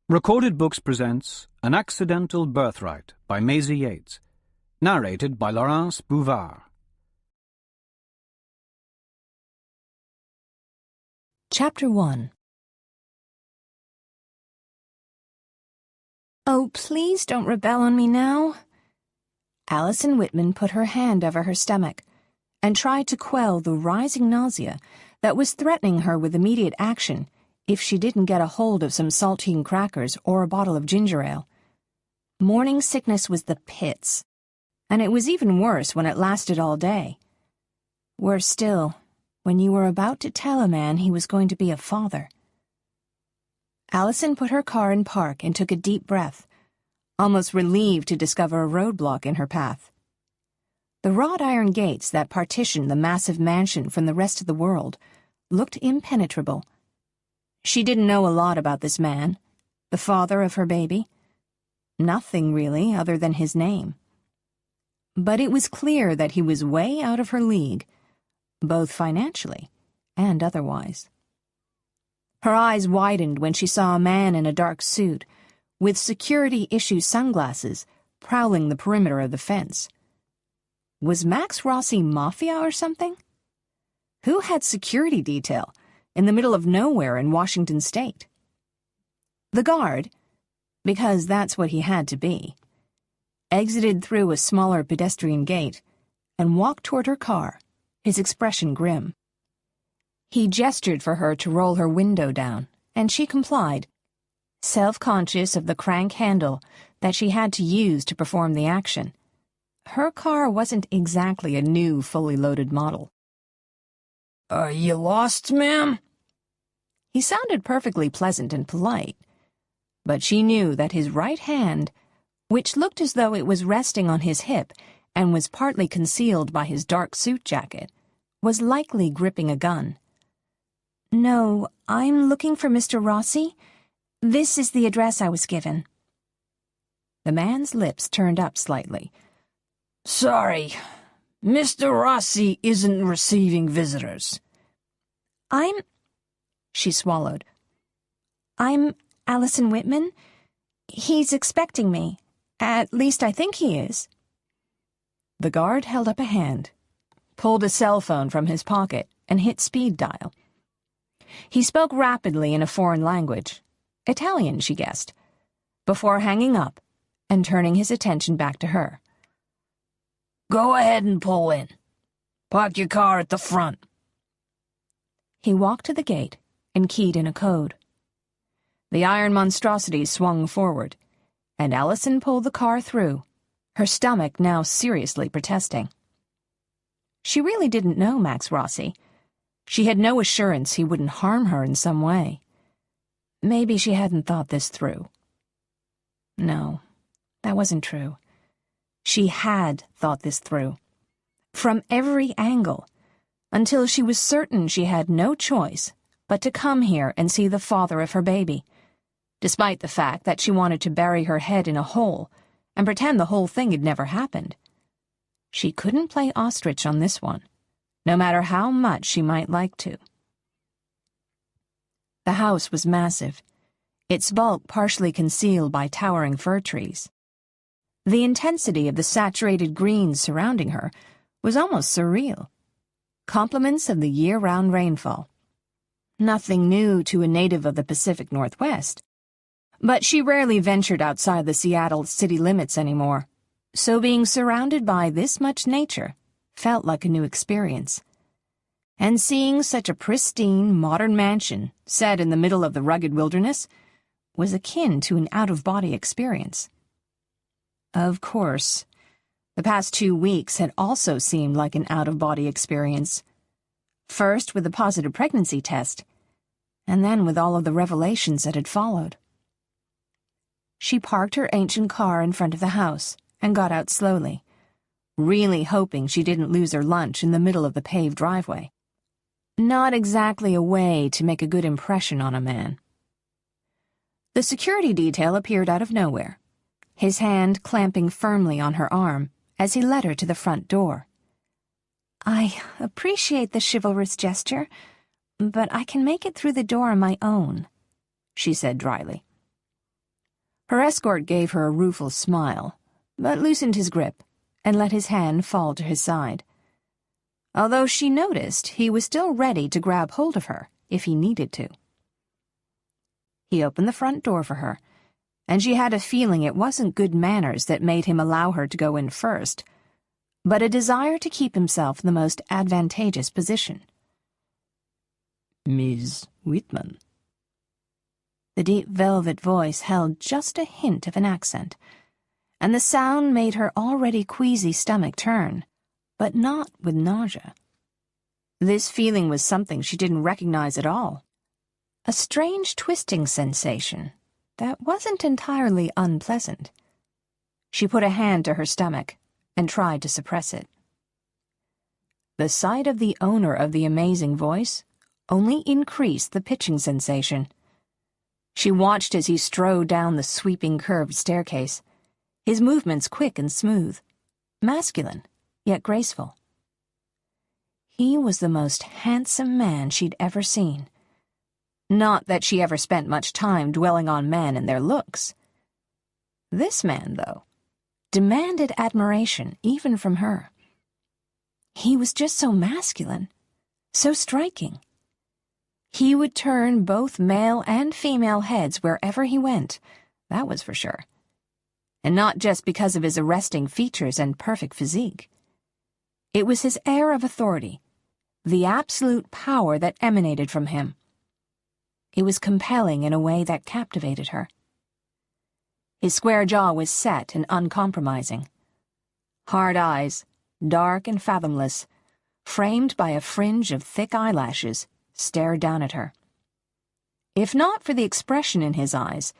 Recorded Books presents An Accidental Birthright by Maisey Yates, narrated by Laurence Bouvard. Chapter 1. "Oh, please don't rebel on me now." Alison Whitman put her hand over her stomach and tried to quell the rising nausea that was threatening her with immediate action if she didn't get a hold of some saltine crackers or a bottle of ginger ale. Morning sickness was the pits, and it was even worse when it lasted all day. Worse still, when you were about to tell a man he was going to be a father. Alison put her car in park and took a deep breath, almost relieved to discover a roadblock in her path. The wrought iron gates that partitioned the massive mansion from the rest of the world looked impenetrable. She didn't know a lot about this man, the father of her baby. Nothing, really, other than his name. But it was clear that he was way out of her league, both financially and otherwise. Her eyes widened when she saw a man in a dark suit, with security-issue sunglasses, prowling the perimeter of the fence. Was Max Rossi mafia or something? Who had security detail in the middle of nowhere in Washington State? The guard, because that's what he had to be, exited through a smaller pedestrian gate and walked toward her car, his expression grim. He gestured for her to roll her window down, and she complied, self-conscious of the crank handle that she had to use to perform the action. Her car wasn't exactly a new, fully loaded model. "Are you lost, ma'am?" He sounded perfectly pleasant and polite, but she knew that his right hand, which looked as though it was resting on his hip and was partly concealed by his dark suit jacket, was likely gripping a gun. "No, I'm looking for Mr. Rossi. This is the address I was given." The man's lips turned up slightly. "Sorry, Mr. Rossi isn't receiving visitors." She swallowed. "I'm Alison Whitman. He's expecting me. At least I think he is." The guard held up a hand, pulled a cell phone from his pocket, and hit speed dial. He spoke rapidly in a foreign language, Italian, she guessed, before hanging up and turning his attention back to her. "Go ahead and pull in. Park your car at the front." He walked to the gate and keyed in a code. The iron monstrosity swung forward, and Alison pulled the car through, her stomach now seriously protesting. She really didn't know Max Rossi. She had no assurance he wouldn't harm her in some way. Maybe she hadn't thought this through. No, that wasn't true. She had thought this through, from every angle, until she was certain she had no choice but to come here and see the father of her baby, despite the fact that she wanted to bury her head in a hole and pretend the whole thing had never happened. She couldn't play ostrich on this one, no matter how much she might like to. The house was massive, its bulk partially concealed by towering fir trees. The intensity of the saturated greens surrounding her was almost surreal. Compliments of the year-round rainfall. Nothing new to a native of the Pacific Northwest, but she rarely ventured outside the Seattle city limits anymore, so being surrounded by this much nature felt like a new experience. And seeing such a pristine, modern mansion set in the middle of the rugged wilderness was akin to an out-of-body experience. Of course, the past 2 weeks had also seemed like an out-of-body experience. First with the positive pregnancy test, and then with all of the revelations that had followed. She parked her ancient car in front of the house and got out slowly, really hoping she didn't lose her lunch in the middle of the paved driveway. Not exactly a way to make a good impression on a man. The security detail appeared out of nowhere, his hand clamping firmly on her arm as he led her to the front door. "I appreciate the chivalrous gesture, but I can make it through the door on my own," she said dryly. Her escort gave her a rueful smile, but loosened his grip and let his hand fall to his side. Although she noticed he was still ready to grab hold of her if he needed to. He opened the front door for her, and she had a feeling it wasn't good manners that made him allow her to go in first, but a desire to keep himself in the most advantageous position. Miss Whitman. The deep velvet voice held just a hint of an accent, and the sound made her already queasy stomach turn, but not with nausea. This feeling was something she didn't recognize at all. A strange twisting sensation that wasn't entirely unpleasant. She put a hand to her stomach and tried to suppress it. The sight of the owner of the amazing voice only increased the pitching sensation. She watched as he strode down the sweeping curved staircase, his movements quick and smooth, masculine, yet graceful. He was the most handsome man she'd ever seen. Not that she ever spent much time dwelling on men and their looks. This man, though, demanded admiration even from her. He was just so masculine, so striking. He would turn both male and female heads wherever he went, that was for sure. And not just because of his arresting features and perfect physique. It was his air of authority, the absolute power that emanated from him. It was compelling in a way that captivated her. His square jaw was set and uncompromising. Hard eyes, dark and fathomless, framed by a fringe of thick eyelashes, stared down at her. If not for the expression in his eyes,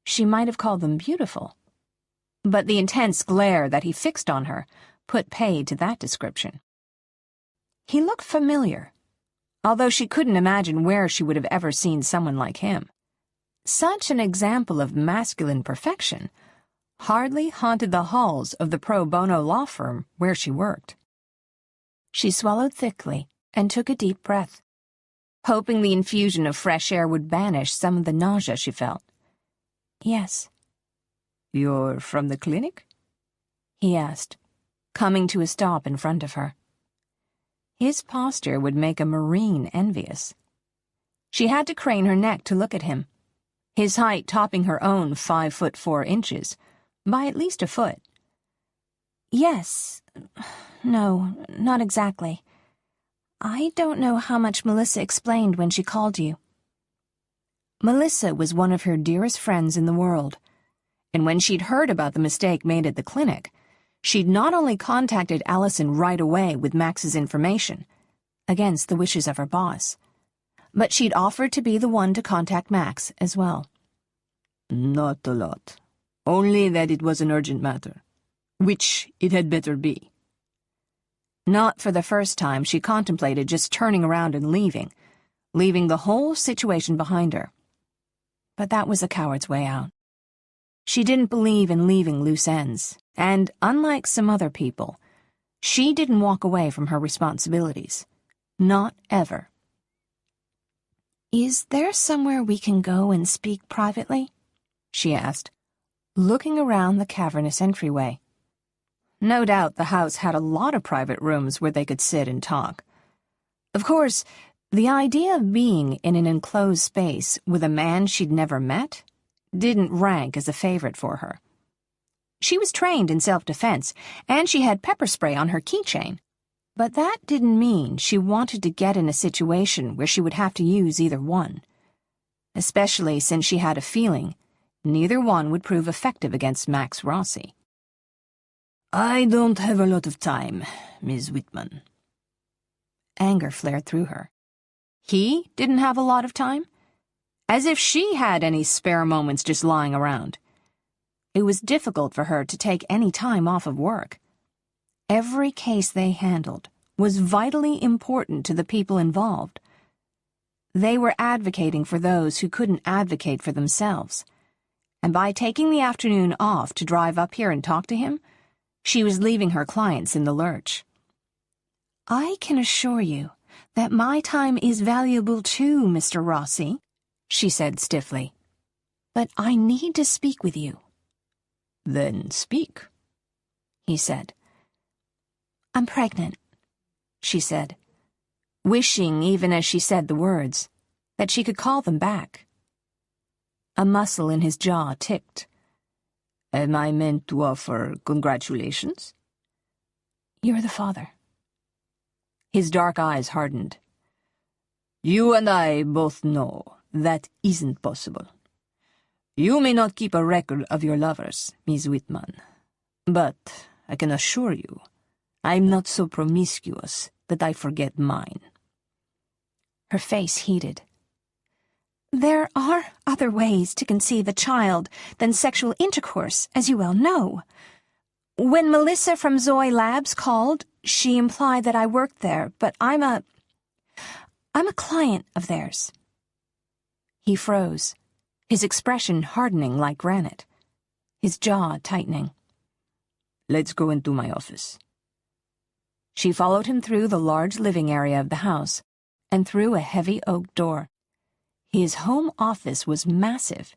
she might have called them beautiful. But the intense glare that he fixed on her put paid to that description. He looked familiar, although she couldn't imagine where she would have ever seen someone like him. Such an example of masculine perfection hardly haunted the halls of the pro bono law firm where she worked. She swallowed thickly and took a deep breath, hoping the infusion of fresh air would banish some of the nausea she felt. "Yes." "You're from the clinic?" he asked, coming to a stop in front of her. His posture would make a Marine envious. She had to crane her neck to look at him, his height topping her own 5'4" by at least a foot. "Yes. No, not exactly. I don't know how much Melissa explained when she called you." Melissa was one of her dearest friends in the world, and when she'd heard about the mistake made at the clinic, she'd not only contacted Allison right away with Max's information, against the wishes of her boss, but she'd offered to be the one to contact Max as well. "Not a lot. Only that it was an urgent matter, which it had better be." Not for the first time she contemplated just turning around and leaving the whole situation behind her. But that was a coward's way out. She didn't believe in leaving loose ends, and unlike some other people, she didn't walk away from her responsibilities. Not ever. "Is there somewhere we can go and speak privately?" she asked, looking around the cavernous entryway. No doubt the house had a lot of private rooms where they could sit and talk. Of course, the idea of being in an enclosed space with a man she'd never met didn't rank as a favorite for her. She was trained in self-defense, and she had pepper spray on her keychain. But that didn't mean she wanted to get in a situation where she would have to use either one, especially since she had a feeling neither one would prove effective against Max Rossi. "I don't have a lot of time, Miss Whitman." Anger flared through her. He didn't have a lot of time? As if she had any spare moments just lying around. It was difficult for her to take any time off of work. Every case they handled was vitally important to the people involved. They were advocating for those who couldn't advocate for themselves, and by taking the afternoon off to drive up here and talk to him, she was leaving her clients in the lurch. "I can assure you that my time is valuable too, Mr. Rossi," she said stiffly. But I need to speak with you. Then speak, he said. I'm pregnant, she said, wishing, even as she said the words, that she could call them back. A muscle in his jaw ticked. Am I meant to offer congratulations? You're the father. His dark eyes hardened. You and I both know that isn't possible. You may not keep a record of your lovers, Miss Whitman, but I can assure you, I'm not so promiscuous that I forget mine. Her face heated. There are other ways to conceive a child than sexual intercourse, as you well know. When Melissa from Zoe Labs called, she implied that I worked there, but I'm a client of theirs. He froze, his expression hardening like granite, his jaw tightening. Let's go into my office. She followed him through the large living area of the house and through a heavy oak door. His home office was massive,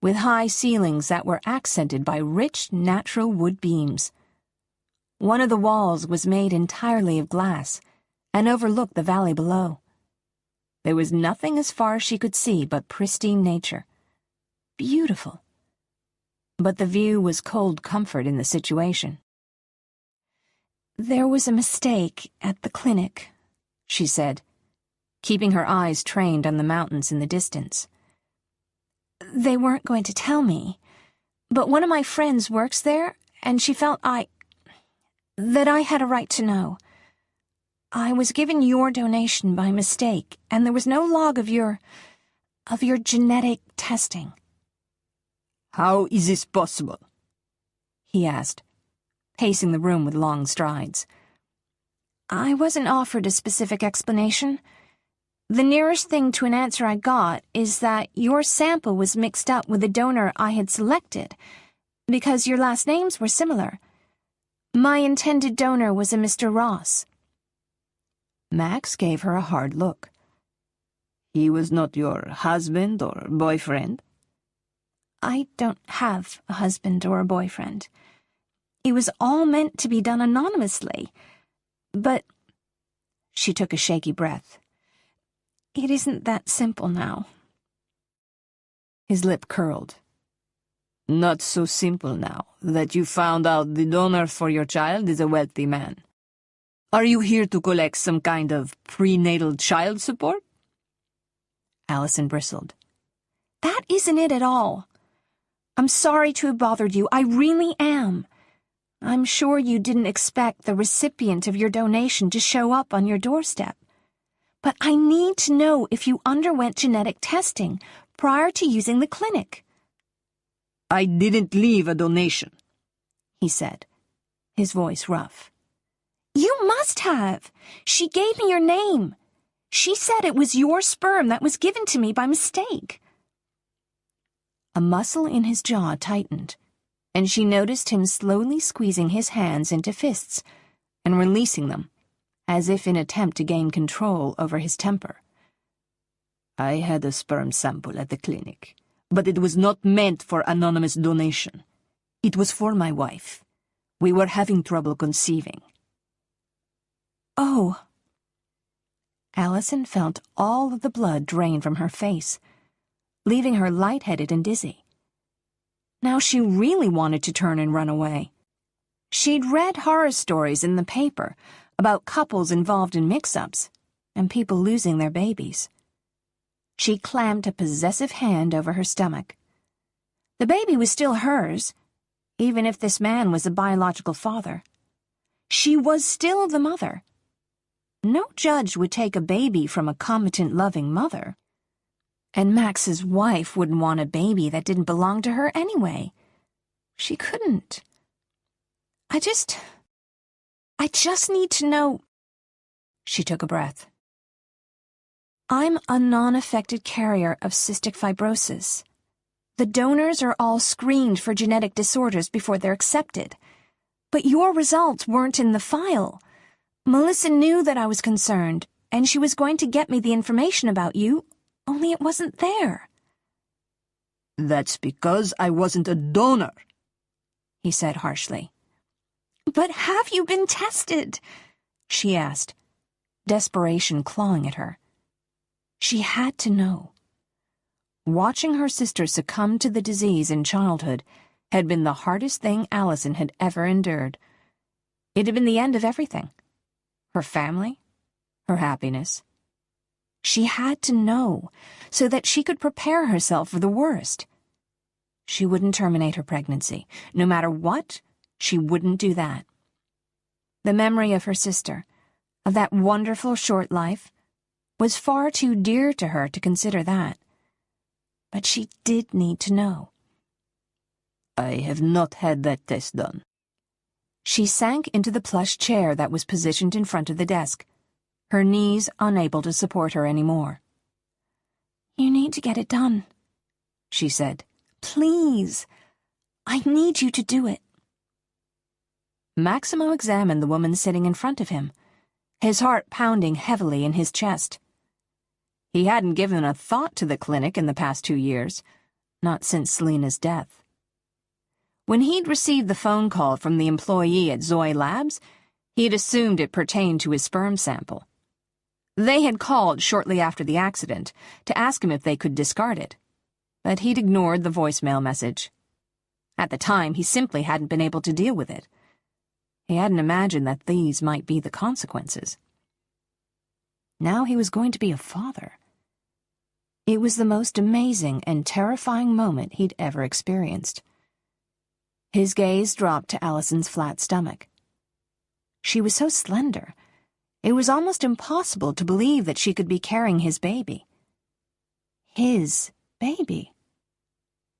with high ceilings that were accented by rich natural wood beams. One of the walls was made entirely of glass and overlooked the valley below. There was nothing as far as she could see but pristine nature. Beautiful. But the view was cold comfort in the situation. There was a mistake at the clinic, she said, keeping her eyes trained on the mountains in the distance. They weren't going to tell me, but one of my friends works there, and she felt that I had a right to know. I was given your donation by mistake, and there was no log of your genetic testing. How is this possible? He asked, pacing the room with long strides. I wasn't offered a specific explanation. The nearest thing to an answer I got is that your sample was mixed up with the donor I had selected, because your last names were similar. My intended donor was a Mr. Ross. Max gave her a hard look. He was not your husband or boyfriend? I don't have a husband or a boyfriend. It was all meant to be done anonymously. But, she took a shaky breath, it isn't that simple now. His lip curled. Not so simple now that you found out the donor for your child is a wealthy man. Are you here to collect some kind of prenatal child support? Allison bristled. That isn't it at all. I'm sorry to have bothered you. I really am. I'm sure you didn't expect the recipient of your donation to show up on your doorstep. But I need to know if you underwent genetic testing prior to using the clinic. I didn't leave a donation, he said, his voice rough. You must have. She gave me your name. She said it was your sperm that was given to me by mistake. A muscle in his jaw tightened, and she noticed him slowly squeezing his hands into fists and releasing them, as if in attempt to gain control over his temper. I had a sperm sample at the clinic, but it was not meant for anonymous donation. It was for my wife. We were having trouble conceiving. Oh. Allison felt all of the blood drain from her face, leaving her lightheaded and dizzy. Now she really wanted to turn and run away. She'd read horror stories in the paper about couples involved in mix-ups and people losing their babies. She clamped a possessive hand over her stomach. The baby was still hers, even if this man was a biological father. She was still the mother. No judge would take a baby from a competent, loving mother. And Max's wife wouldn't want a baby that didn't belong to her anyway. She couldn't. I just need to know. She took a breath. I'm a non-affected carrier of cystic fibrosis. The donors are all screened for genetic disorders before they're accepted. But your results weren't in the file. Melissa knew that I was concerned, and she was going to get me the information about you, only it wasn't there. That's because I wasn't a donor, he said harshly. But have you been tested? She asked, desperation clawing at her. She had to know. Watching her sister succumb to the disease in childhood had been the hardest thing Allison had ever endured. It had been the end of everything. Her family, her happiness. She had to know so that she could prepare herself for the worst. She wouldn't terminate her pregnancy. No matter what, she wouldn't do that. The memory of her sister, of that wonderful short life, was far too dear to her to consider that. But she did need to know. I have not had that test done. She sank into the plush chair that was positioned in front of the desk, her knees unable to support her anymore. You need to get it done, she said. Please. I need you to do it. Maximo examined the woman sitting in front of him, his heart pounding heavily in his chest. He hadn't given a thought to the clinic in the past 2 years, not since Selena's death. When he'd received the phone call from the employee at Zoe Labs, he'd assumed it pertained to his sperm sample. They had called shortly after the accident to ask him if they could discard it, but he'd ignored the voicemail message. At the time, he simply hadn't been able to deal with it. He hadn't imagined that these might be the consequences. Now he was going to be a father. It was the most amazing and terrifying moment he'd ever experienced. His gaze dropped to Allison's flat stomach. She was so slender, it was almost impossible to believe that she could be carrying his baby. His baby.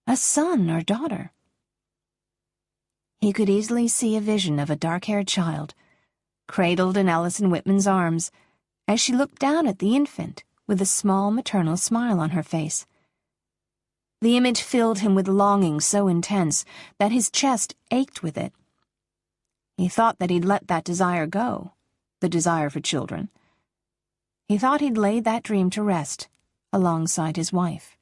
A son or daughter. He could easily see a vision of a dark-haired child, cradled in Allison Whitman's arms, as she looked down at the infant with a small maternal smile on her face. The image filled him with longing so intense that his chest ached with it. He thought that he'd let that desire go, the desire for children. He thought he'd laid that dream to rest alongside his wife.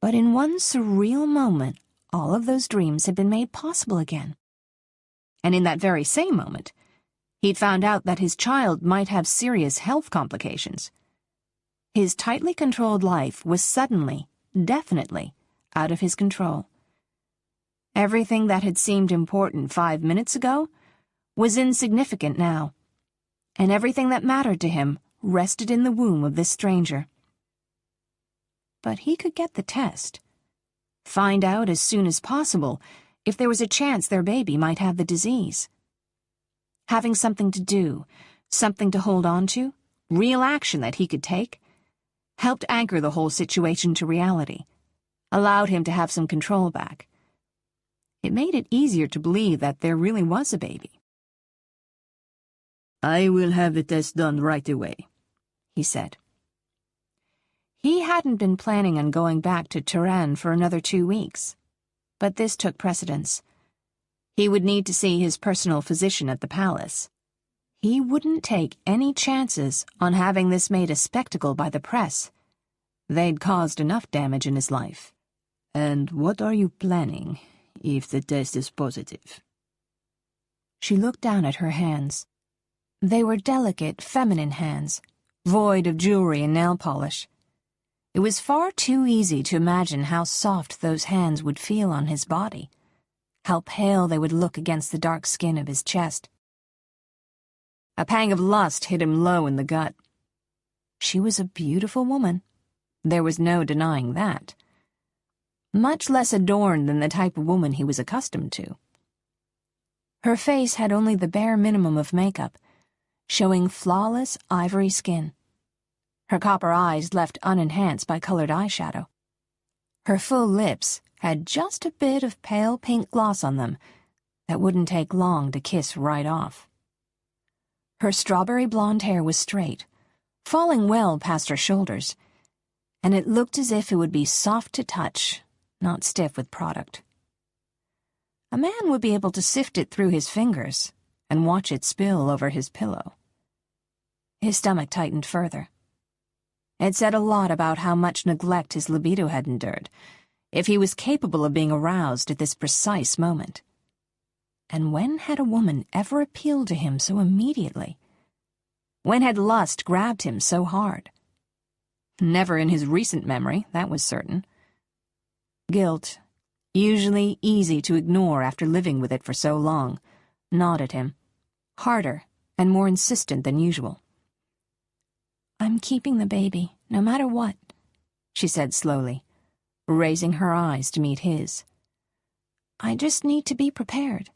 But in one surreal moment, all of those dreams had been made possible again. And in that very same moment, he'd found out that his child might have serious health complications. His tightly controlled life was suddenly, definitely, out of his control. Everything that had seemed important 5 minutes ago was insignificant now, and everything that mattered to him rested in the womb of this stranger. But he could get the test. Find out as soon as possible if there was a chance their baby might have the disease. Having something to do, something to hold on to, real action that he could take, helped anchor the whole situation to reality, allowed him to have some control back. It made it easier to believe that there really was a baby. I will have the test done right away, he said. He hadn't been planning on going back to Tehran for another 2 weeks, but this took precedence. He would need to see his personal physician at the palace. He wouldn't take any chances on having this made a spectacle by the press. They'd caused enough damage in his life. And what are you planning if the test is positive? She looked down at her hands. They were delicate, feminine hands, void of jewelry and nail polish. It was far too easy to imagine how soft those hands would feel on his body, how pale they would look against the dark skin of his chest. A pang of lust hit him low in the gut. She was a beautiful woman. There was no denying that. Much less adorned than the type of woman he was accustomed to. Her face had only the bare minimum of makeup, showing flawless ivory skin. Her copper eyes left unenhanced by colored eyeshadow. Her full lips had just a bit of pale pink gloss on them that wouldn't take long to kiss right off. Her strawberry blonde hair was straight, falling well past her shoulders, and it looked as if it would be soft to touch, not stiff with product. A man would be able to sift it through his fingers and watch it spill over his pillow. His stomach tightened further. It said a lot about how much neglect his libido had endured, if he was capable of being aroused at this precise moment. And when had a woman ever appealed to him so immediately? When had lust grabbed him so hard? Never in his recent memory, that was certain. Guilt, usually easy to ignore after living with it for so long, gnawed at him, harder and more insistent than usual. "I'm keeping the baby, no matter what," she said slowly, raising her eyes to meet his. "I just need to be prepared."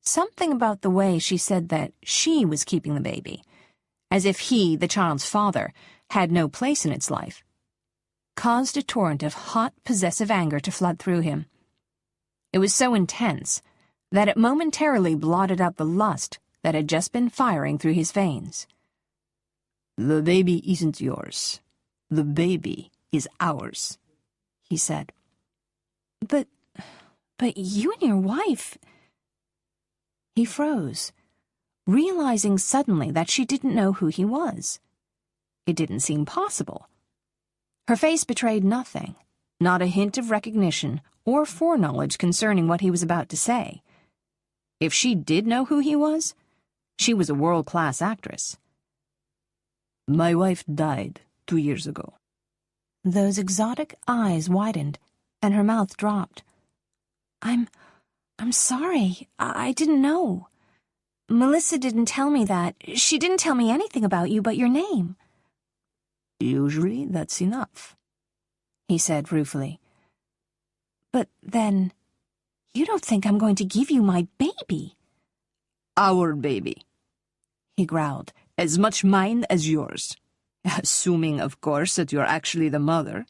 Something about the way she said that she was keeping the baby, as if he, the child's father, had no place in its life, caused a torrent of hot, possessive anger to flood through him. It was so intense that it momentarily blotted out the lust that had just been firing through his veins. "The baby isn't yours. The baby is ours," he said. But you and your wife—" He froze, realizing suddenly that she didn't know who he was. It didn't seem possible. Her face betrayed nothing, not a hint of recognition or foreknowledge concerning what he was about to say. If she did know who he was, she was a world-class actress. "My wife died 2 years ago." Those exotic eyes widened, and her mouth dropped. I'm sorry. I didn't know. Melissa didn't tell me that. She didn't tell me anything about you but your name." "Usually that's enough," he said ruefully. "But then, you don't think I'm going to give you my baby?" "Our baby," he growled, "as much mine as yours. Assuming, of course, that you're actually the mother,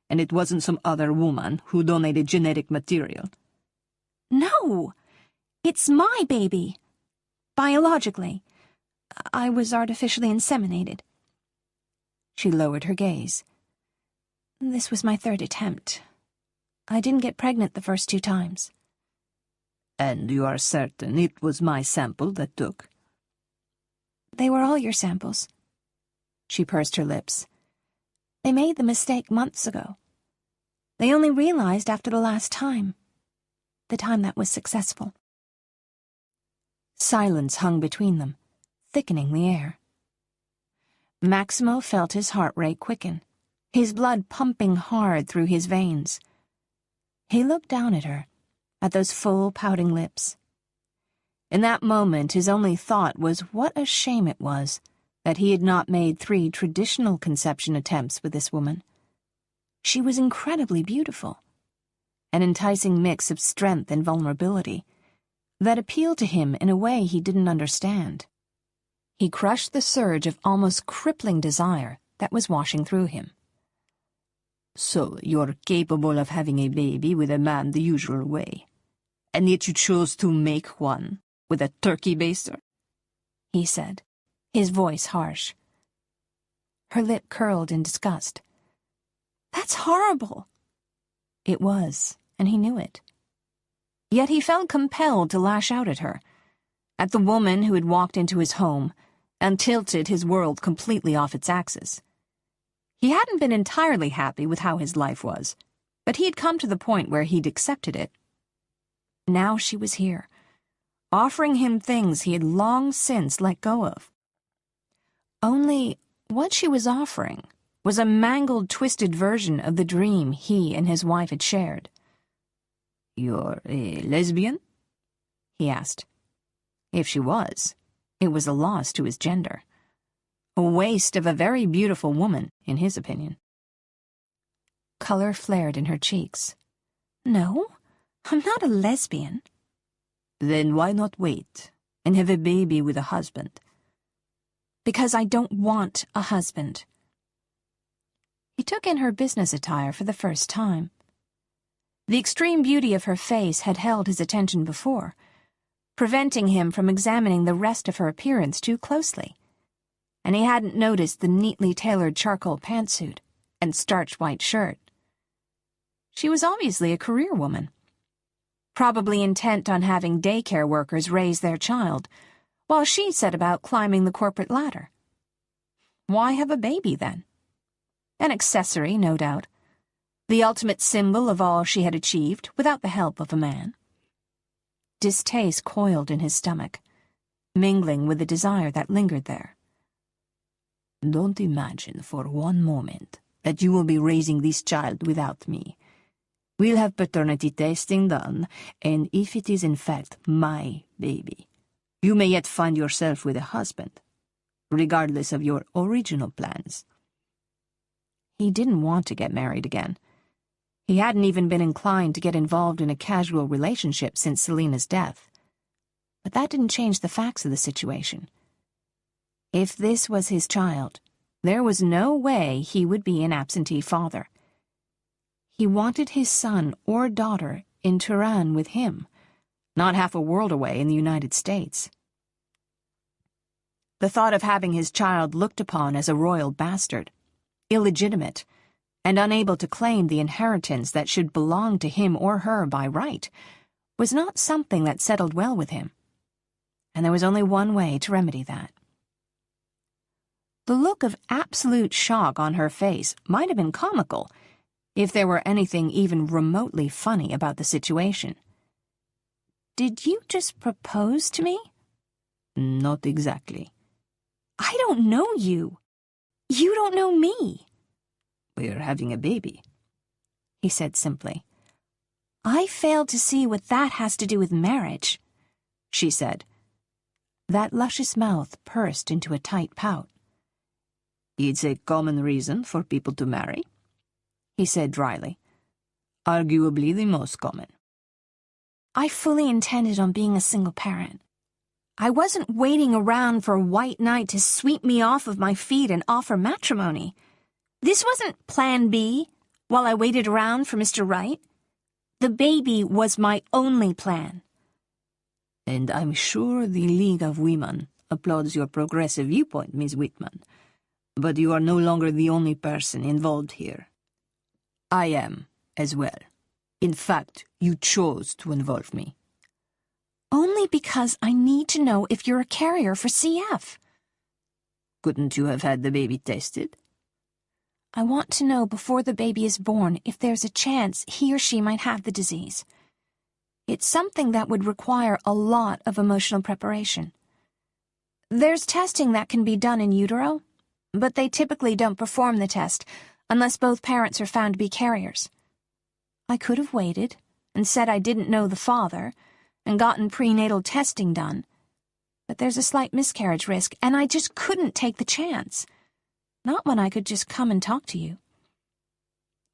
and it wasn't some other woman who donated genetic material." "No! It's my baby. Biologically. I was artificially inseminated." She lowered her gaze. "This was my 3rd attempt. I didn't get pregnant the first 2 times." "And you are certain it was my sample that took?" "They were all your samples." She pursed her lips. "They made the mistake months ago. They only realized after the last time. The time that was successful." Silence hung between them, thickening the air. Maximo felt his heart rate quicken, his blood pumping hard through his veins. He looked down at her, at those full, pouting lips. In that moment, his only thought was what a shame it was that he had not made 3 traditional conception attempts with this woman. She was incredibly beautiful, an enticing mix of strength and vulnerability that appealed to him in a way he didn't understand. He crushed the surge of almost crippling desire that was washing through him. "So you're capable of having a baby with a man the usual way, and yet you chose to make one with a turkey baster?" he said, his voice harsh. Her lip curled in disgust. "That's horrible." It was, and he knew it. Yet he felt compelled to lash out at her, at the woman who had walked into his home and tilted his world completely off its axis. He hadn't been entirely happy with how his life was, but he had come to the point where he'd accepted it. Now she was here, offering him things he had long since let go of. Only what she was offering was a mangled, twisted version of the dream he and his wife had shared. "You're a lesbian?" he asked. If she was, it was a loss to his gender. A waste of a very beautiful woman, in his opinion. Color flared in her cheeks. "No, I'm not a lesbian." "Then why not wait and have a baby with a husband?" "Because I don't want a husband." He took in her business attire for the first time. The extreme beauty of her face had held his attention before, preventing him from examining the rest of her appearance too closely, and he hadn't noticed the neatly tailored charcoal pantsuit and starched white shirt. She was obviously a career woman, probably intent on having daycare workers raise their child, while she set about climbing the corporate ladder. Why have a baby, then? An accessory, no doubt. The ultimate symbol of all she had achieved without the help of a man. Distaste coiled in his stomach, mingling with the desire that lingered there. Don't imagine for one moment that you will be raising this child without me. We'll have paternity testing done, and if it is in fact my baby, you may yet find yourself with a husband, regardless of your original plans. He didn't want to get married again. He hadn't even been inclined to get involved in a casual relationship since Selena's death. But that didn't change the facts of the situation. If this was his child, there was no way he would be an absentee father. He wanted his son or daughter in Tehran with him, not half a world away in the United States. The thought of having his child looked upon as a royal bastard, illegitimate, and unable to claim the inheritance that should belong to him or her by right, was not something that settled well with him. And there was only one way to remedy that. The look of absolute shock on her face might have been comical, if there were anything even remotely funny about the situation. "Did you just propose to me?" Not exactly. "I don't know you. You don't know me." "We're having a baby," he said simply. "I fail to see what that has to do with marriage," she said. That luscious mouth pursed into a tight pout. "It's a common reason for people to marry," he said dryly. "Arguably the most common." "I fully intended on being a single parent. I wasn't waiting around for a white knight to sweep me off of my feet and offer matrimony. This wasn't Plan B while I waited around for Mr. Right. The baby was my only plan." "And I'm sure the League of Women applauds your progressive viewpoint, Miss Whitman. But you are no longer the only person involved here. I am, as well. In fact, you chose to involve me." "Only because I need to know if you're a carrier for CF." "Couldn't you have had the baby tested?" "I want to know before the baby is born if there's a chance he or she might have the disease. It's something that would require a lot of emotional preparation. There's testing that can be done in utero, but they typically don't perform the test unless both parents are found to be carriers. I could have waited and said I didn't know the father and gotten prenatal testing done, but there's a slight miscarriage risk, and I just couldn't take the chance. Not when I could just come and talk to you."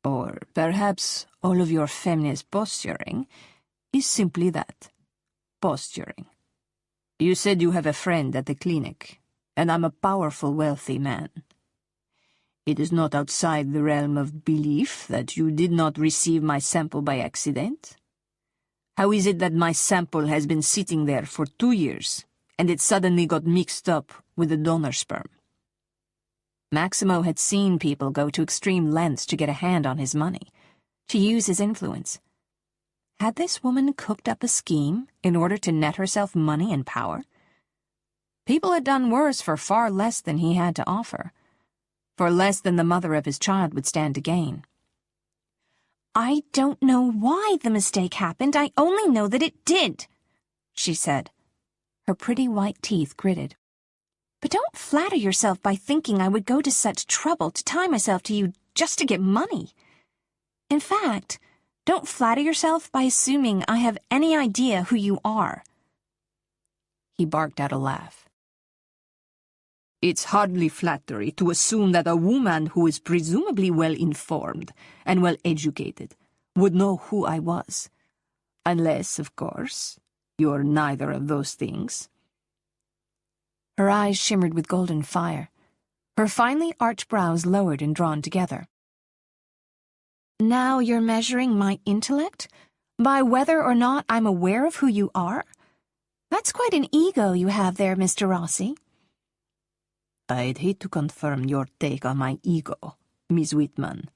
Or perhaps all of your feminist posturing is simply that, posturing. You said you have a friend at the clinic, and I'm a powerful, wealthy man. It is not outside the realm of belief that you did not receive my sample by accident. How is it that my sample has been sitting there for 2 years, and it suddenly got mixed up with the donor sperm? Maximo had seen people go to extreme lengths to get a hand on his money, to use his influence. Had this woman cooked up a scheme in order to net herself money and power? People had done worse for far less than he had to offer, for less than the mother of his child would stand to gain. "I don't know why the mistake happened, I only know that it did," she said. Her pretty white teeth gritted. "But don't flatter yourself by thinking I would go to such trouble to tie myself to you just to get money. In fact, don't flatter yourself by assuming I have any idea who you are." He barked out a laugh. "It's hardly flattery to assume that a woman who is presumably well-informed and well-educated would know who I was. Unless, of course, you're neither of those things." Her eyes shimmered with golden fire. Her finely arched brows lowered and drawn together. "Now you're measuring my intellect by whether or not I'm aware of who you are? That's quite an ego you have there, Mr. Rossi." "I'd hate to confirm your take on my ego, Miss Whitman,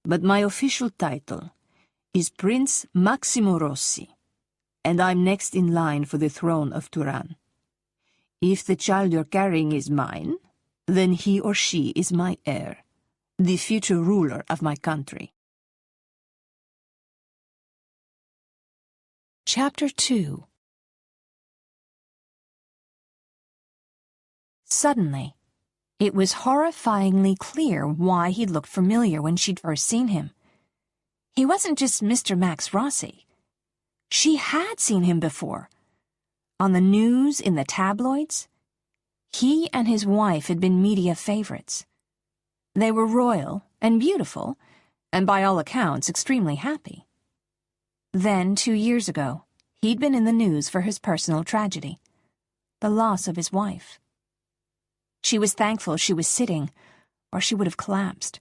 but my official title is Prince Maximo Rossi, and I'm next in line for the throne of Turan. If the child you're carrying is mine, then he or she is my heir, the future ruler of my country. Chapter 2. Suddenly, it was horrifyingly clear why he'd looked familiar when she'd first seen him. He wasn't just Mr. Max Rossi. She had seen him before. On the news, in the tabloids. He and his wife had been media favorites. They were royal and beautiful, and by all accounts extremely happy. Then, 2 years ago, he'd been in the news for his personal tragedy, the loss of his wife. She was thankful she was sitting, or she would have collapsed.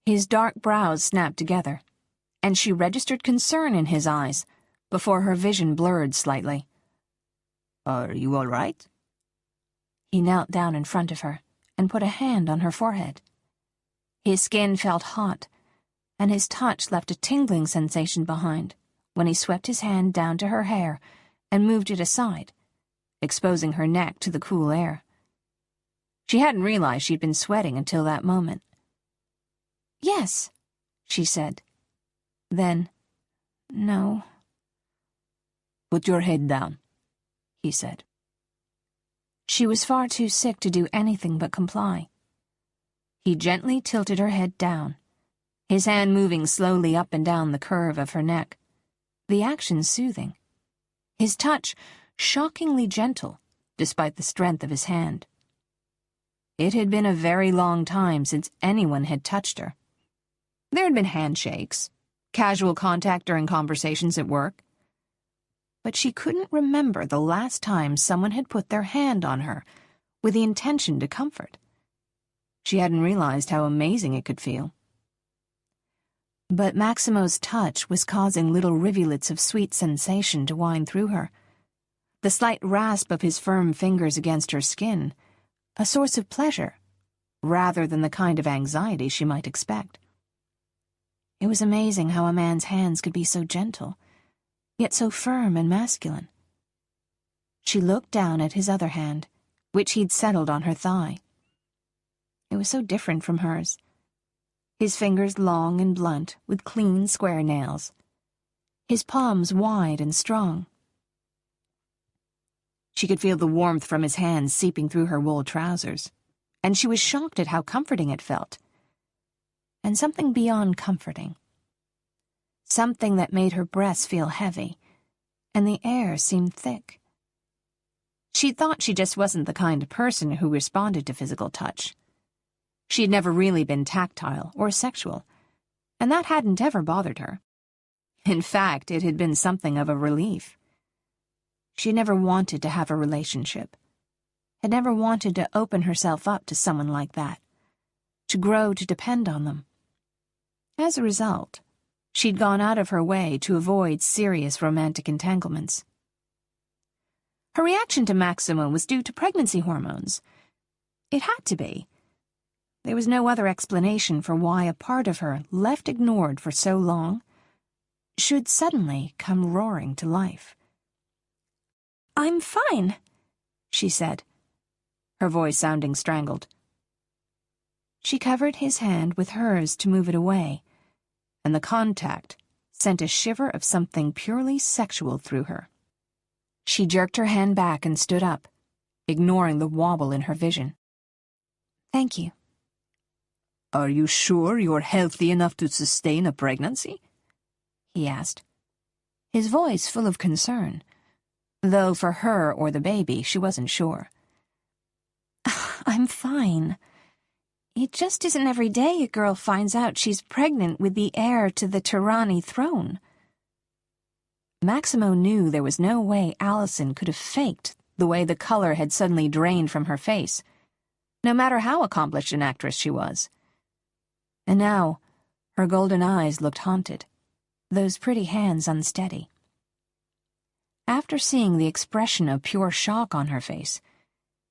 His dark brows snapped together, and she registered concern in his eyes before her vision blurred slightly. Are you all right? He knelt down in front of her and put a hand on her forehead. His skin felt hot, and his touch left a tingling sensation behind when he swept his hand down to her hair and moved it aside, exposing her neck to the cool air. She hadn't realized she'd been sweating until that moment. "Yes," she said. Then, "No." "Put your head down," he said. She was far too sick to do anything but comply. He gently tilted her head down, his hand moving slowly up and down the curve of her neck, the action soothing, his touch shockingly gentle despite the strength of his hand. It had been a very long time since anyone had touched her. There had been handshakes, casual contact during conversations at work, but she couldn't remember the last time someone had put their hand on her with the intention to comfort. She hadn't realized how amazing it could feel. But Maximo's touch was causing little rivulets of sweet sensation to wind through her. The slight rasp of his firm fingers against her skin, a source of pleasure, rather than the kind of anxiety she might expect. It was amazing how a man's hands could be so gentle, yet so firm and masculine. She looked down at his other hand, which he'd settled on her thigh. It was so different from hers. His fingers long and blunt, with clean, square nails. His palms wide and strong. She could feel the warmth from his hands seeping through her wool trousers, and she was shocked at how comforting it felt. And something beyond comforting. Something that made her breasts feel heavy, and the air seemed thick. She thought she just wasn't the kind of person who responded to physical touch. She had never really been tactile or sexual, and that hadn't ever bothered her. In fact, it had been something of a relief. She had never wanted to have a relationship, had never wanted to open herself up to someone like that, to grow to depend on them. As a result, she'd gone out of her way to avoid serious romantic entanglements. Her reaction to Maximo was due to pregnancy hormones. It had to be. There was no other explanation for why a part of her, left ignored for so long, should suddenly come roaring to life. "I'm fine," she said, her voice sounding strangled. She covered his hand with hers to move it away, and the contact sent a shiver of something purely sexual through her. She jerked her hand back and stood up, ignoring the wobble in her vision. "Thank you." "Are you sure you're healthy enough to sustain a pregnancy?" he asked, his voice full of concern, though for her or the baby she wasn't sure. "I'm fine. It just isn't every day a girl finds out she's pregnant with the heir to the Tirani throne." Maximo knew there was no way Allison could have faked the way the color had suddenly drained from her face, no matter how accomplished an actress she was. And now, her golden eyes looked haunted, those pretty hands unsteady. After seeing the expression of pure shock on her face,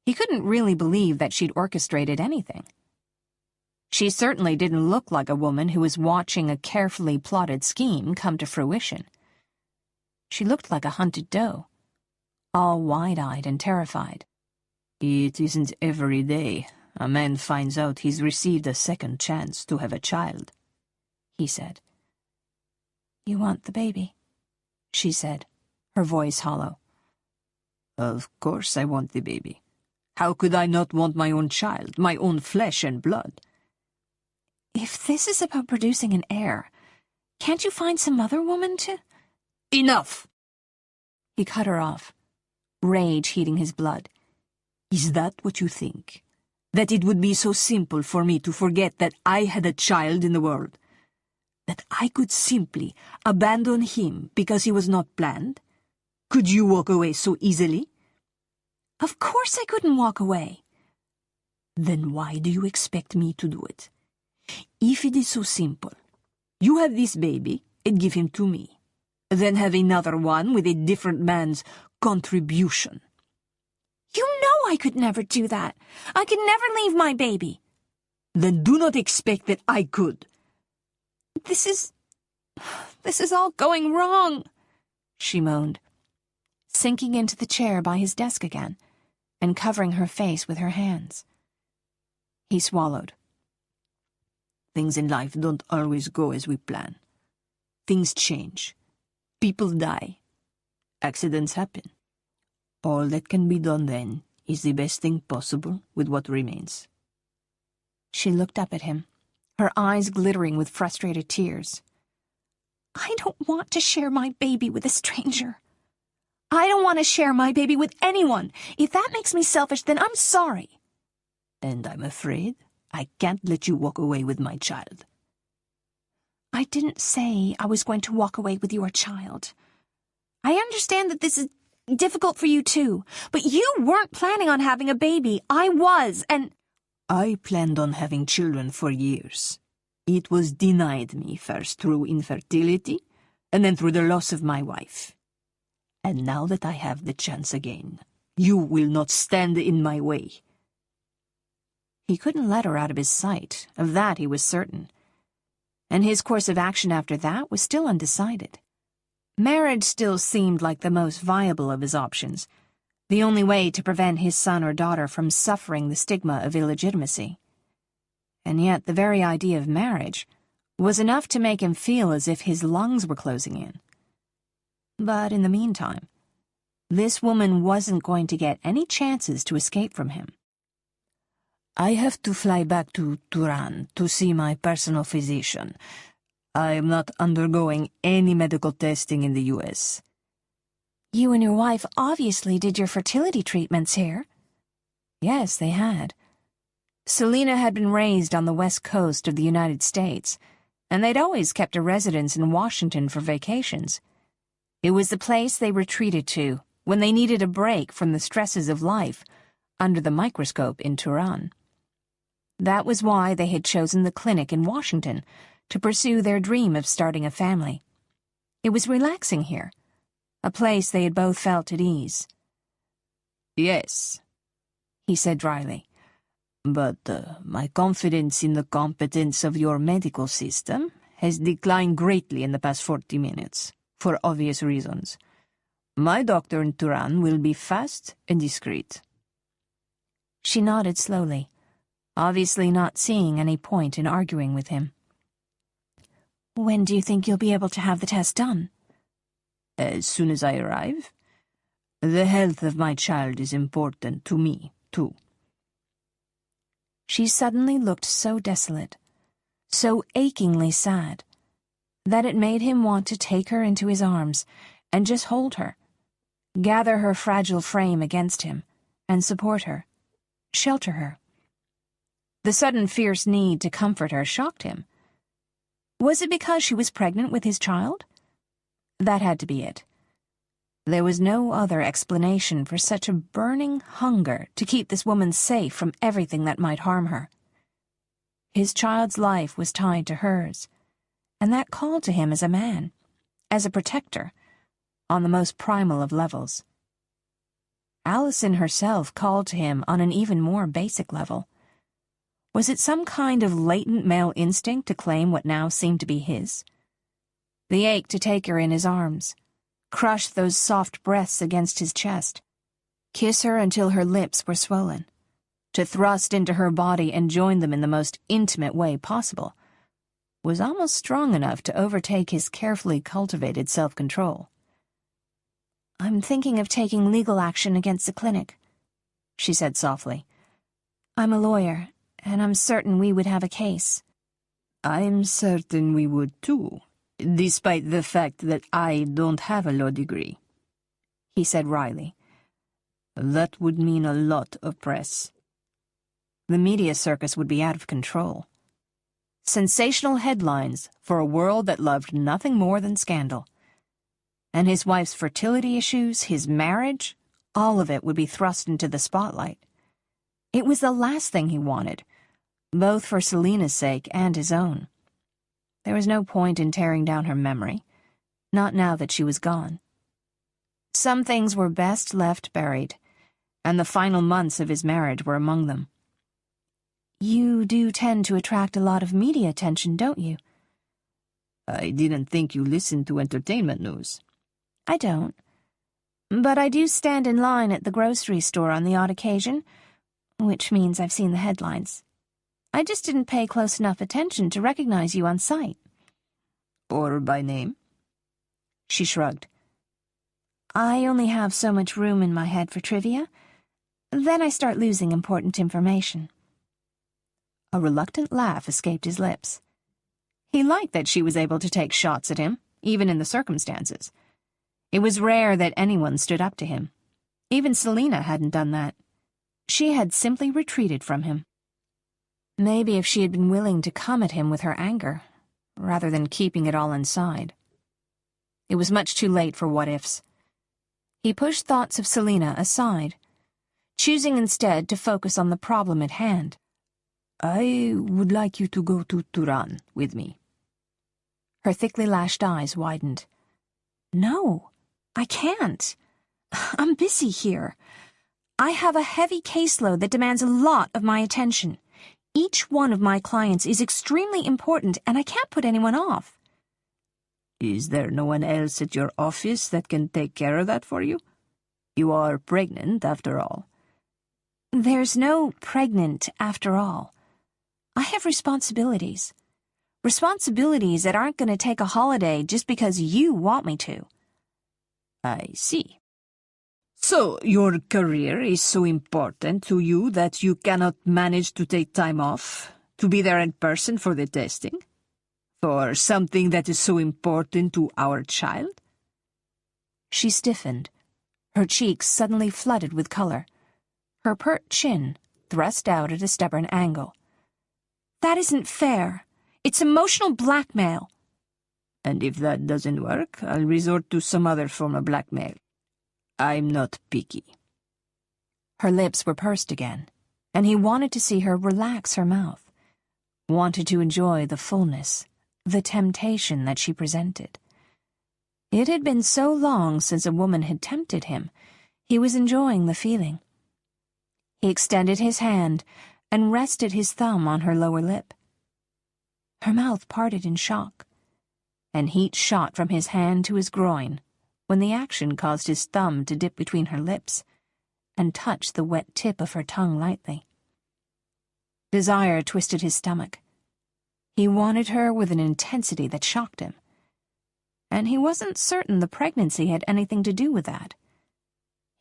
he couldn't really believe that she'd orchestrated anything. She certainly didn't look like a woman who was watching a carefully plotted scheme come to fruition. She looked like a hunted doe, all wide-eyed and terrified. "It isn't every day a man finds out he's received a second chance to have a child," he said. "You want the baby," she said, her voice hollow. "Of course I want the baby. How could I not want my own child, my own flesh and blood?" "If this is about producing an heir, can't you find some other woman to—" "Enough!" He cut her off, rage heating his blood. "Is that what you think? That it would be so simple for me to forget that I had a child in the world? That I could simply abandon him because he was not planned? Could you walk away so easily?" "Of course I couldn't walk away." "Then why do you expect me to do it? If it is so simple, you have this baby and give him to me, then have another one with a different man's contribution." "You know I could never do that. I could never leave my baby." "Then do not expect that I could." This is all going wrong," she moaned, sinking into the chair by his desk again and covering her face with her hands. He swallowed. "Things in life don't always go as we plan. Things change. People die. Accidents happen. All that can be done then is the best thing possible with what remains." She looked up at him, her eyes glittering with frustrated tears. "I don't want to share my baby with a stranger. I don't want to share my baby with anyone. If that makes me selfish, then I'm sorry." "And I'm afraid I can't let you walk away with my child." "I didn't say I was going to walk away with your child. I understand that this is difficult for you too, but you weren't planning on having a baby. I was, and—" "I planned on having children for years. It was denied me first through infertility, and then through the loss of my wife. And now that I have the chance again, you will not stand in my way." He couldn't let her out of his sight, of that he was certain. And his course of action after that was still undecided. Marriage still seemed like the most viable of his options, the only way to prevent his son or daughter from suffering the stigma of illegitimacy. And yet the very idea of marriage was enough to make him feel as if his lungs were closing in. But in the meantime, this woman wasn't going to get any chances to escape from him. "I have to fly back to Turan to see my personal physician. I am not undergoing any medical testing in the U.S. You and your wife obviously did your fertility treatments here." Yes, they had. Selina had been raised on the west coast of the United States, and they'd always kept a residence in Washington for vacations. It was the place they retreated to when they needed a break from the stresses of life under the microscope in Turan. That was why they had chosen the clinic in Washington to pursue their dream of starting a family. It was relaxing here, a place they had both felt at ease. "Yes," he said dryly, "but my confidence in the competence of your medical system has declined greatly in the past 40 minutes, for obvious reasons. My doctor in Turan will be fast and discreet." She nodded slowly, obviously not seeing any point in arguing with him. "When do you think you'll be able to have the test done?" "As soon as I arrive. The health of my child is important to me, too." She suddenly looked so desolate, so achingly sad, that it made him want to take her into his arms and just hold her, gather her fragile frame against him, and support her, shelter her. The sudden fierce need to comfort her shocked him. Was it because she was pregnant with his child? That had to be it. There was no other explanation for such a burning hunger to keep this woman safe from everything that might harm her. His child's life was tied to hers, and that called to him as a man, as a protector, on the most primal of levels. Allison herself called to him on an even more basic level. Was it some kind of latent male instinct to claim what now seemed to be his? The ache to take her in his arms, crush those soft breaths against his chest, kiss her until her lips were swollen, to thrust into her body and join them in the most intimate way possible, was almost strong enough to overtake his carefully cultivated self-control. "I'm thinking of taking legal action against the clinic," she said softly. "I'm a lawyer, and I'm certain we would have a case." "I'm certain we would too, despite the fact that I don't have a law degree," he said wryly. "That would mean a lot of press." The media circus would be out of control. Sensational headlines for a world that loved nothing more than scandal. And his wife's fertility issues, his marriage, all of it would be thrust into the spotlight. It was the last thing he wanted, both for Selina's sake and his own. There was no point in tearing down her memory, not now that she was gone. Some things were best left buried, and the final months of his marriage were among them. "You do tend to attract a lot of media attention, don't you?" "I didn't think you listened to entertainment news." "I don't. But I do stand in line at the grocery store on the odd occasion, which means I've seen the headlines. I just didn't pay close enough attention to recognize you on sight." "Or by name?" She shrugged. "I only have so much room in my head for trivia. Then I start losing important information." A reluctant laugh escaped his lips. He liked that she was able to take shots at him, even in the circumstances. It was rare that anyone stood up to him. Even Selina hadn't done that. She had simply retreated from him. Maybe if she had been willing to come at him with her anger, rather than keeping it all inside. It was much too late for what-ifs. He pushed thoughts of Selina aside, choosing instead to focus on the problem at hand. "I would like you to go to Turan with me." Her thickly lashed eyes widened. "No, I can't. I'm busy here. I have a heavy caseload that demands a lot of my attention. Each one of my clients is extremely important, and I can't put anyone off." "Is there no one else at your office that can take care of that for you? You are pregnant, after all." "There's no pregnant, after all. I have responsibilities. Responsibilities that aren't going to take a holiday just because you want me to." "I see. So your career is so important to you that you cannot manage to take time off, to be there in person for the testing? For something that is so important to our child?" She stiffened, her cheeks suddenly flooded with color, her pert chin thrust out at a stubborn angle. "That isn't fair. It's emotional blackmail." "And if that doesn't work, I'll resort to some other form of blackmail. I'm not picky." Her lips were pursed again, and he wanted to see her relax her mouth, wanted to enjoy the fullness, the temptation that she presented. It had been so long since a woman had tempted him, he was enjoying the feeling. He extended his hand and rested his thumb on her lower lip. Her mouth parted in shock, and heat shot from his hand to his groin when the action caused his thumb to dip between her lips and touch the wet tip of her tongue lightly. Desire twisted his stomach. He wanted her with an intensity that shocked him, and he wasn't certain the pregnancy had anything to do with that.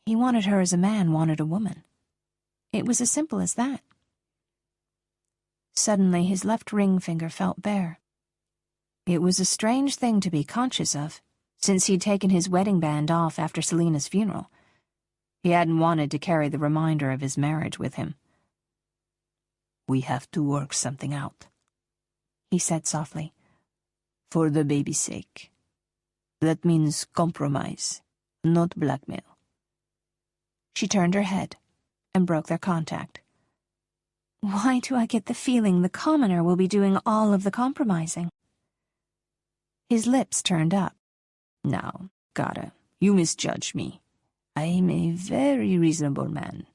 He wanted her as a man wanted a woman. It was as simple as that. Suddenly his left ring finger felt bare. It was a strange thing to be conscious of, since he'd taken his wedding band off after Selina's funeral. He hadn't wanted to carry the reminder of his marriage with him. "We have to work something out," he said softly. "For the baby's sake. That means compromise, not blackmail." She turned her head and broke their contact. Why do I get the feeling the commoner will be doing all of the compromising? His lips turned up. "Now, Kara, you misjudge me. I'm a very reasonable man."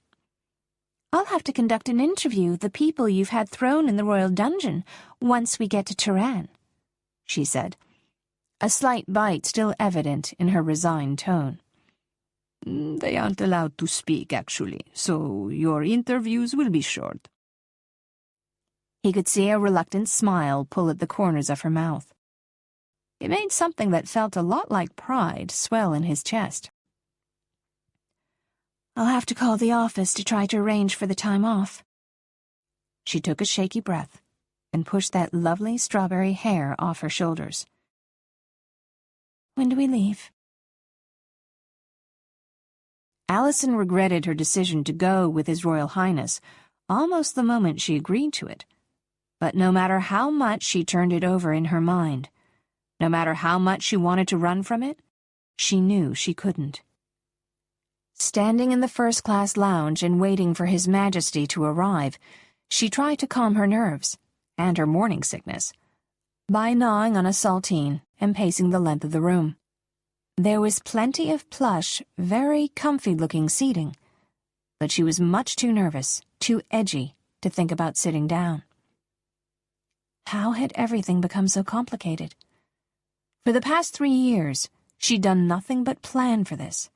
"I'll have to conduct an interview of the people you've had thrown in the royal dungeon once we get to Turan," she said, a slight bite still evident in her resigned tone. They aren't allowed to speak, actually, so your interviews will be short. He could see a reluctant smile pull at the corners of her mouth. It made something that felt a lot like pride swell in his chest. I'll have to call the office to try to arrange for the time off. She took a shaky breath and pushed that lovely strawberry hair off her shoulders. When do we leave? Allison regretted her decision to go with His Royal Highness almost the moment she agreed to it. But no matter how much she turned it over in her mind, no matter how much she wanted to run from it, she knew she couldn't. Standing in the first-class lounge and waiting for His Majesty to arrive, she tried to calm her nerves, and her morning sickness, by gnawing on a saltine and pacing the length of the room. There was plenty of plush, very comfy-looking seating, but she was much too nervous, too edgy, to think about sitting down. How had everything become so complicated? For the past 3 years, she'd done nothing but plan for this.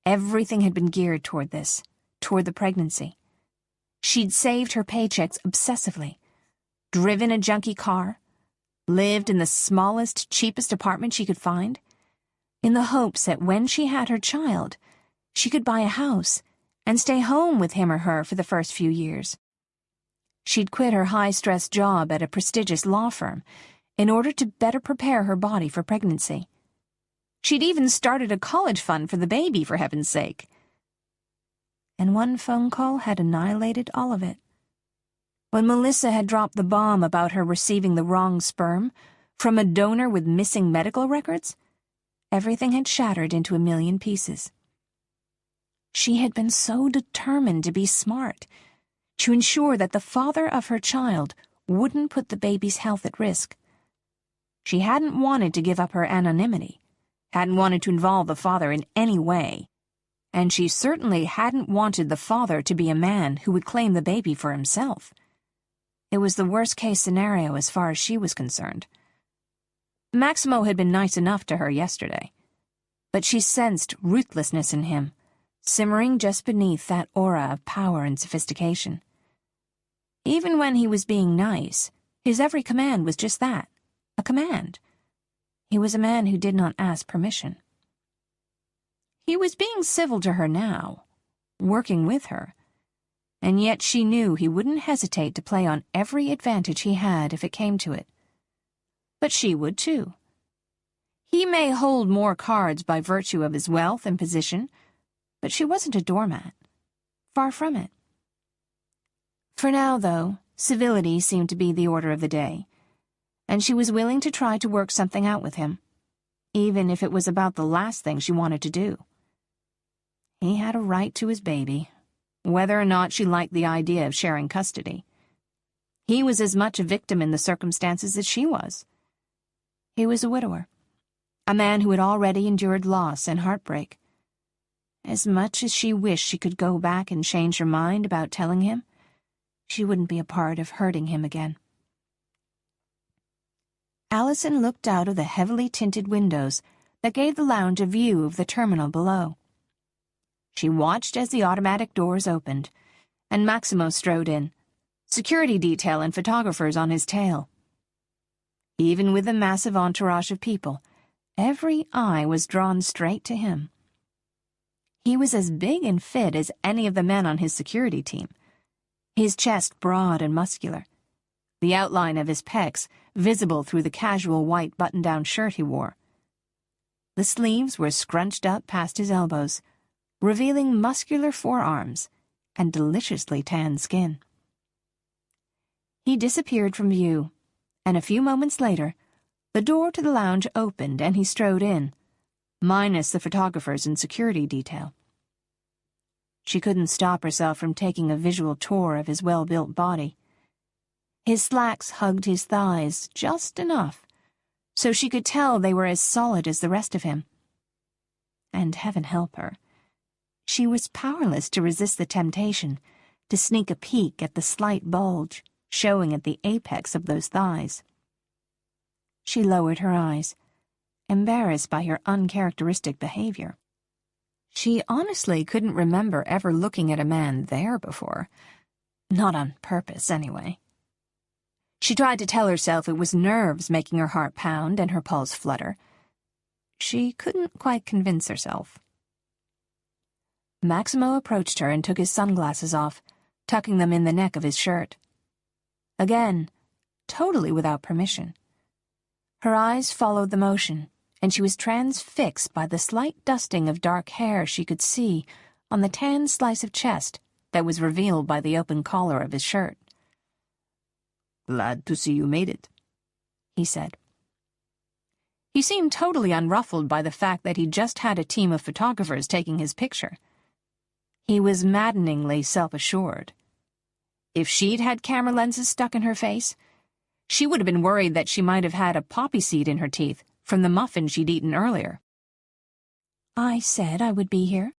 Everything had been geared toward this, toward the pregnancy. She'd saved her paychecks obsessively, driven a junky car, lived in the smallest, cheapest apartment she could find, in the hopes that when she had her child, she could buy a house and stay home with him or her for the first few years. She'd quit her high-stress job at a prestigious law firm in order to better prepare her body for pregnancy. She'd even started a college fund for the baby, for heaven's sake. And one phone call had annihilated all of it. When Melissa had dropped the bomb about her receiving the wrong sperm from a donor with missing medical records, everything had shattered into a million pieces. She had been so determined to be smart, to ensure that the father of her child wouldn't put the baby's health at risk. She hadn't wanted to give up her anonymity, hadn't wanted to involve the father in any way, and she certainly hadn't wanted the father to be a man who would claim the baby for himself. It was the worst-case scenario as far as she was concerned. Maximo had been nice enough to her yesterday, but she sensed ruthlessness in him, simmering just beneath that aura of power and sophistication. Even when he was being nice, his every command was just that, a command. He was a man who did not ask permission. He was being civil to her now, working with her, and yet she knew he wouldn't hesitate to play on every advantage he had if it came to it. But she would too. He may hold more cards by virtue of his wealth and position, but she wasn't a doormat. Far from it. For now, though, civility seemed to be the order of the day, and she was willing to try to work something out with him, even if it was about the last thing she wanted to do. He had a right to his baby, whether or not she liked the idea of sharing custody. He was as much a victim in the circumstances as she was. He was a widower, a man who had already endured loss and heartbreak. As much as she wished she could go back and change her mind about telling him, she wouldn't be a part of hurting him again. Allison looked out of the heavily tinted windows that gave the lounge a view of the terminal below. She watched as the automatic doors opened, and Maximo strode in, security detail and photographers on his tail. Even with the massive entourage of people, every eye was drawn straight to him. He was as big and fit as any of the men on his security team, his chest broad and muscular, the outline of his pecs visible through the casual white button-down shirt he wore. The sleeves were scrunched up past his elbows, revealing muscular forearms and deliciously tanned skin. He disappeared from view, and a few moments later, the door to the lounge opened and he strode in, minus the photographers and security detail. She couldn't stop herself from taking a visual tour of his well-built body. His slacks hugged his thighs just enough, so she could tell they were as solid as the rest of him. And heaven help her, she was powerless to resist the temptation to sneak a peek at the slight bulge showing at the apex of those thighs. She lowered her eyes, embarrassed by her uncharacteristic behavior. She honestly couldn't remember ever looking at a man there before. Not on purpose, anyway. She tried to tell herself it was nerves making her heart pound and her pulse flutter. She couldn't quite convince herself. Maximo approached her and took his sunglasses off, tucking them in the neck of his shirt. Again, totally without permission. Her eyes followed the motion, and she was transfixed by the slight dusting of dark hair she could see on the tan slice of chest that was revealed by the open collar of his shirt. "Glad to see you made it," he said. He seemed totally unruffled by the fact that he'd just had a team of photographers taking his picture. He was maddeningly self-assured. If she'd had camera lenses stuck in her face, she would have been worried that she might have had a poppy seed in her teeth from the muffin she'd eaten earlier. "I said I would be here,"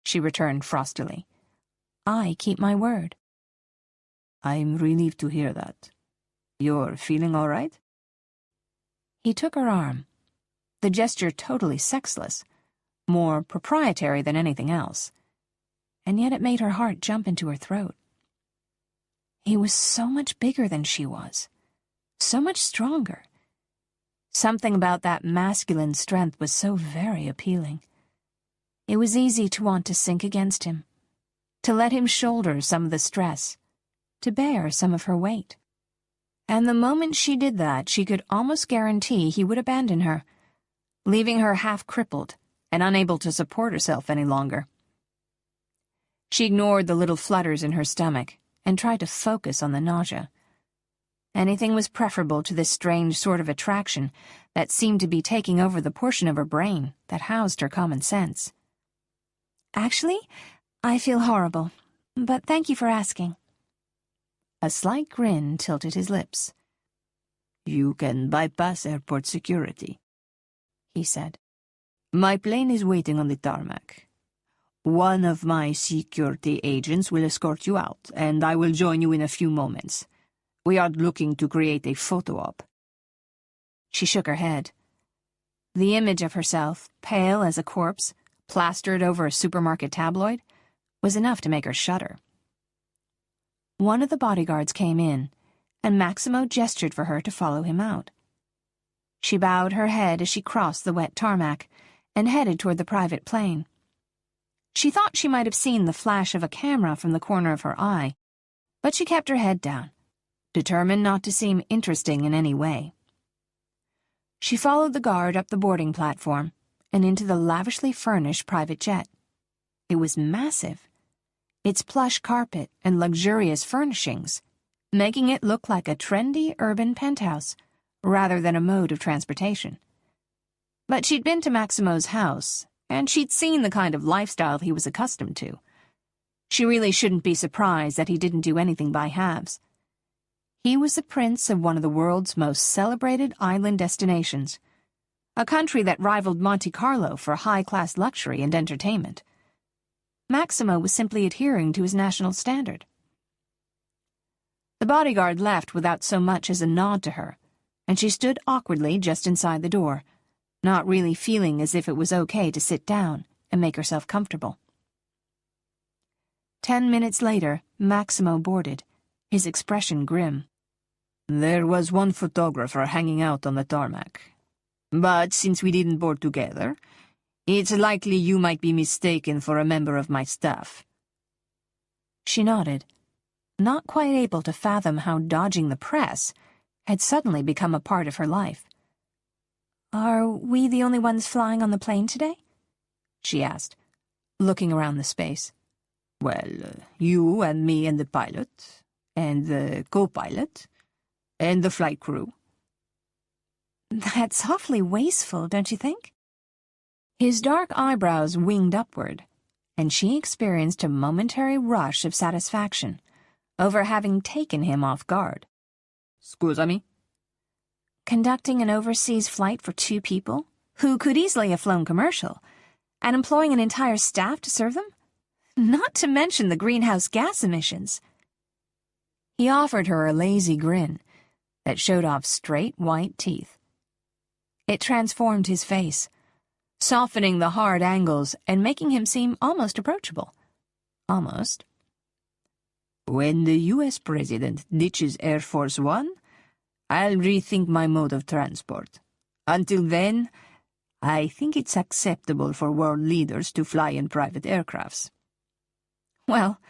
she returned frostily. "I keep my word." "I'm relieved to hear that. You're feeling all right?" He took her arm, the gesture totally sexless, more proprietary than anything else, and yet it made her heart jump into her throat. He was so much bigger than she was, so much stronger. Something about that masculine strength was so very appealing. It was easy to want to sink against him, to let him shoulder some of the stress, to bear some of her weight. And the moment she did that, she could almost guarantee he would abandon her, leaving her half-crippled and unable to support herself any longer. She ignored the little flutters in her stomach and tried to focus on the nausea. Anything was preferable to this strange sort of attraction that seemed to be taking over the portion of her brain that housed her common sense. "Actually, I feel horrible, but thank you for asking." A slight grin tilted his lips. "You can bypass airport security," he said. "My plane is waiting on the tarmac. One of my security agents will escort you out, and I will join you in a few moments. We are looking to create a photo op." She shook her head. The image of herself, pale as a corpse, plastered over a supermarket tabloid, was enough to make her shudder. One of the bodyguards came in, and Maximo gestured for her to follow him out. She bowed her head as she crossed the wet tarmac and headed toward the private plane. She thought she might have seen the flash of a camera from the corner of her eye, but she kept her head down, determined not to seem interesting in any way. She followed the guard up the boarding platform and into the lavishly furnished private jet. It was massive, its plush carpet and luxurious furnishings making it look like a trendy urban penthouse rather than a mode of transportation. But she'd been to Maximo's house, and she'd seen the kind of lifestyle he was accustomed to. She really shouldn't be surprised that he didn't do anything by halves. He was the prince of one of the world's most celebrated island destinations, a country that rivaled Monte Carlo for high-class luxury and entertainment. Maximo was simply adhering to his national standard. The bodyguard left without so much as a nod to her, and she stood awkwardly just inside the door, not really feeling as if it was okay to sit down and make herself comfortable. 10 minutes later, Maximo boarded, his expression grim. "There was one photographer hanging out on the tarmac. But since we didn't board together, it's likely you might be mistaken for a member of my staff." She nodded, not quite able to fathom how dodging the press had suddenly become a part of her life. "Are we the only ones flying on the plane today?" she asked, looking around the space. "Well, you and me and the pilot, and the co-pilot, and the flight crew." "That's awfully wasteful, don't you think?" His dark eyebrows winged upward, and she experienced a momentary rush of satisfaction over having taken him off guard. "Scusami?" Conducting an overseas flight for 2 people, who could easily have flown commercial, and employing an entire staff to serve them? Not to mention the greenhouse gas emissions. He offered her a lazy grin that showed off straight white teeth. It transformed his face, softening the hard angles and making him seem almost approachable. Almost. When the U.S. President ditches Air Force One, I'll rethink my mode of transport. Until then, I think it's acceptable for world leaders to fly in private aircrafts. Well,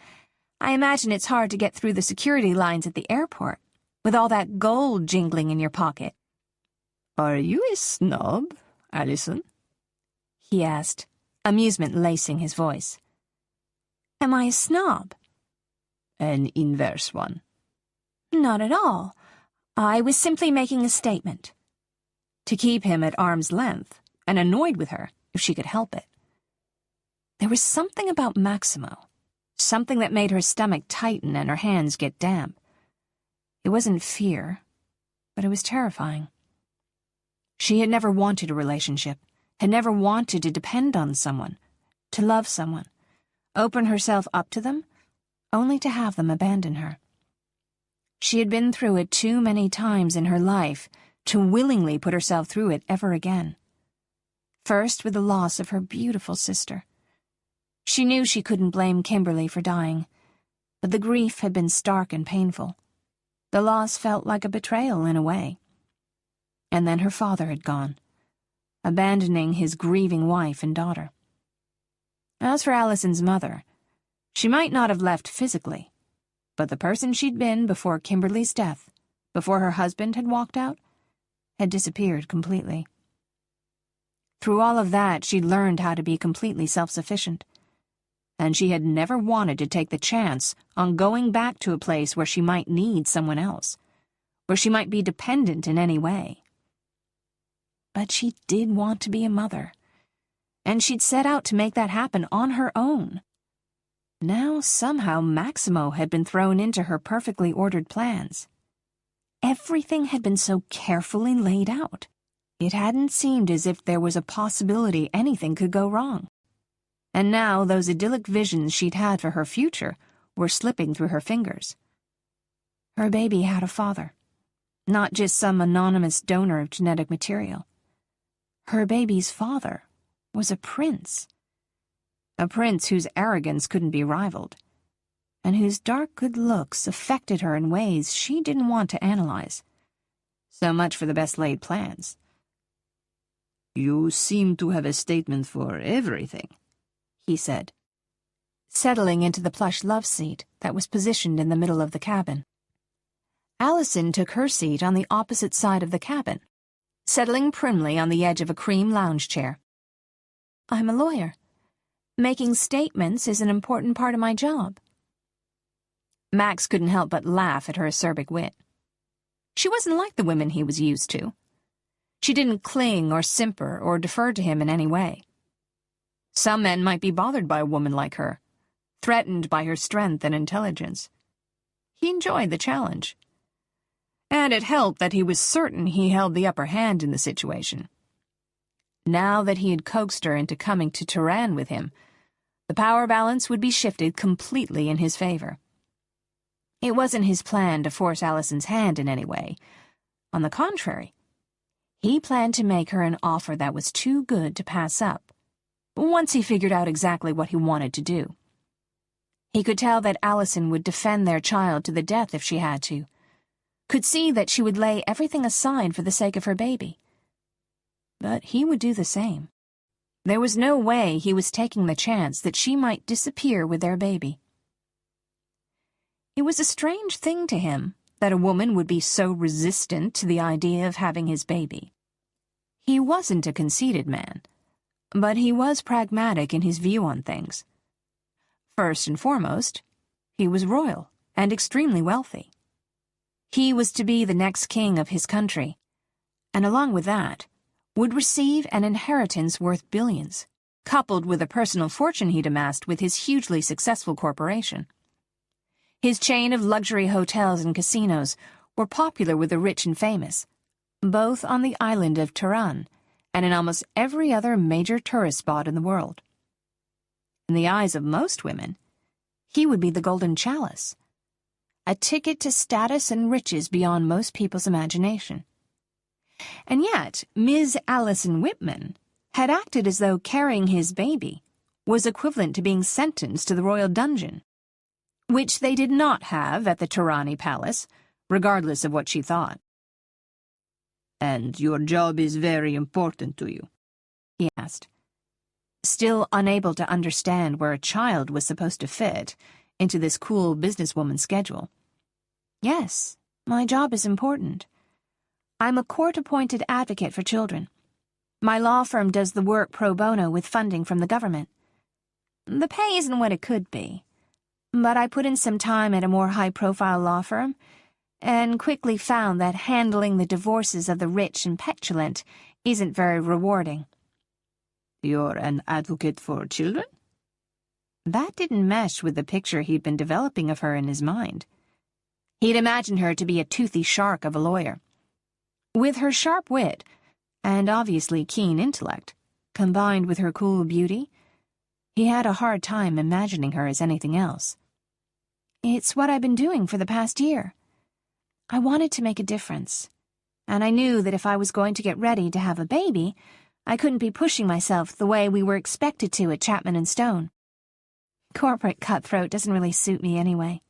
I imagine it's hard to get through the security lines at the airport, with all that gold jingling in your pocket. Are you a snob, Allison? He asked, amusement lacing his voice. Am I a snob? An inverse one. Not at all. I was simply making a statement. To keep him at arm's length, and annoyed with her, if she could help it. There was something about Maximo, something that made her stomach tighten and her hands get damp. It wasn't fear, but it was terrifying. She had never wanted a relationship, had never wanted to depend on someone, to love someone, open herself up to them, only to have them abandon her. She had been through it too many times in her life to willingly put herself through it ever again. First with the loss of her beautiful sister. She knew she couldn't blame Kimberly for dying, but the grief had been stark and painful. The loss felt like a betrayal in a way. And then her father had gone, abandoning his grieving wife and daughter. As for Allison's mother, she might not have left physically, but the person she'd been before Kimberly's death, before her husband had walked out, had disappeared completely. Through all of that, she'd learned how to be completely self-sufficient, and she had never wanted to take the chance on going back to a place where she might need someone else, where she might be dependent in any way. But she did want to be a mother, and she'd set out to make that happen on her own. Now, somehow, Maximo had been thrown into her perfectly ordered plans. Everything had been so carefully laid out. It hadn't seemed as if there was a possibility anything could go wrong. And now those idyllic visions she'd had for her future were slipping through her fingers. Her baby had a father, not just some anonymous donor of genetic material. Her baby's father was a prince whose arrogance couldn't be rivaled, and whose dark good looks affected her in ways she didn't want to analyze. So much for the best-laid plans. You seem to have a statement for everything, he said, settling into the plush love seat that was positioned in the middle of the cabin. Allison took her seat on the opposite side of the cabin, settling primly on the edge of a cream lounge chair. I'm a lawyer. Making statements is an important part of my job. Max couldn't help but laugh at her acerbic wit. She wasn't like the women he was used to. She didn't cling or simper or defer to him in any way. Some men might be bothered by a woman like her, threatened by her strength and intelligence. He enjoyed the challenge. And it helped that he was certain he held the upper hand in the situation. Now that he had coaxed her into coming to Tehran with him, the power balance would be shifted completely in his favor. It wasn't his plan to force Allison's hand in any way. On the contrary, he planned to make her an offer that was too good to pass up, once he figured out exactly what he wanted to do. He could tell that Allison would defend their child to the death if she had to, could see that she would lay everything aside for the sake of her baby. But he would do the same. There was no way he was taking the chance that she might disappear with their baby. It was a strange thing to him that a woman would be so resistant to the idea of having his baby. He wasn't a conceited man, but he was pragmatic in his view on things. First and foremost, he was royal and extremely wealthy. He was to be the next king of his country, and along with that, would receive an inheritance worth billions, coupled with a personal fortune he'd amassed with his hugely successful corporation. His chain of luxury hotels and casinos were popular with the rich and famous, both on the island of Tehran and in almost every other major tourist spot in the world. In the eyes of most women, he would be the golden chalice, a ticket to status and riches beyond most people's imagination. And yet, Ms. Allison Whitman had acted as though carrying his baby was equivalent to being sentenced to the royal dungeon, which they did not have at the Tirani Palace, regardless of what she thought. "And your job is very important to you?" he asked, still unable to understand where a child was supposed to fit into this cool businesswoman's schedule. "Yes, my job is important. I'm a court-appointed advocate for children. My law firm does the work pro bono with funding from the government. The pay isn't what it could be, but I put in some time at a more high-profile law firm and quickly found that handling the divorces of the rich and petulant isn't very rewarding." "You're an advocate for children?" That didn't mesh with the picture he'd been developing of her in his mind. He'd imagined her to be a toothy shark of a lawyer. With her sharp wit, and obviously keen intellect, combined with her cool beauty, he had a hard time imagining her as anything else. "It's what I've been doing for the past year. I wanted to make a difference, and I knew that if I was going to get ready to have a baby, I couldn't be pushing myself the way we were expected to at Chapman & Stone. Corporate cutthroat doesn't really suit me anyway."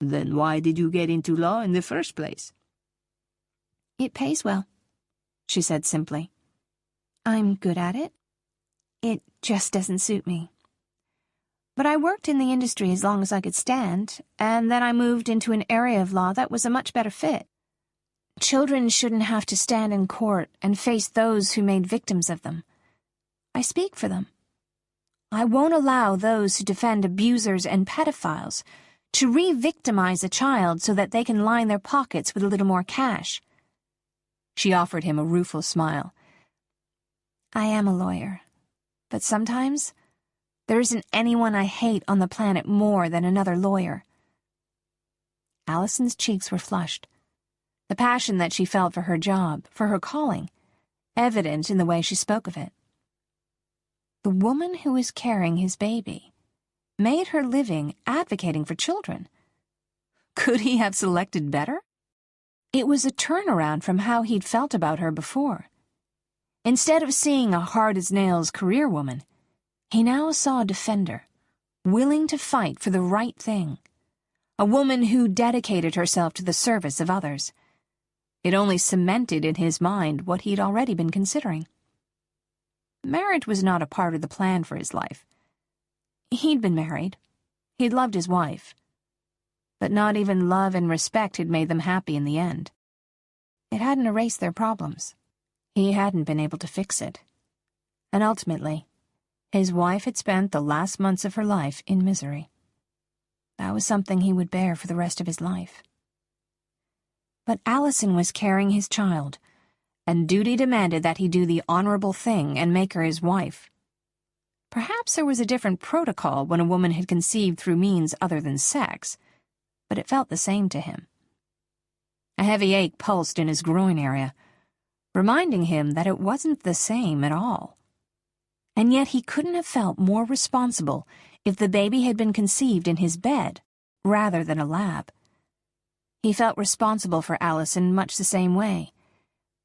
"Then why did you get into law in the first place?" "It pays well," she said simply. "I'm good at it. It just doesn't suit me. But I worked in the industry as long as I could stand, and then I moved into an area of law that was a much better fit. Children shouldn't have to stand in court and face those who made victims of them. I speak for them. I won't allow those who defend abusers and pedophiles to re-victimize a child so that they can line their pockets with a little more cash." She offered him a rueful smile. "I am a lawyer, but sometimes there isn't anyone I hate on the planet more than another lawyer." Allison's cheeks were flushed, the passion that she felt for her job, for her calling, evident in the way she spoke of it. The woman who was carrying his baby made her living advocating for children. Could he have selected better? It was a turnaround from how he'd felt about her before. Instead of seeing a hard-as-nails career woman, he now saw a defender, willing to fight for the right thing, a woman who dedicated herself to the service of others. It only cemented in his mind what he'd already been considering. Marriage was not a part of the plan for his life. He'd been married. He'd loved his wife. But not even love and respect had made them happy in the end. It hadn't erased their problems. He hadn't been able to fix it. And ultimately, his wife had spent the last months of her life in misery. That was something he would bear for the rest of his life. But Allison was carrying his child, and duty demanded that he do the honorable thing and make her his wife. Perhaps there was a different protocol when a woman had conceived through means other than sex, but it felt the same to him. A heavy ache pulsed in his groin area, reminding him that it wasn't the same at all. And yet he couldn't have felt more responsible if the baby had been conceived in his bed rather than a lab. He felt responsible for Allison much the same way,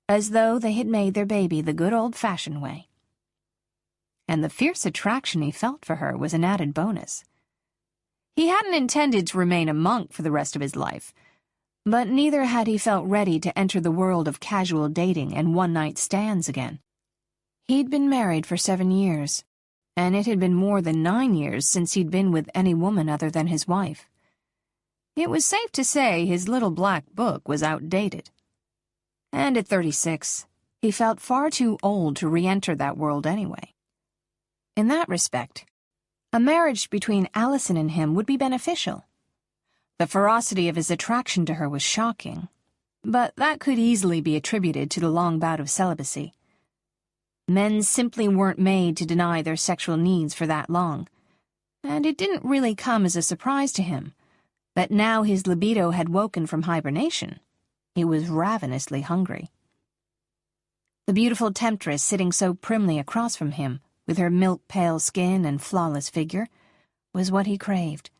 as though they had made their baby the good old-fashioned way. And the fierce attraction he felt for her was an added bonus. He hadn't intended to remain a monk for the rest of his life, but neither had he felt ready to enter the world of casual dating and one-night stands again. He'd been married for 7 years, and it had been more than 9 years since he'd been with any woman other than his wife. It was safe to say his little black book was outdated. And at 36, he felt far too old to re-enter that world anyway. In that respect, a marriage between Allison and him would be beneficial. The ferocity of his attraction to her was shocking, but that could easily be attributed to the long bout of celibacy. Men simply weren't made to deny their sexual needs for that long, and it didn't really come as a surprise to him that now his libido had woken from hibernation. He was ravenously hungry. The beautiful temptress sitting so primly across from him, with her milk-pale skin and flawless figure, was what he craved.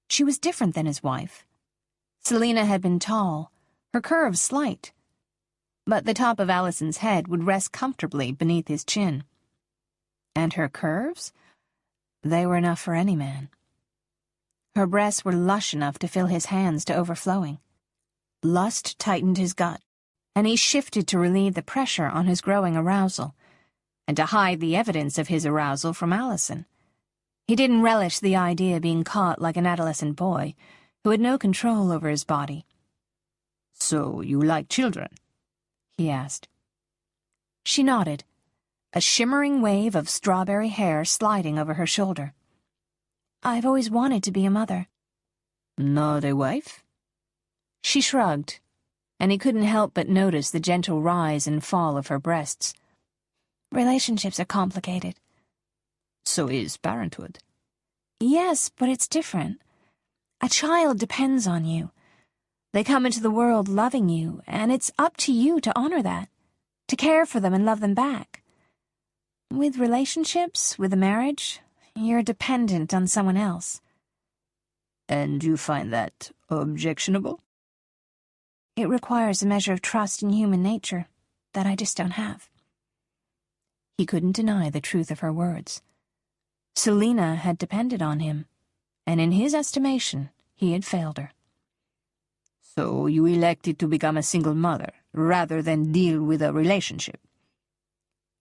She was different than his wife. Selina had been tall, her curves slight. but the top of Allison's head would rest comfortably beneath his chin. And her curves? They were enough for any man. Her breasts were lush enough to fill his hands to overflowing. Lust tightened his gut, and he shifted to relieve the pressure on his growing arousal, and to hide the evidence of his arousal from Allison. He didn't relish the idea of being caught like an adolescent boy who had no control over his body. "So you like children?" he asked. She nodded, a shimmering wave of strawberry hair sliding over her shoulder. "I've always wanted to be a mother." "Not a wife?" She shrugged, and he couldn't help but notice the gentle rise and fall of her breasts. "Relationships are complicated." "So is parenthood." "Yes, but it's different. A child depends on you. They come into the world loving you, and it's up to you to honor that, to care for them and love them back. With relationships, with a marriage, you're dependent on someone else." "And you find that objectionable?" "It requires a measure of trust in human nature that I just don't have." He couldn't deny the truth of her words. Selina had depended on him, and in his estimation, he had failed her. "So you elected to become a single mother, rather than deal with a relationship?"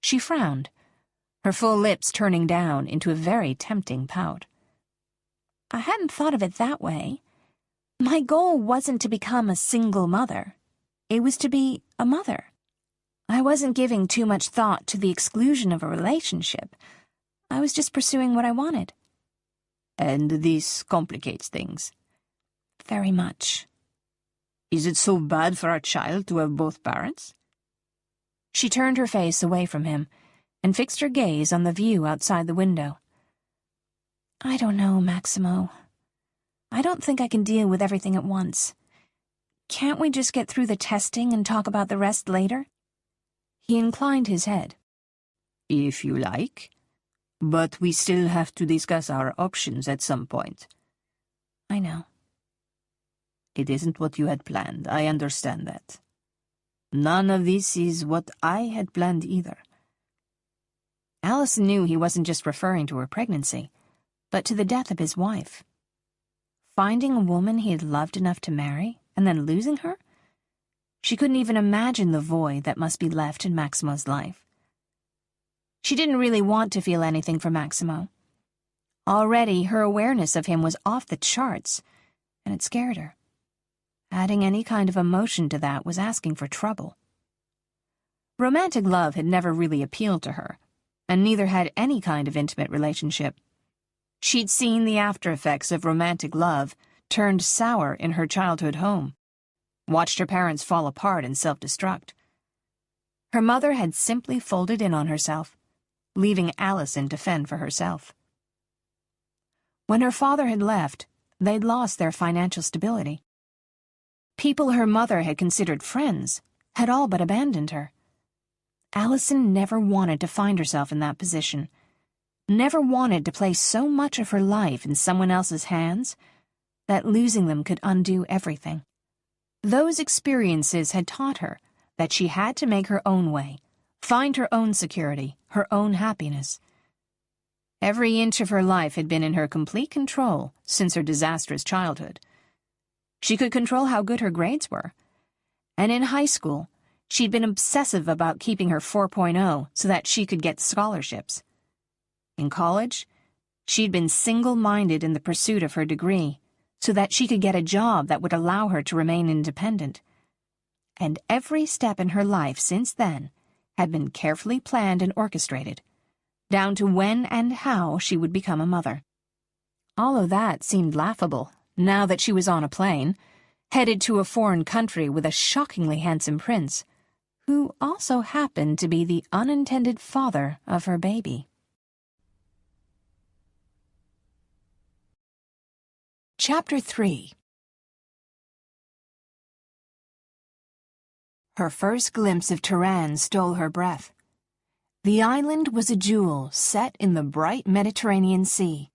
She frowned, her full lips turning down into a very tempting pout. "I hadn't thought of it that way. My goal wasn't to become a single mother. It was to be a mother. I wasn't giving too much thought to the exclusion of a relationship. I was just pursuing what I wanted." "And this complicates things?" "Very much." "Is it so bad for a child to have both parents?" She turned her face away from him and fixed her gaze on the view outside the window. "I don't know, Maximo. I don't think I can deal with everything at once. Can't we just get through the testing and talk about the rest later?" He inclined his head. "If you like. But we still have to discuss our options at some point." "I know." "It isn't what you had planned, I understand that. None of this is what I had planned either." Allison knew he wasn't just referring to her pregnancy, but to the death of his wife. Finding a woman he had loved enough to marry, and then losing her? She couldn't even imagine the void that must be left in Maximo's life. She didn't really want to feel anything for Maximo. Already, her awareness of him was off the charts, and it scared her. Adding any kind of emotion to that was asking for trouble. Romantic love had never really appealed to her, and neither had any kind of intimate relationship. She'd seen the after effects of romantic love turned sour in her childhood home, watched her parents fall apart and self-destruct. Her mother had simply folded in on herself, leaving Allison to fend for herself. When her father had left, they'd lost their financial stability. People her mother had considered friends had all but abandoned her. Allison never wanted to find herself in that position, never wanted to place so much of her life in someone else's hands that losing them could undo everything. Those experiences had taught her that she had to make her own way, find her own security, her own happiness. Every inch of her life had been in her complete control since her disastrous childhood. She could control how good her grades were. And in high school, she'd been obsessive about keeping her 4.0 so that she could get scholarships. In college, she'd been single-minded in the pursuit of her degree so that she could get a job that would allow her to remain independent. And every step in her life since then had been carefully planned and orchestrated, down to when and how she would become a mother. All of that seemed laughable now that she was on a plane, headed to a foreign country with a shockingly handsome prince, who also happened to be the unintended father of her baby. Chapter 3. Her first glimpse of Tehran stole her breath. The island was a jewel set in the bright Mediterranean Sea.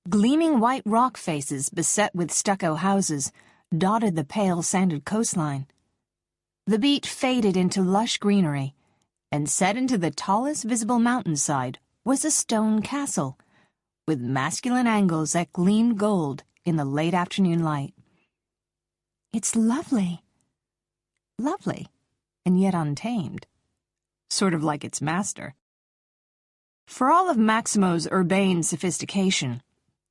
Gleaming white rock faces beset with stucco houses dotted the pale sanded coastline. The beat faded into lush greenery, and set into the tallest visible mountainside was a stone castle, with masculine angles that gleamed gold in the late afternoon light. It's lovely. Lovely, and yet untamed. Sort of like its master. For all of Maximo's urbane sophistication,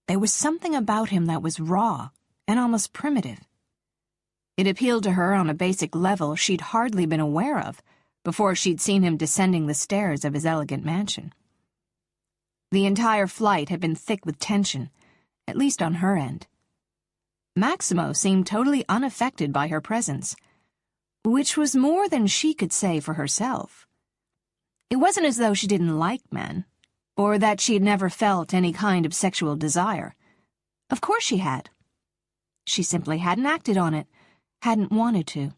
there was something about him that was raw and almost primitive. It appealed to her on a basic level she'd hardly been aware of before she'd seen him descending the stairs of his elegant mansion. The entire flight had been thick with tension, at least on her end. Maximo seemed totally unaffected by her presence, which was more than she could say for herself. It wasn't as though she didn't like men, or that she had never felt any kind of sexual desire. Of course she had. She simply hadn't acted on it, hadn't wanted to.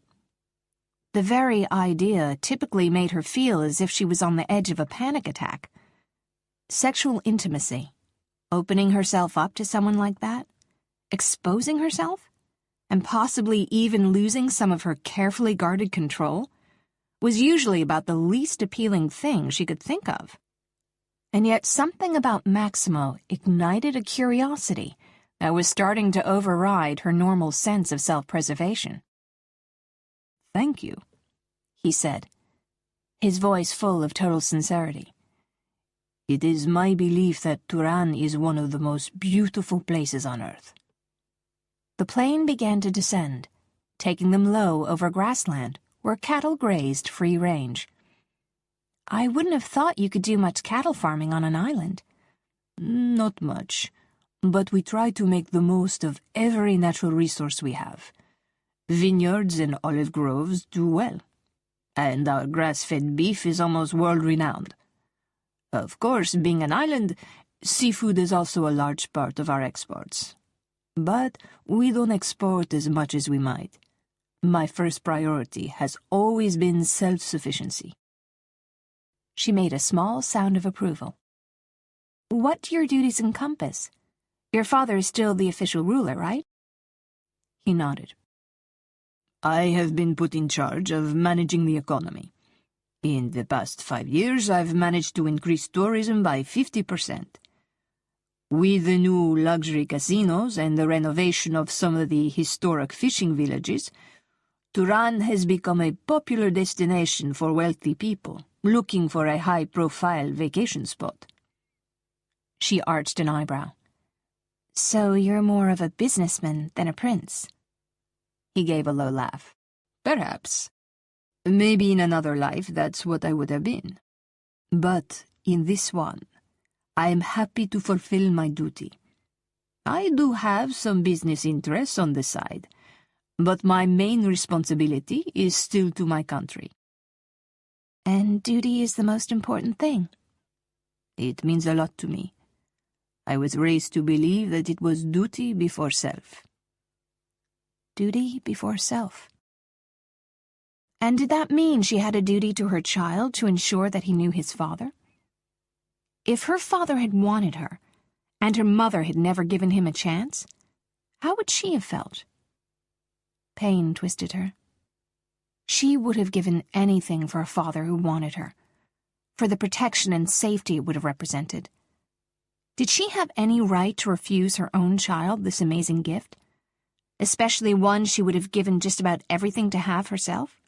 The very idea typically made her feel as if she was on the edge of a panic attack. Sexual intimacy, opening herself up to someone like that, exposing herself, and possibly even losing some of her carefully guarded control, was usually about the least appealing thing she could think of. And yet something about Maximo ignited a curiosity that was starting to override her normal sense of self-preservation. "Thank you," he said, his voice full of total sincerity. "It is my belief that Turan is one of the most beautiful places on earth." The plane began to descend, taking them low over grassland where cattle grazed free range. "I wouldn't have thought you could do much cattle farming on an island." "Not much, but we try to make the most of every natural resource we have. Vineyards and olive groves do well, and our grass-fed beef is almost world-renowned. Of course, being an island, seafood is also a large part of our exports. But we don't export as much as we might. My first priority has always been self-sufficiency." She made a small sound of approval. "What do your duties encompass? Your father is still the official ruler, right?" He nodded. "I have been put in charge of managing the economy. In the past 5 years, I've managed to increase tourism by 50%. With the new luxury casinos and the renovation of some of the historic fishing villages, Turan has become a popular destination for wealthy people looking for a high-profile vacation spot." She arched an eyebrow. "So you're more of a businessman than a prince?" He gave a low laugh. "Perhaps. Maybe in another life that's what I would have been. But in this one, I am happy to fulfill my duty. I do have some business interests on the side, but my main responsibility is still to my country." "And duty is the most important thing?" "It means a lot to me. I was raised to believe that it was duty before self." Duty before self. And did that mean she had a duty to her child to ensure that he knew his father? If her father had wanted her, and her mother had never given him a chance, how would she have felt? Pain twisted her. She would have given anything for a father who wanted her, for the protection and safety it would have represented. Did she have any right to refuse her own child this amazing gift, especially one she would have given just about everything to have herself?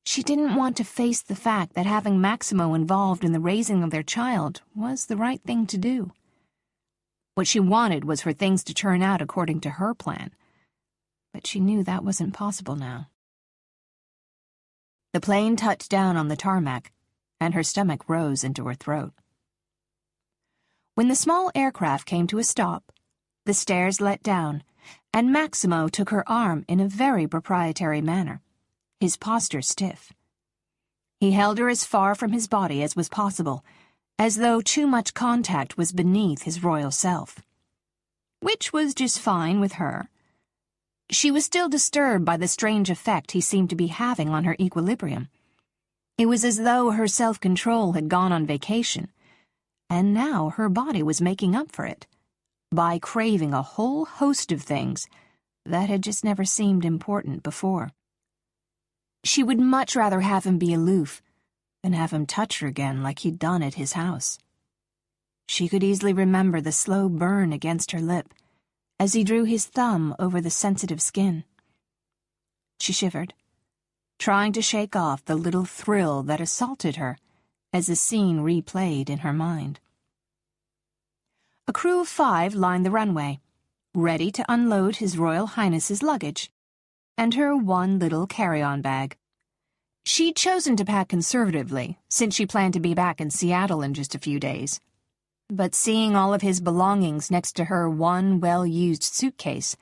She didn't want to face the fact that having Maximo involved in the raising of their child was the right thing to do. What she wanted was for things to turn out according to her plan, but she knew that wasn't possible now. The plane touched down on the tarmac, and her stomach rose into her throat. When the small aircraft came to a stop, the stairs let down, and Maximo took her arm in a very proprietary manner, his posture stiff. He held her as far from his body as was possible, as though too much contact was beneath his royal self. Which was just fine with her. She was still disturbed by the strange effect he seemed to be having on her equilibrium. It was as though her self-control had gone on vacation, and now her body was making up for it, by craving a whole host of things that had just never seemed important before. She would much rather have him be aloof than have him touch her again like he'd done at his house. She could easily remember the slow burn against her lip as he drew his thumb over the sensitive skin. She shivered, trying to shake off the little thrill that assaulted her as the scene replayed in her mind. A crew of 5 lined the runway, ready to unload His Royal Highness's luggage, and her one little carry-on bag. She'd chosen to pack conservatively, since she planned to be back in Seattle in just a few days. But seeing all of his belongings next to her one well-used suitcase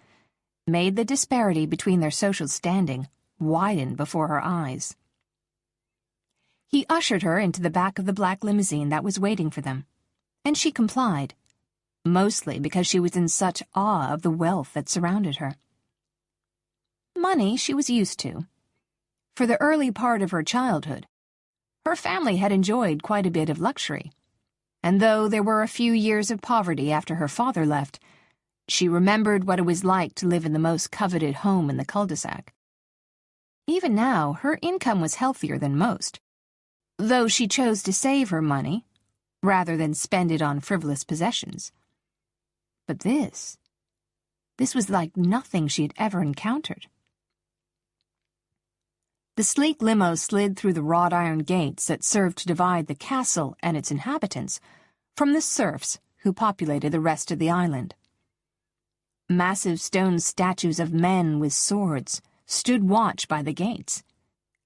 made the disparity between their social standing widen before her eyes. He ushered her into the back of the black limousine that was waiting for them, and she complied, mostly because she was in such awe of the wealth that surrounded her. Money she was used to. For the early part of her childhood, her family had enjoyed quite a bit of luxury, and though there were a few years of poverty after her father left, she remembered what it was like to live in the most coveted home in the cul-de-sac. Even now, her income was healthier than most, though she chose to save her money rather than spend it on frivolous possessions. But this was like nothing she had ever encountered. The sleek limo slid through the wrought iron gates that served to divide the castle and its inhabitants from the serfs who populated the rest of the island. Massive stone statues of men with swords stood watch by the gates,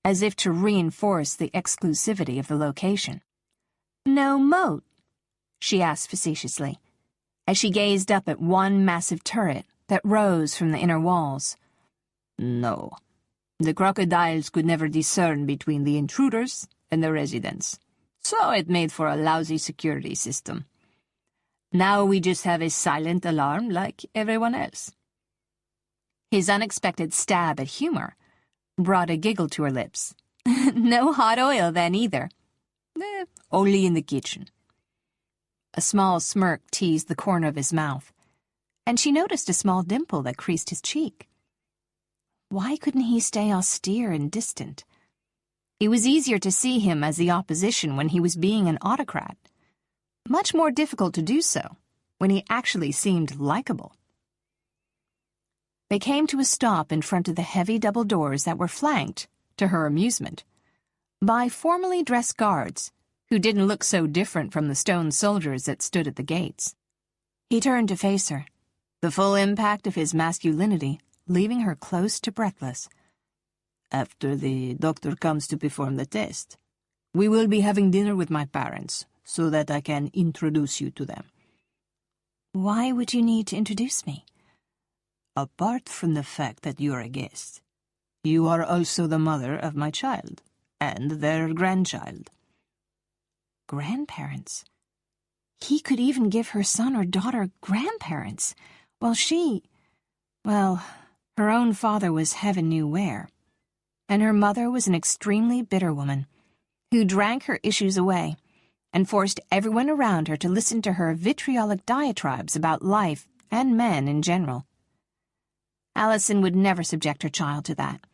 as if to reinforce the exclusivity of the location. "No moat?" she asked facetiously, as she gazed up at one massive turret that rose from the inner walls. "No. The crocodiles could never discern between the intruders and the residents, so it made for a lousy security system. Now we just have a silent alarm like everyone else." His unexpected stab at humor brought a giggle to her lips. "No hot oil then either?" Only in the kitchen." A small smirk teased the corner of his mouth, and she noticed a small dimple that creased his cheek. Why couldn't he stay austere and distant? It was easier to see him as the opposition when he was being an autocrat. Much more difficult to do so when he actually seemed likable. They came to a stop in front of the heavy double doors that were flanked, to her amusement, by formally dressed guards who didn't look so different from the stone soldiers that stood at the gates. He turned to face her, the full impact of his masculinity leaving her close to breathless. "After the doctor comes to perform the test, we will be having dinner with my parents so that I can introduce you to them." "Why would you need to introduce me?" "Apart from the fact that you're a guest, you are also the mother of my child and their grandchild." Grandparents? He could even give her son or daughter grandparents, while well, her own father was heaven knew where, and her mother was an extremely bitter woman who drank her issues away and forced everyone around her to listen to her vitriolic diatribes about life and men in general. Allison would never subject her child to that.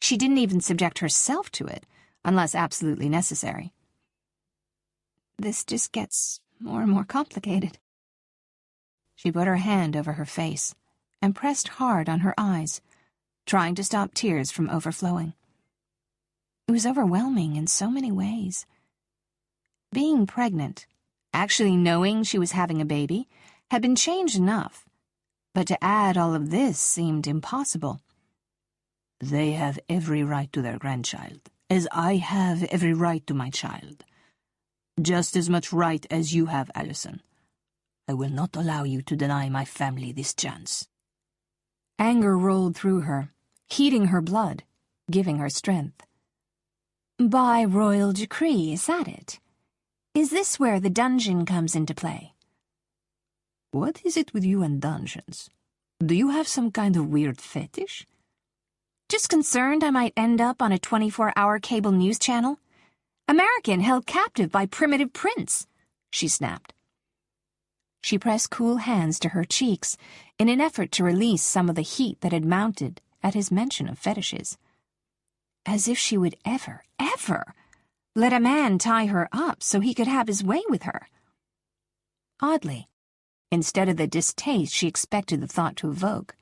She didn't even subject herself to it, unless absolutely necessary. This just gets more and more complicated. She put her hand over her face and pressed hard on her eyes, trying to stop tears from overflowing. It was overwhelming in so many ways. Being pregnant, actually knowing she was having a baby, had been change enough, but to add all of this seemed impossible. "They have every right to their grandchild, as I have every right to my child. Just as much right as you have, Allison. I will not allow you to deny my family this chance." Anger rolled through her, heating her blood, giving her strength. "By royal decree, is that it? Is this where the dungeon comes into play?" "What is it with you and dungeons? Do you have some kind of weird fetish?" "Just concerned I might end up on a 24-hour cable news channel. American held captive by primitive prince," she snapped. She pressed cool hands to her cheeks in an effort to release some of the heat that had mounted at his mention of fetishes. As if she would ever let a man tie her up so he could have his way with her. Oddly, instead of the distaste she expected the thought to evoke,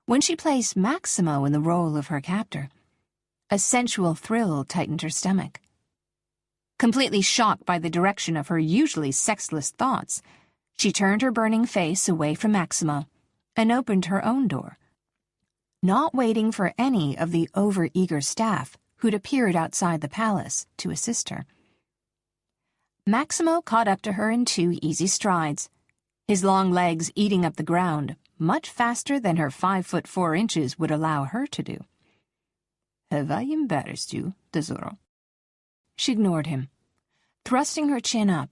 when she placed Maximo in the role of her captor, a sensual thrill tightened her stomach. Completely shocked by the direction of her usually sexless thoughts, she turned her burning face away from Maximo and opened her own door, not waiting for any of the over-eager staff who'd appeared outside the palace to assist her. Maximo caught up to her in 2 easy strides, his long legs eating up the ground much faster than her 5'4" would allow her to do. Have I embarrassed you, tesoro? She ignored him, thrusting her chin up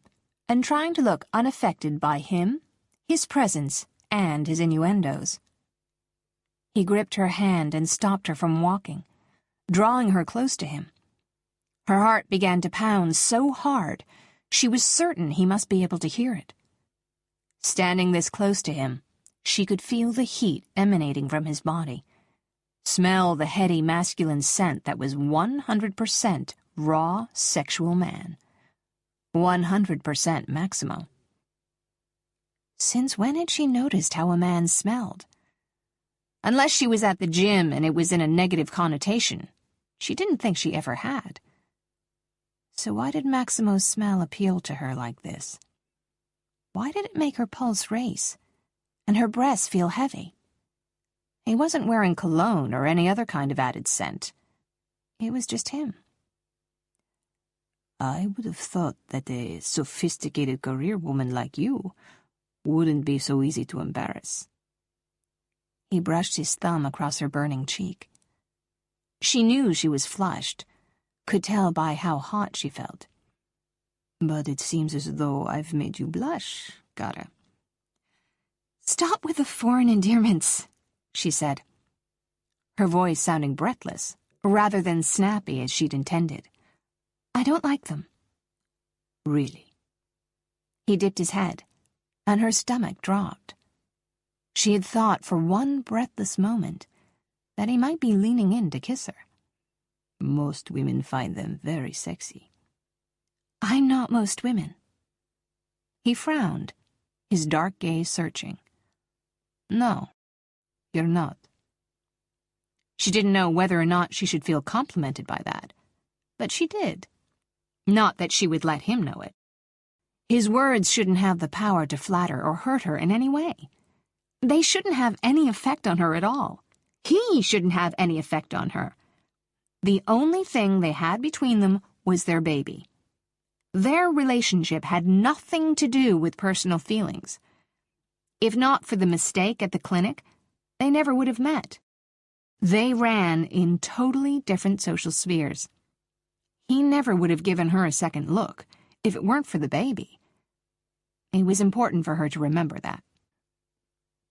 and trying to look unaffected by him, his presence, and his innuendos. He gripped her hand and stopped her from walking, drawing her close to him. Her heart began to pound so hard she was certain he must be able to hear it. Standing this close to him, she could feel the heat emanating from his body, smell the heady masculine scent that was 100% raw sexual man. 100% Maximo. Since when had she noticed how a man smelled? Unless she was at the gym and it was in a negative connotation, she didn't think she ever had. So why did Maximo's smell appeal to her like this? Why did it make her pulse race and her breasts feel heavy? He wasn't wearing cologne or any other kind of added scent. It was just him. I would have thought that a sophisticated career woman like you wouldn't be so easy to embarrass. He brushed his thumb across her burning cheek. She knew she was flushed, could tell by how hot she felt. But it seems as though I've made you blush, Gara. Stop with the foreign endearments, she said, her voice sounding breathless, rather than snappy as she'd intended. I don't like them. Really? He dipped his head, and her stomach dropped. She had thought for one breathless moment that he might be leaning in to kiss her. Most women find them very sexy. I'm not most women. He frowned, his dark gaze searching. No, you're not. She didn't know whether or not she should feel complimented by that, but she did. Not that she would let him know it. His words shouldn't have the power to flatter or hurt her in any way. They shouldn't have any effect on her at all. He shouldn't have any effect on her. The only thing they had between them was their baby. Their relationship had nothing to do with personal feelings. If not for the mistake at the clinic, they never would have met. They ran in totally different social spheres. He never would have given her a second look if it weren't for the baby. It was important for her to remember that.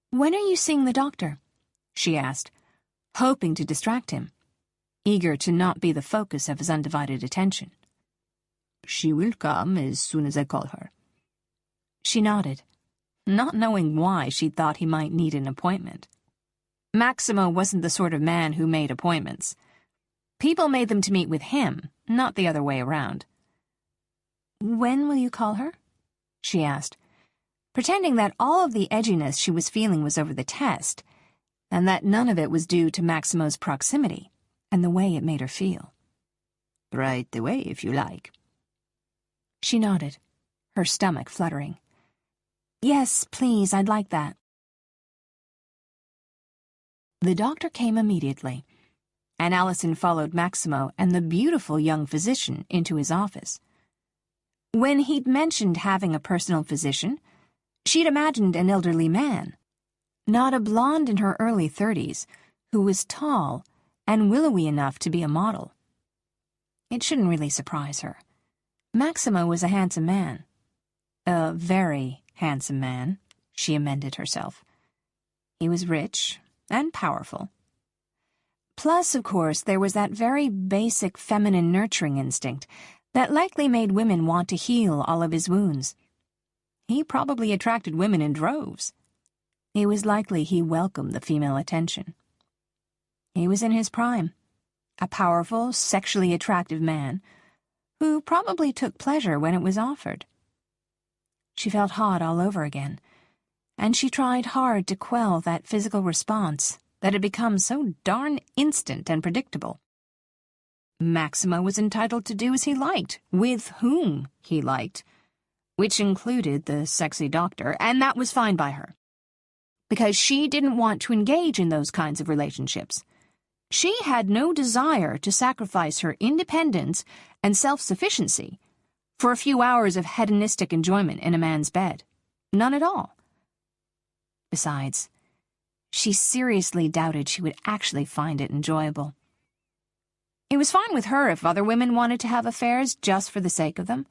When are you seeing the doctor? She asked, hoping to distract him, eager to not be the focus of his undivided attention. She will come as soon as I call her. She nodded, not knowing why she thought he might need an appointment. Maximo wasn't the sort of man who made appointments. People made them to meet with him, not the other way around. When will you call her? She asked, pretending that all of the edginess she was feeling was over the test, and that none of it was due to Maximo's proximity and the way it made her feel. Right away, if you like. She nodded, her stomach fluttering. Yes, please, I'd like that. The doctor came immediately, and Allison followed Maximo and the beautiful young physician into his office. When he'd mentioned having a personal physician, she'd imagined an elderly man, not a blonde in her early 30s, who was tall and willowy enough to be a model. It shouldn't really surprise her. Maximo was a handsome man. A very handsome man, she amended herself. He was rich and powerful. Plus, of course, there was that very basic feminine nurturing instinct that likely made women want to heal all of his wounds. He probably attracted women in droves. It was likely he welcomed the female attention. He was in his prime, a powerful, sexually attractive man who probably took pleasure when it was offered. She felt hot all over again, and she tried hard to quell that physical response that had become so darn instant and predictable. Maximo was entitled to do as he liked, with whom he liked, which included the sexy doctor, and that was fine by her, because she didn't want to engage in those kinds of relationships. She had no desire to sacrifice her independence and self-sufficiency for a few hours of hedonistic enjoyment in a man's bed. None at all. Besides, she seriously doubted she would actually find it enjoyable. It was fine with her if other women wanted to have affairs just for the sake of them,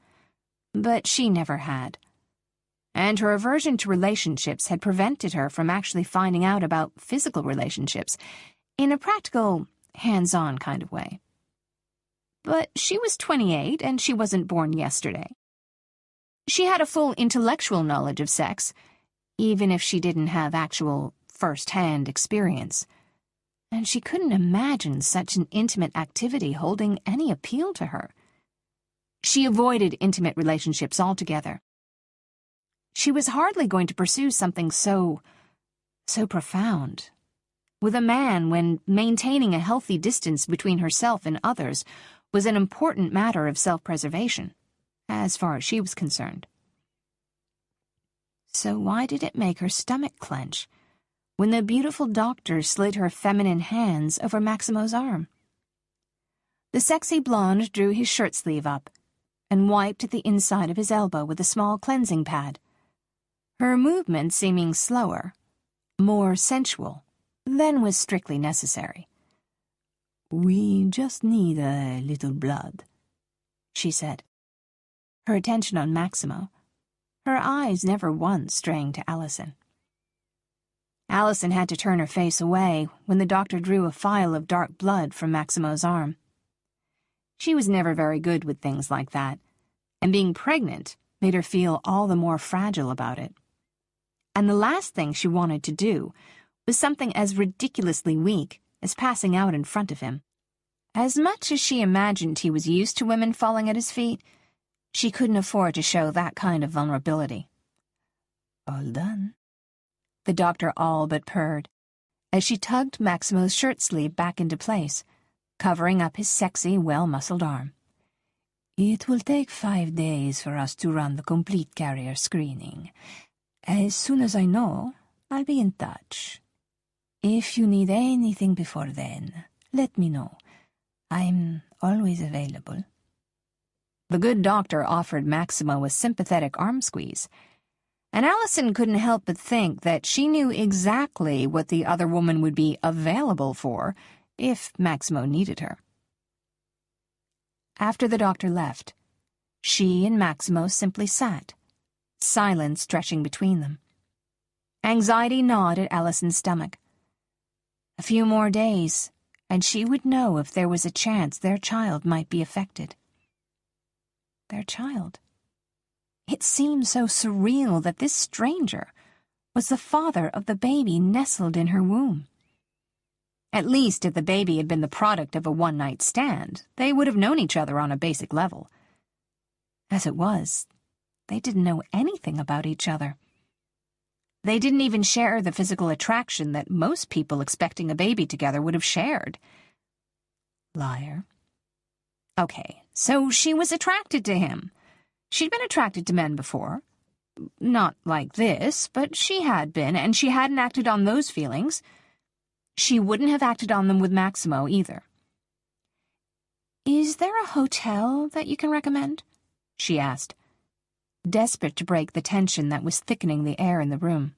but she never had. And her aversion to relationships had prevented her from actually finding out about physical relationships in a practical, hands-on kind of way. But she was 28, and she wasn't born yesterday. She had a full intellectual knowledge of sex, even if she didn't have actual first-hand experience, and she couldn't imagine such an intimate activity holding any appeal to her. She avoided intimate relationships altogether. She was hardly going to pursue something so profound with a man when maintaining a healthy distance between herself and others was an important matter of self-preservation, as far as she was concerned. So why did it make her stomach clench when the beautiful doctor slid her feminine hands over Maximo's arm? The sexy blonde drew his shirt sleeve up and wiped at the inside of his elbow with a small cleansing pad, her movement seeming slower, more sensual than was strictly necessary. "We just need a little blood," she said, her attention on Maximo, her eyes never once straying to Allison. Allison had to turn her face away when the doctor drew a phial of dark blood from Maximo's arm. She was never very good with things like that, and being pregnant made her feel all the more fragile about it. And the last thing she wanted to do was something as ridiculously weak as passing out in front of him. As much as she imagined he was used to women falling at his feet, she couldn't afford to show that kind of vulnerability. "All done," the doctor all but purred, as she tugged Maximo's shirt sleeve back into place, covering up his sexy, well-muscled arm. "It will take 5 days for us to run the complete carrier screening. As soon as I know, I'll be in touch. If you need anything before then, let me know. I'm always available." The good doctor offered Maximo a sympathetic arm squeeze, and Allison couldn't help but think that she knew exactly what the other woman would be available for if Maximo needed her. After the doctor left, she and Maximo simply sat, silence stretching between them. Anxiety gnawed at Allison's stomach. A few more days, and she would know if there was a chance their child might be affected. Their child. It seemed so surreal that this stranger was the father of the baby nestled in her womb. At least if the baby had been the product of a one-night stand, they would have known each other on a basic level. As it was, they didn't know anything about each other. They didn't even share the physical attraction that most people expecting a baby together would have shared. Liar. Okay, so she was attracted to him. She'd been attracted to men before. Not like this, but she had been, and she hadn't acted on those feelings. She wouldn't have acted on them with Maximo either. "Is there a hotel that you can recommend?" she asked, desperate to break the tension that was thickening the air in the room.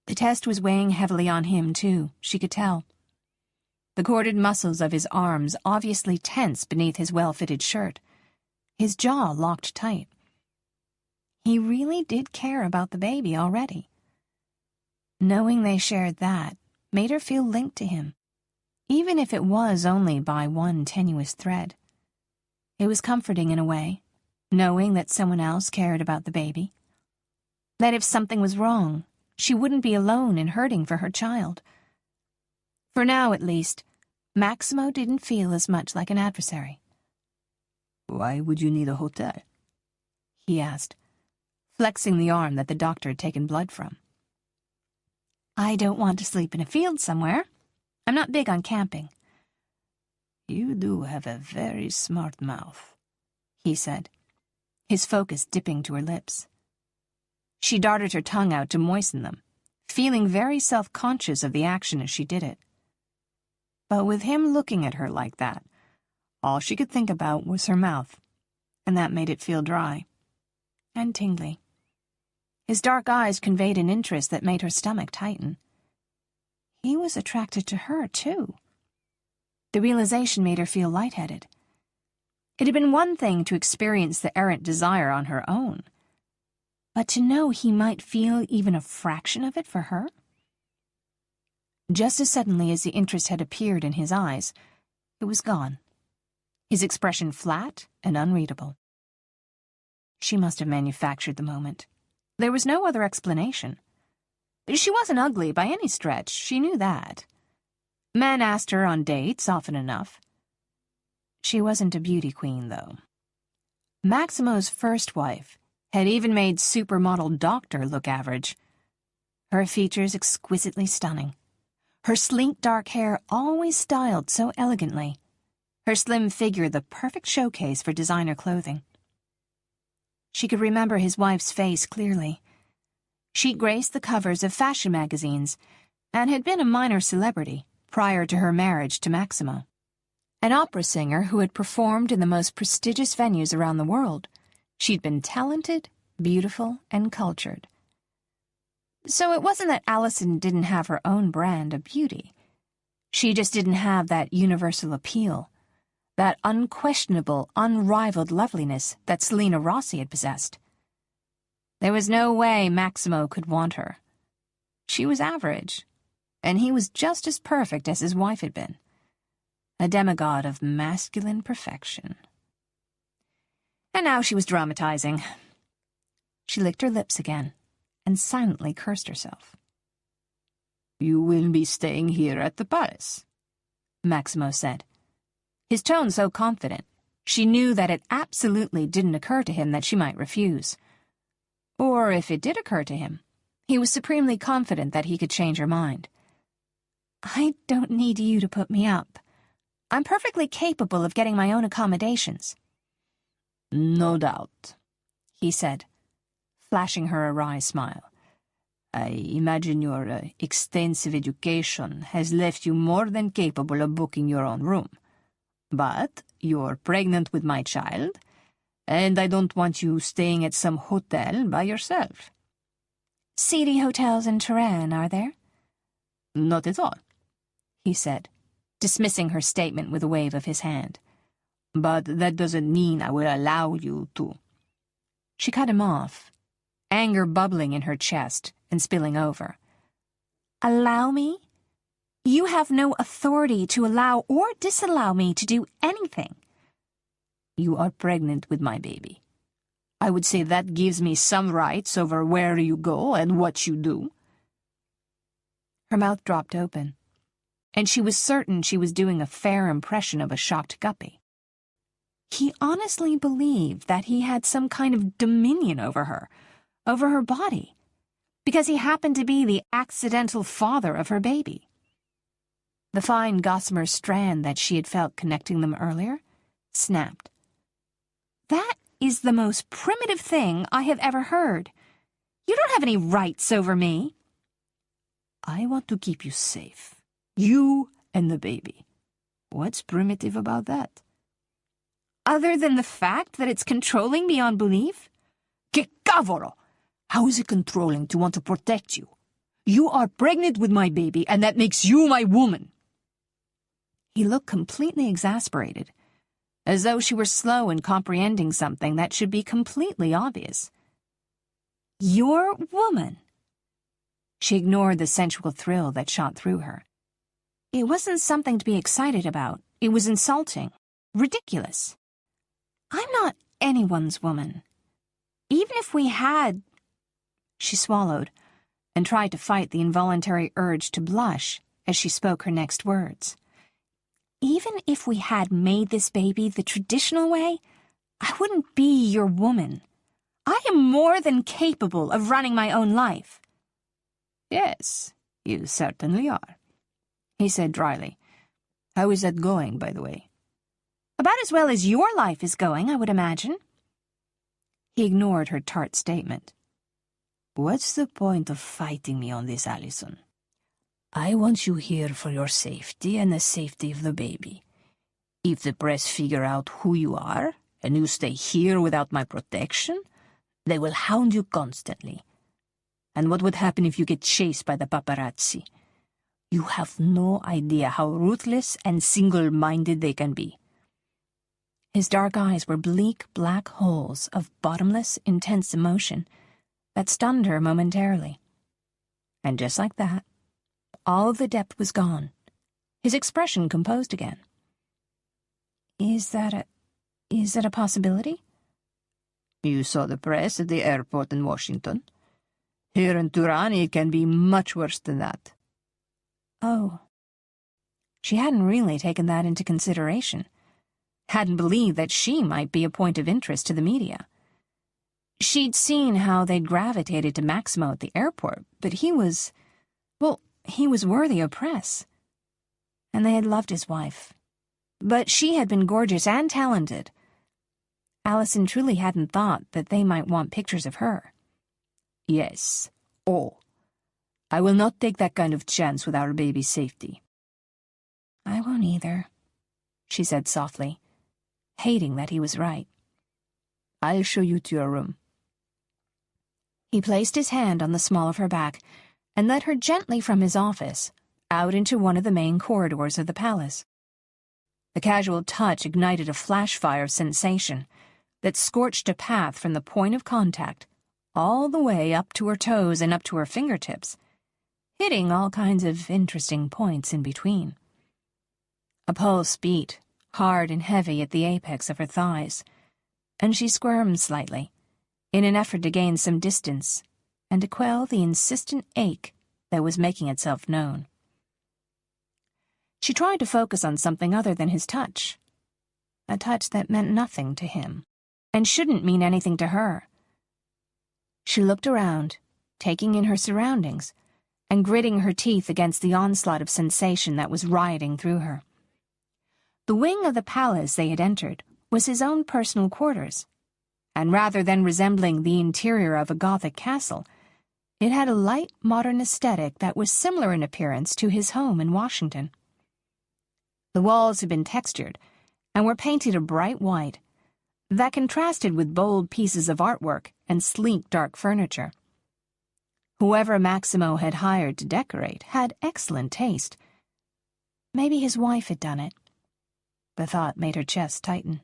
The test was weighing heavily on him, too, she could tell. The corded muscles of his arms obviously tense beneath his well-fitted shirt, his jaw locked tight. He really did care about the baby already. Knowing they shared that made her feel linked to him, even if it was only by one tenuous thread. It was comforting in a way, knowing that someone else cared about the baby. That if something was wrong, she wouldn't be alone in hurting for her child. For now, at least, Maximo didn't feel as much like an adversary. "Why would you need a hotel?" he asked, flexing the arm that the doctor had taken blood from. "I don't want to sleep in a field somewhere. I'm not big on camping." "You do have a very smart mouth," he said, his focus dipping to her lips. She darted her tongue out to moisten them, feeling very self-conscious of the action as she did it. But with him looking at her like that, all she could think about was her mouth, and that made it feel dry and tingly. His dark eyes conveyed an interest that made her stomach tighten. He was attracted to her, too. The realization made her feel lightheaded. It had been one thing to experience the errant desire on her own, but to know he might feel even a fraction of it for her? Just as suddenly as the interest had appeared in his eyes, it was gone, his expression flat and unreadable. She must have manufactured the moment. There was no other explanation. She wasn't ugly by any stretch, she knew that. Men asked her on dates often enough. She wasn't a beauty queen, though. Maximo's first wife had even made supermodel Doctor look average. Her features exquisitely stunning. Her sleek dark hair always styled so elegantly. Her slim figure the perfect showcase for designer clothing. She could remember his wife's face clearly. She'd graced the covers of fashion magazines and had been a minor celebrity prior to her marriage to Maximo. An opera singer who had performed in the most prestigious venues around the world, she'd been talented, beautiful, and cultured. So it wasn't that Allison didn't have her own brand of beauty. She just didn't have that universal appeal, that unquestionable, unrivaled loveliness that Selena Rossi had possessed. There was no way Maximo could want her. She was average, and he was just as perfect as his wife had been. A demigod of masculine perfection. And now she was dramatizing. She licked her lips again and silently cursed herself. "You will be staying here at the palace," Maximo said, his tone so confident she knew that it absolutely didn't occur to him that she might refuse. Or if it did occur to him, he was supremely confident that he could change her mind. "I don't need you to put me up. I'm perfectly capable of getting my own accommodations." "No doubt," he said, flashing her a wry smile. "I imagine your extensive education has left you more than capable of booking your own room. But you're pregnant with my child, and I don't want you staying at some hotel by yourself." "Seedy hotels in Tehran, are there?" "Not at all," he said, dismissing her statement with a wave of his hand. "But that doesn't mean I will allow you to." She cut him off, anger bubbling in her chest and spilling over. "Allow me? You have no authority to allow or disallow me to do anything." "You are pregnant with my baby. I would say that gives me some rights over where you go and what you do." Her mouth dropped open, and she was certain she was doing a fair impression of a shocked guppy. He honestly believed that he had some kind of dominion over her body, because he happened to be the accidental father of her baby. The fine gossamer strand that she had felt connecting them earlier snapped. "That is the most primitive thing I have ever heard. You don't have any rights over me." "I want to keep you safe. You and the baby. What's primitive about that?" "Other than the fact that it's controlling beyond belief?" "Que cavolo! How is it controlling to want to protect you? You are pregnant with my baby, and that makes you my woman." He looked completely exasperated, as though she were slow in comprehending something that should be completely obvious. "Your woman?" She ignored the sensual thrill that shot through her. It wasn't something to be excited about. It was insulting, ridiculous. "I'm not anyone's woman. Even if we had—" She swallowed and tried to fight the involuntary urge to blush as she spoke her next words. Even if we had made this baby the traditional way, I wouldn't be your woman. I am more than capable of running my own life." "Yes, you certainly are," he said dryly. "How is that going, by the way?" "About as well as your life is going, I would imagine." He ignored her tart statement. "What's the point of fighting me on this, Allison? I want you here for your safety and the safety of the baby. If the press figure out who you are, and you stay here without my protection, they will hound you constantly. And what would happen if you get chased by the paparazzi? You have no idea how ruthless and single-minded they can be." His dark eyes were bleak black holes of bottomless, intense emotion that stunned her momentarily. And just like that, all the depth was gone, his expression composed again. Is that a possibility?" "You saw the press at the airport in Washington. Here in Turan, it can be much worse than that." Oh. She hadn't really taken that into consideration. Hadn't believed that she might be a point of interest to the media. She'd seen how they'd gravitated to Maximo at the airport, but he was worthy of press. And they had loved his wife. But she had been gorgeous and talented. Allison truly hadn't thought that they might want pictures of her. "Yes. Oh. I will not take that kind of chance with our baby's safety." "I won't either," she said softly, hating that he was right. "I'll show you to your room." He placed his hand on the small of her back and led her gently from his office out into one of the main corridors of the palace. The casual touch ignited a flash fire of sensation that scorched a path from the point of contact all the way up to her toes and up to her fingertips, hitting all kinds of interesting points in between. A pulse beat, hard and heavy at the apex of her thighs, and she squirmed slightly, in an effort to gain some distance and to quell the insistent ache that was making itself known. She tried to focus on something other than his touch, a touch that meant nothing to him and shouldn't mean anything to her. She looked around, taking in her surroundings, and gritting her teeth against the onslaught of sensation that was rioting through her. The wing of the palace they had entered was his own personal quarters, and rather than resembling the interior of a Gothic castle, it had a light, modern aesthetic that was similar in appearance to his home in Washington. The walls had been textured and were painted a bright white that contrasted with bold pieces of artwork and sleek, dark furniture. Whoever Maximo had hired to decorate had excellent taste. Maybe his wife had done it. The thought made her chest tighten.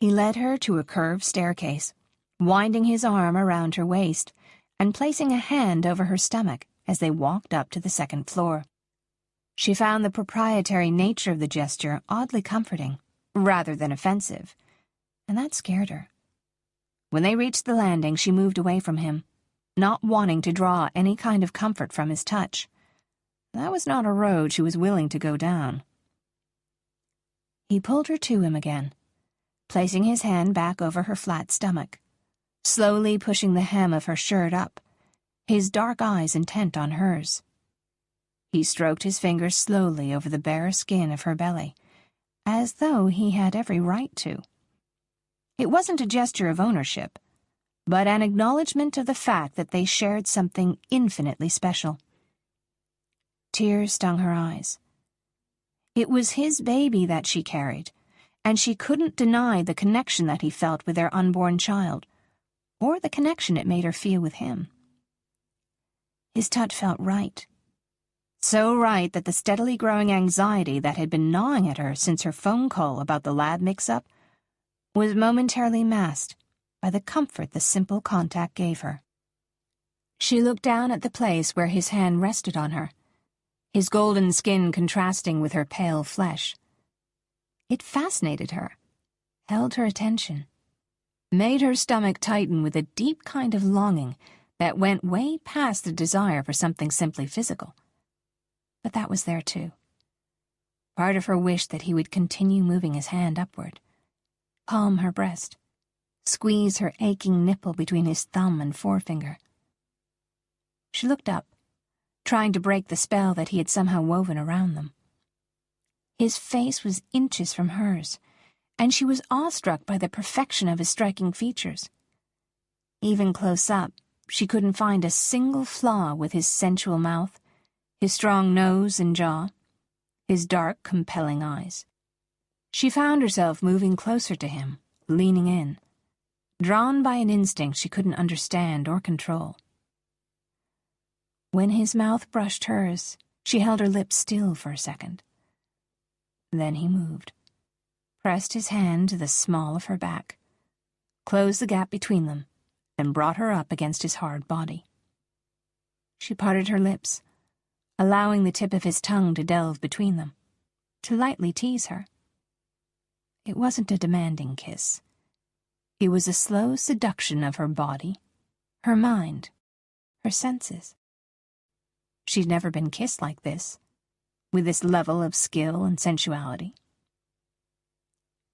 He led her to a curved staircase, winding his arm around her waist and placing a hand over her stomach as they walked up to the second floor. She found the proprietary nature of the gesture oddly comforting, rather than offensive, and that scared her. When they reached the landing, she moved away from him, not wanting to draw any kind of comfort from his touch. That was not a road she was willing to go down. He pulled her to him again, placing his hand back over her flat stomach, slowly pushing the hem of her shirt up, his dark eyes intent on hers. He stroked his fingers slowly over the bare skin of her belly, as though he had every right to. It wasn't a gesture of ownership, but an acknowledgement of the fact that they shared something infinitely special. Tears stung her eyes. It was his baby that she carried, and she couldn't deny the connection that he felt with their unborn child, or the connection it made her feel with him. His touch felt right. So right that the steadily growing anxiety that had been gnawing at her since her phone call about the lab mix-up was momentarily masked by the comfort the simple contact gave her. She looked down at the place where his hand rested on her, his golden skin contrasting with her pale flesh. It fascinated her, held her attention, made her stomach tighten with a deep kind of longing that went way past the desire for something simply physical. But that was there too, Part of her wished that he would continue moving his hand upward, palm her breast, squeeze her aching nipple between his thumb and forefinger. She looked up, trying to break the spell that he had somehow woven around them. His face was inches from hers, and she was awestruck by the perfection of his striking features. Even close up, she couldn't find a single flaw with his sensual mouth, his strong nose and jaw, his dark, compelling eyes. She found herself moving closer to him, leaning in, drawn by an instinct she couldn't understand or control. When his mouth brushed hers, she held her lips still for a second. Then he moved, pressed his hand to the small of her back, closed the gap between them, and brought her up against his hard body. She parted her lips, allowing the tip of his tongue to delve between them, to lightly tease her. It wasn't a demanding kiss. It was a slow seduction of her body, her mind, her senses. She'd never been kissed like this, with this level of skill and sensuality.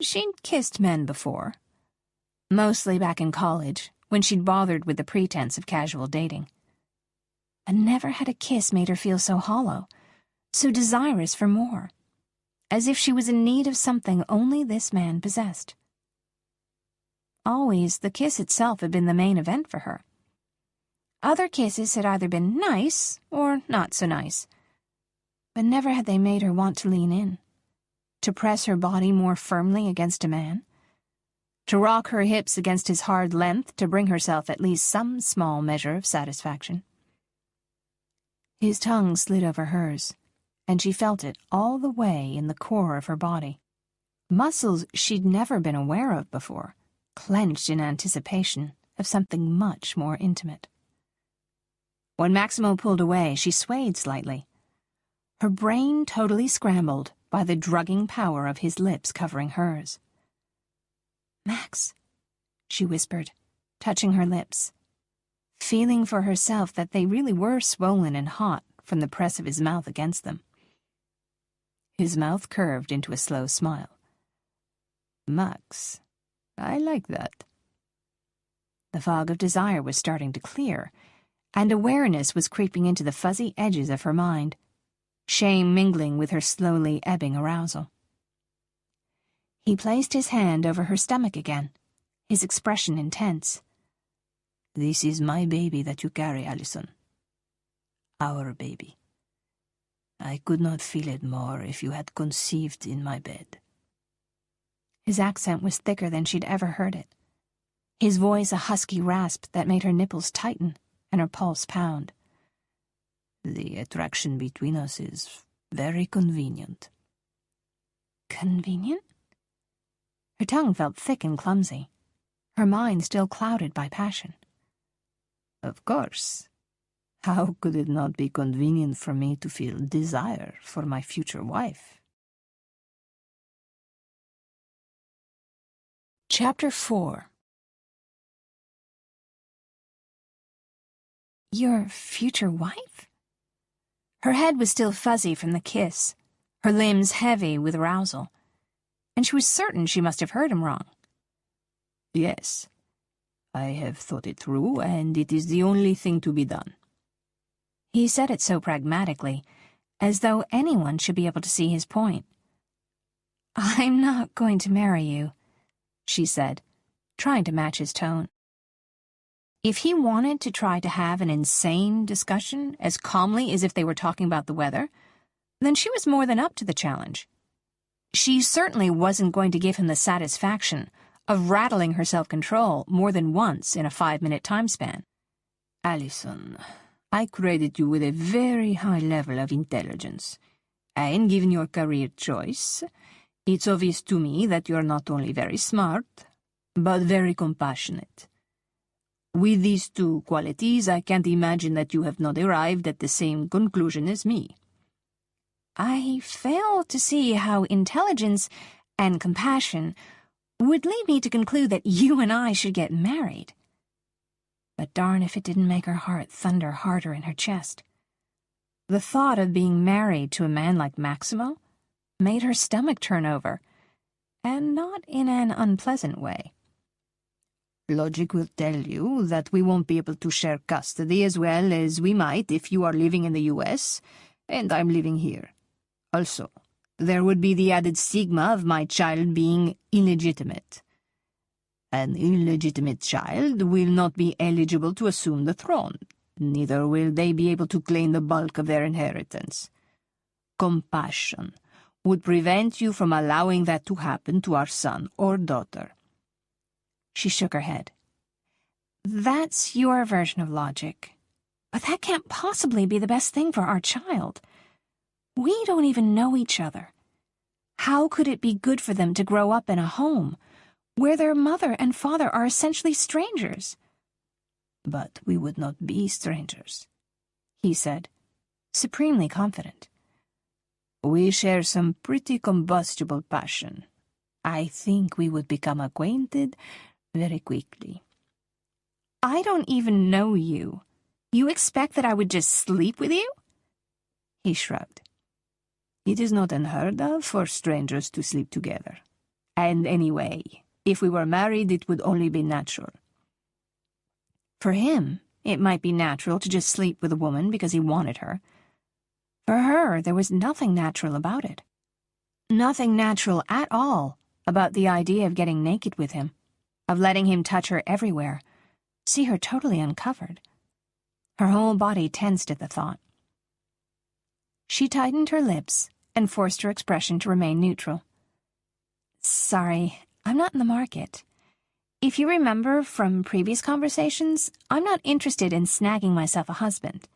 She'd kissed men before, mostly back in college, when she'd bothered with the pretense of casual dating. And never had a kiss made her feel so hollow, so desirous for more, as if she was in need of something only this man possessed. Always, the kiss itself had been the main event for her. Other kisses had either been nice or not so nice, but never had they made her want to lean in, to press her body more firmly against a man, to rock her hips against his hard length to bring herself at least some small measure of satisfaction. His tongue slid over hers, and she felt it all the way in the core of her body. Muscles she'd never been aware of before, clenched in anticipation of something much more intimate. When Maximo pulled away, she swayed slightly, her brain totally scrambled by the drugging power of his lips covering hers. "Max," she whispered, touching her lips, feeling for herself that they really were swollen and hot from the press of his mouth against them. His mouth curved into a slow smile. "Max, I like that." The fog of desire was starting to clear, and awareness was creeping into the fuzzy edges of her mind, shame mingling with her slowly ebbing arousal. He placed his hand over her stomach again, his expression intense. "This is my baby that you carry, Allison. Our baby. I could not feel it more if you had conceived in my bed." His accent was thicker than she'd ever heard it, his voice a husky rasp that made her nipples tighten and her pulse pound. "The attraction between us is very convenient." Convenient? Her tongue felt thick and clumsy, her mind still clouded by passion. "Of course. How could it not be convenient for me to feel desire for my future wife?" Chapter 4. Your future wife? Her head was still fuzzy from the kiss, her limbs heavy with arousal, and she was certain she must have heard him wrong. "Yes, I have thought it through, and it is the only thing to be done." He said it so pragmatically, as though anyone should be able to see his point. "I'm not going to marry you," she said, trying to match his tone. If he wanted to try to have an insane discussion as calmly as if they were talking about the weather, then she was more than up to the challenge. She certainly wasn't going to give him the satisfaction of rattling her self-control more than once in a 5-minute time span. "Allison, I credit you with a very high level of intelligence, and given your career choice, it's obvious to me that you're not only very smart, but very compassionate. With these two qualities, I can't imagine that you have not arrived at the same conclusion as me." I fail to see how intelligence and compassion would lead me to conclude that you and I should get married. But darn if it didn't make her heart thunder harder in her chest. The thought of being married to a man like Maximo, made her stomach turn over, and not in an unpleasant way. Logic will tell you that we won't be able to share custody as well as we might if you are living in the U.S. and I'm living here. Also, there would be the added stigma of my child being illegitimate. An illegitimate child will not be eligible to assume the throne. Neither will they be able to claim the bulk of their inheritance. Compassion would prevent you from allowing that to happen to our son or daughter. She shook her head. That's your version of logic. But that can't possibly be the best thing for our child. We don't even know each other. How could it be good for them to grow up in a home where their mother and father are essentially strangers? But we would not be strangers, he said, supremely confident. We share some pretty combustible passion. I think we would become acquainted very quickly. I don't even know you. You expect that I would just sleep with you? He shrugged. It is not unheard of for strangers to sleep together. And anyway, if we were married, it would only be natural. For him, it might be natural to just sleep with a woman because he wanted her. For her, there was nothing natural about it. Nothing natural at all about the idea of getting naked with him, of letting him touch her everywhere, see her totally uncovered. Her whole body tensed at the thought. She tightened her lips and forced her expression to remain neutral. Sorry, I'm not in the market. If you remember from previous conversations, I'm not interested in snagging myself a husband.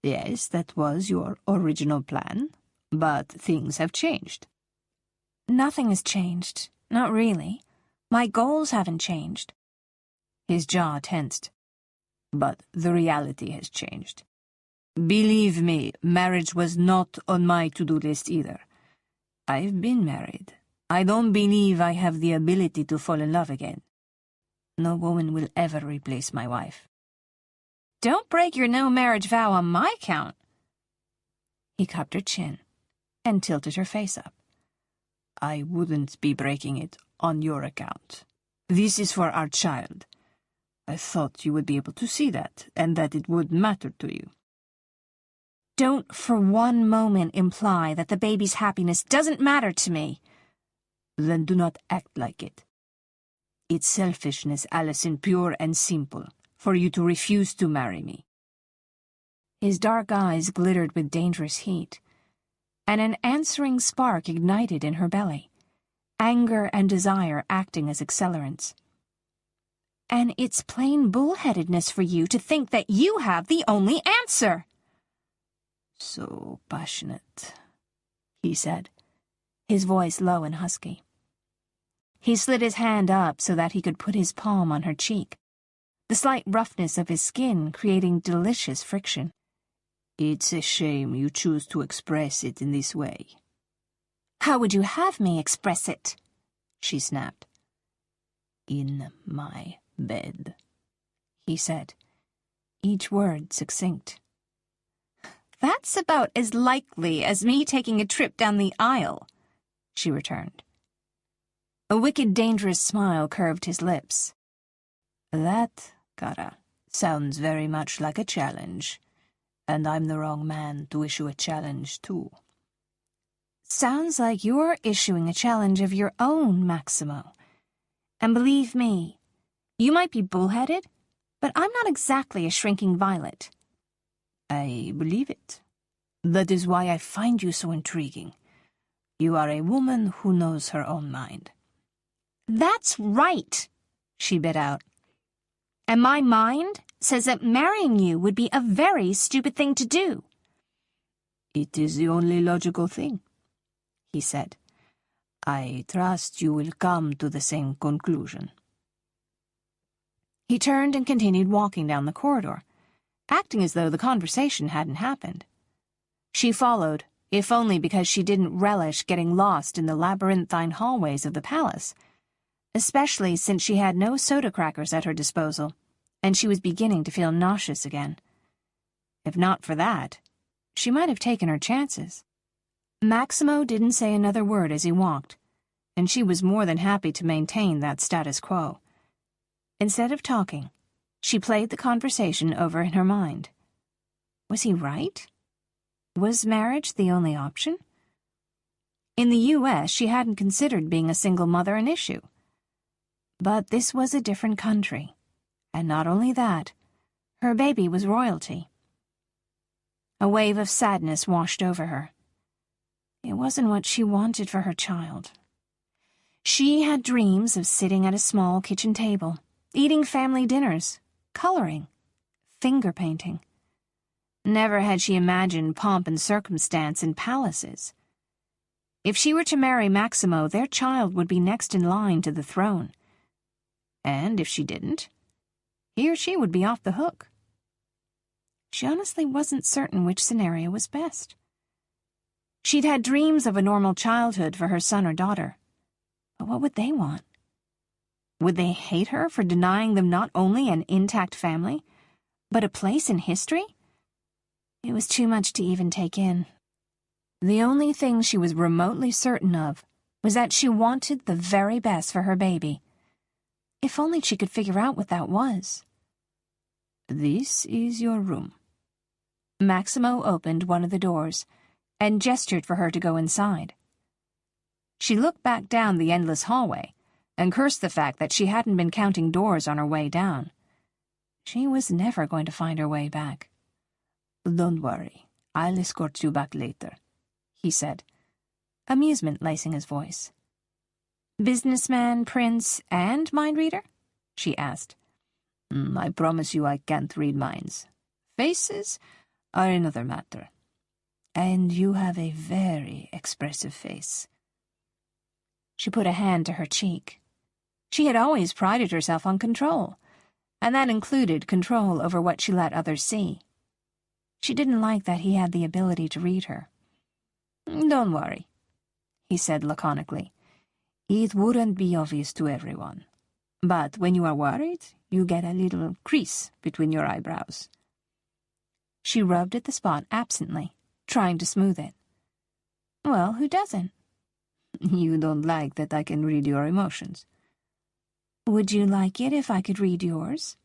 Yes, that was your original plan, but things have changed. Nothing has changed. Not really. My goals haven't changed. His jaw tensed. But the reality has changed. Believe me, marriage was not on my to-do list either. I've been married. I don't believe I have the ability to fall in love again. No woman will ever replace my wife. Don't break your no-marriage vow on my count. He cupped her chin and tilted her face up. I wouldn't be breaking it on your account. This is for our child. I thought you would be able to see that, and that it would matter to you. Don't for one moment imply that the baby's happiness doesn't matter to me. Then do not act like it. It's selfishness, Allison, pure and simple, for you to refuse to marry me. His dark eyes glittered with dangerous heat, and an answering spark ignited in her belly, anger and desire acting as accelerants. And it's plain bullheadedness for you to think that you have the only answer. So passionate, he said, his voice low and husky. He slid his hand up so that he could put his palm on her cheek, the slight roughness of his skin creating delicious friction. It's a shame you choose to express it in this way. How would you have me express it? She snapped. In my bed, he said, each word succinct. That's about as likely as me taking a trip down the aisle, she returned. A wicked, dangerous smile curved his lips. That, Kara, sounds very much like a challenge, and I'm the wrong man to issue a challenge to. Sounds like you're issuing a challenge of your own, Maximo. And believe me, you might be bullheaded, but I'm not exactly a shrinking violet. I believe it. That is why I find you so intriguing. You are a woman who knows her own mind. That's right, she bit out. And my mind says that marrying you would be a very stupid thing to do. It is the only logical thing, he said. I trust you will come to the same conclusion. He turned and continued walking down the corridor, acting as though the conversation hadn't happened. She followed, if only because she didn't relish getting lost in the labyrinthine hallways of the palace, especially since she had no soda crackers at her disposal, and she was beginning to feel nauseous again. If not for that, she might have taken her chances. Maximo didn't say another word as he walked, and she was more than happy to maintain that status quo. Instead of talking, she played the conversation over in her mind. Was he right? Was marriage the only option? In the U.S., she hadn't considered being a single mother an issue. But this was a different country, and not only that, her baby was royalty. A wave of sadness washed over her. It wasn't what she wanted for her child. She had dreams of sitting at a small kitchen table, eating family dinners, coloring, finger painting. Never had she imagined pomp and circumstance in palaces. If she were to marry Maximo, their child would be next in line to the throne. And if she didn't, he or she would be off the hook. She honestly wasn't certain which scenario was best. She'd had dreams of a normal childhood for her son or daughter. But what would they want? Would they hate her for denying them not only an intact family, but a place in history? It was too much to even take in. The only thing she was remotely certain of was that she wanted the very best for her baby. If only she could figure out what that was. "This is your room." Maximo opened one of the doors and gestured for her to go inside. She looked back down the endless hallway and cursed the fact that she hadn't been counting doors on her way down. She was never going to find her way back. "Don't worry, I'll escort you back later," he said, amusement lacing his voice. "Businessman, prince, and mind reader?" she asked. I promise you I can't read minds. Faces are another matter. And you have a very expressive face." She put a hand to her cheek. She had always prided herself on control, and that included control over what she let others see. She didn't like that he had the ability to read her. "Don't worry," he said laconically. "It wouldn't be obvious to everyone. But when you are worried, you get a little crease between your eyebrows." She rubbed at the spot absently, trying to smooth it. "Well, who doesn't?" "You don't like that I can read your emotions." "Would you like it if I could read yours?"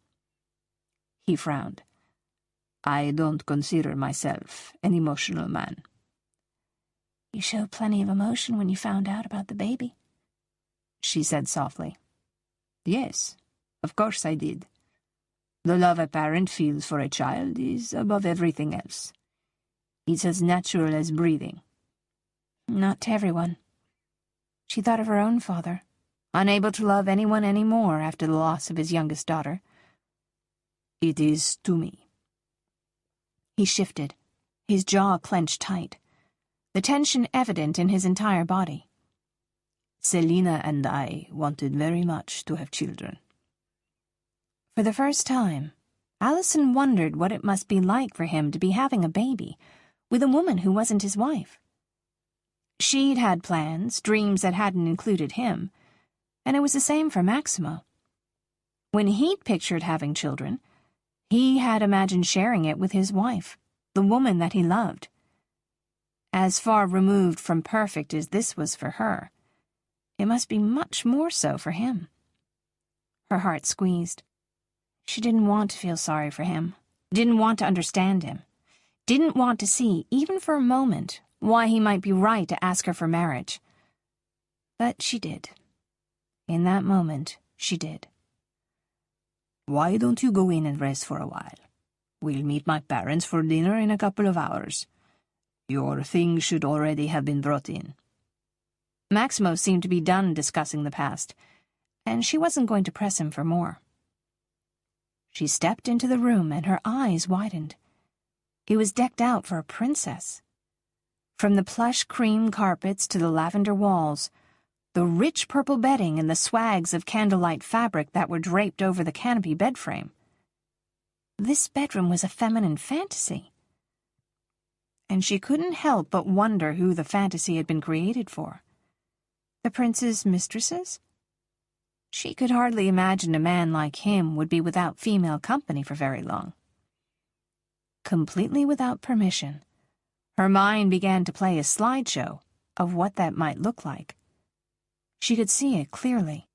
He frowned. "I don't consider myself an emotional man." "You showed plenty of emotion when you found out about the baby," she said softly. "Yes, of course I did. The love a parent feels for a child is above everything else. It's as natural as breathing." Not to everyone. She thought of her own father, unable to love anyone any more after the loss of his youngest daughter. "It is to me." He shifted, his jaw clenched tight, the tension evident in his entire body. "Selina and I wanted very much to have children." For the first time, Allison wondered what it must be like for him to be having a baby with a woman who wasn't his wife. She'd had plans, dreams that hadn't included him, and it was the same for Maximo. When he'd pictured having children, he had imagined sharing it with his wife, the woman that he loved. As far removed from perfect as this was for her, it must be much more so for him. Her heart squeezed. She didn't want to feel sorry for him, didn't want to understand him, didn't want to see, even for a moment, why he might be right to ask her for marriage. But she did. In that moment, she did. "Why don't you go in and rest for a while? We'll meet my parents for dinner in a couple of hours. Your things should already have been brought in." Maximo seemed to be done discussing the past, and she wasn't going to press him for more. She stepped into the room and her eyes widened. It was decked out for a princess. From the plush cream carpets to the lavender walls, the rich purple bedding and the swags of candlelight fabric that were draped over the canopy bed frame. This bedroom was a feminine fantasy. And she couldn't help but wonder who the fantasy had been created for. The prince's mistresses? She could hardly imagine a man like him would be without female company for very long. Completely without permission, Her mind began to play a slideshow of what that might look like. She could see it clearly.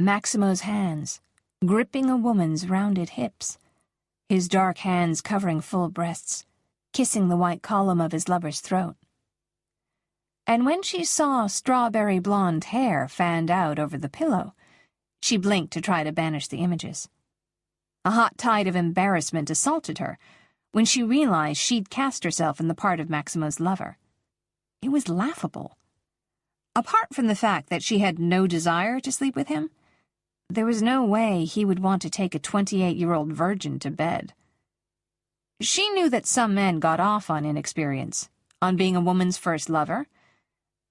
Maximo's hands, gripping a woman's rounded hips, his dark hands covering full breasts, kissing the white column of his lover's throat. And when she saw strawberry blonde hair fanned out over the pillow, she blinked to try to banish the images. A hot tide of embarrassment assaulted her when she realized she'd cast herself in the part of Maximo's lover. It was laughable. Apart from the fact that she had no desire to sleep with him, there was no way he would want to take a 28-year-old virgin to bed. She knew that some men got off on inexperience, on being a woman's first lover,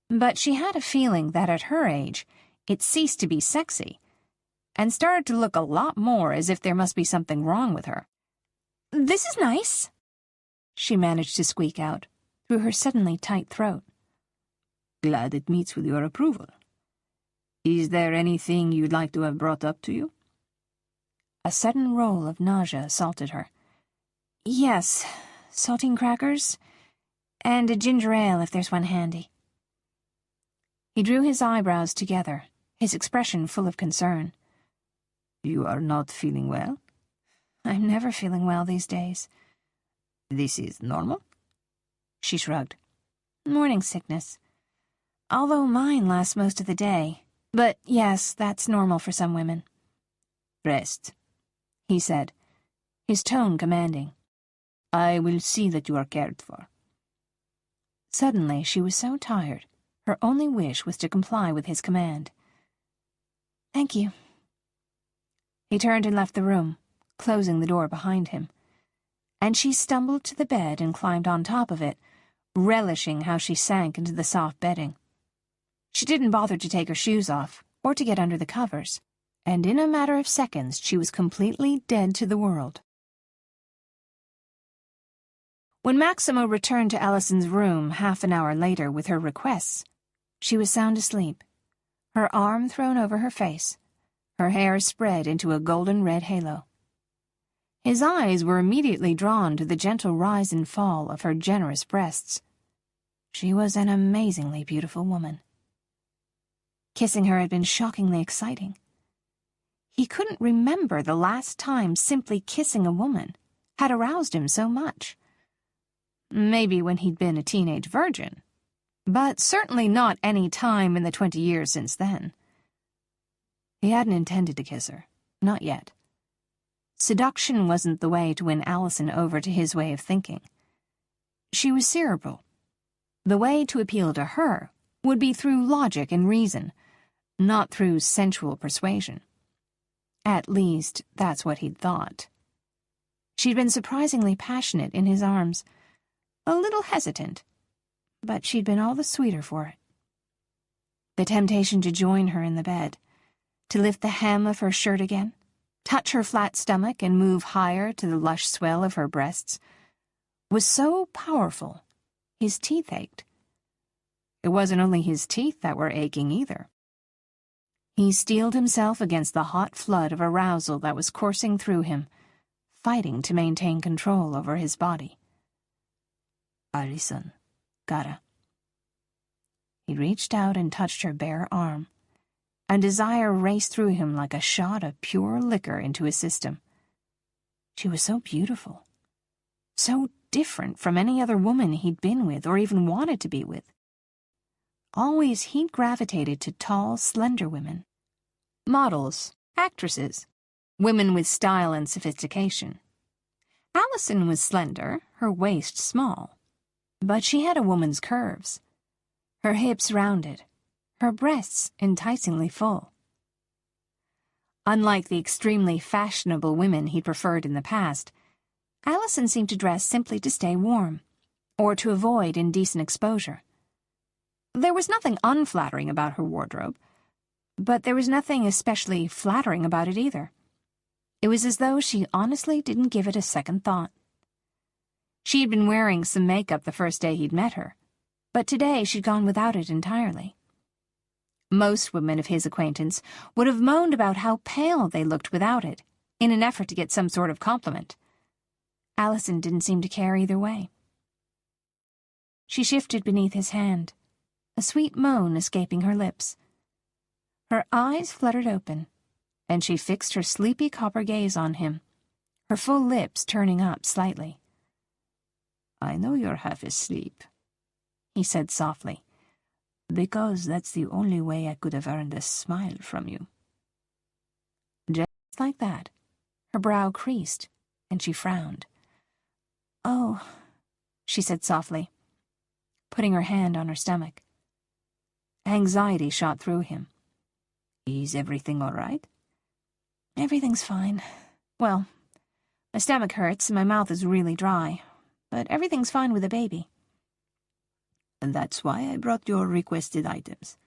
but she had a feeling that at her age it ceased to be sexy and started to look a lot more as if there must be something wrong with her. "This is nice," she managed to squeak out through her suddenly tight throat. "Glad it meets with your approval. Is there anything you'd like to have brought up to you?" A sudden roll of nausea assaulted her. "Yes, saltine crackers, and a ginger ale if there's one handy." He drew his eyebrows together, his expression full of concern. "You are not feeling well?" "I'm never feeling well these days." "This is normal?" She shrugged. "Morning sickness. Although mine lasts most of the day. But yes, that's normal for some women." "Rest," he said, his tone commanding. "I will see that you are cared for." Suddenly she was so tired, her only wish was to comply with his command. "Thank you." He turned and left the room, closing the door behind him, and she stumbled to the bed and climbed on top of it, relishing how she sank into the soft bedding. She didn't bother to take her shoes off or to get under the covers, and in a matter of seconds she was completely dead to the world. When Maximo returned to Allison's room half an hour later with her requests, she was sound asleep, her arm thrown over her face, her hair spread into a golden-red halo. His eyes were immediately drawn to the gentle rise and fall of her generous breasts. She was an amazingly beautiful woman. Kissing her had been shockingly exciting. He couldn't remember the last time simply kissing a woman had aroused him so much. Maybe when he'd been a teenage virgin, but certainly not any time in the 20 years since then. He hadn't intended to kiss her, not yet. Seduction wasn't the way to win Allison over to his way of thinking. She was cerebral. The way to appeal to her would be through logic and reason, not through sensual persuasion. At least, that's what he'd thought. She'd been surprisingly passionate in his arms, a little hesitant, but she'd been all the sweeter for it. The temptation to join her in the bed, to lift the hem of her shirt again, touch her flat stomach and move higher to the lush swell of her breasts, was so powerful, his teeth ached. It wasn't only his teeth that were aching either. He steeled himself against the hot flood of arousal that was coursing through him, fighting to maintain control over his body. "Allison, Gara." He reached out and touched her bare arm, and desire raced through him like a shot of pure liquor into his system. She was so beautiful, so different from any other woman he'd been with or even wanted to be with. Always he'd gravitated to tall, slender women. Models, actresses, women with style and sophistication. Allison was slender, her waist small, but she had a woman's curves. Her hips rounded, her breasts enticingly full. Unlike the extremely fashionable women he'd preferred in the past, Allison seemed to dress simply to stay warm, or to avoid indecent exposure. There was nothing unflattering about her wardrobe, but there was nothing especially flattering about it either. It was as though she honestly didn't give it a second thought. She had been wearing some makeup the first day he'd met her, but today she'd gone without it entirely. Most women of his acquaintance would have moaned about how pale they looked without it, in an effort to get some sort of compliment. Allison didn't seem to care either way. She shifted beneath his hand, a sweet moan escaping her lips. Her eyes fluttered open, and she fixed her sleepy copper gaze on him, her full lips turning up slightly. "I know you're half asleep," he said softly, "because that's the only way I could have earned a smile from you." Just like that, her brow creased, and she frowned. "Oh," she said softly, putting her hand on her stomach. Anxiety shot through him. "Is everything all right?" "Everything's fine. Well, my stomach hurts and my mouth is really dry, but everything's fine with the baby." "And that's why I brought your requested items."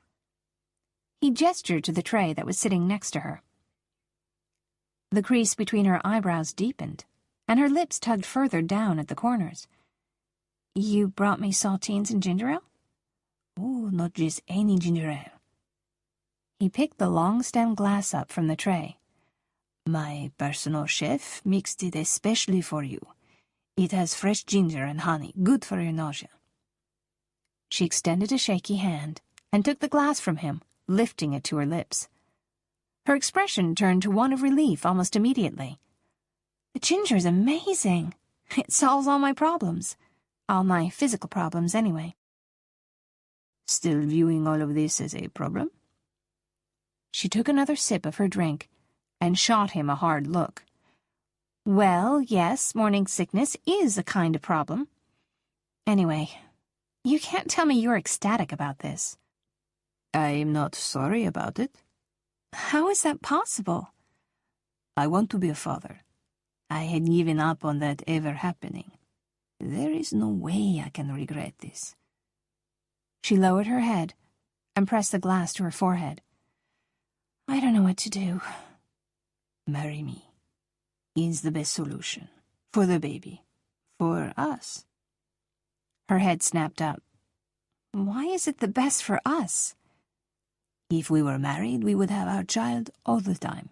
He gestured to the tray that was sitting next to her. The crease between her eyebrows deepened, and her lips tugged further down at the corners. "You brought me saltines and ginger ale?" "Oh, not just any ginger ale." He picked the long-stemmed glass up from the tray. "My personal chef mixed it especially for you. It has fresh ginger and honey, good for your nausea." She extended a shaky hand and took the glass from him, lifting it to her lips. Her expression turned to one of relief almost immediately. "The ginger's amazing. It solves all my problems. All my physical problems, anyway." "Still viewing all of this as a problem?" She took another sip of her drink and shot him a hard look. "Well, yes, morning sickness is a kind of problem. Anyway, you can't tell me you're ecstatic about this." "I'm not sorry about it." "How is that possible?" "I want to be a father. I had given up on that ever happening. There is no way I can regret this." She lowered her head and pressed the glass to her forehead. "I don't know what to do." "Marry me. It's the best solution. For the baby. For us." Her head snapped up. "Why is it the best for us?" "If we were married, we would have our child all the time.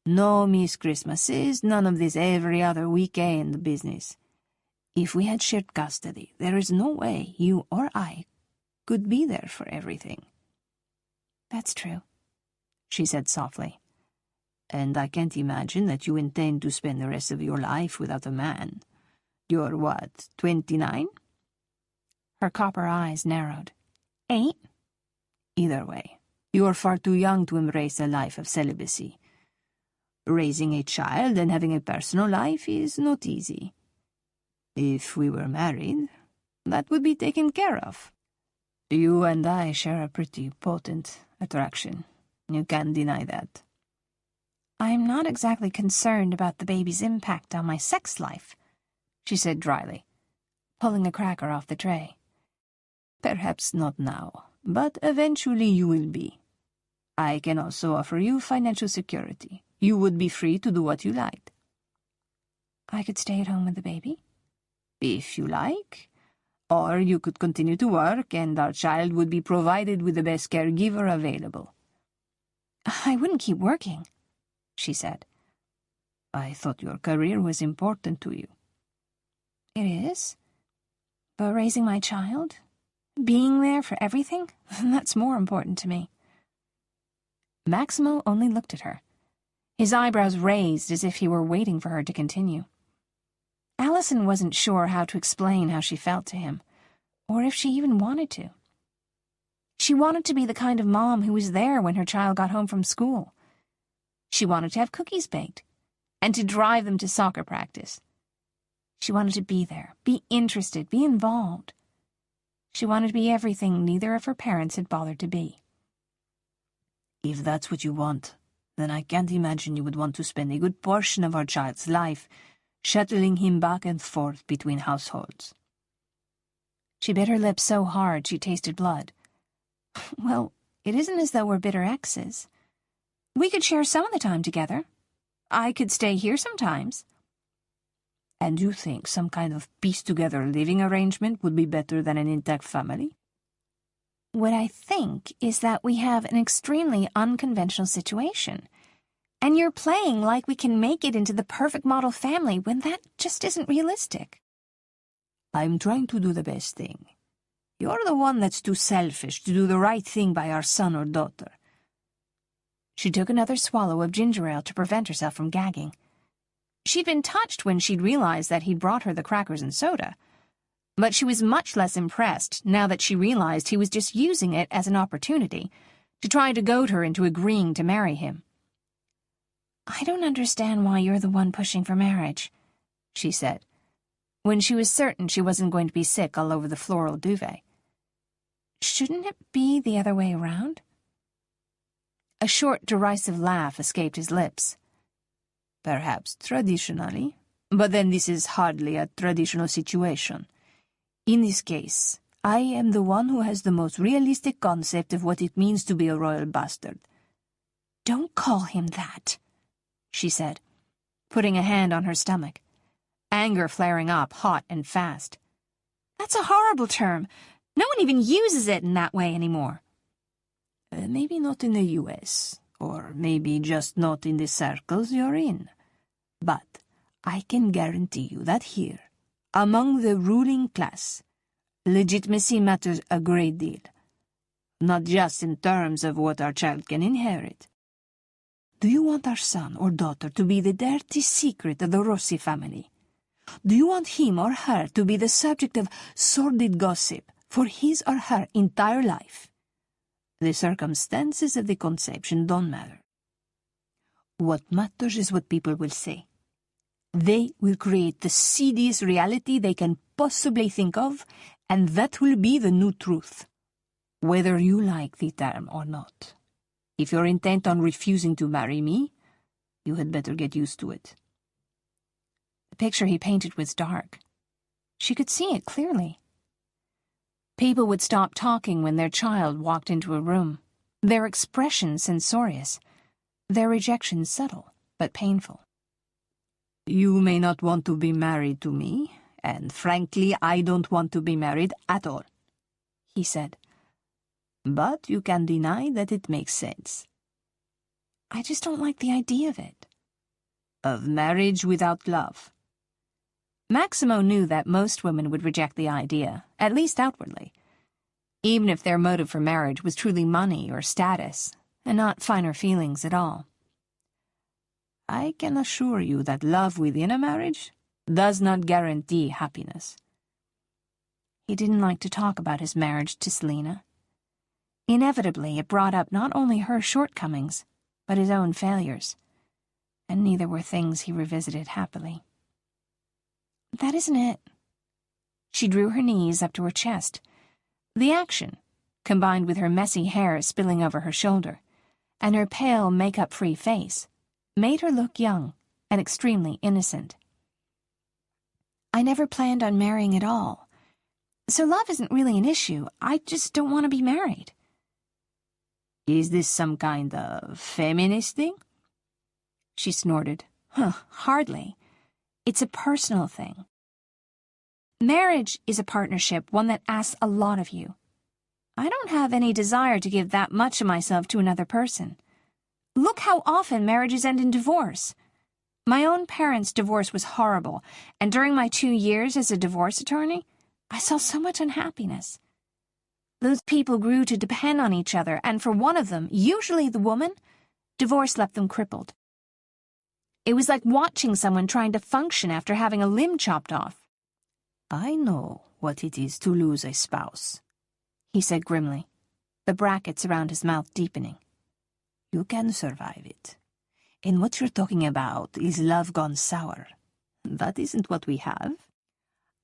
No missed Christmases, none of this every other weekend business. If we had shared custody, there is no way you or I could be there for everything." "That's true," she said softly. "And I can't imagine that you intend to spend the rest of your life without a man. You're what, 29? Her copper eyes narrowed. 8? Either way, you're far too young to embrace a life of celibacy. Raising a child and having a personal life is not easy. If we were married, that would be taken care of. You and I share a pretty potent attraction. You can't deny that." "I'm not exactly concerned about the baby's impact on my sex life," she said dryly, pulling a cracker off the tray. "Perhaps not now, but eventually you will be. I can also offer you financial security. You would be free to do what you liked." "I could stay at home with the baby?" "If you like. Or you could continue to work, and our child would be provided with the best caregiver available." "I wouldn't keep working," she said. "I thought your career was important to you." "It is. But raising my child, being there for everything, that's more important to me." Maximo only looked at her, his eyebrows raised as if he were waiting for her to continue. Allison wasn't sure how to explain how she felt to him, or if she even wanted to. She wanted to be the kind of mom who was there when her child got home from school. She wanted to have cookies baked, and to drive them to soccer practice. She wanted to be there, be interested, be involved. She wanted to be everything neither of her parents had bothered to be. "If that's what you want, then I can't imagine you would want to spend a good portion of our child's life shuttling him back and forth between households." She bit her lips so hard she tasted blood. "Well, it isn't as though we're bitter exes. We could share some of the time together. I could stay here sometimes." "And you think some kind of pieced-together living arrangement would be better than an intact family?" "What I think is that we have an extremely unconventional situation, and you're playing like we can make it into the perfect model family when that just isn't realistic." "I'm trying to do the best thing. You're the one that's too selfish to do the right thing by our son or daughter. She took another swallow of ginger ale to prevent herself from gagging. She'd been touched when she'd realized that he'd brought her the crackers and soda, but she was much less impressed now that she realized he was just using it as an opportunity to try to goad her into agreeing to marry him. "I don't understand why you're the one pushing for marriage," she said, when she was certain she wasn't going to be sick all over the floral duvet. "Shouldn't it be the other way around?" A short, derisive laugh escaped his lips. "Perhaps traditionally, but then this is hardly a traditional situation. In this case, I am the one who has the most realistic concept of what it means to be a royal bastard." "Don't call him that," she said, putting a hand on her stomach, anger flaring up hot and fast. "That's a horrible term. No one even uses it in that way anymore." Maybe not in the U.S., or maybe just not in the circles you're in. But I can guarantee you that here, among the ruling class, legitimacy matters a great deal. Not just in terms of what our child can inherit. Do you want our son or daughter to be the dirty secret of the Rossi family? Do you want him or her to be the subject of sordid gossip for his or her entire life? The circumstances of the conception don't matter. What matters is what people will say. They will create the seediest reality they can possibly think of, and that will be the new truth, whether you like the term or not. If you're intent on refusing to marry me, you had better get used to it." The picture he painted was dark. She could see it clearly. People would stop talking when their child walked into a room, their expression censorious, their rejection subtle but painful. "You may not want to be married to me, and frankly, I don't want to be married at all," he said. "But you can deny that it makes sense." "I just don't like the idea of it." "Of marriage without love." Maximo knew that most women would reject the idea, at least outwardly, even if their motive for marriage was truly money or status, and not finer feelings at all. "I can assure you that love within a marriage does not guarantee happiness." He didn't like to talk about his marriage to Selina. Inevitably, it brought up not only her shortcomings, but his own failures, and neither were things he revisited happily. "That isn't it." She drew her knees up to her chest. The action, combined with her messy hair spilling over her shoulder, and her pale, makeup-free face, made her look young and extremely innocent. "I never planned on marrying at all. So love isn't really an issue. I just don't want to be married." "Is this some kind of feminist thing?" She snorted. Hardly. It's a personal thing. Marriage is a partnership, one that asks a lot of you. I don't have any desire to give that much of myself to another person. Look how often marriages end in divorce. My own parents' divorce was horrible, and during my 2 years as a divorce attorney, I saw so much unhappiness. Those people grew to depend on each other, and for one of them, usually the woman, divorce left them crippled. It was like watching someone trying to function after having a limb chopped off. "I know what it is to lose a spouse," he said grimly, the brackets around his mouth deepening. "You can survive it. And what you're talking about is love gone sour. That isn't what we have.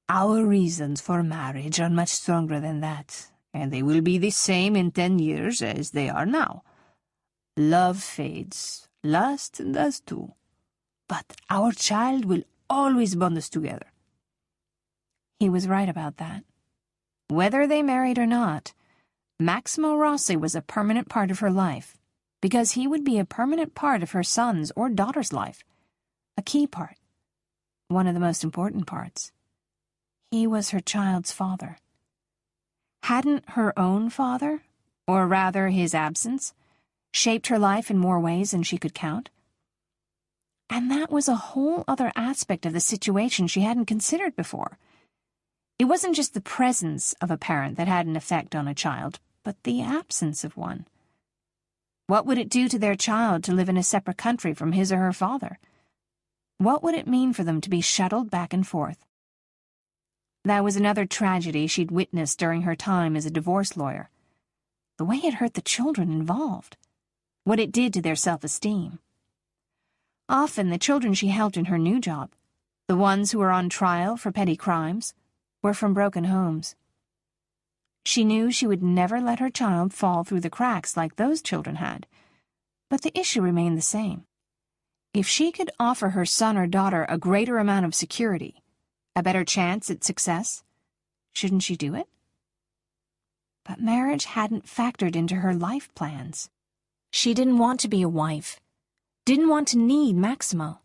Our reasons for marriage are much stronger than that, and they will be the same in 10 years as they are now. Love fades, lust does too. But our child will always bond us together." He was right about that. Whether they married or not, Maximo Rossi was a permanent part of her life, because he would be a permanent part of her son's or daughter's life. A key part. One of the most important parts. He was her child's father. Hadn't her own father, or rather his absence, shaped her life in more ways than she could count? And that was a whole other aspect of the situation she hadn't considered before. It wasn't just the presence of a parent that had an effect on a child, but the absence of one. What would it do to their child to live in a separate country from his or her father? What would it mean for them to be shuttled back and forth? That was another tragedy she'd witnessed during her time as a divorce lawyer. The way it hurt the children involved. What it did to their self-esteem. Often the children she helped in her new job, the ones who were on trial for petty crimes, were from broken homes. She knew she would never let her child fall through the cracks like those children had, but the issue remained the same. If she could offer her son or daughter a greater amount of security, a better chance at success, shouldn't she do it? But marriage hadn't factored into her life plans. She didn't want to be a wife, didn't want to need Maximo.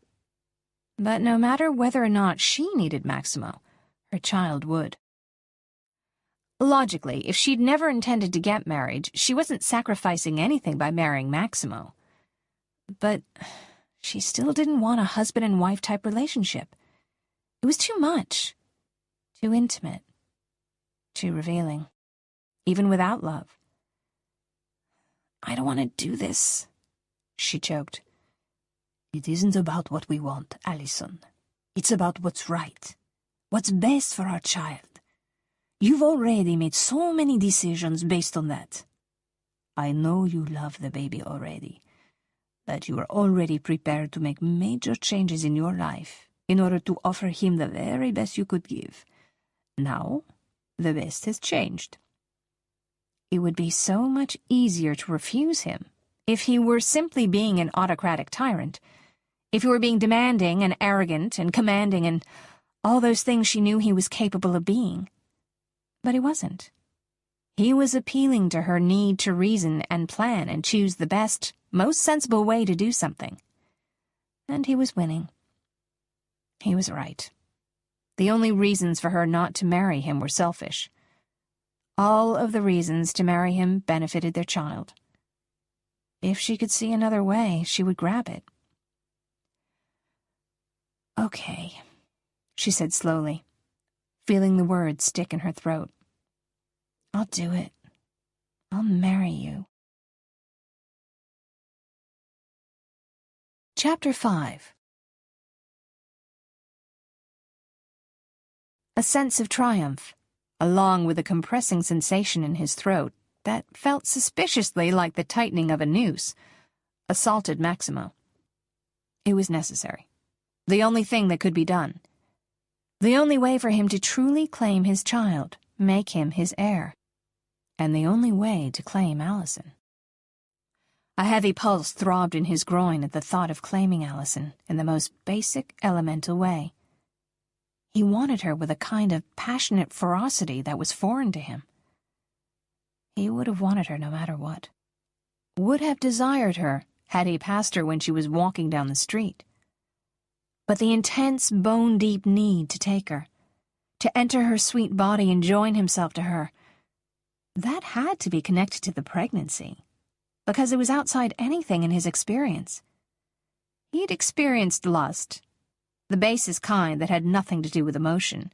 But no matter whether or not she needed Maximo, her child would. Logically, if she'd never intended to get married, she wasn't sacrificing anything by marrying Maximo. But she still didn't want a husband and wife type relationship. It was too much, too intimate, too revealing, even without love. I don't want to do this, she choked. It isn't about what we want, Allison. It's about what's right, what's best for our child. You've already made so many decisions based on that. I know you love the baby already, that you are already prepared to make major changes in your life in order to offer him the very best you could give. Now, the best has changed. It would be so much easier to refuse him if he were simply being an autocratic tyrant, if he were being demanding and arrogant and commanding and all those things she knew he was capable of being. But he wasn't. He was appealing to her need to reason and plan and choose the best, most sensible way to do something. And he was winning. He was right. The only reasons for her not to marry him were selfish. All of the reasons to marry him benefited their child. If she could see another way, she would grab it. Okay, she said slowly, feeling the words stick in her throat. I'll do it. I'll marry you. Chapter 5. A sense of triumph, along with a compressing sensation in his throat that felt suspiciously like the tightening of a noose, assaulted Maximo. It was necessary. The only thing that could be done. The only way for him to truly claim his child, make him his heir. And the only way to claim Allison. A heavy pulse throbbed in his groin at the thought of claiming Allison in the most basic, elemental way. He wanted her with a kind of passionate ferocity that was foreign to him. He would have wanted her no matter what. Would have desired her had he passed her when she was walking down the street. But the intense, bone-deep need to take her, to enter her sweet body and join himself to her, that had to be connected to the pregnancy, because it was outside anything in his experience. He'd experienced lust, the basest kind that had nothing to do with emotion,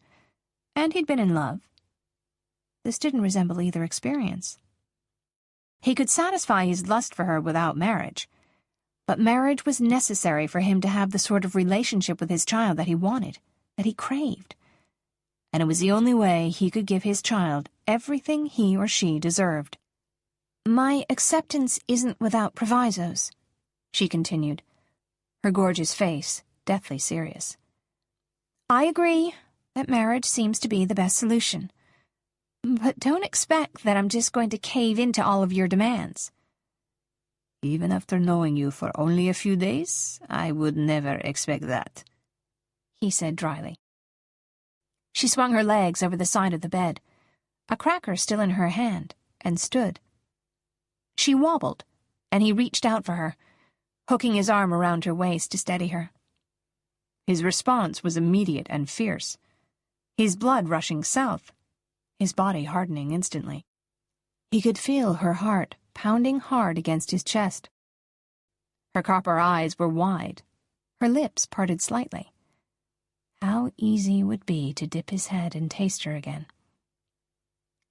and he'd been in love. This didn't resemble either experience. He could satisfy his lust for her without marriage, but marriage was necessary for him to have the sort of relationship with his child that he wanted, that he craved. And it was the only way he could give his child everything he or she deserved. My acceptance isn't without provisos, she continued, her gorgeous face deathly serious. I agree that marriage seems to be the best solution. But don't expect that I'm just going to cave into all of your demands. Even after knowing you for only a few days, I would never expect that, he said dryly. She swung her legs over the side of the bed, a cracker still in her hand, and stood. She wobbled, and he reached out for her, hooking his arm around her waist to steady her. His response was immediate and fierce, his blood rushing south, his body hardening instantly. He could feel her heart pounding hard against his chest. Her copper eyes were wide, her lips parted slightly. How how easy it would be to dip his head and taste her again.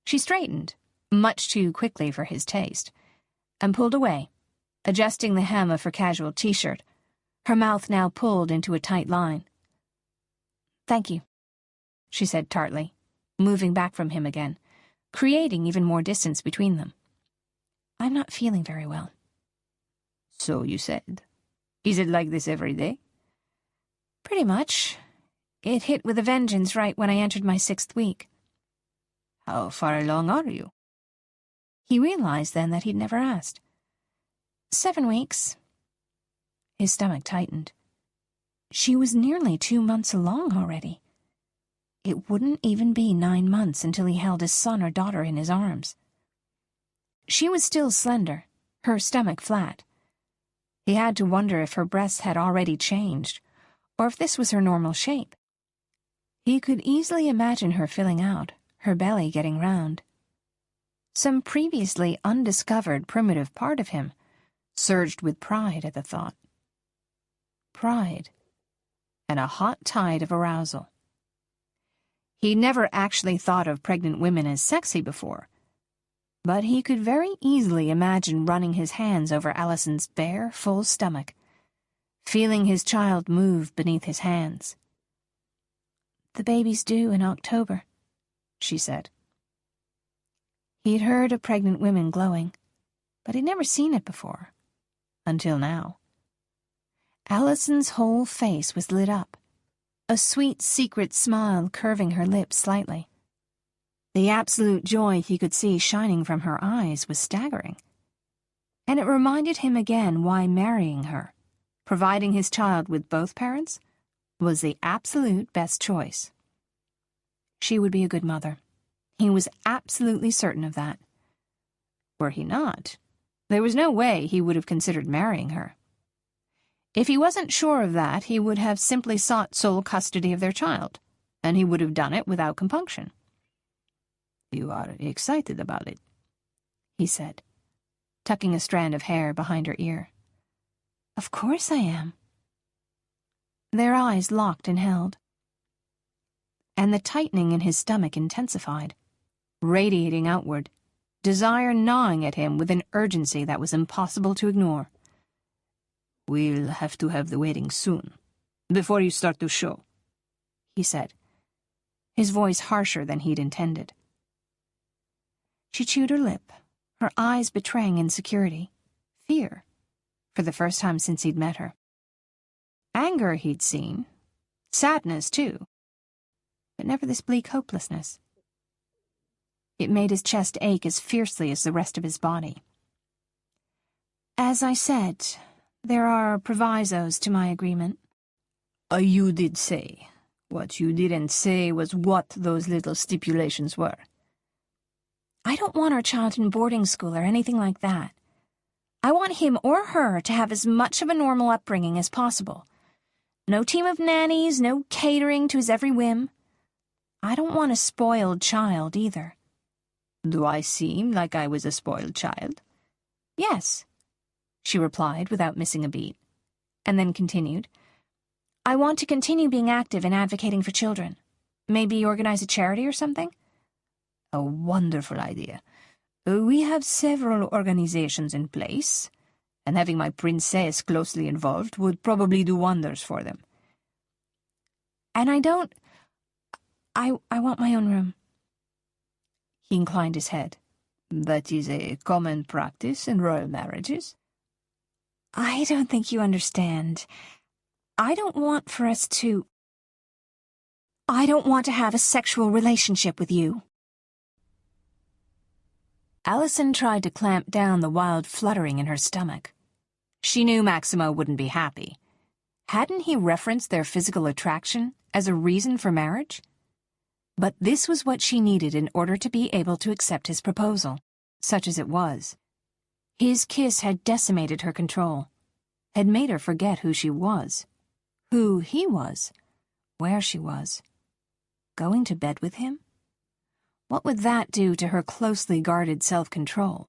She straightened, much too quickly for his taste, and pulled away, adjusting the hem of her casual t-shirt, her mouth now pulled into a tight line. "Thank you," she said tartly, moving back from him again, creating even more distance between them. "I'm not feeling very well." "So you said. Is it like this every day?" "Pretty much. It hit with a vengeance right when I entered my 6th week." "How far along are you?" He realized then that he'd never asked. 7 weeks. His stomach tightened. She was nearly 2 months along already. It wouldn't even be 9 months until he held his son or daughter in his arms. She was still slender, her stomach flat. He had to wonder if her breasts had already changed, or if this was her normal shape. He could easily imagine her filling out, her belly getting round. Some previously undiscovered primitive part of him surged with pride at the thought. Pride, and a hot tide of arousal. He'd never actually thought of pregnant women as sexy before, but he could very easily imagine running his hands over Allison's bare, full stomach, feeling his child move beneath his hands. "The baby's due in October," she said. He'd heard of pregnant women glowing, but he'd never seen it before, until now. Allison's whole face was lit up, a sweet secret smile curving her lips slightly. The absolute joy he could see shining from her eyes was staggering. And it reminded him again why marrying her, providing his child with both parents, was the absolute best choice. She would be a good mother. He was absolutely certain of that. Were he not, there was no way he would have considered marrying her. If he wasn't sure of that, he would have simply sought sole custody of their child, and he would have done it without compunction. "You are excited about it," he said, tucking a strand of hair behind her ear. "Of course I am." Their eyes locked and held, and the tightening in his stomach intensified, radiating outward, desire gnawing at him with an urgency that was impossible to ignore. "We'll have to have the wedding soon, before you start to show," he said, his voice harsher than he'd intended. She chewed her lip, her eyes betraying insecurity, fear, for the first time since he'd met her. Anger he'd seen, sadness too, but never this bleak hopelessness. It made his chest ache as fiercely as the rest of his body. "As I said, there are provisos to my agreement." You did say. What you didn't say was what those little stipulations were." "I don't want our child in boarding school or anything like that. I want him or her to have as much of a normal upbringing as possible. No team of nannies, no catering to his every whim. I don't want a spoiled child either." "Do I seem like I was a spoiled child?" "Yes," she replied without missing a beat, and then continued, "I want to continue being active in advocating for children. Maybe organize a charity or something?" "A wonderful idea. We have several organizations in place, and having my princess closely involved would probably do wonders for them." "And I don't... I want my own room." He inclined his head. "That is a common practice in royal marriages." "I don't think you understand. I don't want to have a sexual relationship with you." Allison tried to clamp down the wild fluttering in her stomach. She knew Maximo wouldn't be happy. Hadn't he referenced their physical attraction as a reason for marriage? But this was what she needed in order to be able to accept his proposal, such as it was. His kiss had decimated her control, had made her forget who she was, who he was, where she was. Going to bed with him? What would that do to her closely guarded self-control?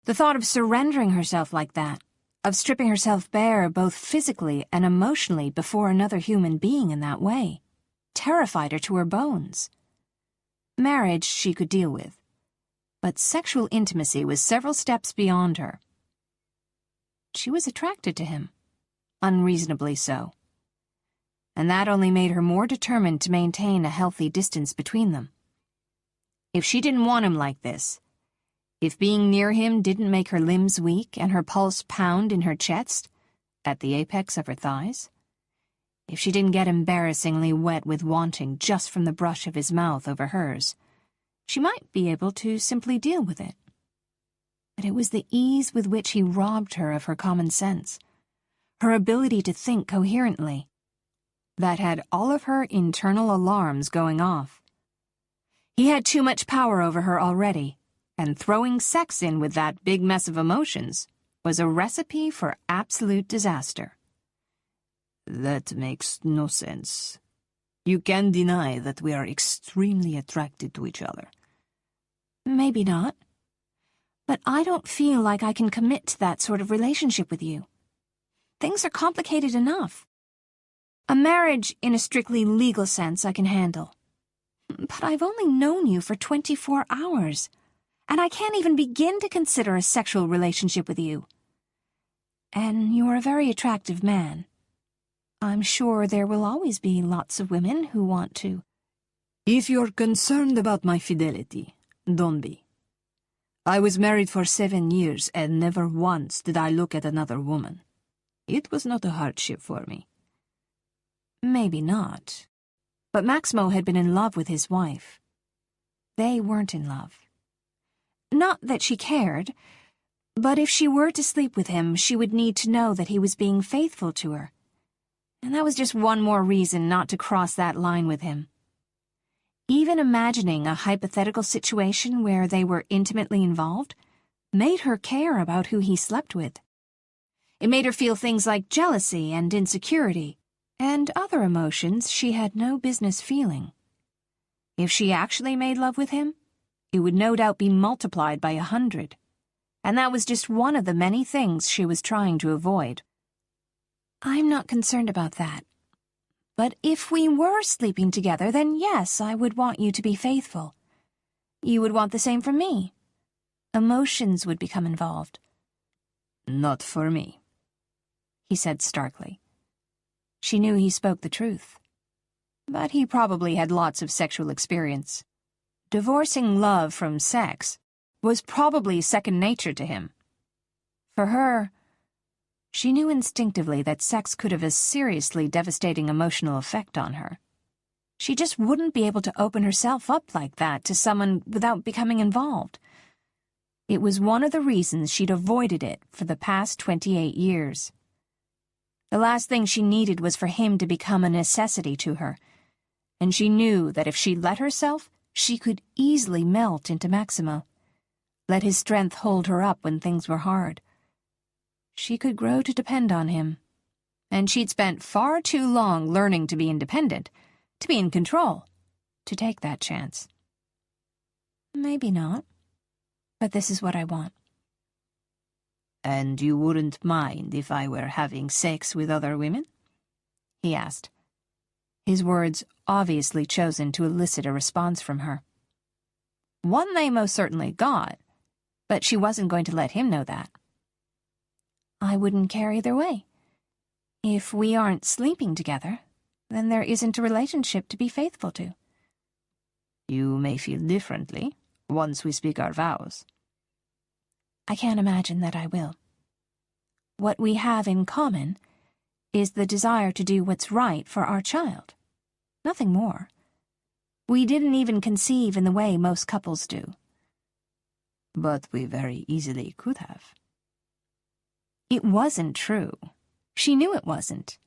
The thought of surrendering herself like that, of stripping herself bare both physically and emotionally before another human being in that way, terrified her to her bones. Marriage she could deal with, but sexual intimacy was several steps beyond her. She was attracted to him, unreasonably so, and that only made her more determined to maintain a healthy distance between them. If she didn't want him like this, if being near him didn't make her limbs weak and her pulse pound in her chest, at the apex of her thighs, if she didn't get embarrassingly wet with wanting just from the brush of his mouth over hers, she might be able to simply deal with it. But it was the ease with which he robbed her of her common sense, her ability to think coherently, that had all of her internal alarms going off. He had too much power over her already, and throwing sex in with that big mess of emotions was a recipe for absolute disaster. That makes no sense. You can deny that we are extremely attracted to each other. Maybe not. But I don't feel like I can commit to that sort of relationship with you. Things are complicated enough. A marriage in a strictly legal sense I can handle. But I've only known you for 24 hours. And I can't even begin to consider a sexual relationship with you. And you're a very attractive man. I'm sure there will always be lots of women who want to. If you're concerned about my fidelity, don't be. I was married for 7 years, and never once did I look at another woman. It was not a hardship for me. Maybe not. But Maximo had been in love with his wife. They weren't in love. Not that she cared, but if she were to sleep with him, she would need to know that he was being faithful to her. And that was just one more reason not to cross that line with him. Even imagining a hypothetical situation where they were intimately involved made her care about who he slept with. It made her feel things like jealousy and insecurity, and other emotions she had no business feeling. If she actually made love with him, it would no doubt be multiplied by 100, and that was just one of the many things she was trying to avoid. I'm not concerned about that. But if we were sleeping together, then yes, I would want you to be faithful. You would want the same from me. Emotions would become involved. Not for me, he said starkly. She knew he spoke the truth, but he probably had lots of sexual experience. Divorcing love from sex was probably second nature to him. For her, she knew instinctively that sex could have a seriously devastating emotional effect on her. She just wouldn't be able to open herself up like that to someone without becoming involved. It was one of the reasons she'd avoided it for the past 28 years. The last thing she needed was for him to become a necessity to her, and she knew that if she let herself, she could easily melt into Maximo, let his strength hold her up when things were hard. She could grow to depend on him, and she'd spent far too long learning to be independent, to be in control, to take that chance. Maybe not, but this is what I want. And you wouldn't mind if I were having sex with other women? He asked, his words obviously chosen to elicit a response from her. One they most certainly got, but she wasn't going to let him know that. I wouldn't care either way. If we aren't sleeping together, then there isn't a relationship to be faithful to. You may feel differently once we speak our vows. I can't imagine that I will. What we have in common is the desire to do what's right for our child. Nothing more. We didn't even conceive in the way most couples do. But we very easily could have. It wasn't true. She knew it wasn't.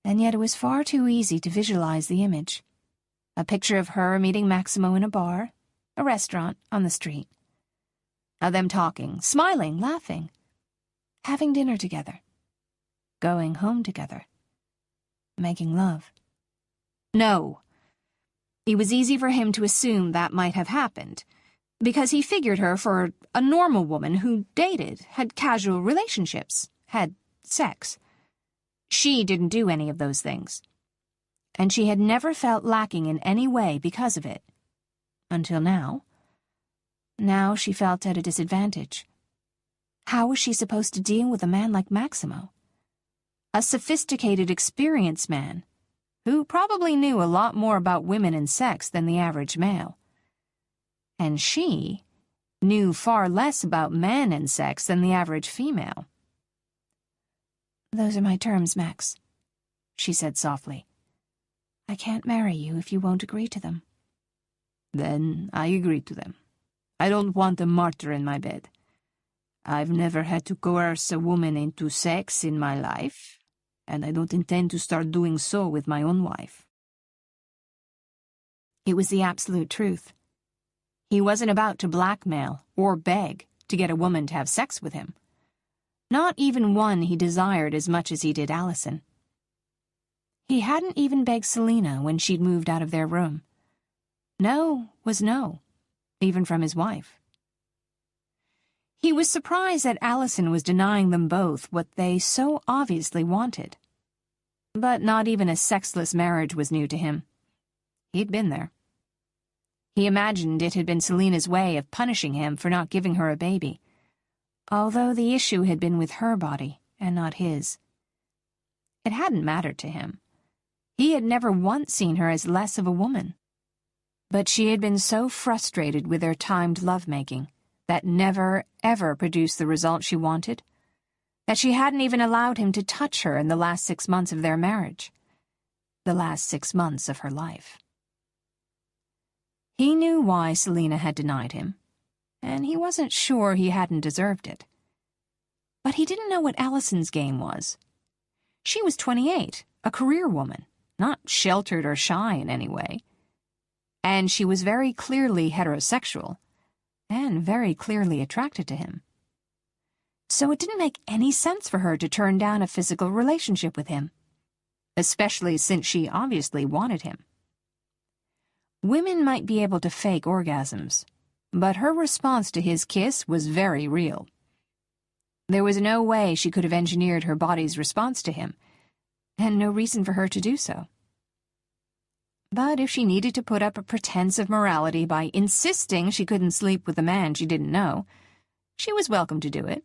And yet it was far too easy to visualize the image. A picture of her meeting Maximo in a bar, a restaurant, on the street. Of them talking, smiling, laughing, having dinner together, going home together, making love. No. It was easy for him to assume that might have happened, because he figured her for a normal woman who dated, had casual relationships, had sex. She didn't do any of those things, and she had never felt lacking in any way because of it. Until now. Now she felt at a disadvantage. How was she supposed to deal with a man like Maximo? A sophisticated, experienced man, who probably knew a lot more about women and sex than the average male. And she knew far less about men and sex than the average female. "Those are my terms, Max," she said softly. "I can't marry you if you won't agree to them." "Then I agree to them. I don't want a martyr in my bed. I've never had to coerce a woman into sex in my life, and I don't intend to start doing so with my own wife." It was the absolute truth. He wasn't about to blackmail or beg to get a woman to have sex with him. Not even one he desired as much as he did Allison. He hadn't even begged Selina when she'd moved out of their room. No was no, even from his wife. He was surprised that Allison was denying them both what they so obviously wanted. But not even a sexless marriage was new to him. He'd been there. He imagined it had been Selina's way of punishing him for not giving her a baby, although the issue had been with her body and not his. It hadn't mattered to him. He had never once seen her as less of a woman. But she had been so frustrated with their timed lovemaking that never, ever produced the result she wanted, that she hadn't even allowed him to touch her in the last 6 months of their marriage, the last 6 months of her life. He knew why Selina had denied him, and he wasn't sure he hadn't deserved it. But he didn't know what Allison's game was. She was 28, a career woman, not sheltered or shy in any way. And she was very clearly heterosexual, and very clearly attracted to him. So it didn't make any sense for her to turn down a physical relationship with him, especially since she obviously wanted him. Women might be able to fake orgasms, but her response to his kiss was very real. There was no way she could have engineered her body's response to him, and no reason for her to do so. But if she needed to put up a pretense of morality by insisting she couldn't sleep with a man she didn't know, she was welcome to do it,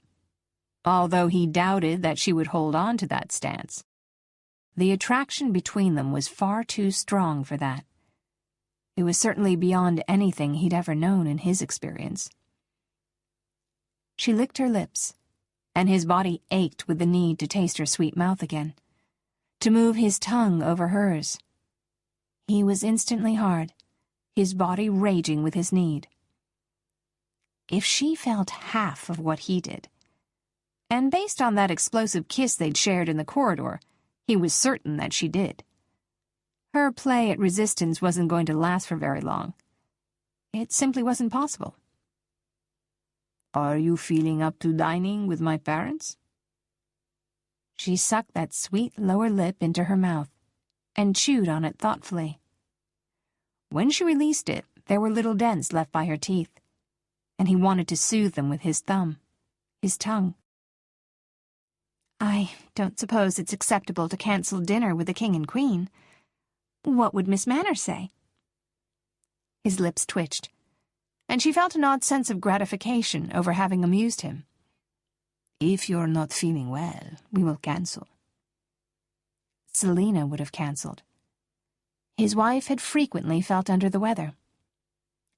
although he doubted that she would hold on to that stance. The attraction between them was far too strong for that. It was certainly beyond anything he'd ever known in his experience. She licked her lips, and his body ached with the need to taste her sweet mouth again, to move his tongue over hers. He was instantly hard, his body raging with his need. If she felt half of what he did, and based on that explosive kiss they'd shared in the corridor, he was certain that she did. Her play at resistance wasn't going to last for very long. It simply wasn't possible. "Are you feeling up to dining with my parents?" She sucked that sweet lower lip into her mouth and chewed on it thoughtfully. When she released it, there were little dents left by her teeth, and he wanted to soothe them with his thumb, his tongue. "I don't suppose it's acceptable to cancel dinner with the King and Queen. What would Miss Manners say?" His lips twitched, and she felt an odd sense of gratification over having amused him. "If you're not feeling well, we will cancel." Selina would have cancelled. His wife had frequently felt under the weather.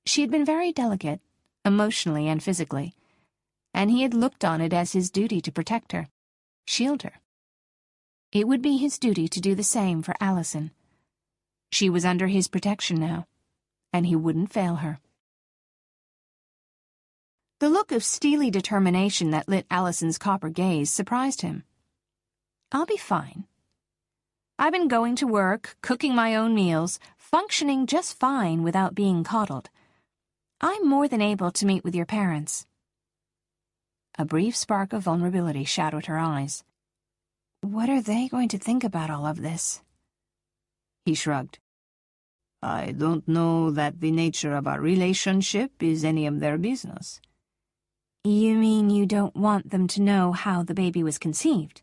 She had been very delicate, emotionally and physically, and he had looked on it as his duty to protect her, shield her. It would be his duty to do the same for Allison. She was under his protection now, and he wouldn't fail her. The look of steely determination that lit Allison's copper gaze surprised him. "I'll be fine. I've been going to work, cooking my own meals, functioning just fine without being coddled. I'm more than able to meet with your parents." A brief spark of vulnerability shadowed her eyes. "What are they going to think about all of this?" He shrugged. I don't know that the nature of our relationship is any of their business. You mean you don't want them to know how the baby was conceived?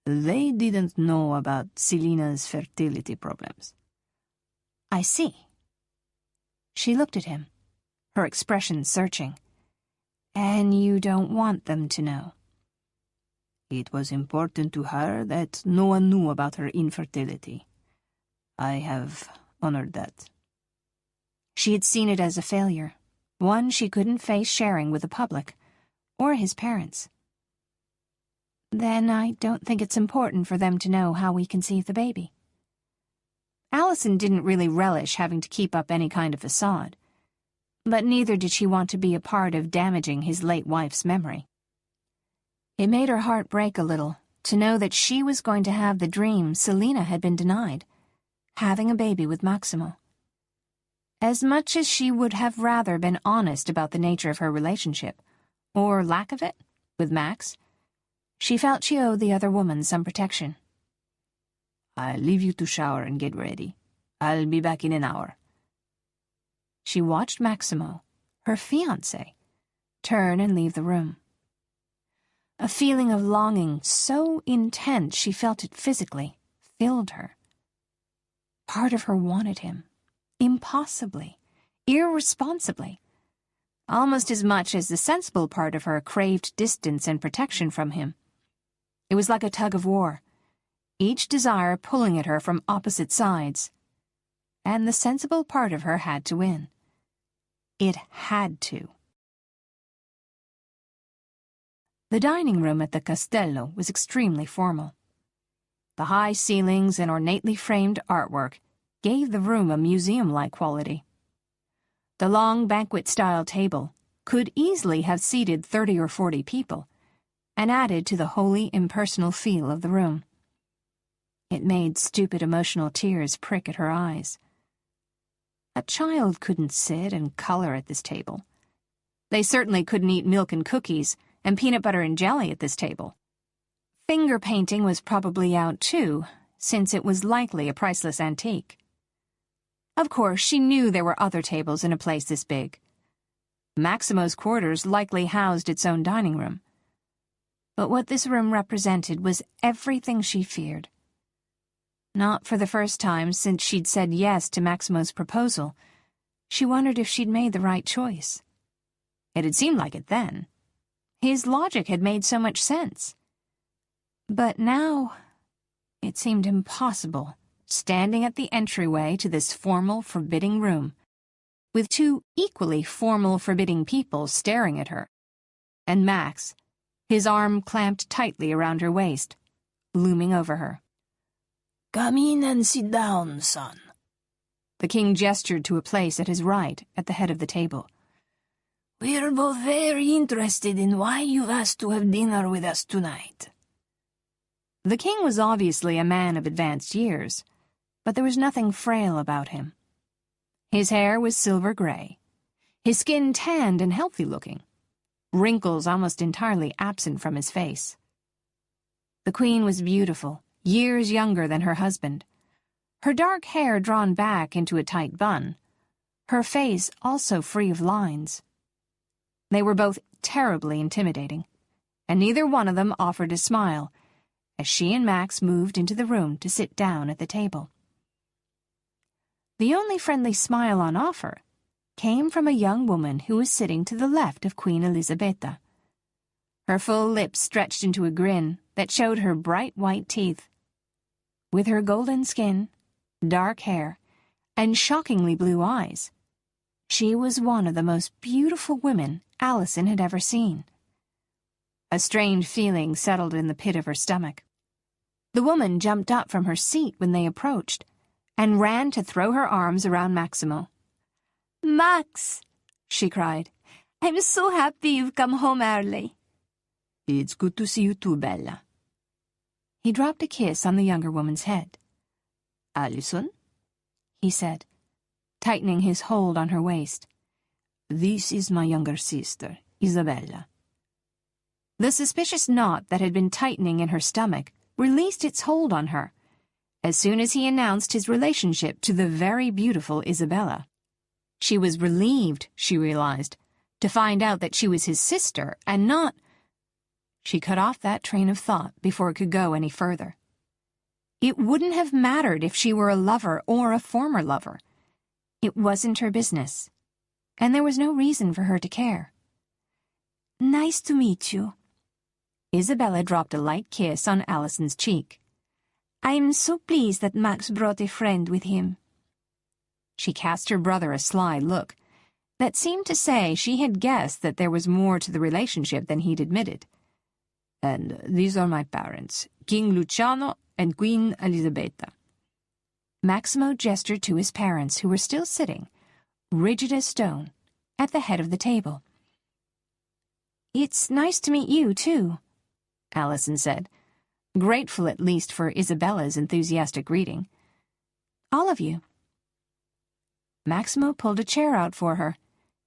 They didn't know about Selina's fertility problems. I see. She looked at him, her expression searching. And you don't want them to know? It was important to her that no one knew about her infertility. I have honored that. She had seen it as a failure, one she couldn't face sharing with the public, or his parents. Then I don't think it's important for them to know how we conceived the baby. Allison didn't really relish having to keep up any kind of facade, but neither did she want to be a part of damaging his late wife's memory. It made her heart break a little to know that she was going to have the dream Selina had been denied, having a baby with Maximo. As much as she would have rather been honest about the nature of her relationship, or lack of it, with Max, she felt she owed the other woman some protection. I'll leave you to shower and get ready. I'll be back in an hour. She watched Maximo, her fiancé, turn and leave the room. A feeling of longing so intense she felt it physically filled her. Part of her wanted him, impossibly, irresponsibly, almost as much as the sensible part of her craved distance and protection from him. It was like a tug of war, each desire pulling at her from opposite sides, and the sensible part of her had to win. It had to. The dining room at the Castello was extremely formal. The high ceilings and ornately framed artwork gave the room a museum-like quality. The long banquet-style table could easily have seated 30 or 40 people, and added to the wholly impersonal feel of the room. It made stupid emotional tears prick at her eyes. A child couldn't sit and color at this table. They certainly couldn't eat milk and cookies and peanut butter and jelly at this table. Finger painting was probably out too, since it was likely a priceless antique. Of course, she knew there were other tables in a place this big. Maximo's quarters likely housed its own dining room. But what this room represented was everything she feared. Not for the first time since she'd said yes to Maximo's proposal, she wondered if she'd made the right choice. It had seemed like it then. His logic had made so much sense. But now, it seemed impossible, standing at the entryway to this formal, forbidding room, with two equally formal, forbidding people staring at her, and Max, his arm clamped tightly around her waist, looming over her. Come in and sit down, son. The king gestured to a place at his right, at the head of the table. We're both very interested in why you've asked to have dinner with us tonight. The king was obviously a man of advanced years, but there was nothing frail about him. His hair was silver gray, his skin tanned and healthy-looking, wrinkles almost entirely absent from his face. The queen was beautiful, years younger than her husband, her dark hair drawn back into a tight bun, her face also free of lines. They were both terribly intimidating, and neither one of them offered a smile as she and Max moved into the room to sit down at the table. The only friendly smile on offer came from a young woman who was sitting to the left of Queen Elisabetta. Her full lips stretched into a grin that showed her bright white teeth. With her golden skin, dark hair, and shockingly blue eyes, she was one of the most beautiful women Allison had ever seen. A strange feeling settled in the pit of her stomach. The woman jumped up from her seat when they approached, and ran to throw her arms around Maximo. Max, she cried, I'm so happy you've come home early. It's good to see you too, Bella. He dropped a kiss on the younger woman's head. Allison, he said, tightening his hold on her waist. This is my younger sister, Isabella. The suspicious knot that had been tightening in her stomach released its hold on her, as soon as he announced his relationship to the very beautiful Isabella. She was relieved, she realized, to find out that she was his sister and not— She cut off that train of thought before it could go any further. It wouldn't have mattered if she were a lover or a former lover. It wasn't her business, and there was no reason for her to care. Nice to meet you. Isabella dropped a light kiss on Allison's cheek. I'm so pleased that Max brought a friend with him. She cast her brother a sly look that seemed to say she had guessed that there was more to the relationship than he'd admitted. And these are my parents, King Luciano and Queen Elisabetta. Maximo gestured to his parents, who were still sitting, rigid as stone, at the head of the table. It's nice to meet you, too, Allison said, grateful at least for Isabella's enthusiastic greeting. All of you. Maximo pulled a chair out for her,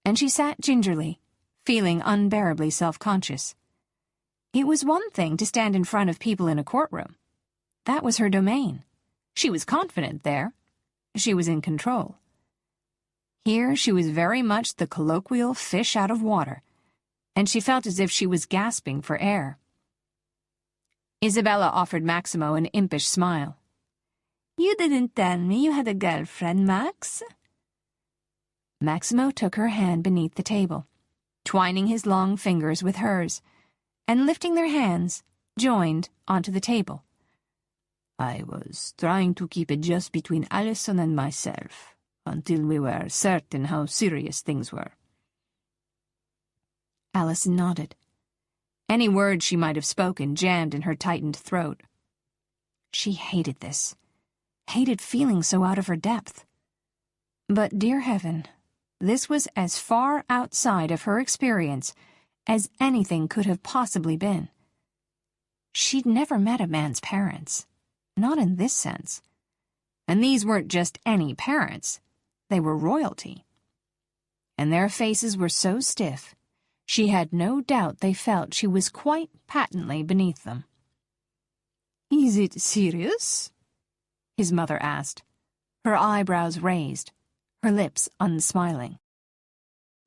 and she sat gingerly, feeling unbearably self-conscious. It was one thing to stand in front of people in a courtroom. That was her domain. She was confident there. She was in control. Here she was very much the colloquial fish out of water, and she felt as if she was gasping for air. Isabella offered Maximo an impish smile. You didn't tell me you had a girlfriend, Max. Maximo took her hand beneath the table, twining his long fingers with hers, and lifting their hands, joined onto the table. I was trying to keep it just between Allison and myself, until we were certain how serious things were. Allison nodded. Any words she might have spoken jammed in her tightened throat. She hated this, hated feeling so out of her depth. But, dear heaven, this was as far outside of her experience as anything could have possibly been. She'd never met a man's parents, not in this sense. And these weren't just any parents, they were royalty. And their faces were so stiff, she had no doubt they felt she was quite patently beneath them. Is it serious? His mother asked, her eyebrows raised, her lips unsmiling.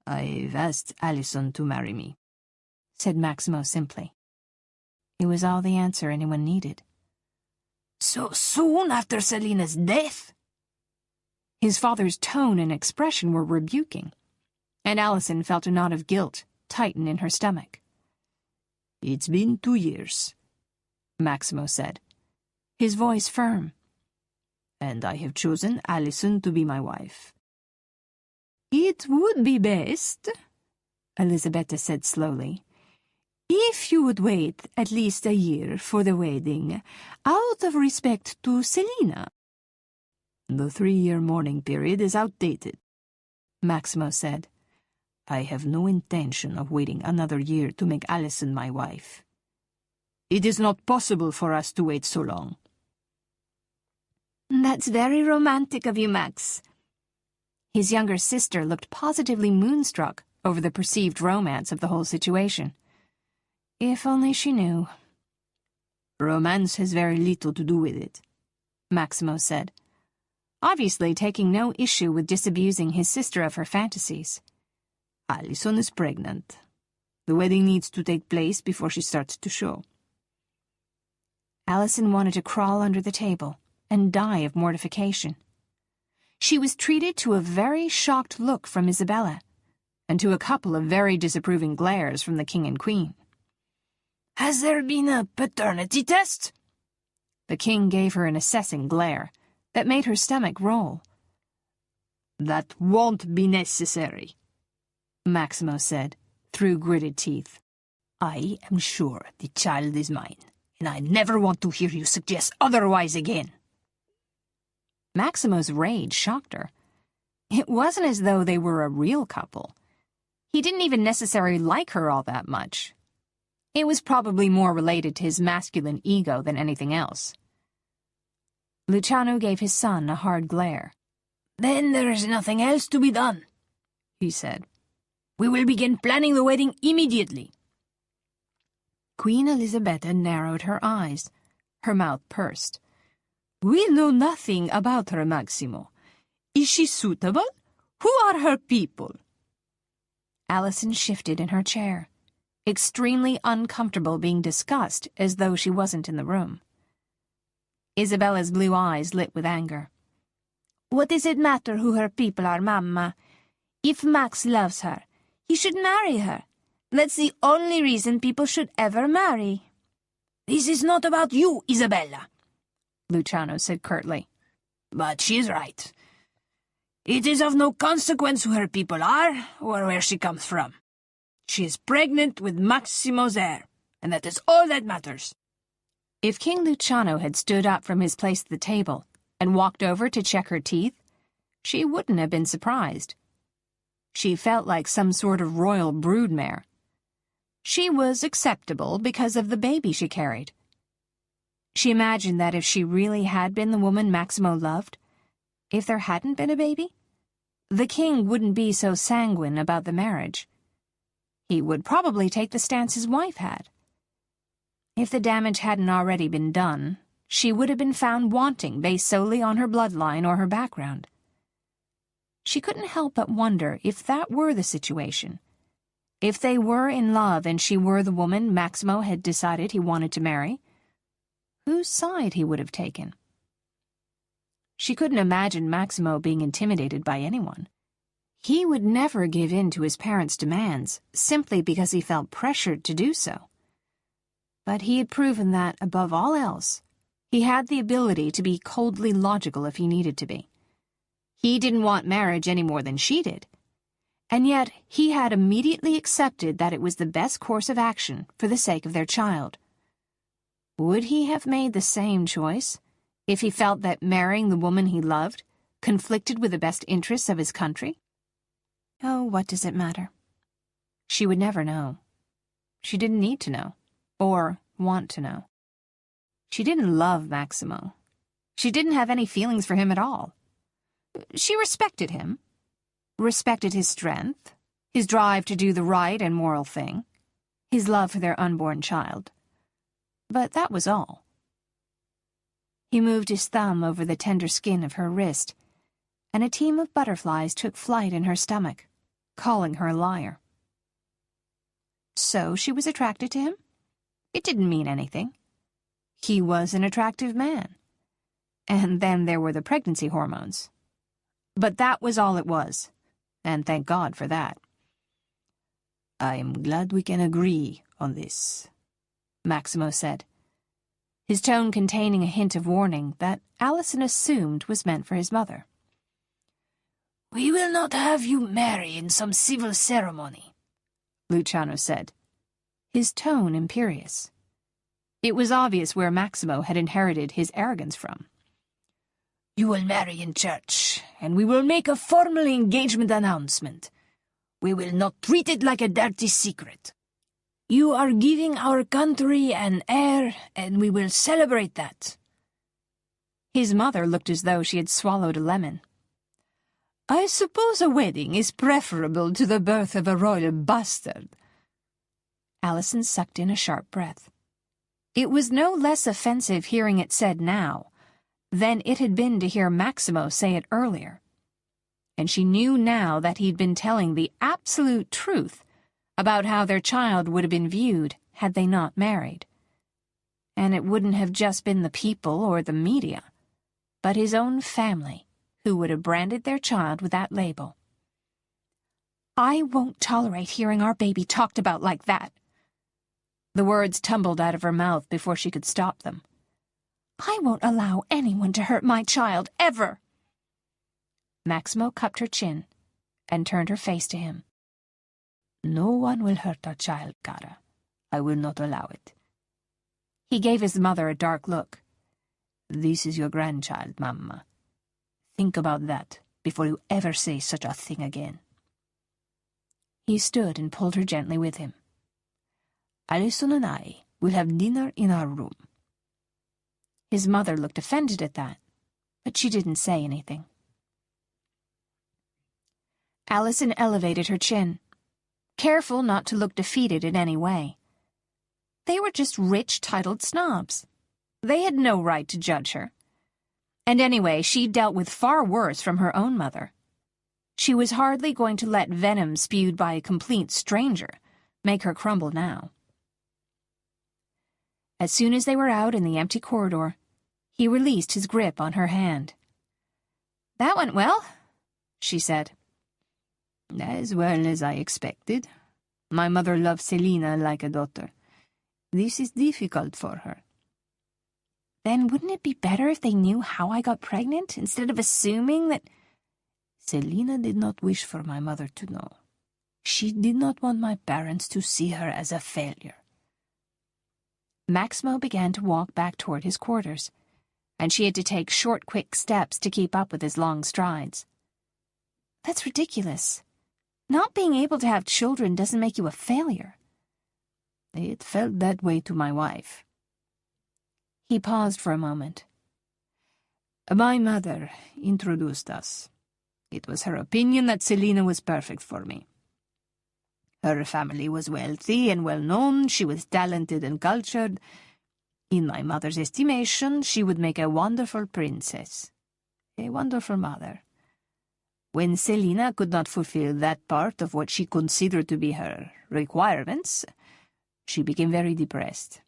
I've asked Allison to marry me, said Maximo simply. It was all the answer anyone needed. So soon after Selina's death? His father's tone and expression were rebuking, and Allison felt a knot of guilt tighten in her stomach. It's been 2 years, Maximo said, his voice firm. And I have chosen Allison to be my wife. It would be best, Elisabetta said slowly, if you would wait at least a year for the wedding, out of respect to Selina. The 3-year mourning period is outdated, Maximo said. I have no intention of waiting another year to make Allison my wife. It is not possible for us to wait so long. That's very romantic of you, Max. His younger sister looked positively moonstruck over the perceived romance of the whole situation. If only she knew. Romance has very little to do with it, Maximo said, obviously taking no issue with disabusing his sister of her fantasies. Allison is pregnant. The wedding needs to take place before she starts to show. Allison wanted to crawl under the table and die of mortification. She was treated to a very shocked look from Isabella, and to a couple of very disapproving glares from the king and queen. Has there been a paternity test? The king gave her an assessing glare that made her stomach roll. That won't be necessary, Maximo said, through gritted teeth. I am sure the child is mine, and I never want to hear you suggest otherwise again. Maximo's rage shocked her. It wasn't as though they were a real couple. He didn't even necessarily like her all that much. It was probably more related to his masculine ego than anything else. Luciano gave his son a hard glare. Then there is nothing else to be done, he said. We will begin planning the wedding immediately. Queen Elisabetta narrowed her eyes. Her mouth pursed. We know nothing about her, Maximo. Is she suitable? Who are her people? Allison shifted in her chair, extremely uncomfortable being discussed as though she wasn't in the room. Isabella's blue eyes lit with anger. What does it matter who her people are, Mamma? If Max loves her, he should marry her. That's the only reason people should ever marry. This is not about you, Isabella, Luciano said curtly. But she is right. It is of no consequence who her people are or where she comes from. She is pregnant with Maximo's heir, and that is all that matters. If King Luciano had stood up from his place at the table and walked over to check her teeth, she wouldn't have been surprised. She felt like some sort of royal broodmare. She was acceptable because of the baby she carried. She imagined that if she really had been the woman Maximo loved, if there hadn't been a baby, the king wouldn't be so sanguine about the marriage. He would probably take the stance his wife had. If the damage hadn't already been done, she would have been found wanting based solely on her bloodline or her background. She couldn't help but wonder if that were the situation. If they were in love and she were the woman Maximo had decided he wanted to marry, whose side he would have taken. She couldn't imagine Maximo being intimidated by anyone. He would never give in to his parents' demands simply because he felt pressured to do so. But he had proven that, above all else, he had the ability to be coldly logical if he needed to be. He didn't want marriage any more than she did. And yet he had immediately accepted that it was the best course of action for the sake of their child. Would he have made the same choice if he felt that marrying the woman he loved conflicted with the best interests of his country? Oh, what does it matter? She would never know. She didn't need to know, or want to know. She didn't love Maximo. She didn't have any feelings for him at all. She respected him. Respected his strength, his drive to do the right and moral thing, his love for their unborn child. But that was all. He moved his thumb over the tender skin of her wrist, and a team of butterflies took flight in her stomach, calling her a liar. So she was attracted to him? It didn't mean anything. He was an attractive man. And then there were the pregnancy hormones. But that was all it was. And thank God for that. I am glad we can agree on this, Maximo said, his tone containing a hint of warning that Allison assumed was meant for his mother. We will not have you marry in some civil ceremony, Luciano said, his tone imperious. It was obvious where Maximo had inherited his arrogance from. You will marry in church, and we will make a formal engagement announcement. We will not treat it like a dirty secret. You are giving our country an heir, and we will celebrate that. His mother looked as though she had swallowed a lemon. I suppose a wedding is preferable to the birth of a royal bastard. Allison sucked in a sharp breath. It was no less offensive hearing it said now than it had been to hear Maximo say it earlier. And she knew now that he'd been telling the absolute truth about how their child would have been viewed had they not married. And it wouldn't have just been the people or the media, but his own family who would have branded their child with that label. I won't tolerate hearing our baby talked about like that. The words tumbled out of her mouth before she could stop them. I won't allow anyone to hurt my child, ever. Maximo cupped her chin and turned her face to him. No one will hurt our child, Cara. I will not allow it. He gave his mother a dark look. This is your grandchild, Mamma. Think about that before you ever say such a thing again. He stood and pulled her gently with him. Alison and I will have dinner in our room. His mother looked offended at that, but she didn't say anything. Allison elevated her chin, careful not to look defeated in any way. They were just rich, titled snobs. They had no right to judge her. And anyway, she'd dealt with far worse from her own mother. She was hardly going to let venom spewed by a complete stranger make her crumble now. As soon as they were out in the empty corridor, he released his grip on her hand. "That went well," she said. "As well as I expected. My mother loved Selina like a daughter. This is difficult for her." "Then wouldn't it be better if they knew how I got pregnant, instead of assuming that—" "Selina did not wish for my mother to know. She did not want my parents to see her as a failure." Maximo began to walk back toward his quarters, and she had to take short, quick steps to keep up with his long strides. "That's ridiculous. Not being able to have children doesn't make you a failure." "It felt that way to my wife." He paused for a moment. "My mother introduced us. It was her opinion that Selina was perfect for me. Her family was wealthy and well-known. She was talented and cultured. In my mother's estimation, she would make a wonderful princess, a wonderful mother. When Selina could not fulfill that part of what she considered to be her requirements, she became very depressed."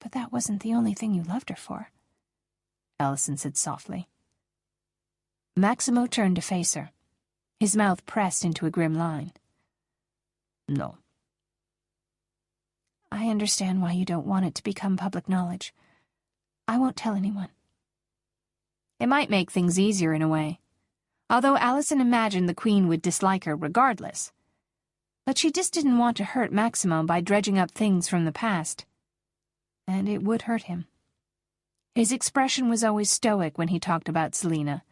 "But that wasn't the only thing you loved her for," Allison said softly. Maximo turned to face her, his mouth pressed into a grim line. "No." "I understand why you don't want it to become public knowledge. I won't tell anyone." It might make things easier in a way, although Allison imagined the Queen would dislike her regardless. But she just didn't want to hurt Maximo by dredging up things from the past. And it would hurt him. His expression was always stoic when he talked about Selina,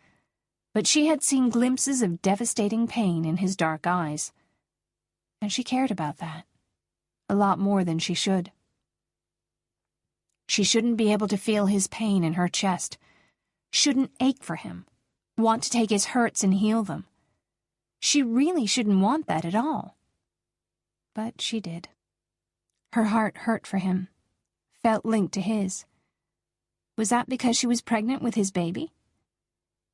but she had seen glimpses of devastating pain in his dark eyes. And she cared about that. A lot more than she should. She shouldn't be able to feel his pain in her chest, shouldn't ache for him, want to take his hurts and heal them. She really shouldn't want that at all. But she did. Her heart hurt for him, felt linked to his. Was that because she was pregnant with his baby?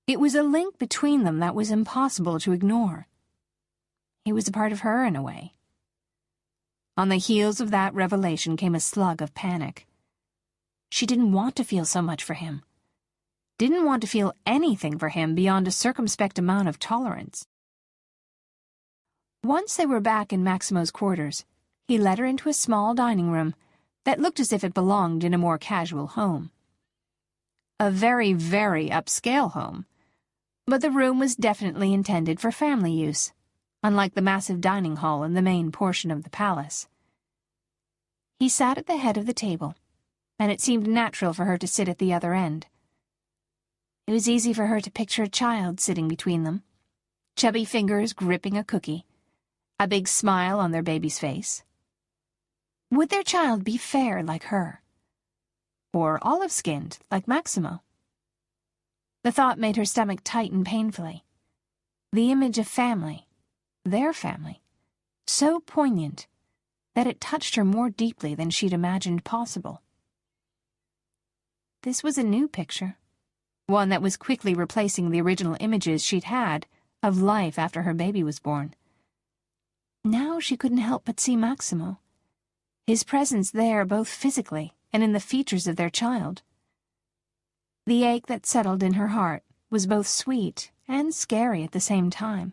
It was a link between them that was impossible to ignore. He was a part of her in a way. On the heels of that revelation came a slug of panic. She didn't want to feel so much for him. Didn't want to feel anything for him beyond a circumspect amount of tolerance. Once they were back in Maximo's quarters, he led her into a small dining room that looked as if it belonged in a more casual home. A very, very upscale home, but the room was definitely intended for family use, unlike the massive dining hall in the main portion of the palace. He sat at the head of the table, and it seemed natural for her to sit at the other end. It was easy for her to picture a child sitting between them, chubby fingers gripping a cookie, a big smile on their baby's face. Would their child be fair like her? Or olive-skinned like Maximo? The thought made her stomach tighten painfully. The image of family, their family, so poignant that it touched her more deeply than she'd imagined possible. This was a new picture, one that was quickly replacing the original images she'd had of life after her baby was born. Now she couldn't help but see Maximo, his presence there both physically and in the features of their child. The ache that settled in her heart was both sweet and scary at the same time.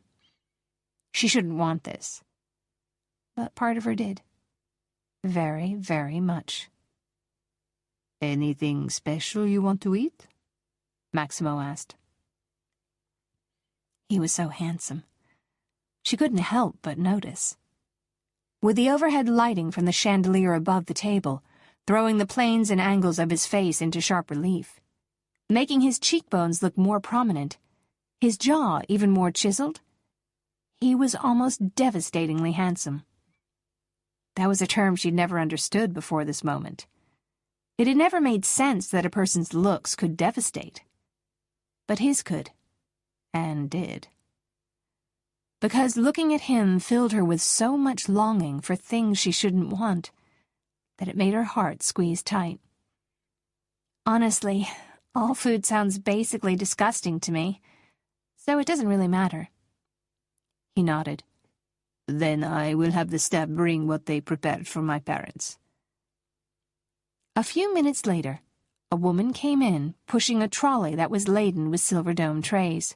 She shouldn't want this, but part of her did. Very, very much. "Anything special you want to eat?" Maximo asked. He was so handsome. She couldn't help but notice. With the overhead lighting from the chandelier above the table, throwing the planes and angles of his face into sharp relief, making his cheekbones look more prominent, his jaw even more chiseled, he was almost devastatingly handsome. That was a term she'd never understood before this moment. It had never made sense that a person's looks could devastate. But his could, and did. Because looking at him filled her with so much longing for things she shouldn't want, that it made her heart squeeze tight. Honestly, All food sounds basically disgusting to me, so it doesn't really matter. He nodded. Then I will have the staff bring what they prepared for my parents. A few minutes later, a woman came in, pushing a trolley that was laden with silver dome trays.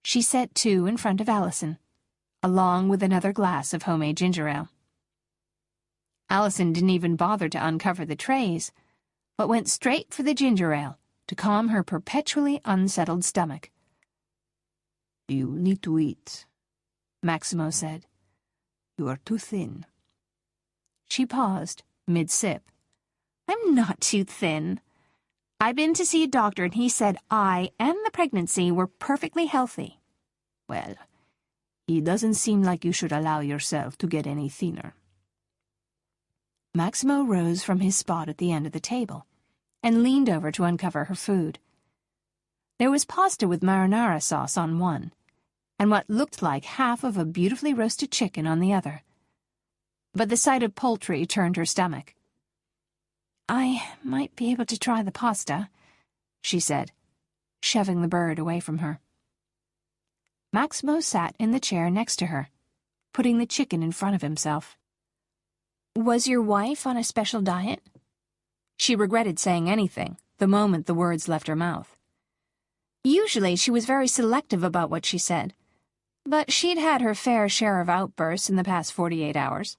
She set two in front of Allison, along with another glass of homemade ginger ale. Allison didn't even bother to uncover the trays, but went straight for the ginger ale to calm her perpetually unsettled stomach. You need to eat, Maximo said. You are too thin. She paused, mid-sip. I'm not too thin. I've been to see a doctor and he said I and the pregnancy were perfectly healthy. Well, it doesn't seem like you should allow yourself to get any thinner. Maximo rose from his spot at the end of the table and leaned over to uncover her food. There was pasta with marinara sauce on one, and what looked like half of a beautifully roasted chicken on the other. But the sight of poultry turned her stomach. I might be able to try the pasta, she said, shoving the bird away from her. Maximo sat in the chair next to her, putting the chicken in front of himself. Was your wife on a special diet? She regretted saying anything the moment the words left her mouth. Usually she was very selective about what she said, but she'd had her fair share of outbursts in the past 48 hours.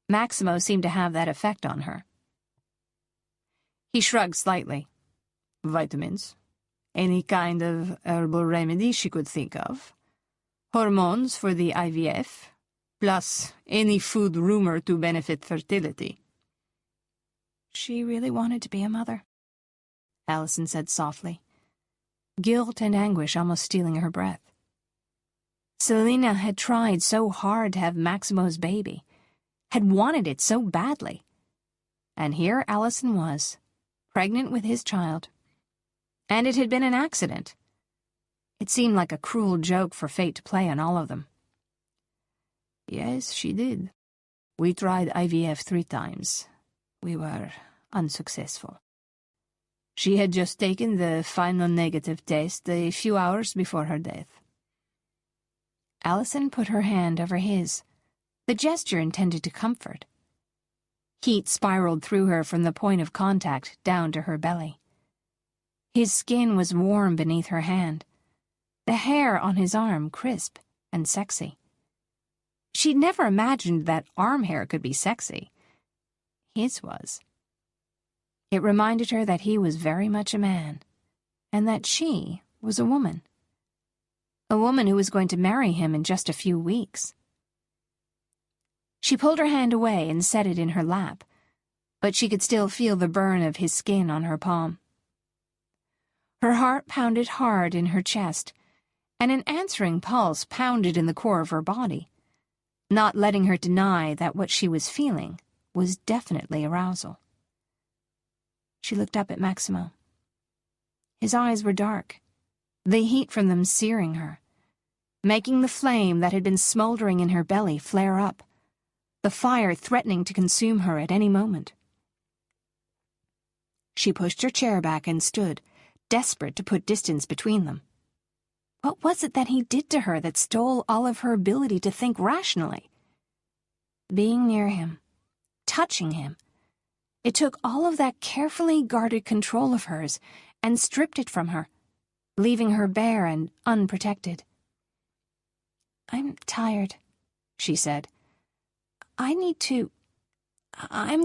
Maximo seemed to have that effect on her. He shrugged slightly. Vitamins. Any kind of herbal remedy she could think of. Hormones for the IVF. Plus any food rumored to benefit fertility. She really wanted to be a mother, Allison said softly, guilt and anguish almost stealing her breath. Selena had tried so hard to have Maximo's baby, had wanted it so badly. And here Allison was, pregnant with his child. And it had been an accident. It seemed like a cruel joke for fate to play on all of them. Yes, she did. We tried IVF 3 times. We were unsuccessful. She had just taken the final negative test a few hours before her death. Allison put her hand over his, the gesture intended to comfort. Heat spiraled through her from the point of contact down to her belly. His skin was warm beneath her hand, the hair on his arm crisp and sexy. She'd never imagined that arm hair could be sexy. His was. It reminded her that he was very much a man, and that she was a woman. A woman who was going to marry him in just a few weeks. She pulled her hand away and set it in her lap, but she could still feel the burn of his skin on her palm. Her heart pounded hard in her chest, and an answering pulse pounded in the core of her body, not letting her deny that what she was feeling was definitely arousal. She looked up at Maximo. His eyes were dark, the heat from them searing her, making the flame that had been smoldering in her belly flare up, the fire threatening to consume her at any moment. She pushed her chair back and stood, desperate to put distance between them. What was it that he did to her that stole all of her ability to think rationally? Being near him, touching him, it took all of that carefully guarded control of hers and stripped it from her, leaving her bare and unprotected. I'm tired, she said. I'm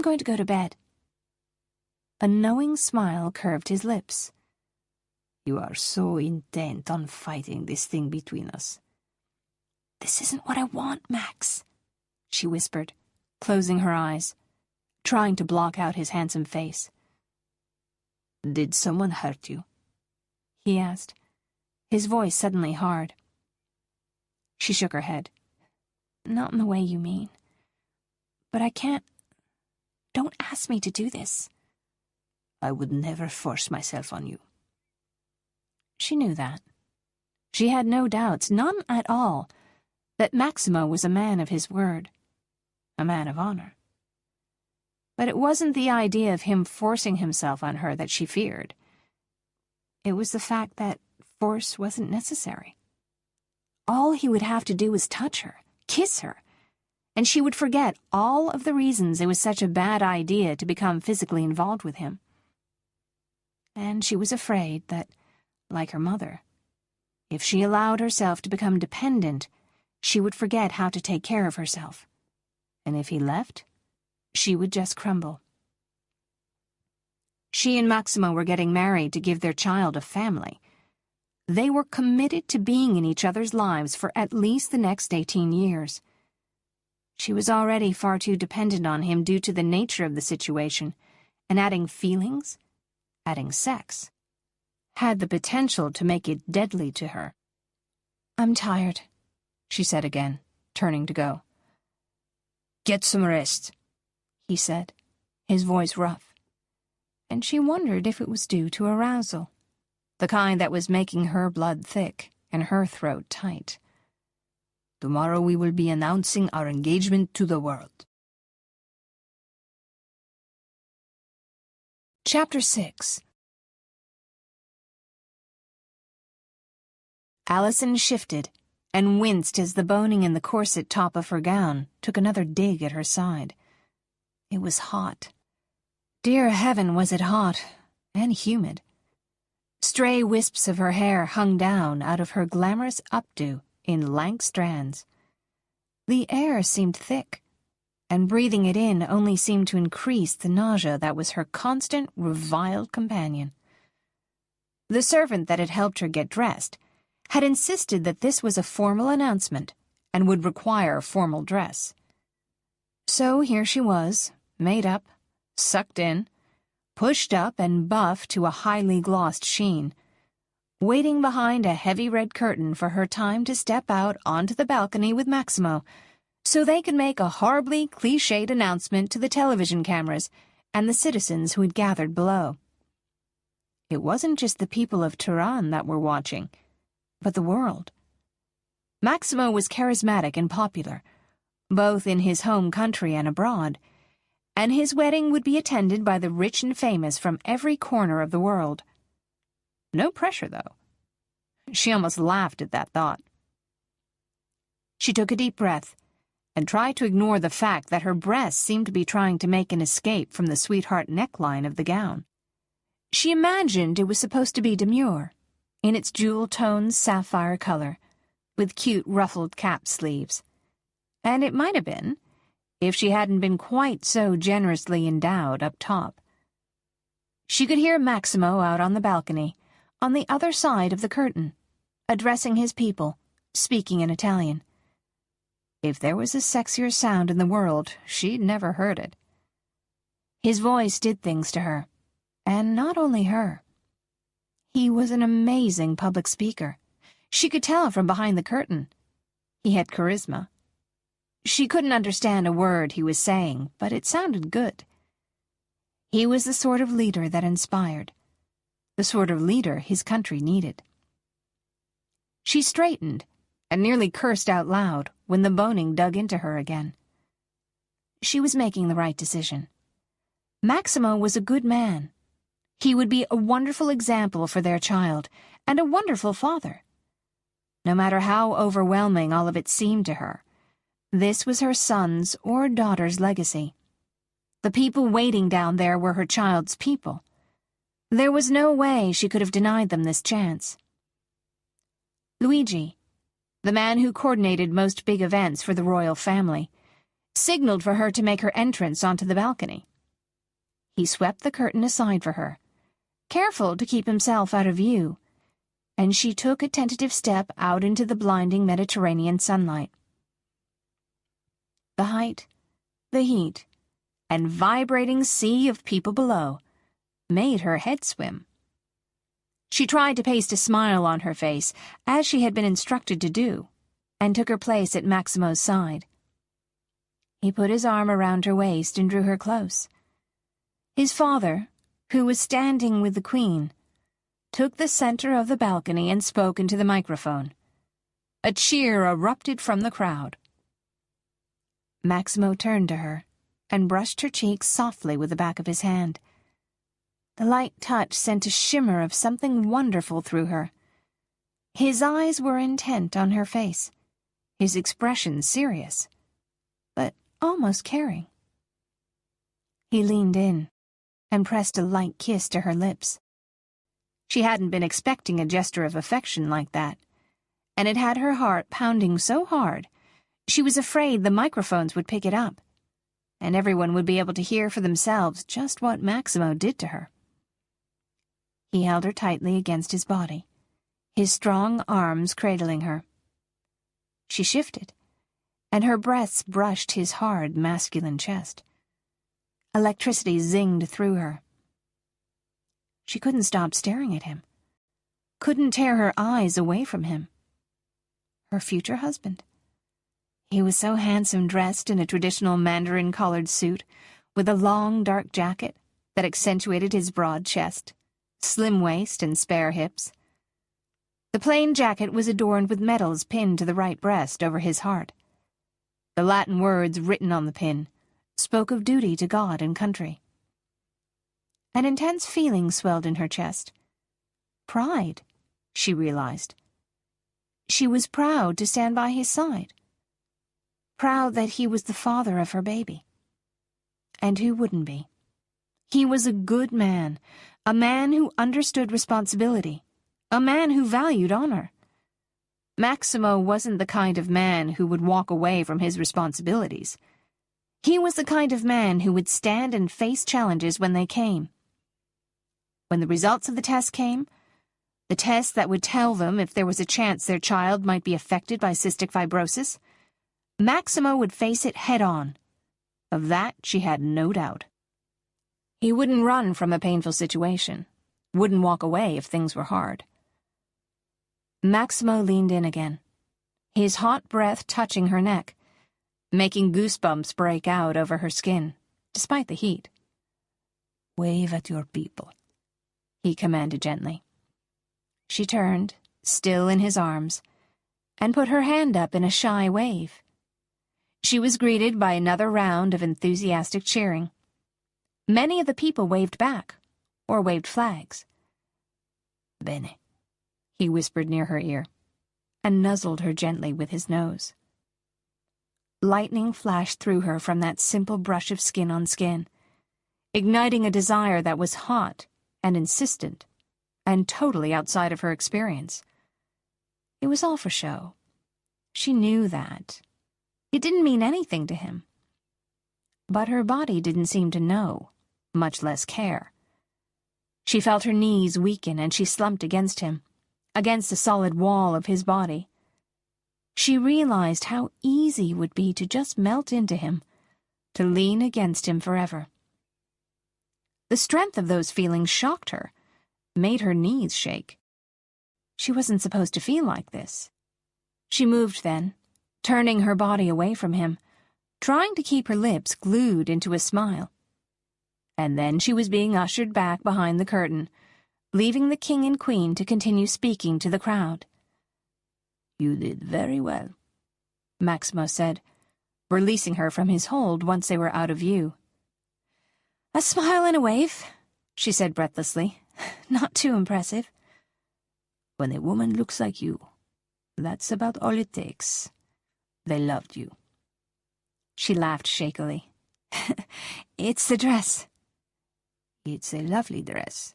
going to go to bed. A knowing smile curved his lips. You are so intent on fighting this thing between us. This isn't what I want, Max, she whispered, closing her eyes, trying to block out his handsome face. Did someone hurt you? He asked, his voice suddenly hard. She shook her head. Not in the way you mean. But I can't. Don't ask me to do this. I would never force myself on you. She knew that. She had no doubts, none at all, that Maximo was a man of his word, a man of honor. But it wasn't the idea of him forcing himself on her that she feared. It was the fact that force wasn't necessary. All he would have to do was touch her, kiss her, and she would forget all of the reasons it was such a bad idea to become physically involved with him. And she was afraid that, like her mother, if she allowed herself to become dependent, she would forget how to take care of herself. And if he left, she would just crumble. She and Maximo were getting married to give their child a family. They were committed to being in each other's lives for at least the next 18 years. She was already far too dependent on him due to the nature of the situation, and adding feelings, adding sex, had the potential to make it deadly to her. "I'm tired," she said again, turning to go. "Get some rest," he said, his voice rough. And she wondered if it was due to arousal, the kind that was making her blood thick and her throat tight. "Tomorrow we will be announcing our engagement to the world." Chapter 6. Allison shifted and winced as the boning in the corset top of her gown took another dig at her side. It was hot. Dear heaven, was it hot and humid. Stray wisps of her hair hung down out of her glamorous updo in lank strands. The air seemed thick, and breathing it in only seemed to increase the nausea that was her constant, reviled companion. The servant that had helped her get dressed had insisted that this was a formal announcement and would require formal dress. So here she was, made up, sucked in, pushed up and buffed to a highly glossed sheen, waiting behind a heavy red curtain for her time to step out onto the balcony with Maximo, so they could make a horribly cliched announcement to the television cameras and the citizens who had gathered below. It wasn't just the people of Tehran that were watching, but the world. Maximo was charismatic and popular, both in his home country and abroad, and his wedding would be attended by the rich and famous from every corner of the world. No pressure, though. She almost laughed at that thought. She took a deep breath and tried to ignore the fact that her breasts seemed to be trying to make an escape from the sweetheart neckline of the gown. She imagined it was supposed to be demure, in its jewel-toned sapphire color, with cute ruffled cap sleeves. And it might have been, if she hadn't been quite so generously endowed up top. She could hear Maximo out on the balcony, on the other side of the curtain, addressing his people, speaking in Italian. If there was a sexier sound in the world, she'd never heard it. His voice did things to her, and not only her. He was an amazing public speaker. She could tell from behind the curtain. He had charisma. She couldn't understand a word he was saying, but it sounded good. He was the sort of leader that inspired, the sort of leader his country needed. She straightened and nearly cursed out loud when the boning dug into her again. She was making the right decision. Maximo was a good man. He would be a wonderful example for their child, and a wonderful father. No matter how overwhelming all of it seemed to her, this was her son's or daughter's legacy. The people waiting down there were her child's people. There was no way she could have denied them this chance. Luigi, the man who coordinated most big events for the royal family, signaled for her to make her entrance onto the balcony. He swept the curtain aside for her, careful to keep himself out of view, and she took a tentative step out into the blinding Mediterranean sunlight. The height, the heat, and vibrating sea of people below made her head swim. She tried to paste a smile on her face, as she had been instructed to do, and took her place at Maximo's side. He put his arm around her waist and drew her close. His father, who was standing with the Queen, took the center of the balcony and spoke into the microphone. A cheer erupted from the crowd. Maximo turned to her and brushed her cheeks softly with the back of his hand. The light touch sent a shimmer of something wonderful through her. His eyes were intent on her face, his expression serious, but almost caring. He leaned in and pressed a light kiss to her lips. She hadn't been expecting a gesture of affection like that, and it had her heart pounding so hard she was afraid the microphones would pick it up, and everyone would be able to hear for themselves just what Maximo did to her. He held her tightly against his body, his strong arms cradling her. She shifted, and her breaths brushed his hard, masculine chest. Electricity zinged through her. She couldn't stop staring at him, couldn't tear her eyes away from him. Her future husband. He was so handsome, dressed in a traditional mandarin-collared suit, with a long, dark jacket that accentuated his broad chest, slim waist, and spare hips. The plain jacket was adorned with medals pinned to the right breast over his heart. The Latin words written on the pin spoke of duty to God and country. An intense feeling swelled in her chest. Pride, she realized. She was proud to stand by his side. Proud that he was the father of her baby. And who wouldn't be? He was a good man, a man who understood responsibility, a man who valued honor. Maximo wasn't the kind of man who would walk away from his responsibilities. He was the kind of man who would stand and face challenges when they came. When the results of the test came, the test that would tell them if there was a chance their child might be affected by cystic fibrosis, Maximo would face it head-on. Of that she had no doubt. He wouldn't run from a painful situation, wouldn't walk away if things were hard. Maximo leaned in again, his hot breath touching her neck, making goosebumps break out over her skin, despite the heat. "Wave at your people," he commanded gently. She turned, still in his arms, and put her hand up in a shy wave. She was greeted by another round of enthusiastic cheering. Many of the people waved back, or waved flags. "Bene," he whispered near her ear, and nuzzled her gently with his nose. Lightning flashed through her from that simple brush of skin on skin, igniting a desire that was hot and insistent, and totally outside of her experience. It was all for show. She knew that. It didn't mean anything to him. But her body didn't seem to know, much less care. She felt her knees weaken and she slumped against him, against the solid wall of his body. She realized how easy it would be to just melt into him, to lean against him forever. The strength of those feelings shocked her, made her knees shake. She wasn't supposed to feel like this. She moved then, turning her body away from him, trying to keep her lips glued into a smile. And then she was being ushered back behind the curtain, leaving the king and queen to continue speaking to the crowd. "You did very well," Maximo said, releasing her from his hold once they were out of view. "A smile and a wave," she said breathlessly. "Not too impressive." "When a woman looks like you, that's about all it takes. They loved you." She laughed shakily. "It's the dress." "It's a lovely dress."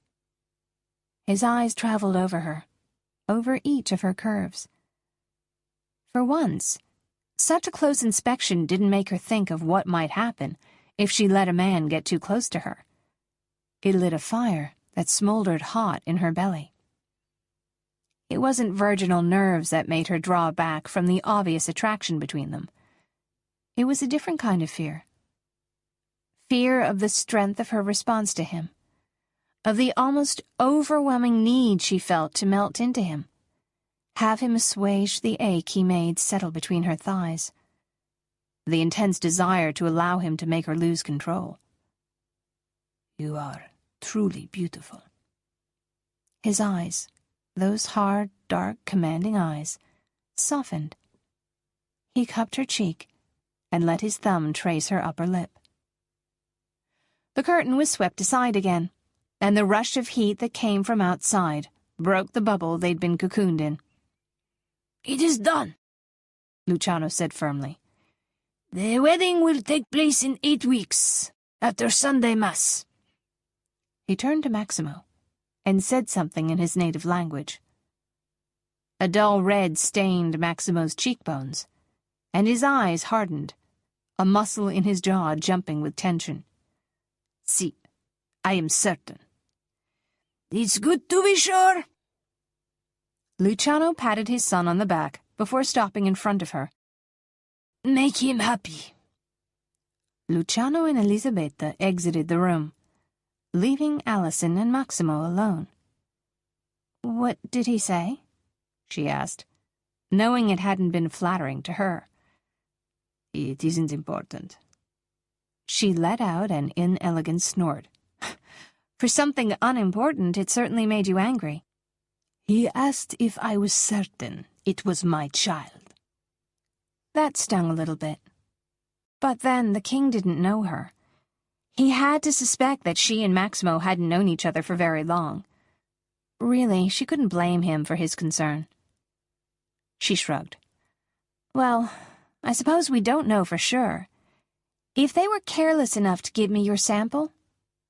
His eyes traveled over her, over each of her curves. For once, such a close inspection didn't make her think of what might happen if she let a man get too close to her. It lit a fire that smoldered hot in her belly. It wasn't virginal nerves that made her draw back from the obvious attraction between them. It was a different kind of fear. Fear of the strength of her response to him, of the almost overwhelming need she felt to melt into him, have him assuage the ache he made settle between her thighs, the intense desire to allow him to make her lose control. "You are truly beautiful." His eyes, those hard, dark, commanding eyes, softened. He cupped her cheek and let his thumb trace her upper lip. The curtain was swept aside again, and the rush of heat that came from outside broke the bubble they'd been cocooned in. "It is done," Luciano said firmly. "The wedding will take place in 8 weeks, after Sunday Mass." He turned to Maximo and said something in his native language. A dull red stained Maximo's cheekbones, and his eyes hardened, a muscle in his jaw jumping with tension. "Si, I am certain." "It's good to be sure." Luciano patted his son on the back before stopping in front of her. "Make him happy." Luciano and Elisabetta exited the room, leaving Allison and Maximo alone. "What did he say?" she asked, knowing it hadn't been flattering to her. "It isn't important." She let out an inelegant snort. For something unimportant, it certainly made you angry. "He asked if I was certain it was my child." That stung a little bit. But then the king didn't know her. He had to suspect that she and Maximo hadn't known each other for very long. Really, she couldn't blame him for his concern. She shrugged. "Well, I suppose we don't know for sure. If they were careless enough to give me your sample,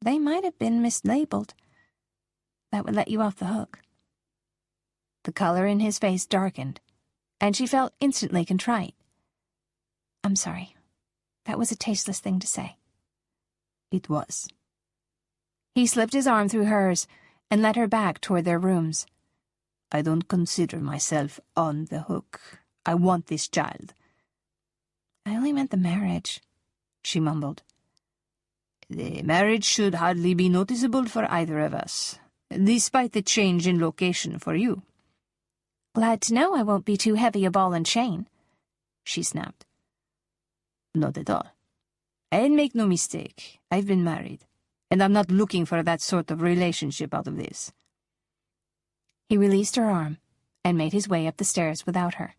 they might have been mislabeled. That would let you off the hook." The color in his face darkened, and she felt instantly contrite. "I'm sorry. That was a tasteless thing to say." "It was." He slipped his arm through hers and led her back toward their rooms. "I don't consider myself on the hook. I want this child." "I only meant the marriage," she mumbled. "The marriage should hardly be noticeable for either of us, despite the change in location for you." "Glad to know I won't be too heavy a ball and chain," she snapped. "Not at all. And make no mistake, I've been married, and I'm not looking for that sort of relationship out of this." He released her arm and made his way up the stairs without her.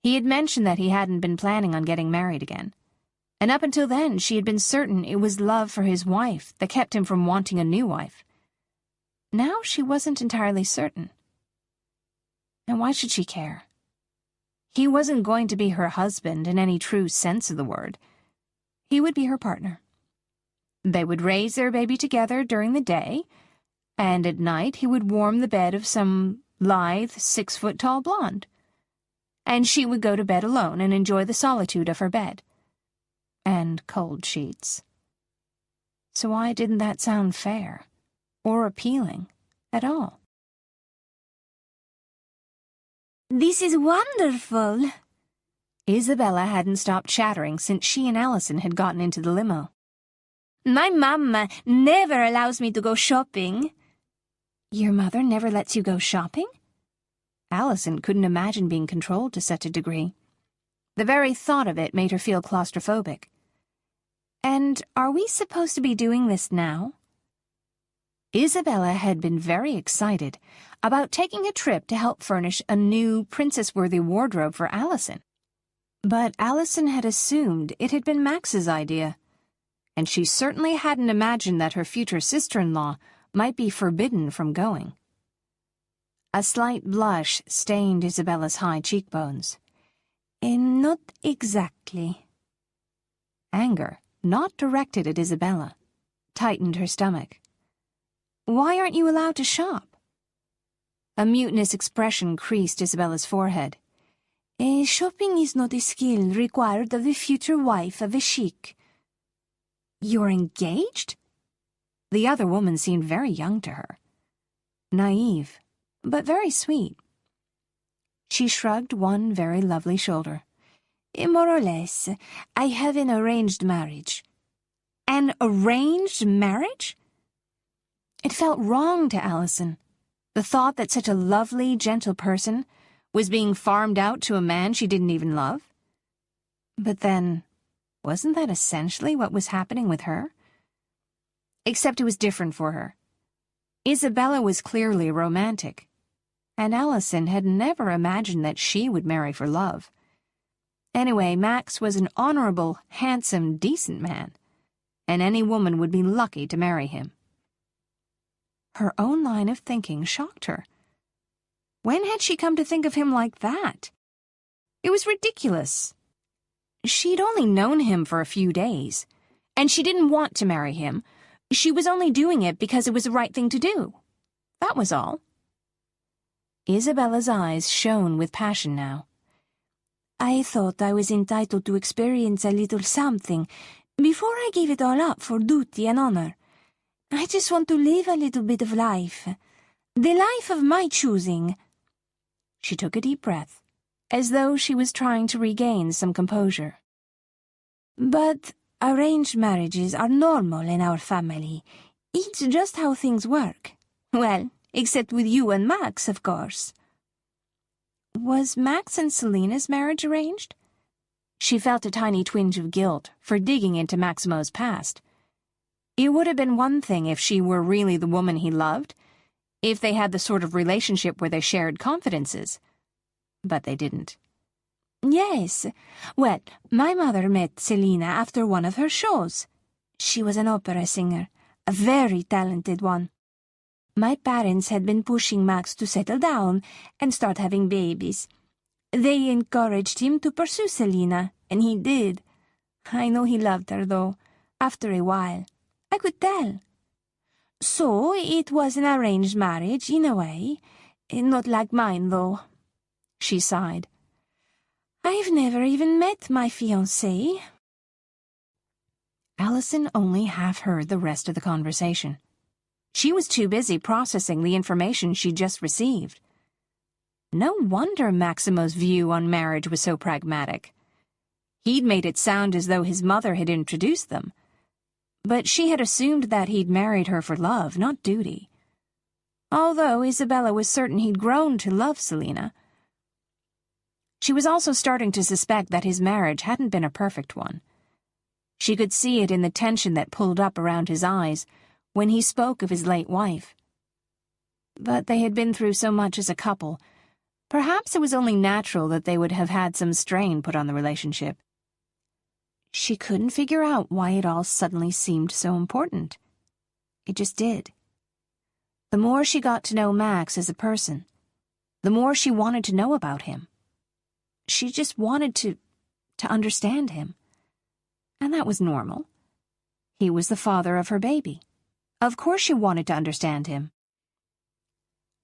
He had mentioned that he hadn't been planning on getting married again, and up until then she had been certain it was love for his wife that kept him from wanting a new wife. Now she wasn't entirely certain. And why should she care? He wasn't going to be her husband in any true sense of the word. He would be her partner. They would raise their baby together during the day, and at night he would warm the bed of some lithe, 6-foot-tall blonde. And she would go to bed alone and enjoy the solitude of her bed. And cold sheets. So why didn't that sound fair, or appealing, at all? "This is wonderful." Isabella hadn't stopped chattering since she and Allison had gotten into the limo. "My mama never allows me to go shopping." "Your mother never lets you go shopping?" Allison couldn't imagine being controlled to such a degree. The very thought of it made her feel claustrophobic. "And are we supposed to be doing this now?" Isabella had been very excited about taking a trip to help furnish a new princess-worthy wardrobe for Allison. But Allison had assumed it had been Max's idea, and she certainly hadn't imagined that her future sister-in-law might be forbidden from going. A slight blush stained Isabella's high cheekbones. Not exactly." Anger, not directed at Isabella, tightened her stomach. "Why aren't you allowed to shop?" A mutinous expression creased Isabella's forehead. Shopping is not a skill required of the future wife of a sheik." "You're engaged?" The other woman seemed very young to her. Naive, but very sweet. She shrugged one very lovely shoulder. "More or less. I have an arranged marriage." An arranged marriage? It felt wrong to Allison, the thought that such a lovely, gentle person was being farmed out to a man she didn't even love. But then, wasn't that essentially what was happening with her? Except it was different for her. Isabella was clearly romantic, and Allison had never imagined that she would marry for love. Anyway, Max was an honorable, handsome, decent man, and any woman would be lucky to marry him. Her own line of thinking shocked her. When had she come to think of him like that? It was ridiculous. She'd only known him for a few days, and she didn't want to marry him. She was only doing it because it was the right thing to do. That was all. Isabella's eyes shone with passion now. I thought I was entitled to experience a little something before I gave it all up for duty and honor. I just want to live a little bit of life. The life of my choosing. She took a deep breath, as though she was trying to regain some composure. But arranged marriages are normal in our family. It's just how things work. Well, except with you and Max, of course. Was Max and Selina's marriage arranged? She felt a tiny twinge of guilt for digging into Maximo's past. It would have been one thing if she were really the woman he loved, if they had the sort of relationship where they shared confidences. But they didn't. Yes. Well, my mother met Selina after one of her shows. She was an opera singer, a very talented one. My parents had been pushing Max to settle down and start having babies. They encouraged him to pursue Selina, and he did. I know he loved her, though, after a while. I could tell. So it was an arranged marriage, in a way. Not like mine, though. She sighed. I've never even met my fiancé. Allison only half heard the rest of the conversation. She was too busy processing the information she'd just received. No wonder Maximo's view on marriage was so pragmatic. He'd made it sound as though his mother had introduced them. But she had assumed that he'd married her for love, not duty. Although Isabella was certain he'd grown to love Selina. She was also starting to suspect that his marriage hadn't been a perfect one. She could see it in the tension that pulled up around his eyes when he spoke of his late wife. But they had been through so much as a couple. Perhaps it was only natural that they would have had some strain put on the relationship. She couldn't figure out why it all suddenly seemed so important. It just did. The more she got to know Max as a person, the more she wanted to know about him. She just wanted to understand him. And that was normal. He was the father of her baby. Of course she wanted to understand him.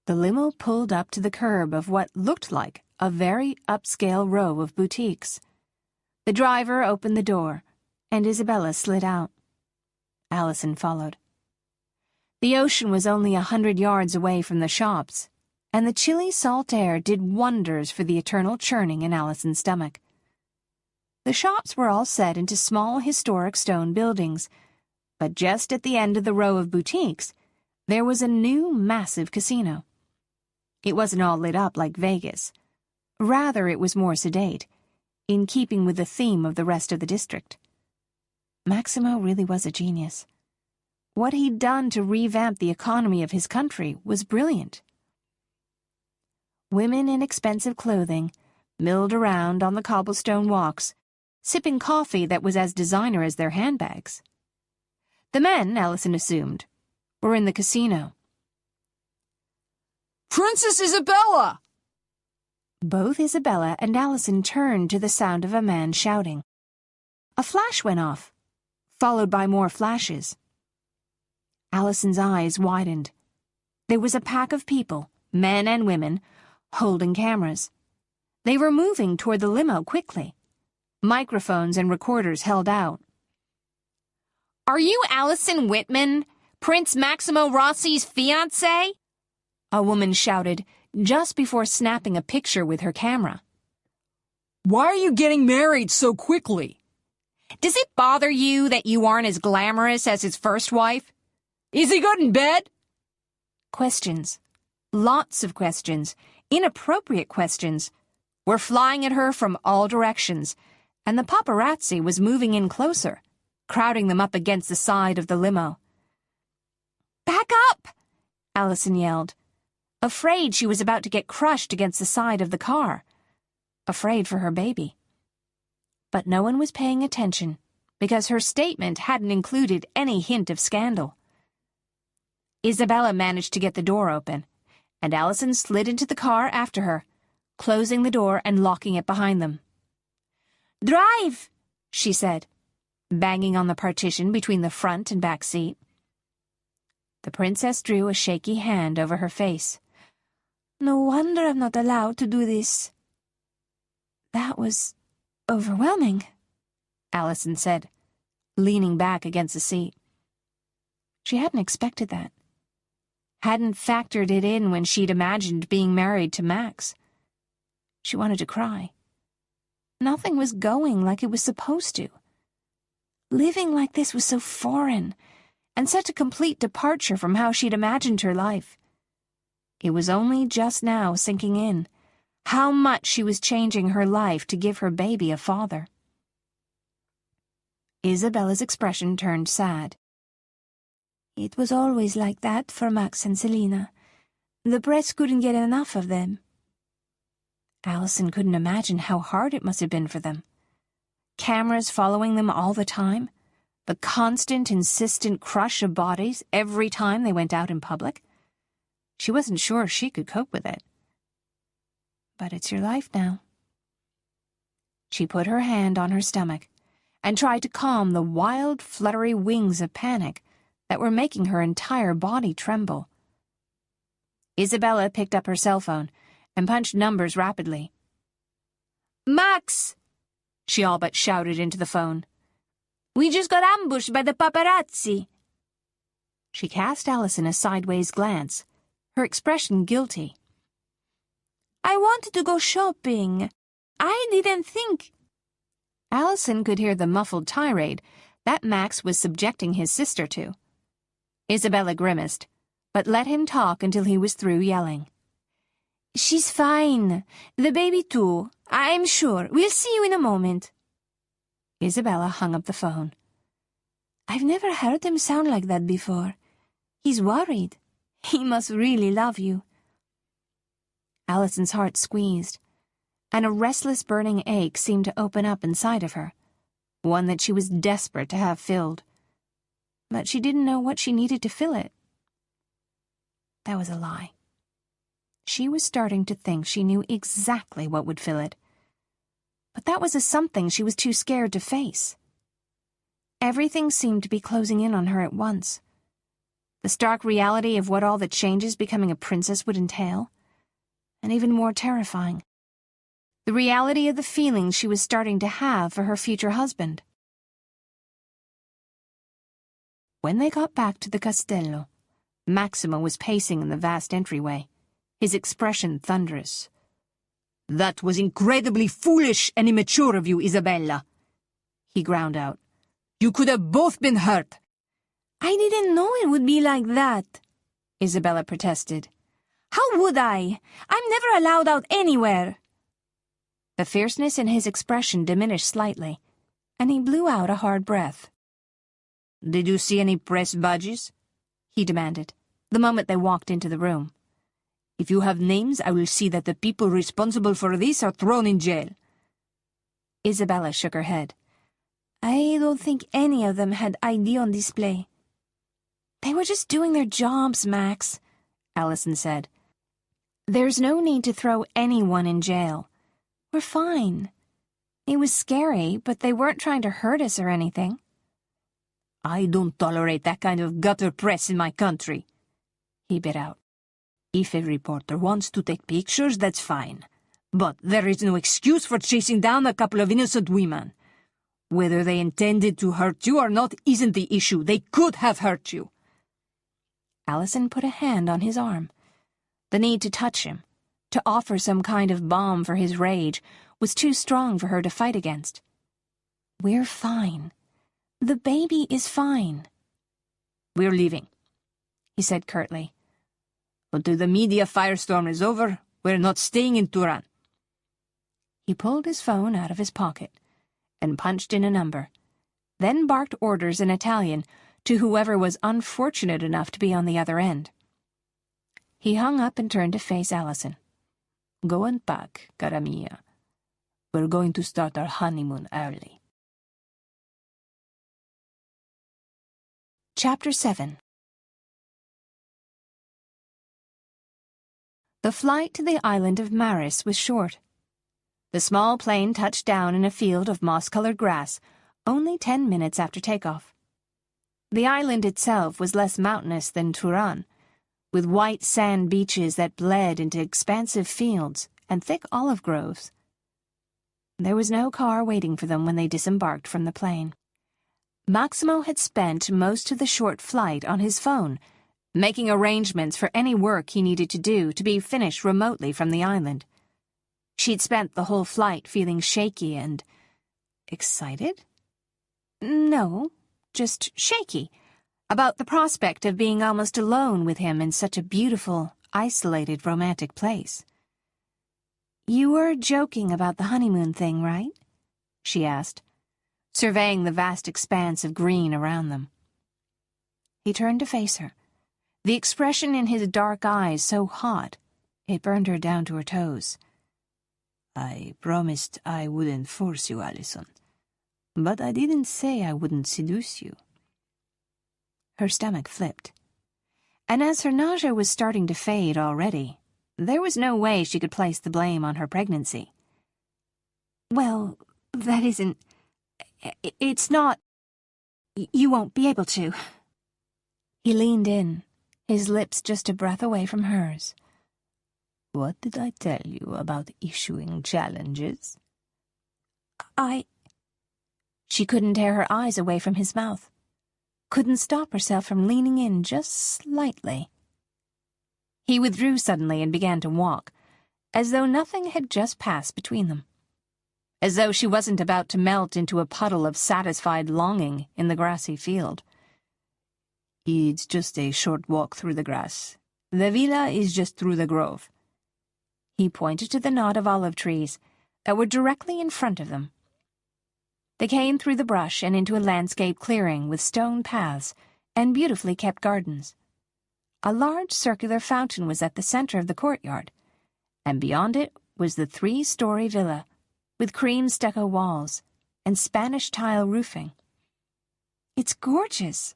The limo pulled up to the curb of what looked like a very upscale row of boutiques. The driver opened the door, and Isabella slid out. Allison followed. The ocean was only 100 yards away from the shops, and the chilly salt air did wonders for the eternal churning in Allison's stomach. The shops were all set into small historic stone buildings, but just at the end of the row of boutiques, there was a new massive casino. It wasn't all lit up like Vegas. Rather, it was more sedate, in keeping with the theme of the rest of the district. Maximo really was a genius. What he'd done to revamp the economy of his country was brilliant. Women in expensive clothing milled around on the cobblestone walks, sipping coffee that was as designer as their handbags. The men, Allison assumed, were in the casino. Princess Isabella! Both Isabella and Allison turned to the sound of a man shouting. A flash went off, followed by more flashes. Allison's eyes widened. There was a pack of people, men and women, holding cameras. They were moving toward the limo quickly. Microphones and recorders held out. "Are you Allison Whitman, Prince Maximo Rossi's fiancée?" A woman shouted just before snapping a picture with her camera. Why are you getting married so quickly? "Does it bother you that you aren't as glamorous as his first wife?" Is he good in bed? Questions, lots of questions, inappropriate questions, were flying at her from all directions, and the paparazzi was moving in closer, crowding them up against the side of the limo. "Back up!" Allison yelled, afraid she was about to get crushed against the side of the car, afraid for her baby. But no one was paying attention, because her statement hadn't included any hint of scandal. Isabella managed to get the door open, and Allison slid into the car after her, closing the door and locking it behind them. "Drive!" she said, banging on the partition between the front and back seat. The princess drew a shaky hand over her face. "No wonder I'm not allowed to do this." "That was overwhelming," Allison said, leaning back against the seat. She hadn't expected that. Hadn't factored it in when she'd imagined being married to Max. She wanted to cry. Nothing was going like it was supposed to. Living like this was so foreign, and such a complete departure from how she'd imagined her life. It was only just now sinking in how much she was changing her life to give her baby a father. Isabella's expression turned sad. "It was always like that for Max and Selina. The press couldn't get enough of them." Allison couldn't imagine how hard it must have been for them. Cameras following them all the time, the constant, insistent crush of bodies every time they went out in public. She wasn't sure she could cope with it. But it's your life now. She put her hand on her stomach and tried to calm the wild, fluttery wings of panic that were making her entire body tremble. Isabella picked up her cell phone and punched numbers rapidly. "Max!" she all but shouted into the phone. "We just got ambushed by the paparazzi." She cast Allison a sideways glance, her expression guilty. "I wanted to go shopping. I didn't think—" Allison could hear the muffled tirade that Max was subjecting his sister to. Isabella grimaced, but let him talk until he was through yelling. "She's fine. The baby too, I'm sure. We'll see you in a moment." Isabella hung up the phone. "I've never heard him sound like that before. He's worried. He must really love you." Allison's heart squeezed, and a restless burning ache seemed to open up inside of her, one that she was desperate to have filled. But she didn't know what she needed to fill it. That was a lie. She was starting to think she knew exactly what would fill it. But that was a something she was too scared to face. Everything seemed to be closing in on her at once. The stark reality of what all the changes becoming a princess would entail, and even more terrifying, the reality of the feelings she was starting to have for her future husband. When they got back to the castello, Maximo was pacing in the vast entryway, his expression thunderous. "That was incredibly foolish and immature of you, Isabella," he ground out. "You could have both been hurt." "I didn't know it would be like that," Isabella protested. "How would I? I'm never allowed out anywhere." The fierceness in his expression diminished slightly, and he blew out a hard breath. "Did you see any press badges?" he demanded, the moment they walked into the room. "If you have names, I will see that the people responsible for this are thrown in jail." Isabella shook her head. "I don't think any of them had ID on display." "They were just doing their jobs, Max," Allison said. "There's no need to throw anyone in jail. We're fine. It was scary, but they weren't trying to hurt us or anything." "I don't tolerate that kind of gutter press in my country," he bit out. "If a reporter wants to take pictures, that's fine. But there is no excuse for chasing down a couple of innocent women. Whether they intended to hurt you or not isn't the issue. They could have hurt you." Allison put a hand on his arm. The need to touch him, to offer some kind of balm for his rage, was too strong for her to fight against. "We're fine. The baby is fine." "We're leaving," he said curtly. "Until the media firestorm is over, we're not staying in Turan." He pulled his phone out of his pocket and punched in a number, then barked orders in Italian to whoever was unfortunate enough to be on the other end. He hung up and turned to face Allison. "Go and pack, cara mia. We're going to start our honeymoon early." Chapter 7 The flight to the island of Maris was short. The small plane touched down in a field of moss-colored grass only 10 minutes after takeoff. The island itself was less mountainous than Turan, with white sand beaches that bled into expansive fields and thick olive groves. There was no car waiting for them when they disembarked from the plane. Maximo had spent most of the short flight on his phone, making arrangements for any work he needed to do to be finished remotely from the island. She'd spent the whole flight feeling shaky and... excited? No, just shaky, about the prospect of being almost alone with him in such a beautiful, isolated, romantic place. "You were joking about the honeymoon thing, right?" she asked, surveying the vast expanse of green around them. He turned to face her, the expression in his dark eyes so hot it burned her down to her toes. "I promised I wouldn't force you, Allison. But I didn't say I wouldn't seduce you." Her stomach flipped. And as her nausea was starting to fade already, there was no way she could place the blame on her pregnancy. "Well, that isn't... it's not... you won't be able to." He leaned in, his lips just a breath away from hers. "What did I tell you about issuing challenges?" She couldn't tear her eyes away from his mouth, couldn't stop herself from leaning in just slightly. He withdrew suddenly and began to walk, as though nothing had just passed between them, as though she wasn't about to melt into a puddle of satisfied longing in the grassy field. "It's just a short walk through the grass. The villa is just through the grove." He pointed to the knot of olive trees that were directly in front of them. They came through the brush and into a landscape clearing with stone paths and beautifully kept gardens. A large circular fountain was at the center of the courtyard, and beyond it was the 3-story villa with cream stucco walls and Spanish tile roofing. "It's gorgeous."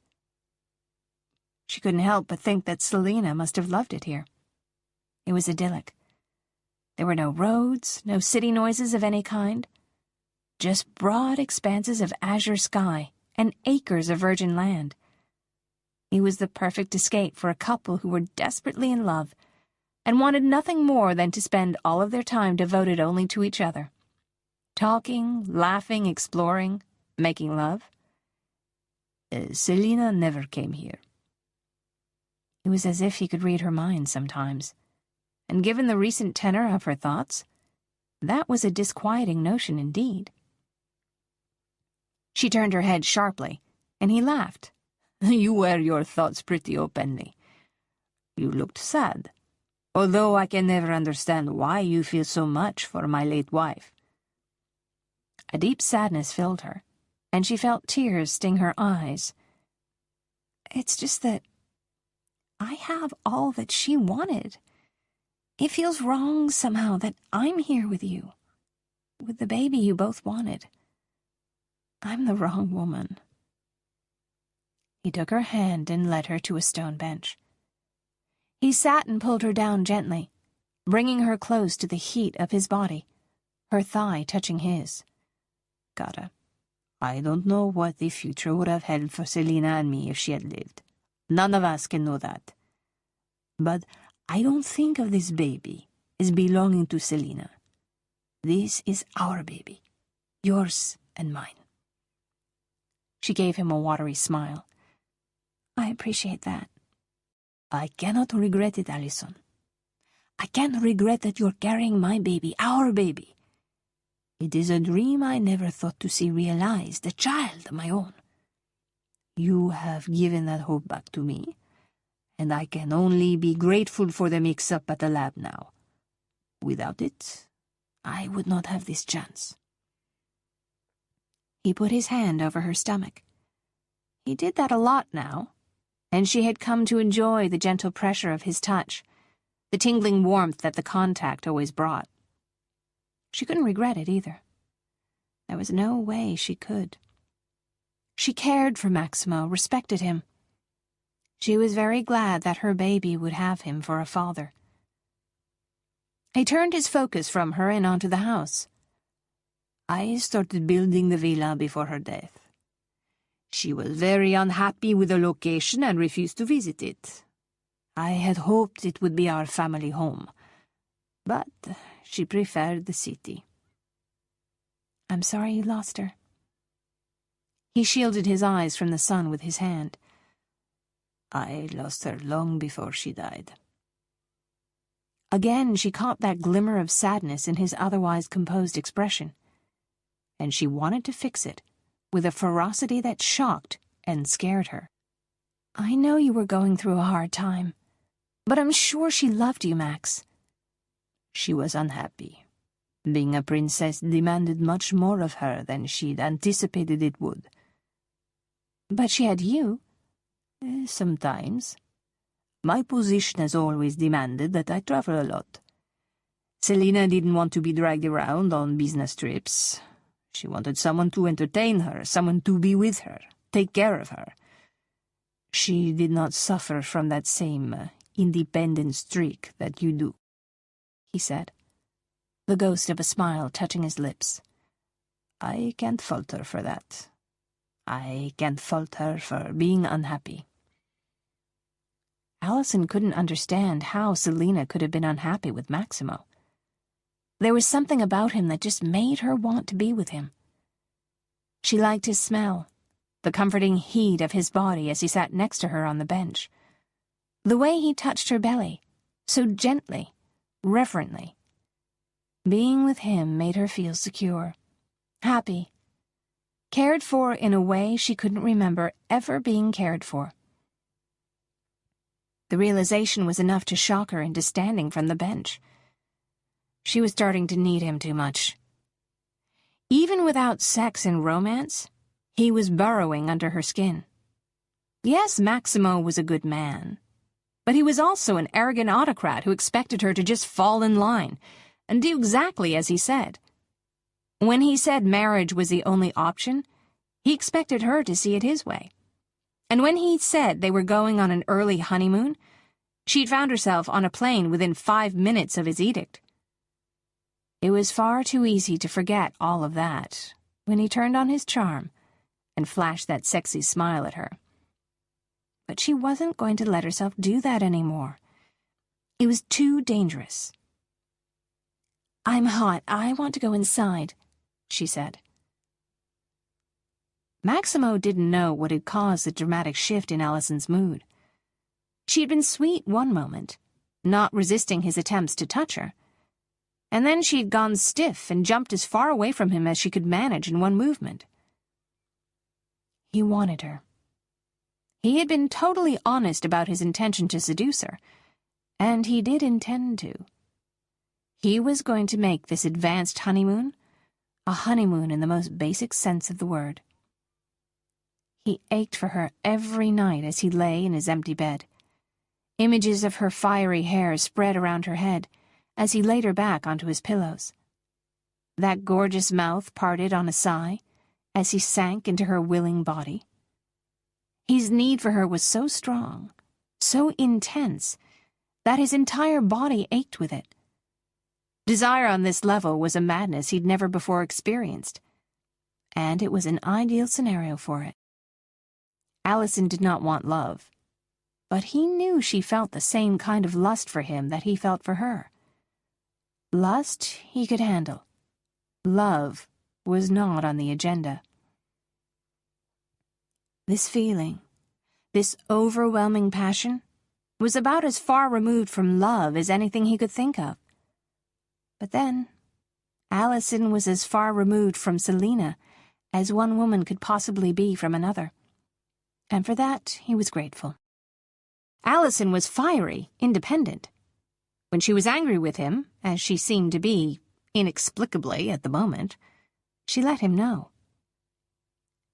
She couldn't help but think that Selina must have loved it here. It was idyllic. There were no roads, no city noises of any kind. Just broad expanses of azure sky and acres of virgin land. It was the perfect escape for a couple who were desperately in love and wanted nothing more than to spend all of their time devoted only to each other. Talking, laughing, exploring, making love. "Selina never came here." It was as if he could read her mind sometimes, and given the recent tenor of her thoughts, that was a disquieting notion indeed. She turned her head sharply, and he laughed. "You wear your thoughts pretty openly. You looked sad, although I can never understand why you feel so much for my late wife." A deep sadness filled her, and she felt tears sting her eyes. "It's just that I have all that she wanted. It feels wrong somehow that I'm here with you, with the baby you both wanted. I'm the wrong woman." He took her hand and led her to a stone bench. He sat and pulled her down gently, bringing her close to the heat of his body, her thigh touching his. "Cara, I don't know what the future would have held for Selina and me if she had lived. None of us can know that. But I don't think of this baby as belonging to Selina. This is our baby, yours and mine." She gave him a watery smile. "I appreciate that." "I cannot regret it, Allison. I can't regret that you're carrying my baby, our baby. It is a dream I never thought to see realized, a child of my own. You have given that hope back to me, and I can only be grateful for the mix-up at the lab now. Without it, I would not have this chance." He put his hand over her stomach. He did that a lot now, and she had come to enjoy the gentle pressure of his touch, the tingling warmth that the contact always brought. She couldn't regret it either. There was no way she could. She cared for Maximo, respected him. She was very glad that her baby would have him for a father. He turned his focus from her and onto the house. I started building the villa before her death. She was very unhappy with the location and refused to visit it. I had hoped it would be our family home, but she preferred the city. I'm sorry you lost her. He shielded his eyes from the sun with his hand. I lost her long before she died. Again she caught that glimmer of sadness in his otherwise composed expression, and she wanted to fix it with a ferocity that shocked and scared her. I know you were going through a hard time, but I'm sure she loved you, Max. She was unhappy. Being a princess demanded much more of her than she'd anticipated it would. But she had you. Sometimes. My position has always demanded that I travel a lot. Selina didn't want to be dragged around on business trips. She wanted someone to entertain her, someone to be with her, take care of her. She did not suffer from that same independent streak that you do, he said, the ghost of a smile touching his lips. I can't fault her for that. I can't fault her for being unhappy. Allison couldn't understand how Selina could have been unhappy with Maximo. There was something about him that just made her want to be with him. She liked his smell, the comforting heat of his body as he sat next to her on the bench, the way he touched her belly, so gently, reverently. Being with him made her feel secure, happy, cared for in a way she couldn't remember ever being cared for. The realization was enough to shock her into standing from the bench. She was starting to need him too much. Even without sex and romance, he was burrowing under her skin. Yes, Maximo was a good man, but he was also an arrogant autocrat who expected her to just fall in line and do exactly as he said. When he said marriage was the only option, he expected her to see it his way. And when he said they were going on an early honeymoon, she'd found herself on a plane within 5 minutes of his edict. It was far too easy to forget all of that when he turned on his charm and flashed that sexy smile at her. But she wasn't going to let herself do that anymore. It was too dangerous. I'm hot. I want to go inside, she said. Maximo didn't know what had caused the dramatic shift in Allison's mood. She had been sweet one moment, not resisting his attempts to touch her, and then she had gone stiff and jumped as far away from him as she could manage in one movement. He wanted her. He had been totally honest about his intention to seduce her, and he did intend to. He was going to make this advanced honeymoon a honeymoon in the most basic sense of the word. He ached for her every night as he lay in his empty bed. Images of her fiery hair spread around her head as he laid her back onto his pillows. That gorgeous mouth parted on a sigh as he sank into her willing body. His need for her was so strong, so intense, that his entire body ached with it. Desire on this level was a madness he'd never before experienced, and it was an ideal scenario for it. Allison did not want love, but he knew she felt the same kind of lust for him that he felt for her. Lust he could handle. Love was not on the agenda. This feeling, this overwhelming passion, was about as far removed from love as anything he could think of. But then, Allison was as far removed from Selina as one woman could possibly be from another, and for that he was grateful. Allison was fiery, independent. When she was angry with him, as she seemed to be, inexplicably at the moment, she let him know.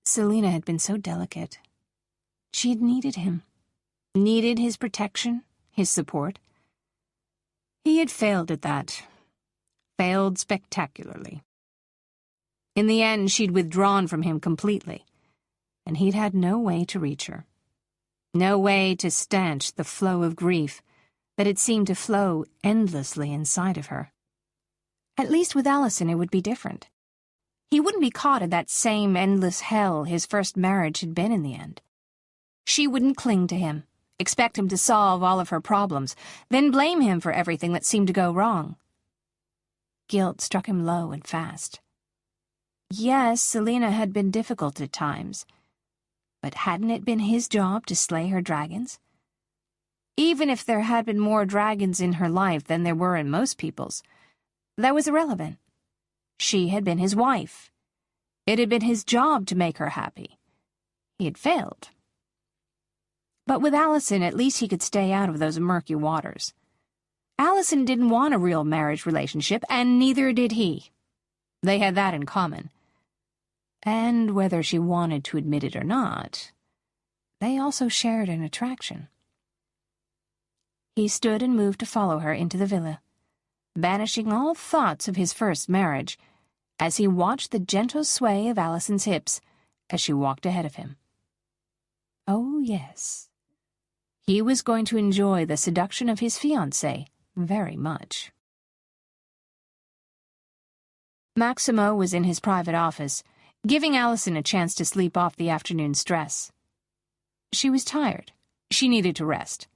Selina had been so delicate. She had needed him, needed his protection, his support. He had failed at that, failed spectacularly. In the end, she'd withdrawn from him completely, and he'd had no way to reach her, no way to stanch the flow of grief that it seemed to flow endlessly inside of her. At least with Allison it would be different. He wouldn't be caught in that same endless hell his first marriage had been in the end. She wouldn't cling to him, expect him to solve all of her problems, then blame him for everything that seemed to go wrong. Guilt struck him low and fast. Yes, Selena had been difficult at times, but hadn't it been his job to slay her dragons? Even if there had been more dragons in her life than there were in most people's, that was irrelevant. She had been his wife. It had been his job to make her happy. He had failed. But with Allison, at least he could stay out of those murky waters. Allison didn't want a real marriage relationship, and neither did he. They had that in common. And whether she wanted to admit it or not, they also shared an attraction. He stood and moved to follow her into the villa, banishing all thoughts of his first marriage, as he watched the gentle sway of Allison's hips as she walked ahead of him. Oh, yes. He was going to enjoy the seduction of his fiancée very much. Maximo was in his private office, giving Allison a chance to sleep off the afternoon stress. She was tired. She needed to rest.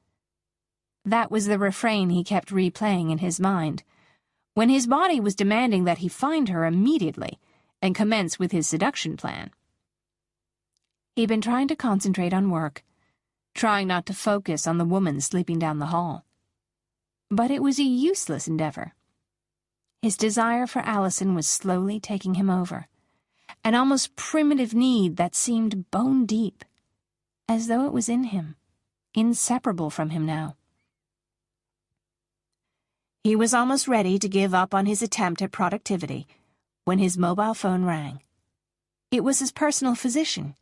That was the refrain he kept replaying in his mind, when his body was demanding that he find her immediately and commence with his seduction plan. He'd been trying to concentrate on work, trying not to focus on the woman sleeping down the hall. But it was a useless endeavor. His desire for Allison was slowly taking him over, an almost primitive need that seemed bone deep, as though it was in him, inseparable from him now. He was almost ready to give up on his attempt at productivity when his mobile phone rang. It was his personal physician,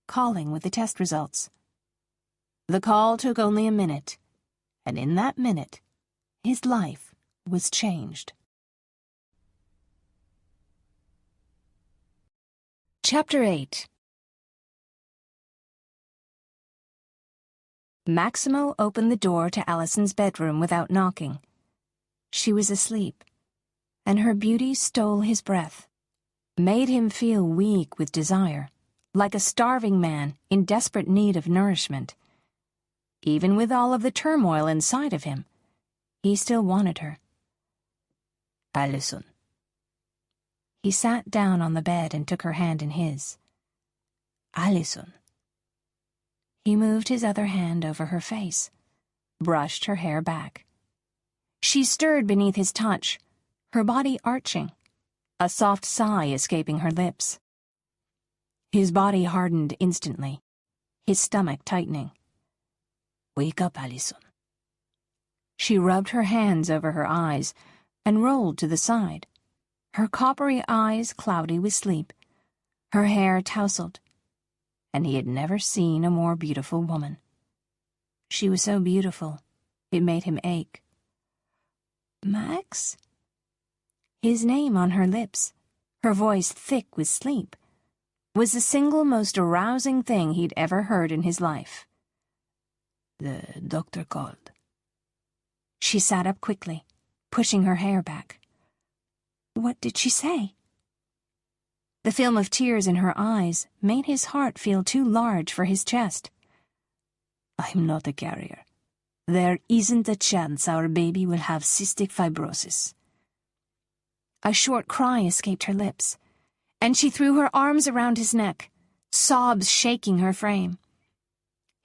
calling with the test results. The call took only a minute, and in that minute, his life was changed. Chapter 8. Maximo opened the door to Allison's bedroom without knocking. She was asleep, and her beauty stole his breath, made him feel weak with desire, like a starving man in desperate need of nourishment. Even with all of the turmoil inside of him, he still wanted her. Allison. He sat down on the bed and took her hand in his. Allison. He moved his other hand over her face, brushed her hair back. She stirred beneath his touch, her body arching, a soft sigh escaping her lips. His body hardened instantly, his stomach tightening. Wake up, Allison. She rubbed her hands over her eyes and rolled to the side, her coppery eyes cloudy with sleep, her hair tousled, and he had never seen a more beautiful woman. She was so beautiful, it made him ache. Max? His name on her lips, her voice thick with sleep, was the single most arousing thing he'd ever heard in his life. The doctor called. She sat up quickly, pushing her hair back. What did she say? The film of tears in her eyes made his heart feel too large for his chest. I'm not a carrier. There isn't a chance our baby will have cystic fibrosis. A short cry escaped her lips, and she threw her arms around his neck, sobs shaking her frame.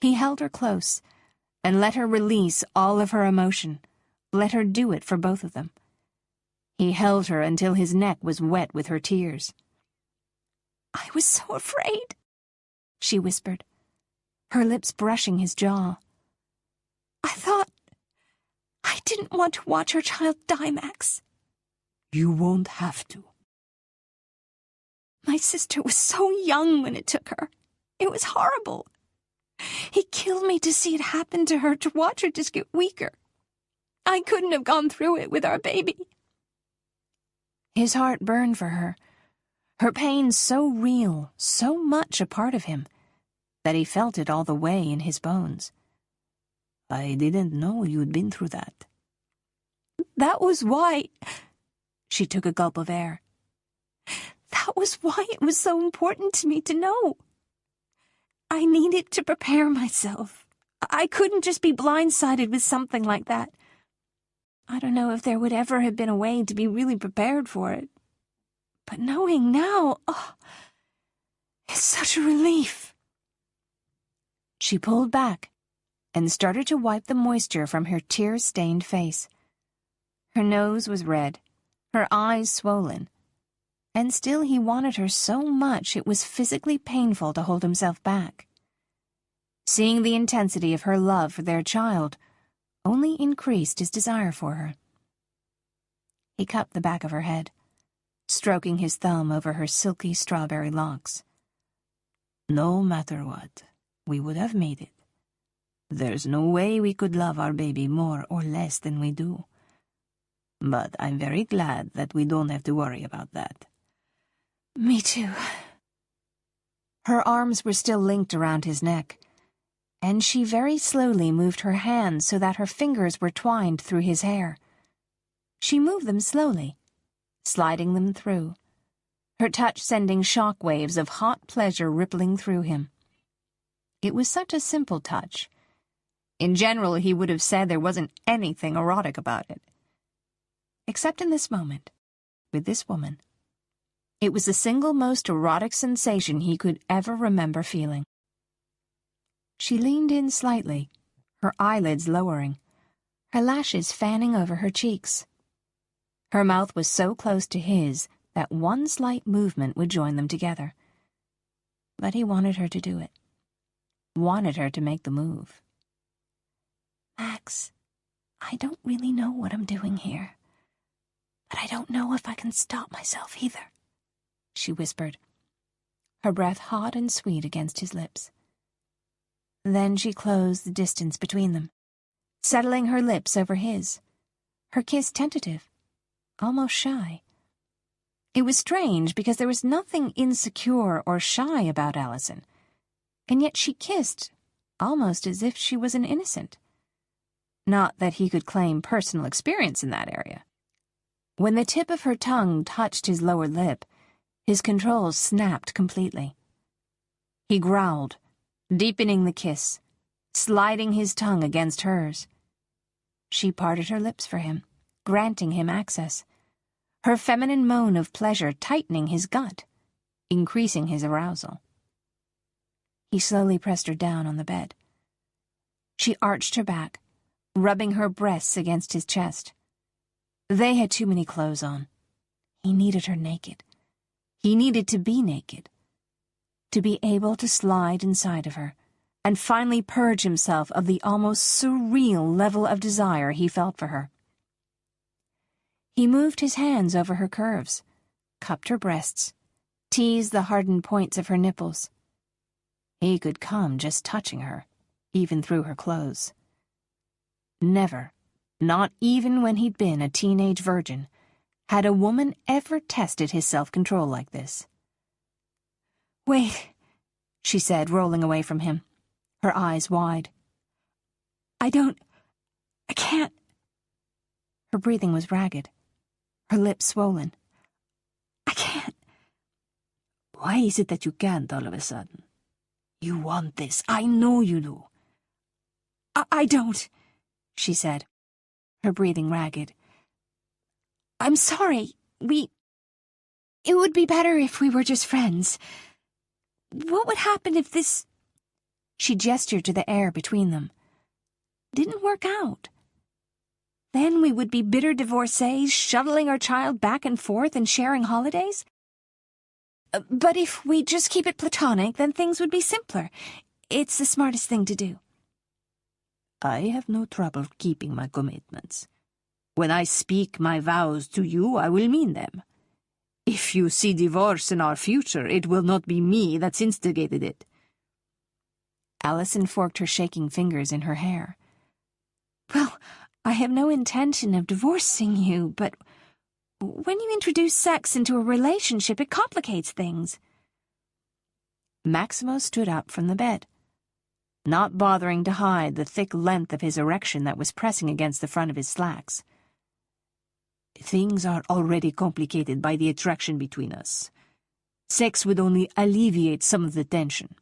He held her close and let her release all of her emotion, let her do it for both of them. He held her until his neck was wet with her tears. I was so afraid, she whispered, her lips brushing his jaw. I didn't want to watch our child die, Max. You won't have to. My sister was so young when it took her. It was horrible. He killed me to see it happen to her, to watch her just get weaker. I couldn't have gone through it with our baby. His heart burned for her, her pain so real, so much a part of him, that he felt it all the way in his bones. I didn't know you'd been through that. That was why... She took a gulp of air. That was why it was so important to me to know. I needed to prepare myself. I couldn't just be blindsided with something like that. I don't know if there would ever have been a way to be really prepared for it. But knowing now, oh, it's such a relief. She pulled back and started to wipe the moisture from her tear-stained face. Her nose was red, her eyes swollen, and still he wanted her so much it was physically painful to hold himself back. Seeing the intensity of her love for their child only increased his desire for her. He cupped the back of her head, stroking his thumb over her silky strawberry locks. No matter what, we would have made it. There's no way we could love our baby more or less than we do. But I'm very glad that we don't have to worry about that. Me too. Her arms were still linked around his neck, and she very slowly moved her hands so that her fingers were twined through his hair. She moved them slowly, sliding them through, her touch sending shock waves of hot pleasure rippling through him. It was such a simple touch. In general, he would have said there wasn't anything erotic about it. Except in this moment, with this woman. It was the single most erotic sensation he could ever remember feeling. She leaned in slightly, her eyelids lowering, her lashes fanning over her cheeks. Her mouth was so close to his that one slight movement would join them together. But he wanted her to do it. Wanted her to make the move. Max, I don't really know what I'm doing here. But I don't know if I can stop myself either, she whispered, her breath hot and sweet against his lips. Then she closed the distance between them, settling her lips over his, her kiss tentative, almost shy. It was strange because there was nothing insecure or shy about Allison, and yet she kissed almost as if she was an innocent. Not that he could claim personal experience in that area. When the tip of her tongue touched his lower lip, his control snapped completely. He growled, deepening the kiss, sliding his tongue against hers. She parted her lips for him, granting him access, her feminine moan of pleasure tightening his gut, increasing his arousal. He slowly pressed her down on the bed. She arched her back, rubbing her breasts against his chest. They had too many clothes on. He needed her naked. He needed to be naked. To be able to slide inside of her, and finally purge himself of the almost surreal level of desire he felt for her. He moved his hands over her curves, cupped her breasts, teased the hardened points of her nipples. He could come just touching her, even through her clothes. Never, not even when he'd been a teenage virgin, had a woman ever tested his self-control like this. Wait, she said, rolling away from him, her eyes wide. I can't. Her breathing was ragged, her lips swollen. I can't. Why is it that you can't all of a sudden? You want this. I know you do. I don't, she said, her breathing ragged. I'm sorry. It would be better if we were just friends. What would happen if this... She gestured to the air between them. Didn't work out. Then we would be bitter divorcees, shuttling our child back and forth and sharing holidays. But if we just keep it platonic, then things would be simpler. It's the smartest thing to do. I have no trouble keeping my commitments. When I speak my vows to you, I will mean them. If you see divorce in our future, it will not be me that's instigated it. Allison forked her shaking fingers in her hair. Well, I have no intention of divorcing you, but when you introduce sex into a relationship, it complicates things. Maximo stood up from the bed. not bothering to hide the thick length of his erection that was pressing against the front of his slacks. "Things are already complicated by the attraction between us. Sex would only alleviate some of the tension."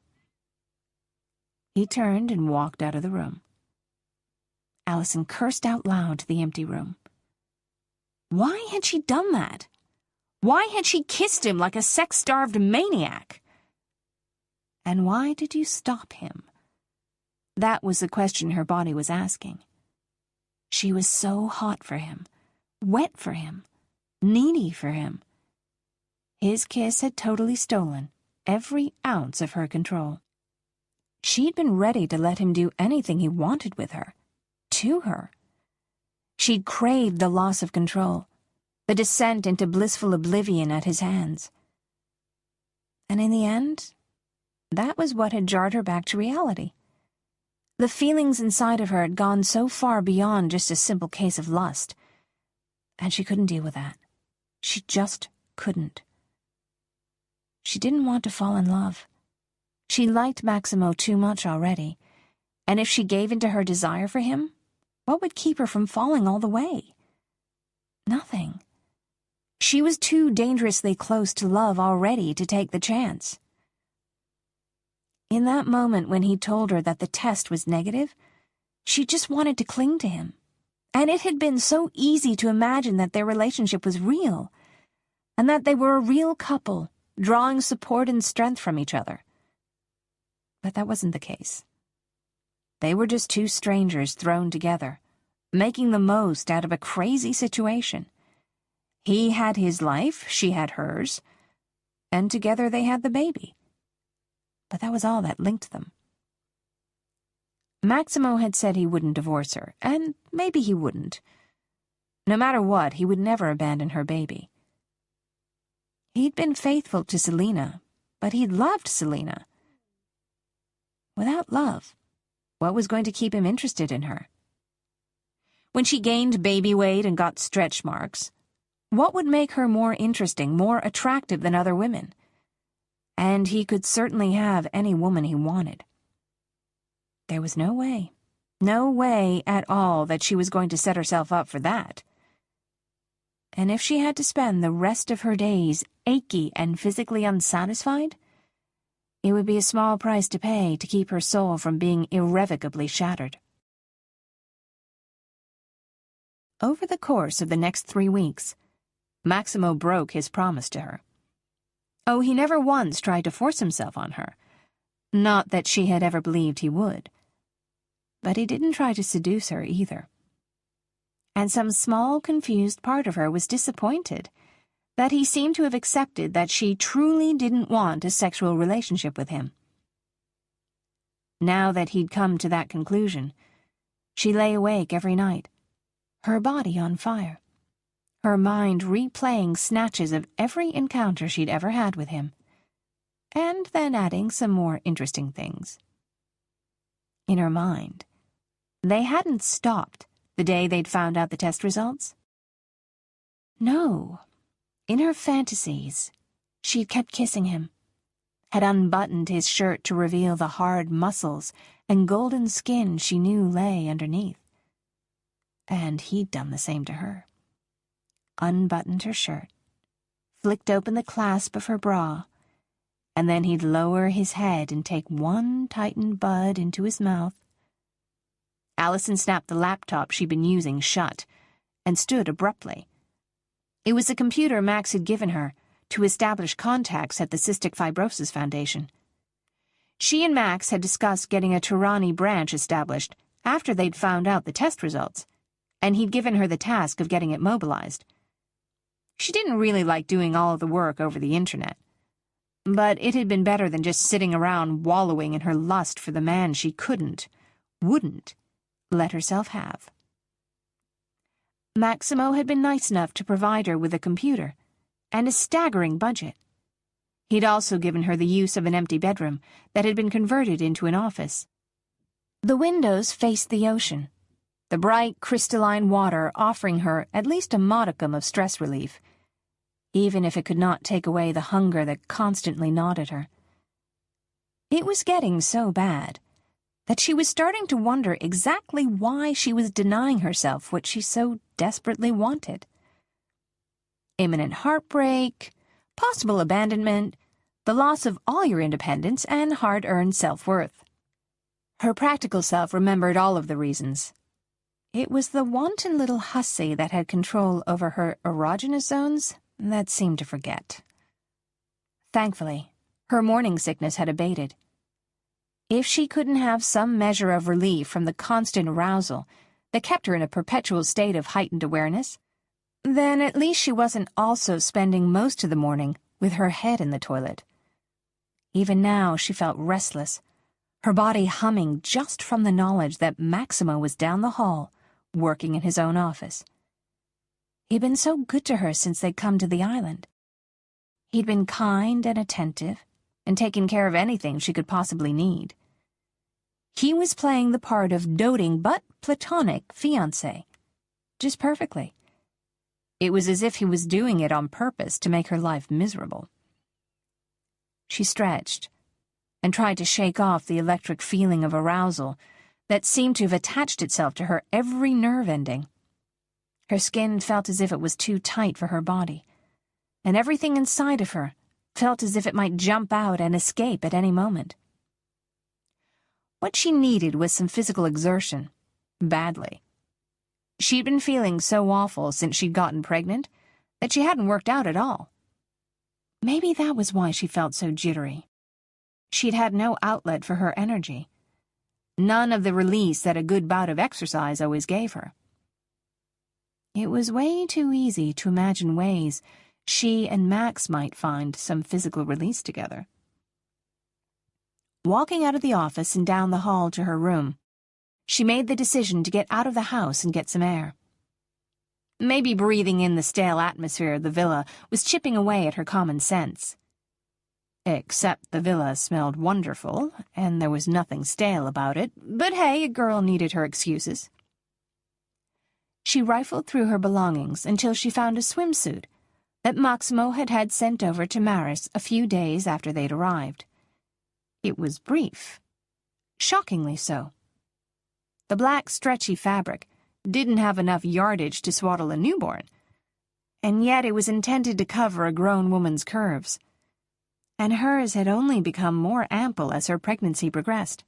He turned and walked out of the room. Allison cursed out loud to the empty room. Why had she done that? Why had she kissed him like a sex-starved maniac? And why did you stop him? That was the question her body was asking. She was so hot for him, wet for him, needy for him. His kiss had totally stolen every ounce of her control. She'd been ready to let him do anything he wanted with her, to her. She'd craved the loss of control, the descent into blissful oblivion at his hands. And in the end, that was what had jarred her back to reality. The feelings inside of her had gone so far beyond just a simple case of lust, and she couldn't deal with that. She just couldn't. She didn't want to fall in love. She liked Maximo too much already, and if she gave in to her desire for him, what would keep her from falling all the way? Nothing. She was too dangerously close to love already to take the chance. In that moment when he told her that the test was negative, she just wanted to cling to him. And it had been so easy to imagine that their relationship was real, and that they were a real couple, drawing support and strength from each other. But that wasn't the case. They were just two strangers thrown together, making the most out of a crazy situation. He had his life, she had hers, and together they had the baby. But that was all that linked them. Maximo had said he wouldn't divorce her, and maybe he wouldn't. No matter what, he would never abandon her baby. He'd been faithful to Selina, but he'd loved Selina. Without love, what was going to keep him interested in her? When she gained baby weight and got stretch marks, what would make her more interesting, more attractive than other women? And he could certainly have any woman he wanted. There was no way at all that she was going to set herself up for that. And if she had to spend the rest of her days achy and physically unsatisfied, it would be a small price to pay to keep her soul from being irrevocably shattered. Over the course of the next 3 weeks, Maximo broke his promise to her. Oh, he never once tried to force himself on her. Not that she had ever believed he would. But he didn't try to seduce her either. And some small, confused part of her was disappointed that he seemed to have accepted that she truly didn't want a sexual relationship with him. Now that he'd come to that conclusion, she lay awake every night, her body on fire, her mind replaying snatches of every encounter she'd ever had with him, and then adding some more interesting things. In her mind, they hadn't stopped the day they'd found out the test results. No. In her fantasies, she'd kept kissing him, had unbuttoned his shirt to reveal the hard muscles and golden skin she knew lay underneath. And he'd done the same to her. Unbuttoned her shirt, flicked open the clasp of her bra, and then he'd lower his head and take one tightened bud into his mouth. Allison snapped the laptop she'd been using shut and stood abruptly. It was the computer Max had given her to establish contacts at the Cystic Fibrosis Foundation. She and Max had discussed getting a Tirani branch established after they'd found out the test results, and he'd given her the task of getting it mobilized. She didn't really like doing all of the work over the internet, but it had been better than just sitting around wallowing in her lust for the man she wouldn't, let herself have. Maximo had been nice enough to provide her with a computer and a staggering budget. He'd also given her the use of an empty bedroom that had been converted into an office. The windows faced the ocean, the bright, crystalline water offering her at least a modicum of stress relief, even if it could not take away the hunger that constantly gnawed at her. It was getting so bad that she was starting to wonder exactly why she was denying herself what she so desperately wanted. Imminent heartbreak, possible abandonment, the loss of all your independence, and hard-earned self-worth. Her practical self remembered all of the reasons. It was the wanton little hussy that had control over her erogenous zones that seemed to forget. Thankfully, her morning sickness had abated. If she couldn't have some measure of relief from the constant arousal that kept her in a perpetual state of heightened awareness, then at least she wasn't also spending most of the morning with her head in the toilet. Even now she felt restless, her body humming just from the knowledge that Maximo was down the hall, working in his own office. He'd been so good to her since they'd come to the island. He'd been kind and attentive, and taken care of anything she could possibly need. He was playing the part of doting but platonic fiancé, just perfectly. It was as if he was doing it on purpose to make her life miserable. She stretched and tried to shake off the electric feeling of arousal that seemed to have attached itself to her every nerve ending. Her skin felt as if it was too tight for her body, and everything inside of her felt as if it might jump out and escape at any moment. What she needed was some physical exertion, badly. She'd been feeling so awful since she'd gotten pregnant that she hadn't worked out at all. Maybe that was why she felt so jittery. She'd had no outlet for her energy, none of the release that a good bout of exercise always gave her. It was way too easy to imagine ways she and Max might find some physical release together. Walking out of the office and down the hall to her room, she made the decision to get out of the house and get some air. Maybe breathing in the stale atmosphere of the villa was chipping away at her common sense. Except the villa smelled wonderful, and there was nothing stale about it, but hey, a girl needed her excuses. She rifled through her belongings until she found a swimsuit that Maximo had had sent over to Maris a few days after they'd arrived. It was brief, shockingly so. The black, stretchy fabric didn't have enough yardage to swaddle a newborn, and yet it was intended to cover a grown woman's curves, and hers had only become more ample as her pregnancy progressed.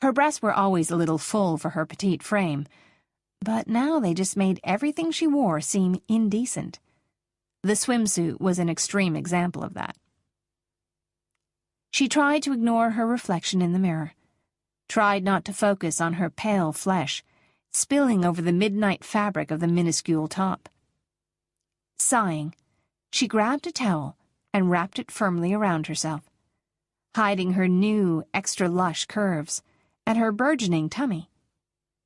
Her breasts were always a little full for her petite frame, but now they just made everything she wore seem indecent. The swimsuit was an extreme example of that. She tried to ignore her reflection in the mirror, tried not to focus on her pale flesh, spilling over the midnight fabric of the minuscule top. Sighing, she grabbed a towel and wrapped it firmly around herself, hiding her new, extra lush curves and her burgeoning tummy,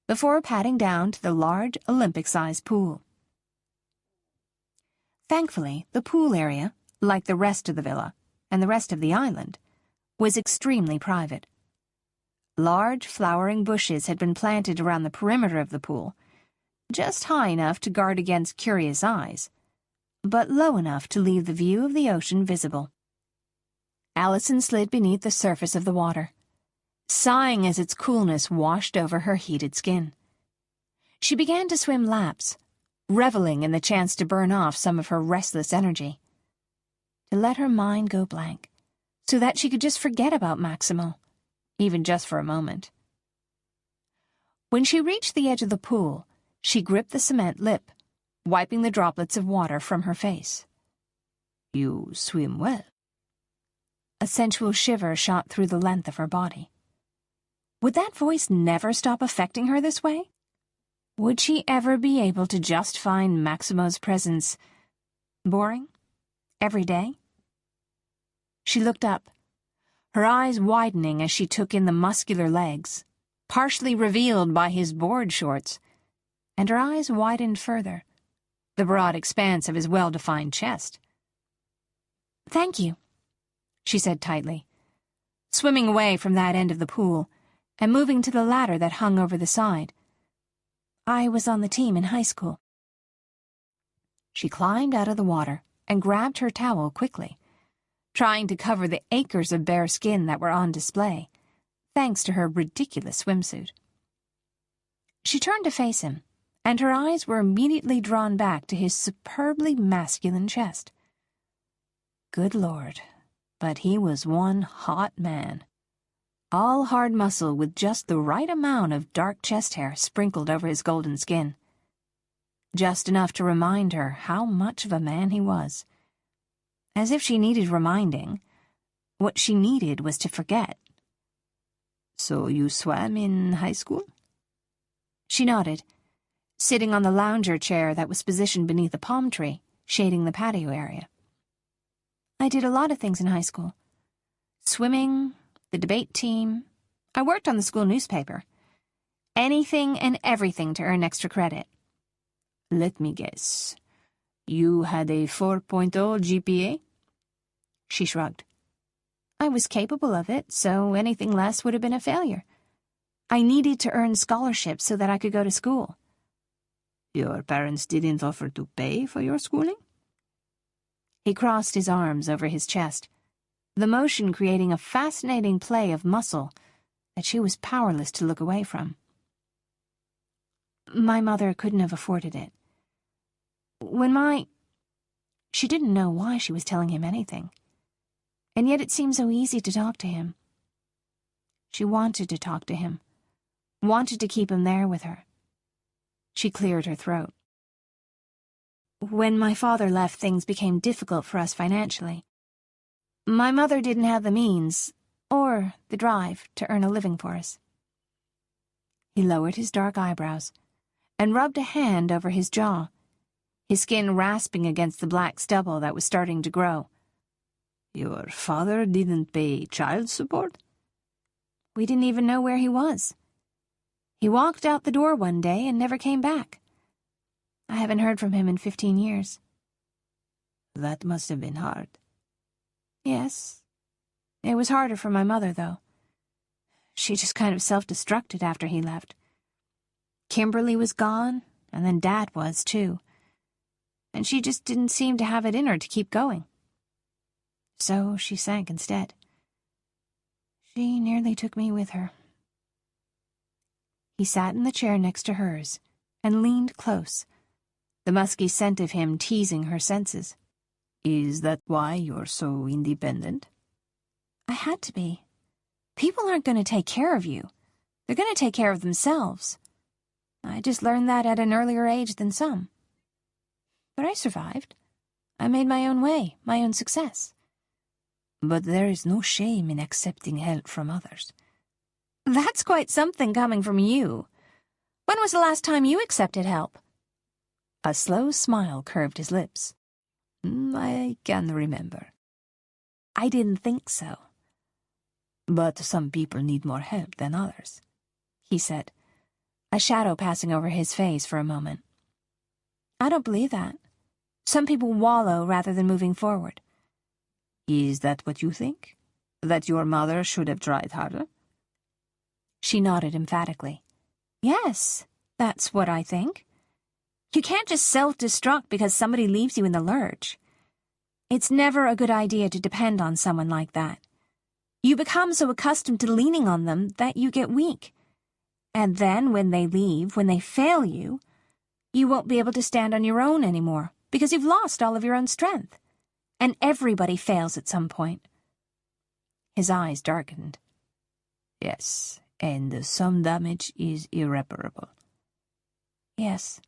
before padding down to the large Olympic-sized pool. Thankfully, the pool area, like the rest of the villa and the rest of the island, was extremely private. Large flowering bushes had been planted around the perimeter of the pool, just high enough to guard against curious eyes, but low enough to leave the view of the ocean visible. Allison slid beneath the surface of the water, sighing as its coolness washed over her heated skin. She began to swim laps, reveling in the chance to burn off some of her restless energy, to let her mind go blank, so that she could just forget about Maximo, even just for a moment. When she reached the edge of the pool, she gripped the cement lip, wiping the droplets of water from her face. "You swim well." A sensual shiver shot through the length of her body. Would that voice never stop affecting her this way? Would she ever be able to just find Maximo's presence boring? Every day? She looked up, her eyes widening as she took in the muscular legs, partially revealed by his board shorts, and her eyes widened further, the broad expanse of his well-defined chest. "Thank you," she said tightly, swimming away from that end of the pool and moving to the ladder that hung over the side. "I was on the team in high school." She climbed out of the water and grabbed her towel quickly, trying to cover the acres of bare skin that were on display, thanks to her ridiculous swimsuit. She turned to face him, and her eyes were immediately drawn back to his superbly masculine chest. Good Lord, but he was one hot man. All hard muscle with just the right amount of dark chest hair sprinkled over his golden skin. Just enough to remind her how much of a man he was. As if she needed reminding. What she needed was to forget. "So you swam in high school?" She nodded, sitting on the lounger chair that was positioned beneath a palm tree, shading the patio area. "I did a lot of things in high school. Swimming, the debate team. I worked on the school newspaper. Anything and everything to earn extra credit." "Let me guess. You had a 4.0 GPA? She shrugged. "I was capable of it, so anything less would have been a failure. I needed to earn scholarships so that I could go to school." "Your parents didn't offer to pay for your schooling?" He crossed his arms over his chest, the motion creating a fascinating play of muscle that she was powerless to look away from. "My mother couldn't have afforded it. She didn't know why she was telling him anything, and yet it seemed so easy to talk to him. She wanted to talk to him, wanted to keep him there with her. She cleared her throat. "When my father left, things became difficult for us financially. My mother didn't have the means, or the drive, to earn a living for us." He lowered his dark eyebrows and rubbed a hand over his jaw, his skin rasping against the black stubble that was starting to grow. "Your father didn't pay child support?" "We didn't even know where he was. He walked out the door one day and never came back. I haven't heard from him in 15 years. "That must have been hard." "Yes. It was harder for my mother, though. She just kind of self-destructed after he left. Kimberly was gone, and then Dad was, too. And she just didn't seem to have it in her to keep going. So she sank instead. She nearly took me with her." He sat in the chair next to hers and leaned close, the musky scent of him teasing her senses. "Is that why you're so independent?" "I had to be. People aren't going to take care of you. They're going to take care of themselves. I just learned that at an earlier age than some. But I survived. I made my own way, my own success." "But there is no shame in accepting help from others." "That's quite something coming from you. When was the last time you accepted help?" A slow smile curved his lips. "I can remember." "I didn't think so." "But some people need more help than others," he said, a shadow passing over his face for a moment. "I don't believe that. Some people wallow rather than moving forward." "Is that what you think? That your mother should have tried harder?" She nodded emphatically. "Yes, that's what I think. You can't just self-destruct because somebody leaves you in the lurch. It's never a good idea to depend on someone like that. You become so accustomed to leaning on them that you get weak. And then when they leave, when they fail you, you won't be able to stand on your own anymore because you've lost all of your own strength. And everybody fails at some point." His eyes darkened. "Yes, and some damage is irreparable." "Yes,"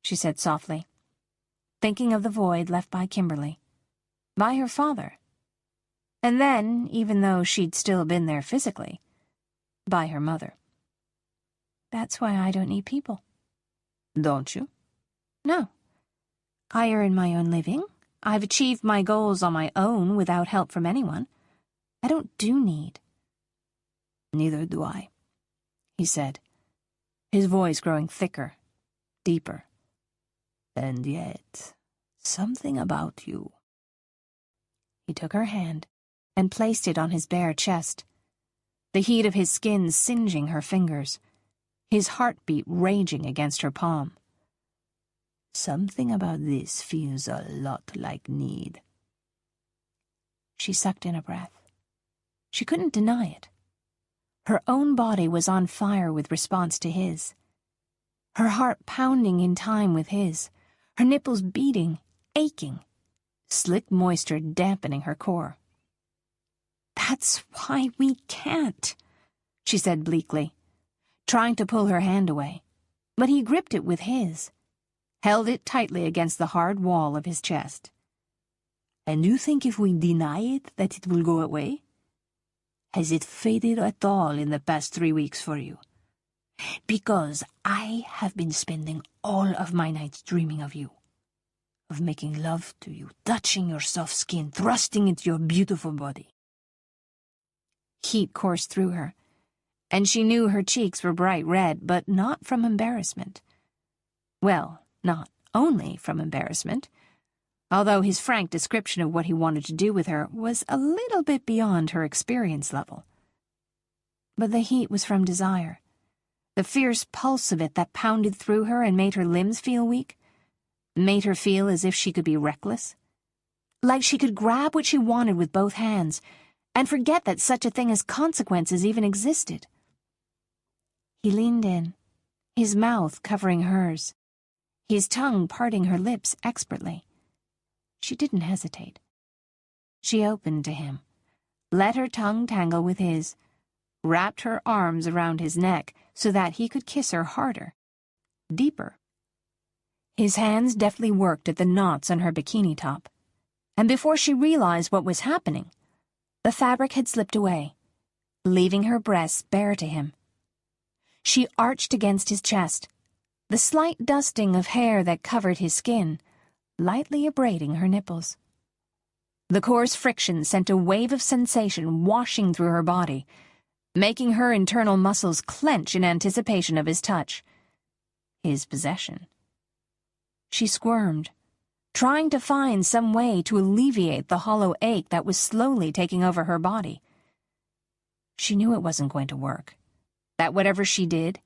she said softly, thinking of the void left by Kimberly, by her father, and then, even though she'd still been there physically, by her mother. "That's why I don't need people." "Don't you?" "No. I earn my own living. I've achieved my goals on my own without help from anyone. I don't do need." "Neither do I," he said, his voice growing thicker, deeper. "And yet, something about you." He took her hand and placed it on his bare chest, the heat of his skin singeing her fingers, his heartbeat raging against her palm. "Something about this feels a lot like need." She sucked in a breath. She couldn't deny it. Her own body was on fire with response to his. Her heart pounding in time with his, her nipples beating, aching, slick moisture dampening her core. "That's why we can't," she said bleakly, trying to pull her hand away, but he gripped it with his, held it tightly against the hard wall of his chest. "And you think if we deny it that it will go away? Has it faded at all in the past 3 weeks for you? Because I have been spending all of my nights dreaming of you, of making love to you, touching your soft skin, thrusting into your beautiful body." Heat coursed through her, and she knew her cheeks were bright red, but not from embarrassment. Well, not only from embarrassment, although his frank description of what he wanted to do with her was a little bit beyond her experience level. But the heat was from desire, the fierce pulse of it that pounded through her and made her limbs feel weak, made her feel as if she could be reckless, like she could grab what she wanted with both hands and forget that such a thing as consequences even existed. He leaned in, his mouth covering hers, his tongue parting her lips expertly. She didn't hesitate. She opened to him, let her tongue tangle with his, wrapped her arms around his neck so that he could kiss her harder, deeper. His hands deftly worked at the knots on her bikini top, and before she realized what was happening, the fabric had slipped away, leaving her breasts bare to him. She arched against his chest, the slight dusting of hair that covered his skin, lightly abrading her nipples. The coarse friction sent a wave of sensation washing through her body, making her internal muscles clench in anticipation of his touch, his possession. She squirmed, trying to find some way to alleviate the hollow ache that was slowly taking over her body. She knew it wasn't going to work, that whatever she did,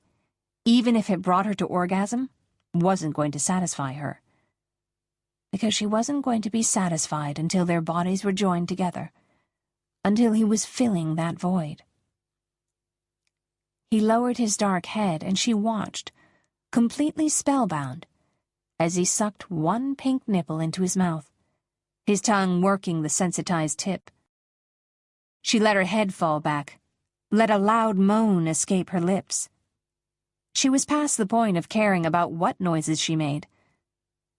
even if it brought her to orgasm, wasn't going to satisfy her. Because she wasn't going to be satisfied until their bodies were joined together, until he was filling that void. He lowered his dark head and she watched, completely spellbound, as he sucked one pink nipple into his mouth, his tongue working the sensitized tip. She let her head fall back, let a loud moan escape her lips. She was past the point of caring about what noises she made,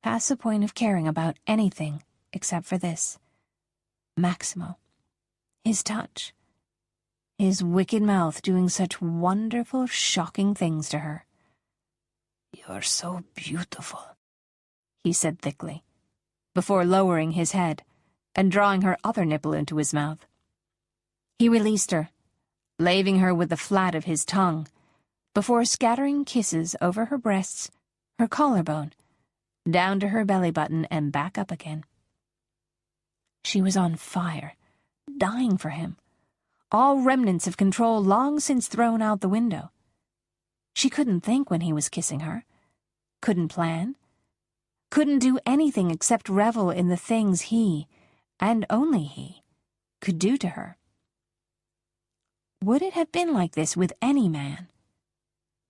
past the point of caring about anything except for this. Maximo, his touch, his wicked mouth doing such wonderful, shocking things to her. "You're so beautiful," he said thickly, before lowering his head and drawing her other nipple into his mouth. He released her, laving her with the flat of his tongue, before scattering kisses over her breasts, her collarbone, down to her belly button and back up again. She was on fire, dying for him, all remnants of control long since thrown out the window. She couldn't think when he was kissing her, couldn't plan, couldn't do anything except revel in the things he, and only he, could do to her. Would it have been like this with any man?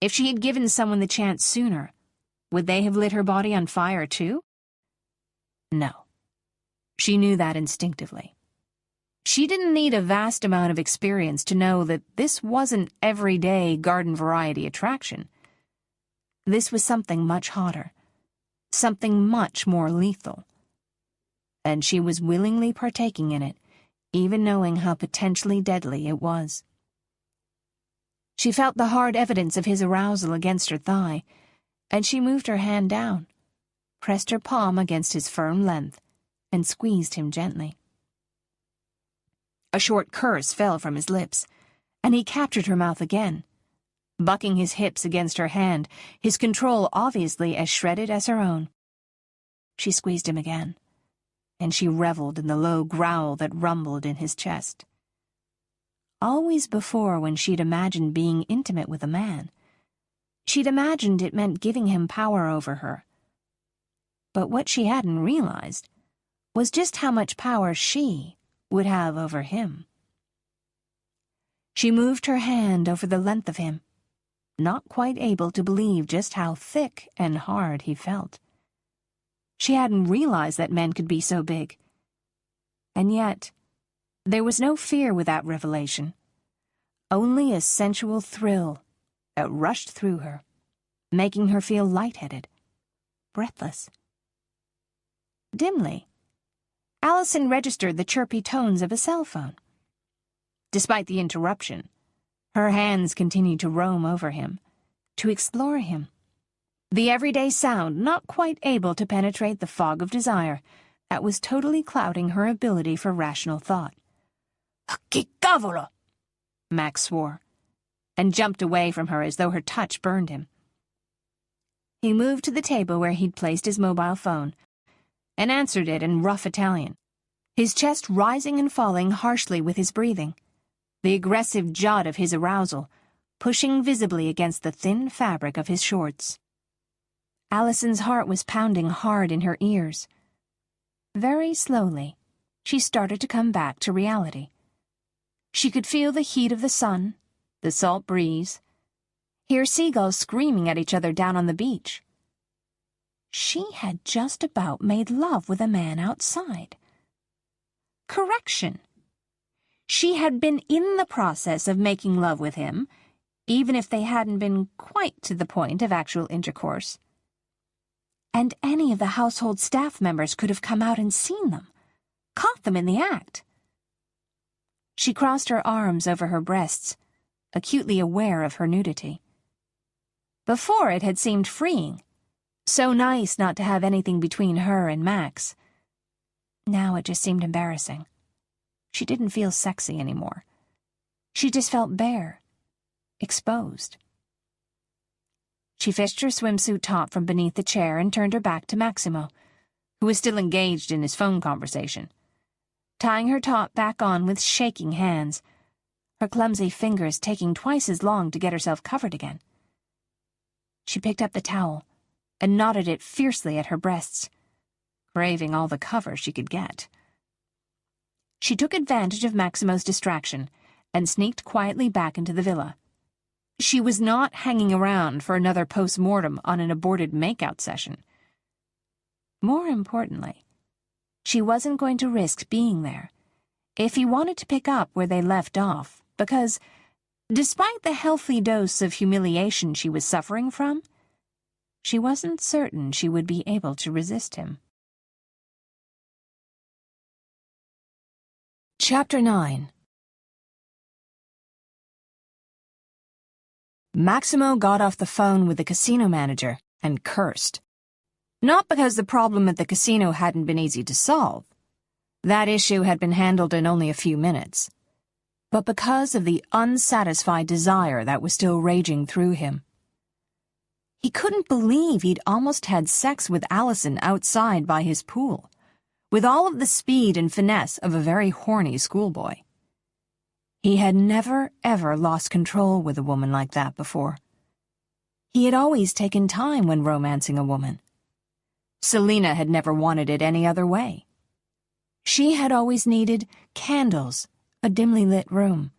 If she had given someone the chance sooner, would they have lit her body on fire too? No. She knew that instinctively. She didn't need a vast amount of experience to know that this wasn't everyday garden variety attraction. This was something much hotter, something much more lethal. And she was willingly partaking in it, even knowing how potentially deadly it was. She felt the hard evidence of his arousal against her thigh, and she moved her hand down, pressed her palm against his firm length, and squeezed him gently. A short curse fell from his lips, and he captured her mouth again, bucking his hips against her hand, his control obviously as shredded as her own. She squeezed him again, and she reveled in the low growl that rumbled in his chest. Always before, when she'd imagined being intimate with a man, she'd imagined it meant giving him power over her. But what she hadn't realized was just how much power she would have over him. She moved her hand over the length of him, not quite able to believe just how thick and hard he felt. She hadn't realized that men could be so big. And yet, there was no fear with that revelation, only a sensual thrill that rushed through her, making her feel lightheaded, breathless. Dimly, Allison registered the chirpy tones of a cell phone. Despite the interruption, her hands continued to roam over him, to explore him. The everyday sound not quite able to penetrate the fog of desire that was totally clouding her ability for rational thought. "Che cavolo!" Max swore, and jumped away from her as though her touch burned him. He moved to the table where he'd placed his mobile phone and answered it in rough Italian, his chest rising and falling harshly with his breathing, the aggressive jot of his arousal pushing visibly against the thin fabric of his shorts. Allison's heart was pounding hard in her ears. Very slowly, she started to come back to reality. She could feel the heat of the sun, the salt breeze, hear seagulls screaming at each other down on the beach. She had just about made love with a man outside. Correction. She had been in the process of making love with him, even if they hadn't been quite to the point of actual intercourse. And any of the household staff members could have come out and seen them, caught them in the act. She crossed her arms over her breasts, acutely aware of her nudity. Before it had seemed freeing, so nice not to have anything between her and Max. Now it just seemed embarrassing. She didn't feel sexy anymore. She just felt bare, exposed. She fished her swimsuit top from beneath the chair and turned her back to Maximo, who was still engaged in his phone conversation, tying her top back on with shaking hands, her clumsy fingers taking twice as long to get herself covered again. She picked up the towel and knotted it fiercely at her breasts, craving all the cover she could get. She took advantage of Maximo's distraction and sneaked quietly back into the villa. She was not hanging around for another post-mortem on an aborted make-out session. More importantly, she wasn't going to risk being there if he wanted to pick up where they left off, because, despite the healthy dose of humiliation she was suffering from, she wasn't certain she would be able to resist him. Chapter 9. Maximo got off the phone with the casino manager and cursed. Not because the problem at the casino hadn't been easy to solve. That issue had been handled in only a few minutes. But because of the unsatisfied desire that was still raging through him. He couldn't believe he'd almost had sex with Allison outside by his pool, with all of the speed and finesse of a very horny schoolboy. He had never, ever lost control with a woman like that before. He had always taken time when romancing a woman. Selina had never wanted it any other way. She had always needed candles, a dimly lit room.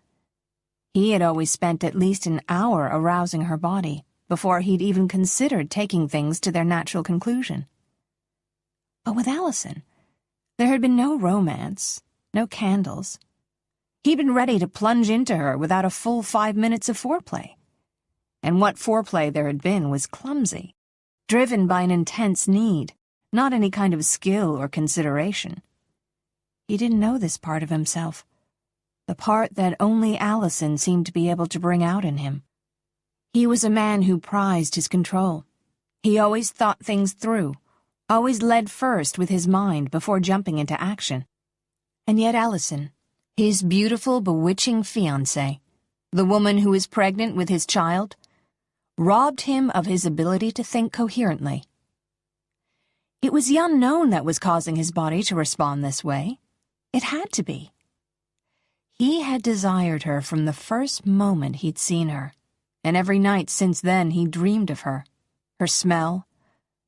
He had always spent at least an hour arousing her body before he'd even considered taking things to their natural conclusion. But with Allison, there had been no romance, no candles. He'd been ready to plunge into her without a full 5 minutes of foreplay. And what foreplay there had been was clumsy, driven by an intense need, not any kind of skill or consideration. He didn't know this part of himself, the part that only Allison seemed to be able to bring out in him. He was a man who prized his control. He always thought things through, always led first with his mind before jumping into action. And yet Allison, his beautiful, bewitching fiancée, the woman who was pregnant with his child, robbed him of his ability to think coherently. It was the unknown that was causing his body to respond this way. It had to be. He had desired her from the first moment he'd seen her, and every night since then he dreamed of her, her smell,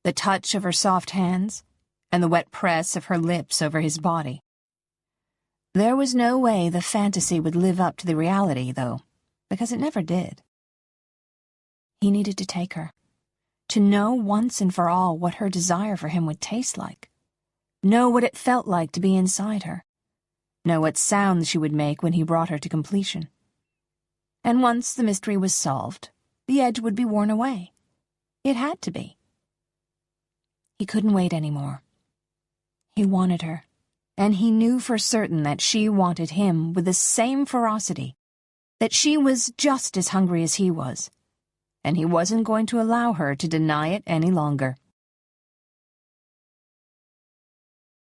the touch of her soft hands, and the wet press of her lips over his body. There was no way the fantasy would live up to the reality, though, because it never did. He needed to take her, to know once and for all what her desire for him would taste like, know what it felt like to be inside her, know what sounds she would make when he brought her to completion. And once the mystery was solved, the edge would be worn away. It had to be. He couldn't wait anymore. He wanted her, and he knew for certain that she wanted him with the same ferocity, that she was just as hungry as he was, and he wasn't going to allow her to deny it any longer.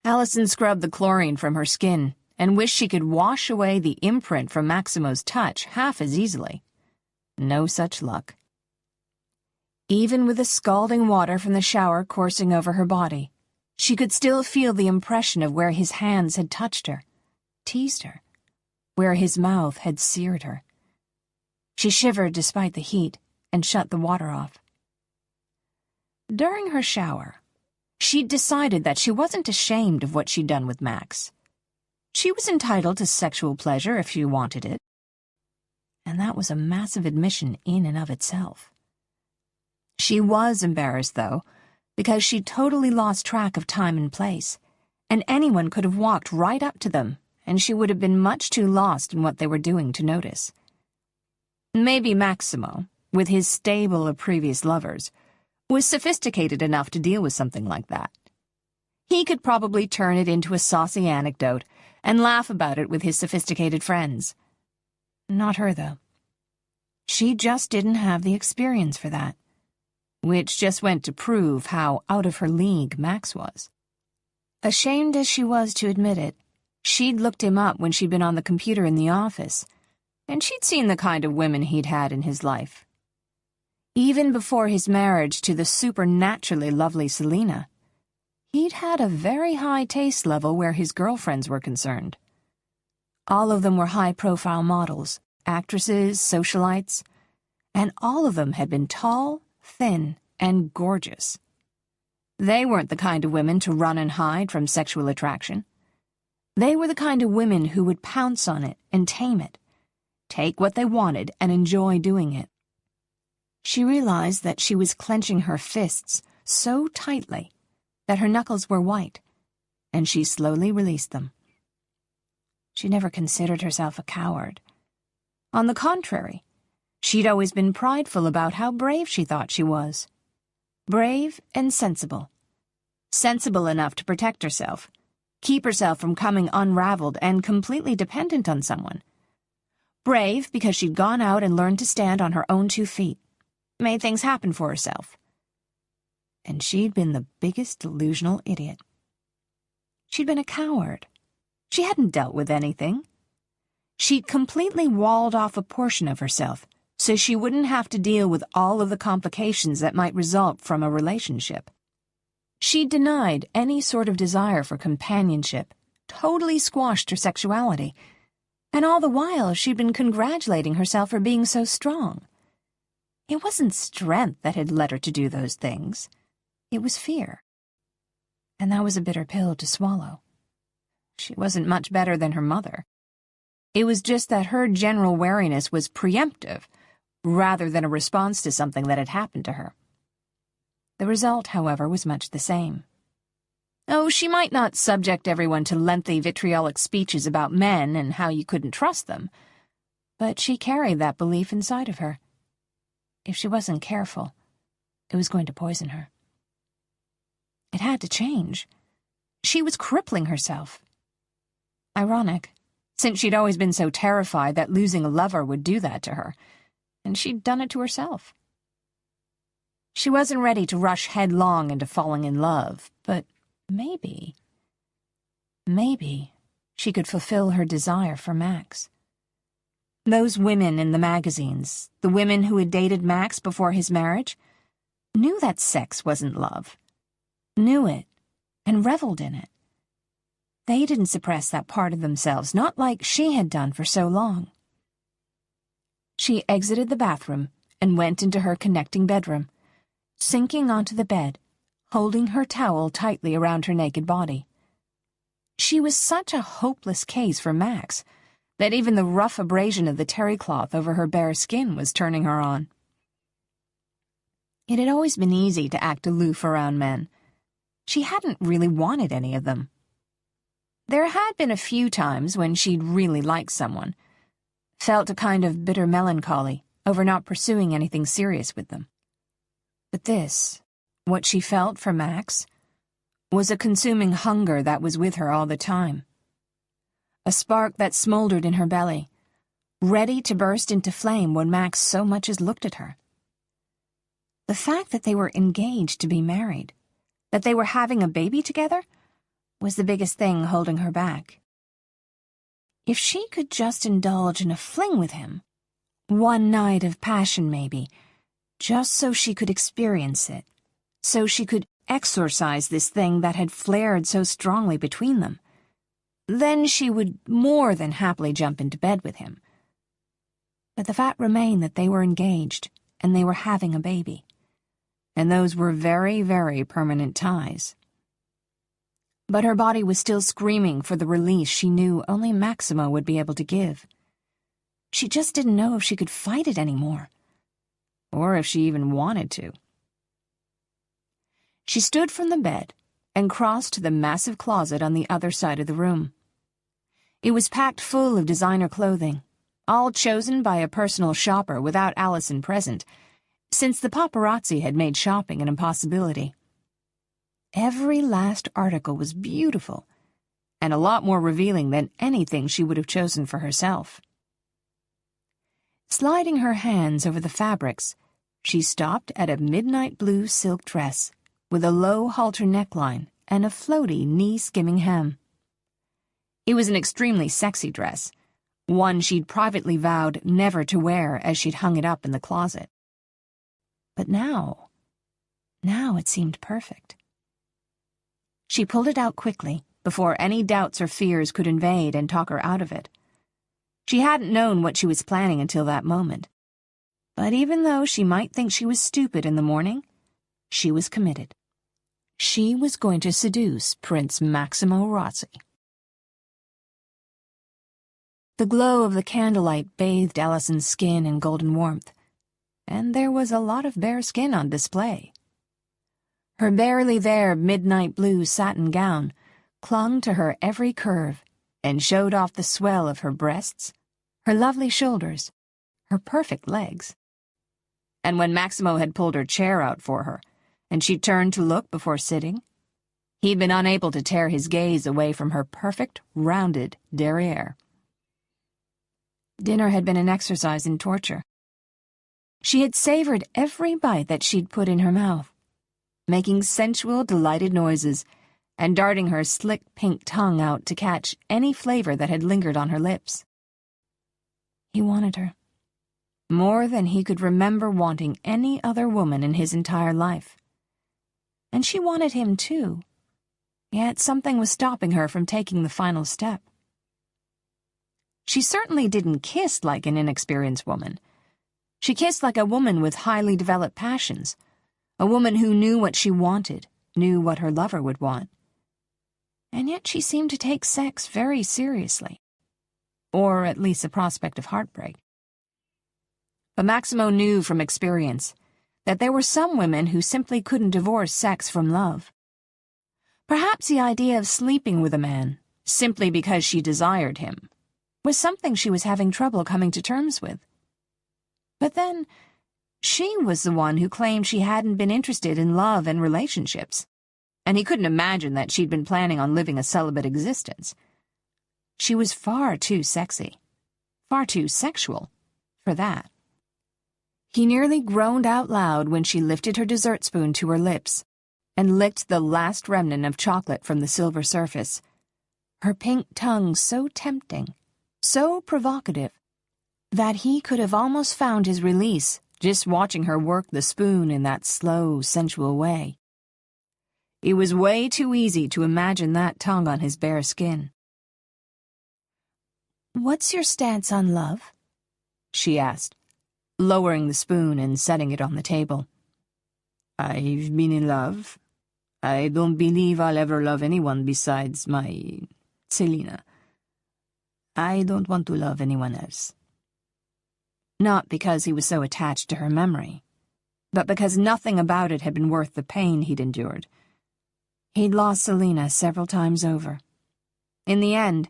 Allison scrubbed the chlorine from her skin and wished she could wash away the imprint from Maximo's touch half as easily. No such luck. Even with the scalding water from the shower coursing over her body, she could still feel the impression of where his hands had touched her, teased her, where his mouth had seared her. She shivered despite the heat and shut the water off. During her shower, she'd decided that she wasn't ashamed of what she'd done with Max. She was entitled to sexual pleasure if she wanted it. And that was a massive admission in and of itself. She was embarrassed, though, because she'd totally lost track of time and place, and anyone could have walked right up to them, and she would have been much too lost in what they were doing to notice. Maybe Maximo, with his stable of previous lovers, was sophisticated enough to deal with something like that. He could probably turn it into a saucy anecdote and laugh about it with his sophisticated friends. Not her, though. She just didn't have the experience for that, which just went to prove how out of her league Max was. Ashamed as she was to admit it, she'd looked him up when she'd been on the computer in the office, and she'd seen the kind of women he'd had in his life. Even before his marriage to the supernaturally lovely Selena, he'd had a very high taste level where his girlfriends were concerned. All of them were high-profile models, actresses, socialites, and all of them had been tall, thin, and gorgeous. They weren't the kind of women to run and hide from sexual attraction. They were the kind of women who would pounce on it and tame it, take what they wanted and enjoy doing it. She realized that she was clenching her fists so tightly that her knuckles were white, and she slowly released them. She never considered herself a coward. On the contrary, she'd always been prideful about how brave she thought she was. Brave and sensible. Sensible enough to protect herself, keep herself from coming unraveled and completely dependent on someone. Brave because she'd gone out and learned to stand on her own 2 feet, made things happen for herself. And she'd been the biggest delusional idiot. She'd been a coward. She hadn't dealt with anything. She'd completely walled off a portion of herself so she wouldn't have to deal with all of the complications that might result from a relationship. She denied any sort of desire for companionship, totally squashed her sexuality, and all the while she'd been congratulating herself for being so strong. It wasn't strength that had led her to do those things. It was fear. And that was a bitter pill to swallow. She wasn't much better than her mother. It was just that her general wariness was preemptive, rather than a response to something that had happened to her. The result, however, was much the same. Oh, she might not subject everyone to lengthy vitriolic speeches about men and how you couldn't trust them, but she carried that belief inside of her. If she wasn't careful, it was going to poison her. It had to change. She was crippling herself. Ironic, since she'd always been so terrified that losing a lover would do that to her, and she'd done it to herself. She wasn't ready to rush headlong into falling in love, but maybe she could fulfill her desire for Max. Those women in the magazines, the women who had dated Max before his marriage, knew that sex wasn't love, knew it, and reveled in it. They didn't suppress that part of themselves, not like she had done for so long. She exited the bathroom and went into her connecting bedroom, sinking onto the bed, holding her towel tightly around her naked body. She was such a hopeless case for Max that even the rough abrasion of the terry cloth over her bare skin was turning her on. It had always been easy to act aloof around men. She hadn't really wanted any of them. There had been a few times when she'd really liked someone, felt a kind of bitter melancholy over not pursuing anything serious with them. But this, what she felt for Max, was a consuming hunger that was with her all the time. A spark that smoldered in her belly, ready to burst into flame when Max so much as looked at her. The fact that they were engaged to be married, that they were having a baby together, was the biggest thing holding her back. If she could just indulge in a fling with him, one night of passion maybe, just so she could experience it, so she could exorcise this thing that had flared so strongly between them, then she would more than happily jump into bed with him. But the fact remained that they were engaged, and they were having a baby. And those were very, very permanent ties. But her body was still screaming for the release she knew only Maximo would be able to give. She just didn't know if she could fight it anymore, or if she even wanted to. She stood from the bed and crossed to the massive closet on the other side of the room. It was packed full of designer clothing, all chosen by a personal shopper without Allison present, since the paparazzi had made shopping an impossibility. Every last article was beautiful, and a lot more revealing than anything she would have chosen for herself. Sliding her hands over the fabrics, she stopped at a midnight blue silk dress with a low halter neckline and a floaty knee-skimming hem. It was an extremely sexy dress, one she'd privately vowed never to wear as she'd hung it up in the closet. But now it seemed perfect. She pulled it out quickly, before any doubts or fears could invade and talk her out of it. She hadn't known what she was planning until that moment. But even though she might think she was stupid in the morning, she was committed. She was going to seduce Prince Maximo Rossi. The glow of the candlelight bathed Allison's skin in golden warmth, and there was a lot of bare skin on display. Her barely there midnight blue satin gown clung to her every curve and showed off the swell of her breasts, her lovely shoulders, her perfect legs. And when Maximo had pulled her chair out for her, and she turned to look before sitting, he'd been unable to tear his gaze away from her perfect, rounded derriere. Dinner had been an exercise in torture. She had savored every bite that she'd put in her mouth, making sensual, delighted noises and darting her slick pink tongue out to catch any flavor that had lingered on her lips. He wanted her, more than he could remember wanting any other woman in his entire life. And she wanted him too, yet something was stopping her from taking the final step. She certainly didn't kiss like an inexperienced woman. She kissed like a woman with highly developed passions, a woman who knew what she wanted, knew what her lover would want. And yet she seemed to take sex very seriously, or at least the prospect of heartbreak. But Maximo knew from experience that there were some women who simply couldn't divorce sex from love. Perhaps the idea of sleeping with a man, simply because she desired him, was something she was having trouble coming to terms with. But then, she was the one who claimed she hadn't been interested in love and relationships, and he couldn't imagine that she'd been planning on living a celibate existence. She was far too sexy, far too sexual, for that. He nearly groaned out loud when she lifted her dessert spoon to her lips and licked the last remnant of chocolate from the silver surface, her pink tongue so tempting, so provocative, that he could have almost found his release just watching her work the spoon in that slow, sensual way. It was way too easy to imagine that tongue on his bare skin. "What's your stance on love?" she asked, lowering the spoon and setting it on the table. "I've been in love. I don't believe I'll ever love anyone besides my Selina, I don't want to love anyone else. Not because he was so attached to her memory, but because nothing about it had been worth the pain he'd endured. He'd lost Selina several times over. In the end,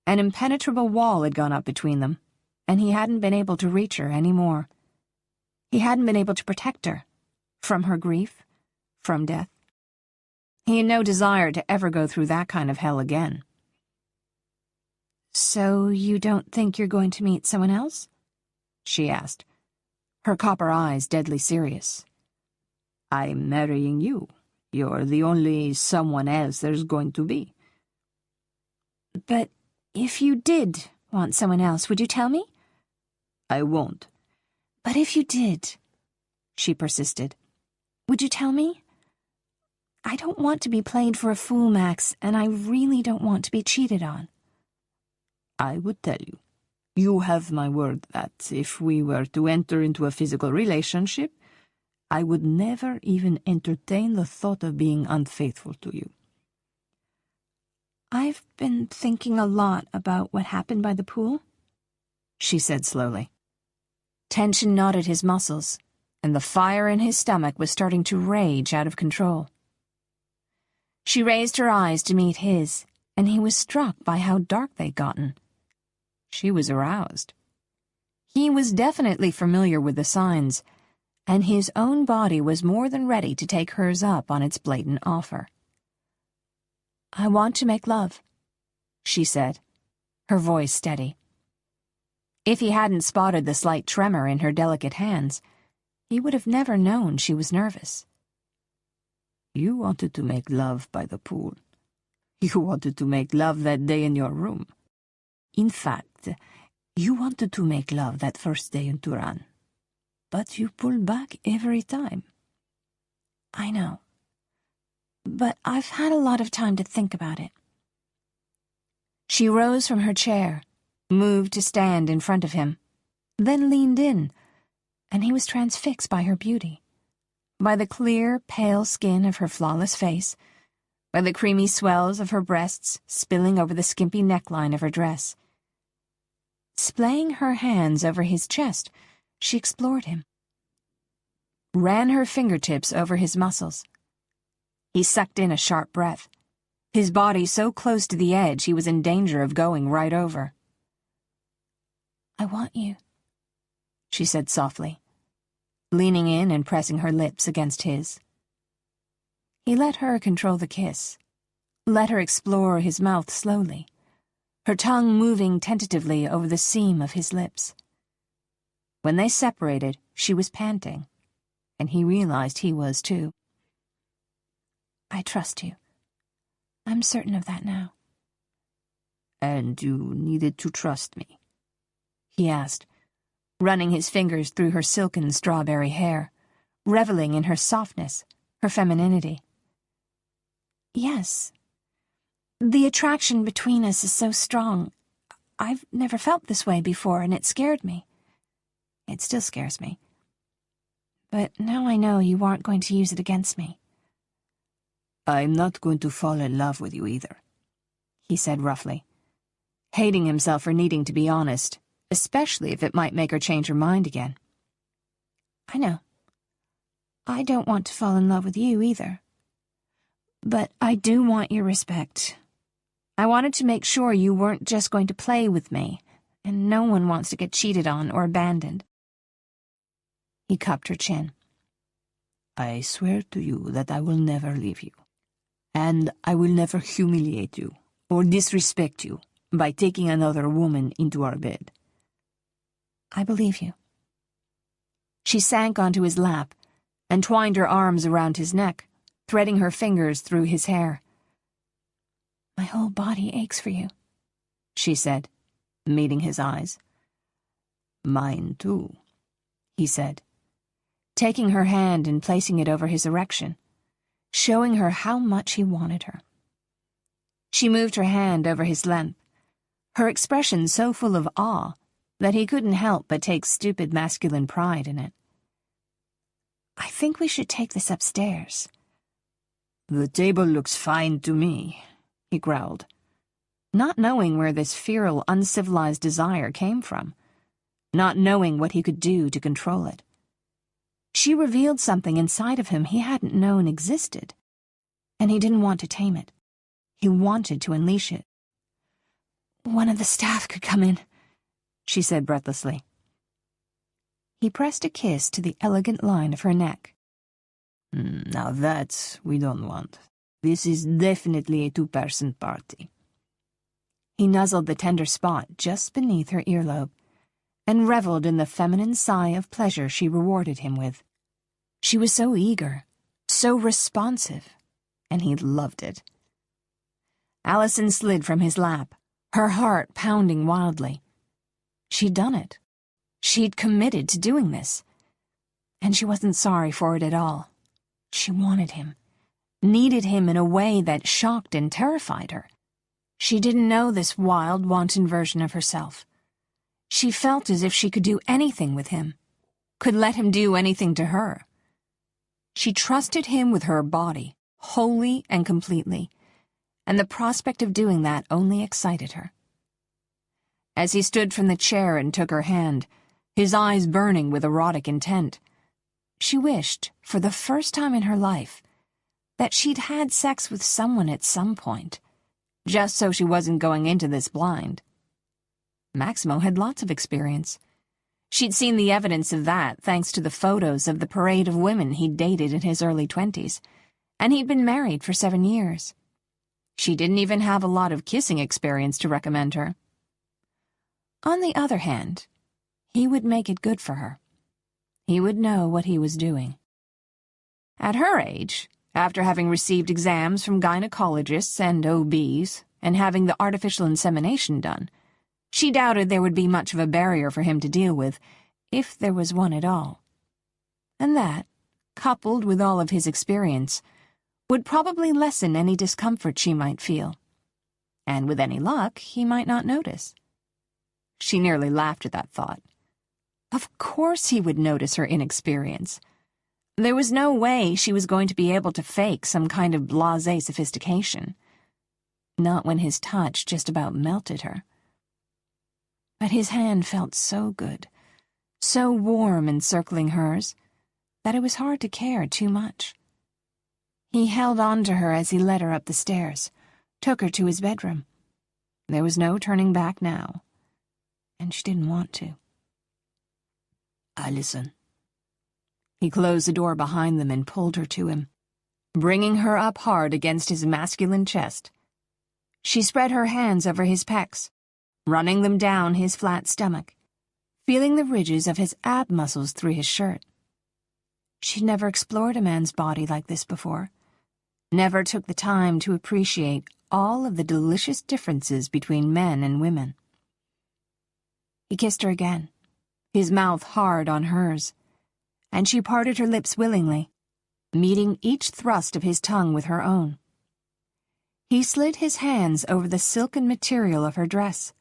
an impenetrable wall had gone up between them, and he hadn't been able to reach her any more. He hadn't been able to protect her from her grief, from death. He had no desire to ever go through that kind of hell again. So you don't think you're going to meet someone else? She asked, her copper eyes deadly serious. I'm marrying you. You're the only someone else there's going to be. But if you did want someone else, would you tell me? I won't. But if you did, she persisted, would you tell me? I don't want to be played for a fool, Max, and I really don't want to be cheated on. I would tell you. You have my word that if we were to enter into a physical relationship, I would never even entertain the thought of being unfaithful to you. I've been thinking a lot about what happened by the pool, she said slowly. Tension knotted his muscles, and the fire in his stomach was starting to rage out of control. She raised her eyes to meet his, and he was struck by how dark they'd gotten. She was aroused. He was definitely familiar with the signs, and his own body was more than ready to take hers up on its blatant offer. "I want to make love," she said, her voice steady. If he hadn't spotted the slight tremor in her delicate hands, he would have never known she was nervous. You wanted to make love by the pool. You wanted to make love that day in your room. In fact, you wanted to make love that first day in Turan. But you pulled back every time. I know. But I've had a lot of time to think about it. She rose from her chair, moved to stand in front of him, then leaned in, and he was transfixed by her beauty, by the clear, pale skin of her flawless face, by the creamy swells of her breasts spilling over the skimpy neckline of her dress. Splaying her hands over his chest, she explored him, ran her fingertips over his muscles. He sucked in a sharp breath, his body so close to the edge he was in danger of going right over. "I want you," she said softly, leaning in and pressing her lips against his. He let her control the kiss, let her explore his mouth slowly, her tongue moving tentatively over the seam of his lips. When they separated, she was panting, and he realized he was too. "I trust you. I'm certain of that now." And you needed to trust me? He asked, running his fingers through her silken strawberry hair, reveling in her softness, her femininity. "Yes. The attraction between us is so strong. I've never felt this way before, and it scared me. It still scares me. But now I know you aren't going to use it against me." I'm not going to fall in love with you either, he said roughly, hating himself for needing to be honest, especially if it might make her change her mind again. "I know. I don't want to fall in love with you either. But I do want your respect. I wanted to make sure you weren't just going to play with me, and no one wants to get cheated on or abandoned." He cupped her chin. I swear to you that I will never leave you. And I will never humiliate you or disrespect you by taking another woman into our bed. "I believe you." She sank onto his lap and twined her arms around his neck, threading her fingers through his hair. "My whole body aches for you," she said, meeting his eyes. Mine too, he said, taking her hand and placing it over his erection, showing her how much he wanted her. She moved her hand over his length, her expression so full of awe that he couldn't help but take stupid masculine pride in it. "I think we should take this upstairs." The table looks fine to me, he growled. not knowing where this feral, uncivilized desire came from, not knowing what he could do to control it. She revealed something inside of him he hadn't known existed, and he didn't want to tame it. He wanted to unleash it. "One of the staff could come in," she said breathlessly. He pressed a kiss to the elegant line of her neck. Now that we don't want. This is definitely a two-person party. He nuzzled the tender spot just beneath her earlobe and reveled in the feminine sigh of pleasure she rewarded him with. She was so eager, so responsive, and he loved it. Allison slid from his lap, her heart pounding wildly. She'd done it. She'd committed to doing this. And she wasn't sorry for it at all. She wanted him, needed him in a way that shocked and terrified her. She didn't know this wild, wanton version of herself. She felt as if she could do anything with him, could let him do anything to her. She trusted him with her body, wholly and completely, and the prospect of doing that only excited her. As he stood from the chair and took her hand, his eyes burning with erotic intent, she wished, for the first time in her life, that she'd had sex with someone at some point, just so she wasn't going into this blind. Maximo had lots of experience. She'd seen the evidence of that thanks to the photos of the parade of women he'd dated in his early 20s, and he'd been married for 7 years. She didn't even have a lot of kissing experience to recommend her. On the other hand, he would make it good for her. He would know what he was doing. At her age, after having received exams from gynecologists and OBs, and having the artificial insemination done, she doubted there would be much of a barrier for him to deal with, if there was one at all. And that, coupled with all of his experience, would probably lessen any discomfort she might feel. And with any luck, he might not notice. She nearly laughed at that thought. Of course he would notice her inexperience. There was no way she was going to be able to fake some kind of blasé sophistication. Not when his touch just about melted her. But his hand felt so good, so warm encircling hers, that it was hard to care too much. He held on to her as he led her up the stairs, took her to his bedroom. There was no turning back now, and she didn't want to. Allison. He closed the door behind them and pulled her to him, bringing her up hard against his masculine chest. She spread her hands over his pecs, running them down his flat stomach, feeling the ridges of his ab muscles through his shirt. She'd never explored a man's body like this before, never took the time to appreciate all of the delicious differences between men and women. He kissed her again, his mouth hard on hers, and she parted her lips willingly, meeting each thrust of his tongue with her own. He slid his hands over the silken material of her dress,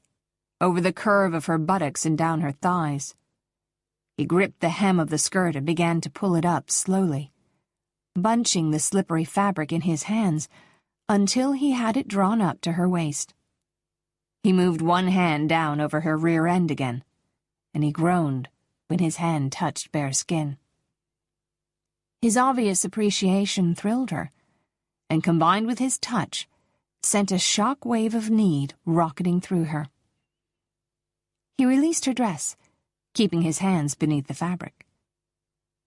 over the curve of her buttocks and down her thighs. He gripped the hem of the skirt and began to pull it up slowly, bunching the slippery fabric in his hands until he had it drawn up to her waist. He moved one hand down over her rear end again, and he groaned when his hand touched bare skin. His obvious appreciation thrilled her, and combined with his touch, sent a shock wave of need rocketing through her. He released her dress, keeping his hands beneath the fabric.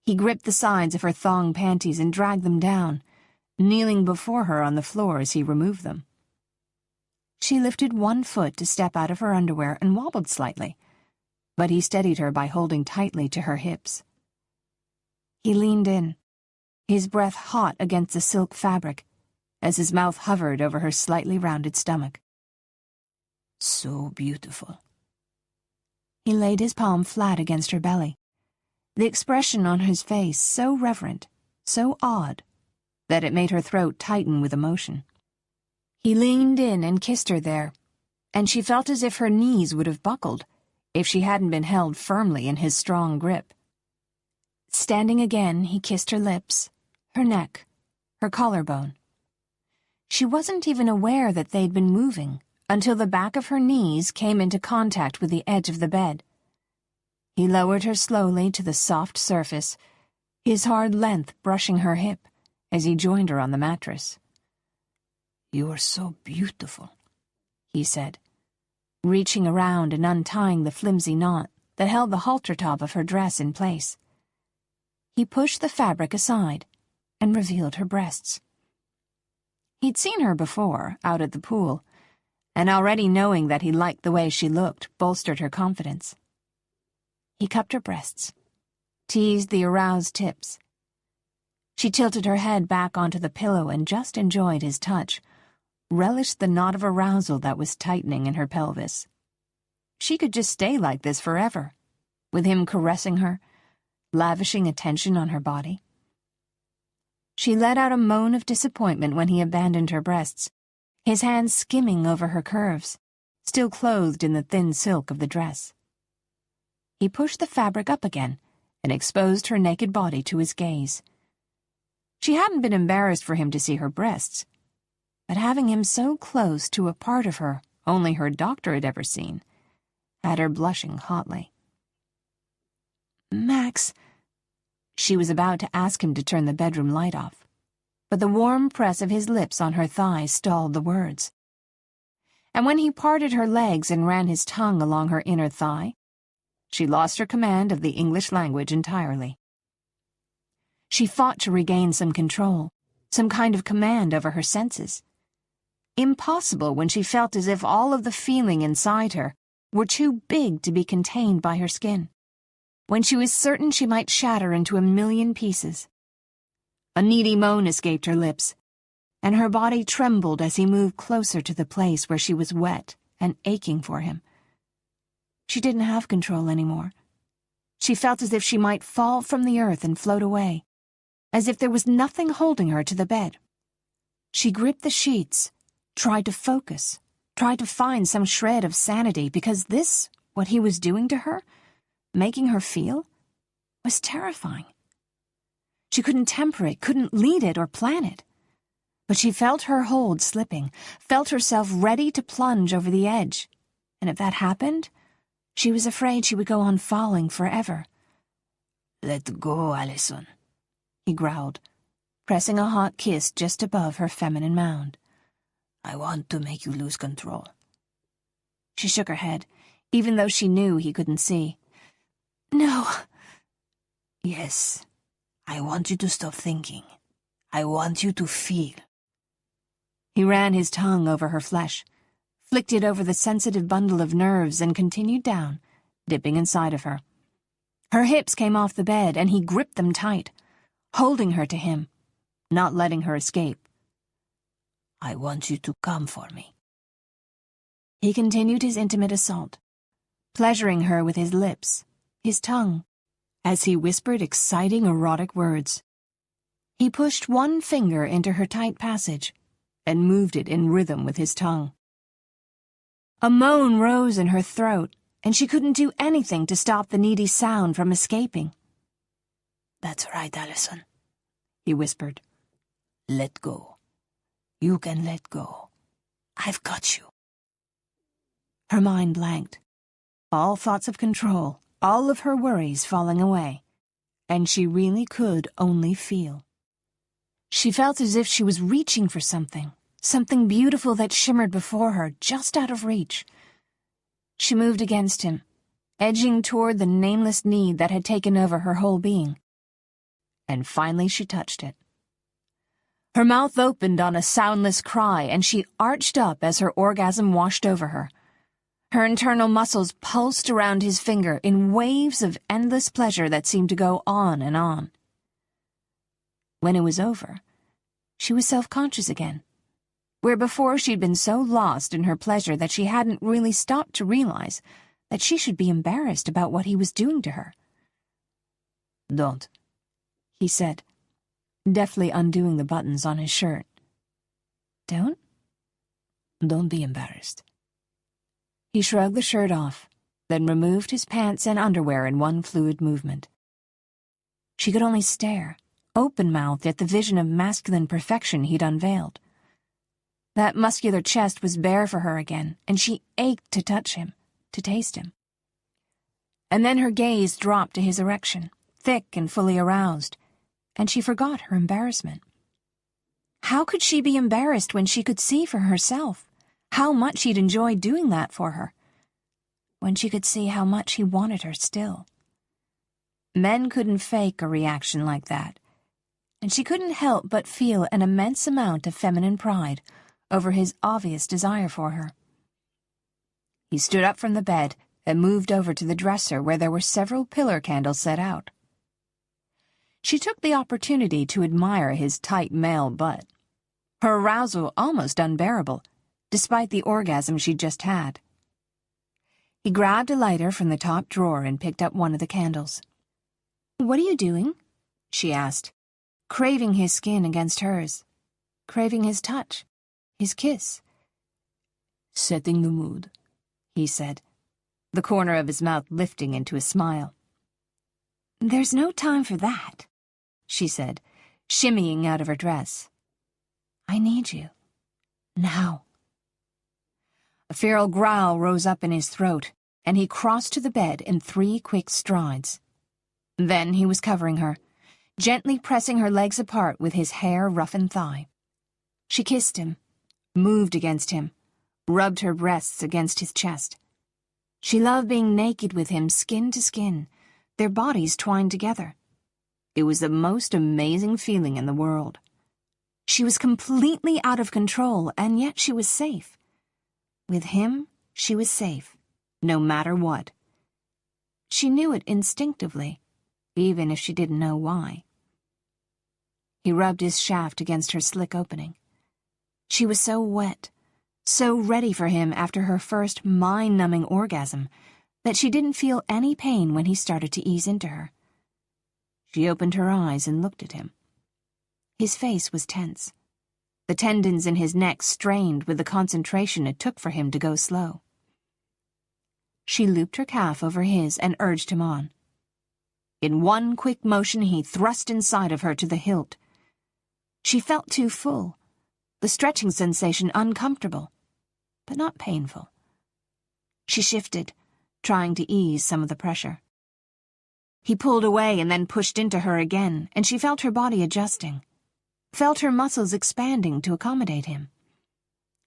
He gripped the sides of her thong panties and dragged them down, kneeling before her on the floor as he removed them. She lifted one foot to step out of her underwear and wobbled slightly, but he steadied her by holding tightly to her hips. He leaned in, his breath hot against the silk fabric, as his mouth hovered over her slightly rounded stomach. So beautiful. He laid his palm flat against her belly, the expression on his face so reverent, so odd, that it made her throat tighten with emotion. He leaned in and kissed her there, and she felt as if her knees would have buckled if she hadn't been held firmly in his strong grip. Standing again, he kissed her lips, her neck, her collarbone. She wasn't even aware that they'd been moving, until the back of her knees came into contact with the edge of the bed. He lowered her slowly to the soft surface, his hard length brushing her hip as he joined her on the mattress. "You are so beautiful," he said, reaching around and untying the flimsy knot that held the halter top of her dress in place. He pushed the fabric aside and revealed her breasts. He'd seen her before, out at the pool, and already knowing that he liked the way she looked bolstered her confidence. He cupped her breasts, teased the aroused tips. She tilted her head back onto the pillow and just enjoyed his touch, relished the knot of arousal that was tightening in her pelvis. She could just stay like this forever, with him caressing her, lavishing attention on her body. She let out a moan of disappointment when he abandoned her breasts, his hands skimming over her curves, still clothed in the thin silk of the dress. He pushed the fabric up again and exposed her naked body to his gaze. She hadn't been embarrassed for him to see her breasts, but having him so close to a part of her only her doctor had ever seen had her blushing hotly. "Max," she was about to ask him to turn the bedroom light off, but the warm press of his lips on her thigh stalled the words. And when he parted her legs and ran his tongue along her inner thigh, she lost her command of the English language entirely. She fought to regain some control, some kind of command over her senses. Impossible when she felt as if all of the feeling inside her were too big to be contained by her skin, when she was certain she might shatter into a million pieces. A needy moan escaped her lips, and her body trembled as he moved closer to the place where she was wet and aching for him. She didn't have control anymore. She felt as if she might fall from the earth and float away, as if there was nothing holding her to the bed. She gripped the sheets, tried to focus, tried to find some shred of sanity, because this, what he was doing to her, making her feel, was terrifying. She couldn't temper it, couldn't lead it or plan it. But she felt her hold slipping, felt herself ready to plunge over the edge, and if that happened, she was afraid she would go on falling forever. "Let go, Allison," he growled, pressing a hot kiss just above her feminine mound. "I want to make you lose control." She shook her head, even though she knew he couldn't see. "No." "Yes, I want you to stop thinking. I want you to feel." He ran his tongue over her flesh, flicked it over the sensitive bundle of nerves, and continued down, dipping inside of her. Her hips came off the bed, and he gripped them tight, holding her to him, not letting her escape. "I want you to come for me." He continued his intimate assault, pleasuring her with his lips, his tongue, as he whispered exciting erotic words. He pushed one finger into her tight passage and moved it in rhythm with his tongue. A moan rose in her throat, and she couldn't do anything to stop the needy sound from escaping. "That's right, Allison," he whispered. "Let go. You can let go. I've got you." Her mind blanked, all thoughts of control, all of her worries falling away, and she really could only feel. She felt as if she was reaching for something beautiful that shimmered before her, just out of reach. She moved against him, edging toward the nameless need that had taken over her whole being. And finally she touched it. Her mouth opened on a soundless cry, and she arched up as her orgasm washed over her. Her internal muscles pulsed around his finger in waves of endless pleasure that seemed to go on and on. When it was over, she was self-conscious again, where before she'd been so lost in her pleasure that she hadn't really stopped to realize that she should be embarrassed about what he was doing to her. "Don't," he said, deftly undoing the buttons on his shirt. "Don't?" "Don't be embarrassed." He shrugged the shirt off, then removed his pants and underwear in one fluid movement. She could only stare, open-mouthed at the vision of masculine perfection he'd unveiled. That muscular chest was bare for her again, and she ached to touch him, to taste him. And then her gaze dropped to his erection, thick and fully aroused, and she forgot her embarrassment. How could she be embarrassed when she could see for herself how much he'd enjoyed doing that for her, when she could see how much he wanted her still? Men couldn't fake a reaction like that, and she couldn't help but feel an immense amount of feminine pride over his obvious desire for her. He stood up from the bed and moved over to the dresser where there were several pillar candles set out. She took the opportunity to admire his tight male butt, her arousal almost unbearable, despite the orgasm she'd just had. He grabbed a lighter from the top drawer and picked up one of the candles. "What are you doing?" she asked, craving his skin against hers, craving his touch, his kiss. "Setting the mood," he said, the corner of his mouth lifting into a smile. "There's no time for that," she said, shimmying out of her dress. "I need you. Now." A feral growl rose up in his throat, and he crossed to the bed in 3 quick strides. Then he was covering her, gently pressing her legs apart with his hair-roughened thigh. She kissed him, moved against him, rubbed her breasts against his chest. She loved being naked with him, skin to skin, their bodies twined together. It was the most amazing feeling in the world. She was completely out of control, and yet she was safe. With him, she was safe, no matter what. She knew it instinctively, even if she didn't know why. He rubbed his shaft against her slick opening. She was so wet, so ready for him after her first mind-numbing orgasm, that she didn't feel any pain when he started to ease into her. She opened her eyes and looked at him. His face was tense. The tendons in his neck strained with the concentration it took for him to go slow. She looped her calf over his and urged him on. In one quick motion, he thrust inside of her to the hilt. She felt too full, the stretching sensation uncomfortable, but not painful. She shifted, trying to ease some of the pressure. He pulled away and then pushed into her again, and she felt her body adjusting, felt her muscles expanding to accommodate him.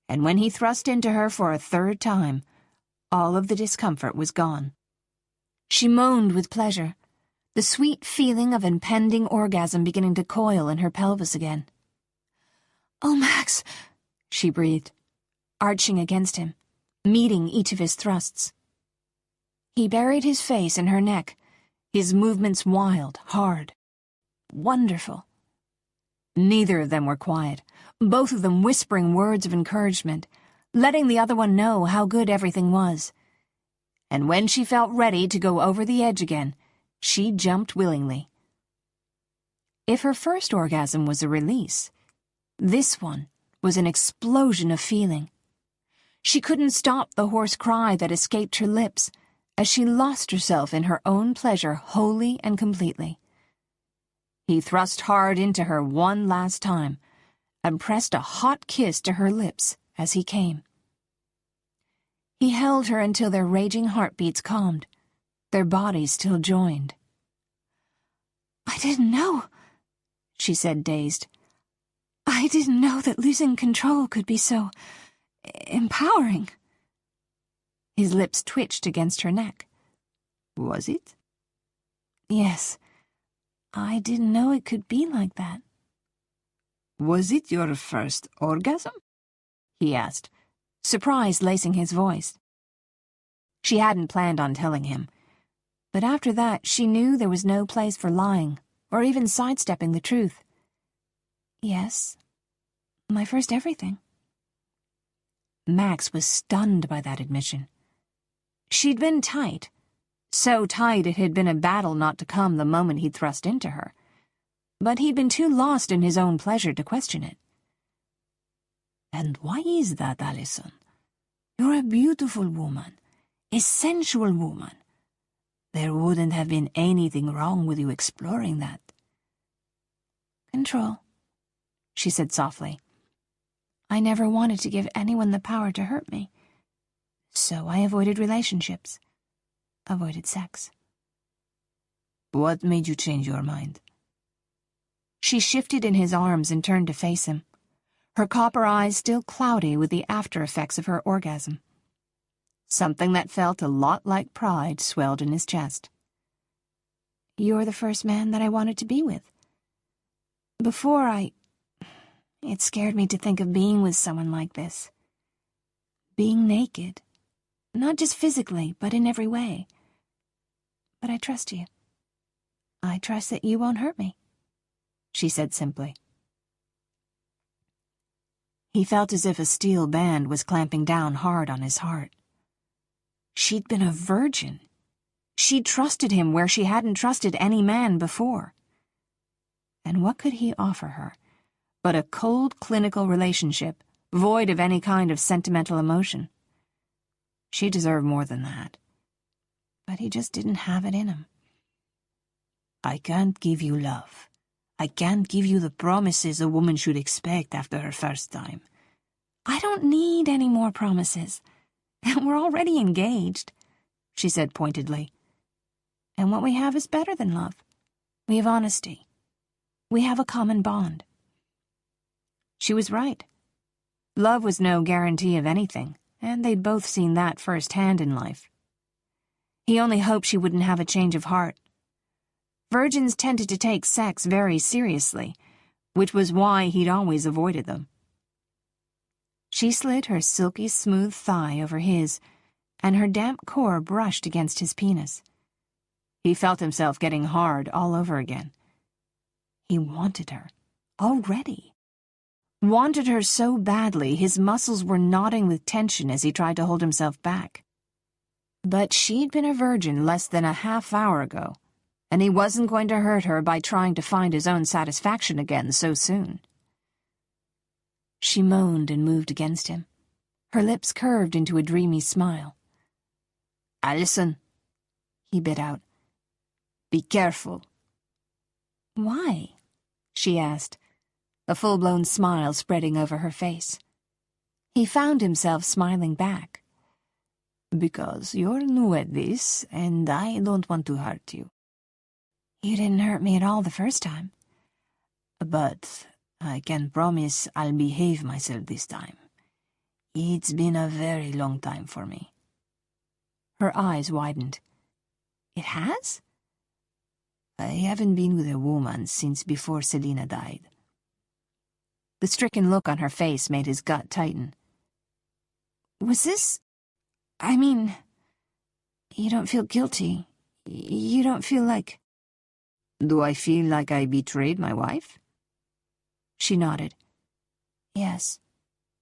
And when he thrust into her for a 3rd time, all of the discomfort was gone. She moaned with pleasure, the sweet feeling of impending orgasm beginning to coil in her pelvis again. "Oh, Max," she breathed, arching against him, meeting each of his thrusts. He buried his face in her neck, his movements wild, hard, wonderful. Neither of them were quiet, both of them whispering words of encouragement, letting the other one know how good everything was. And when she felt ready to go over the edge again, she jumped willingly. If her first orgasm was a release, this one was an explosion of feeling. She couldn't stop the hoarse cry that escaped her lips as she lost herself in her own pleasure wholly and completely. He thrust hard into her one last time and pressed a hot kiss to her lips as he came. He held her until their raging heartbeats calmed, their bodies still joined. "I didn't know," she said, dazed. "I didn't know that losing control could be so empowering." His lips twitched against her neck. "Was it?" "Yes. I didn't know it could be like that." "Was it your first orgasm?" he asked, surprise lacing his voice. She hadn't planned on telling him, but after that she knew there was no place for lying or even sidestepping the truth. "Yes, my first everything." Max was stunned by that admission. She'd been tight, so tight it had been a battle not to come the moment he'd thrust into her, but he'd been too lost in his own pleasure to question it. "And why is that, Allison? You're a beautiful woman, a sensual woman. There wouldn't have been anything wrong with you exploring that." "Control," she said softly. I never wanted to give anyone the power to hurt me. So I avoided relationships, avoided sex. What made you change your mind? She shifted in his arms and turned to face him, her copper eyes still cloudy with the after effects of her orgasm. Something that felt a lot like pride swelled in his chest. You're the first man that I wanted to be with. Before it scared me to think of being with someone like this. Being naked. Not just physically, but in every way. But I trust you. I trust that you won't hurt me, she said simply. He felt as if a steel band was clamping down hard on his heart. She'd been a virgin. She'd trusted him where she hadn't trusted any man before. And what could he offer her but a cold, clinical relationship, void of any kind of sentimental emotion? She deserved more than that. But he just didn't have it in him. I can't give you love. I can't give you the promises a woman should expect after her first time. I don't need any more promises. We're already engaged, she said pointedly. And what we have is better than love. We have honesty. We have a common bond. She was right. Love was no guarantee of anything, and they'd both seen that firsthand in life. He only hoped she wouldn't have a change of heart. Virgins tended to take sex very seriously, which was why he'd always avoided them. She slid her silky smooth thigh over his, and her damp core brushed against his penis. He felt himself getting hard all over again. He wanted her, already. Wanted her so badly his muscles were knotting with tension as he tried to hold himself back. But she'd been a virgin less than a half hour ago, and he wasn't going to hurt her by trying to find his own satisfaction again so soon. She moaned and moved against him. Her lips curved into a dreamy smile. Alison, he bit out. Be careful. Why? She asked, a full-blown smile spreading over her face. He found himself smiling back. Because you're new at this, and I don't want to hurt you. You didn't hurt me at all the first time. But I can promise I'll behave myself this time. It's been a very long time for me. Her eyes widened. It has? I haven't been with a woman since before Selina died. The stricken look on her face made his gut tighten. Was this... I mean... You don't feel guilty. You don't feel like... Do I feel like I betrayed my wife? She nodded. Yes.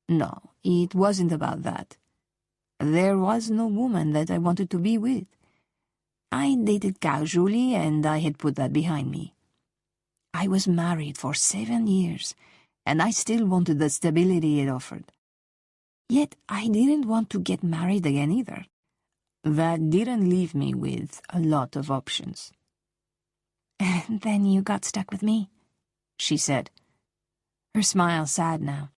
No, it wasn't about that. There was no woman that I wanted to be with. I dated casually, and I had put that behind me. I was married for 7 years, and I still wanted the stability it offered. Yet I didn't want to get married again either. That didn't leave me with a lot of options. And then you got stuck with me, she said. Her smile sad now.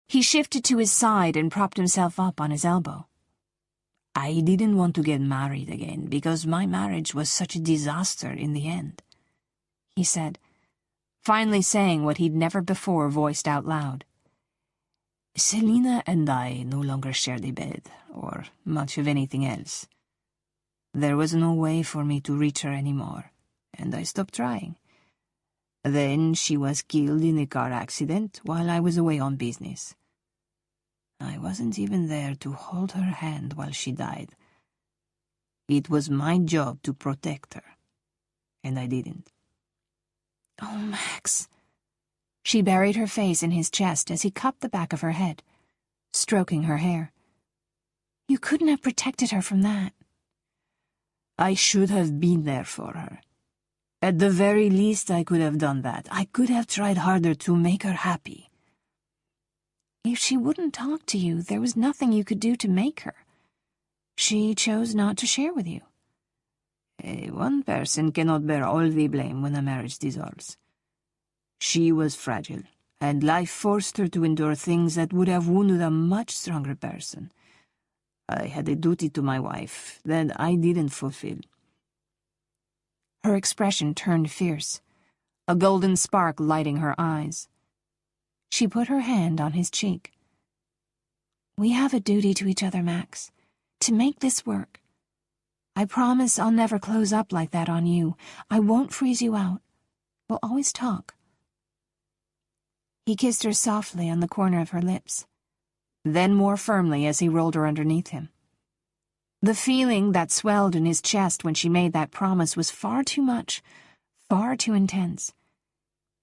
He shifted to his side and propped himself up on his elbow. I didn't want to get married again because my marriage was such a disaster in the end, he said, finally saying what he'd never before voiced out loud. Selina and I no longer shared a bed, or much of anything else. There was no way for me to reach her anymore, and I stopped trying. Then she was killed in a car accident while I was away on business. I wasn't even there to hold her hand while she died. It was my job to protect her, and I didn't. Oh, Max. She buried her face in his chest as he cupped the back of her head, stroking her hair. You couldn't have protected her from that. I should have been there for her. At the very least, I could have done that. I could have tried harder to make her happy. If she wouldn't talk to you, there was nothing you could do to make her. She chose not to share with you. One person cannot bear all the blame when a marriage dissolves. She was fragile, and life forced her to endure things that would have wounded a much stronger person. I had a duty to my wife that I didn't fulfill." Her expression turned fierce, a golden spark lighting her eyes. She put her hand on his cheek. "We have a duty to each other, Max, to make this work. I promise I'll never close up like that on you. I won't freeze you out. We'll always talk." He kissed her softly on the corner of her lips, then more firmly as he rolled her underneath him. The feeling that swelled in his chest when she made that promise was far too much, far too intense.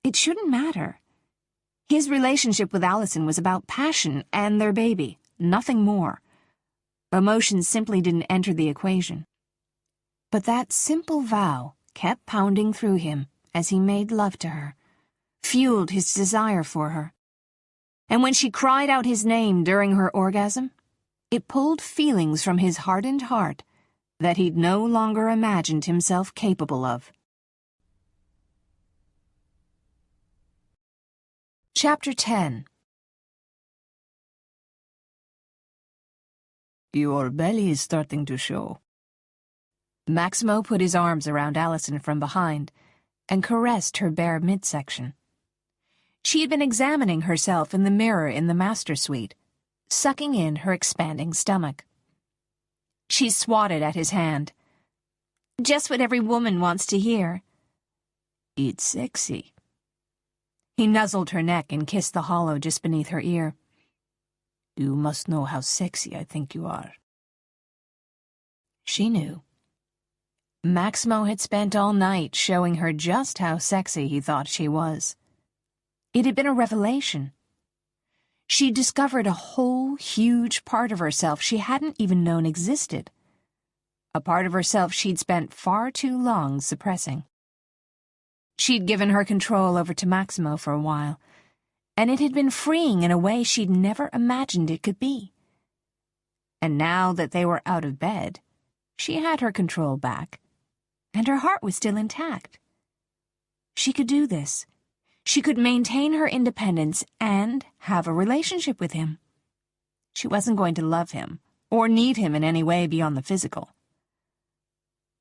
It shouldn't matter. His relationship with Allison was about passion and their baby, nothing more. Emotions simply didn't enter the equation. But that simple vow kept pounding through him as he made love to her, fueled his desire for her. And when she cried out his name during her orgasm, it pulled feelings from his hardened heart that he'd no longer imagined himself capable of. Chapter 10. "Your belly is starting to show." Maximo put his arms around Allison from behind and caressed her bare midsection. She had been examining herself in the mirror in the master suite, sucking in her expanding stomach. She swatted at his hand. "Just what every woman wants to hear." "It's sexy." He nuzzled her neck and kissed the hollow just beneath her ear. "You must know how sexy I think you are." She knew. Maximo had spent all night showing her just how sexy he thought she was. It had been a revelation. She discovered a whole huge part of herself she hadn't even known existed. A part of herself she'd spent far too long suppressing. She'd given her control over to Maximo for a while, and it had been freeing in a way she'd never imagined it could be. And now that they were out of bed, she had her control back, and her heart was still intact. She could do this. She could maintain her independence and have a relationship with him. She wasn't going to love him or need him in any way beyond the physical.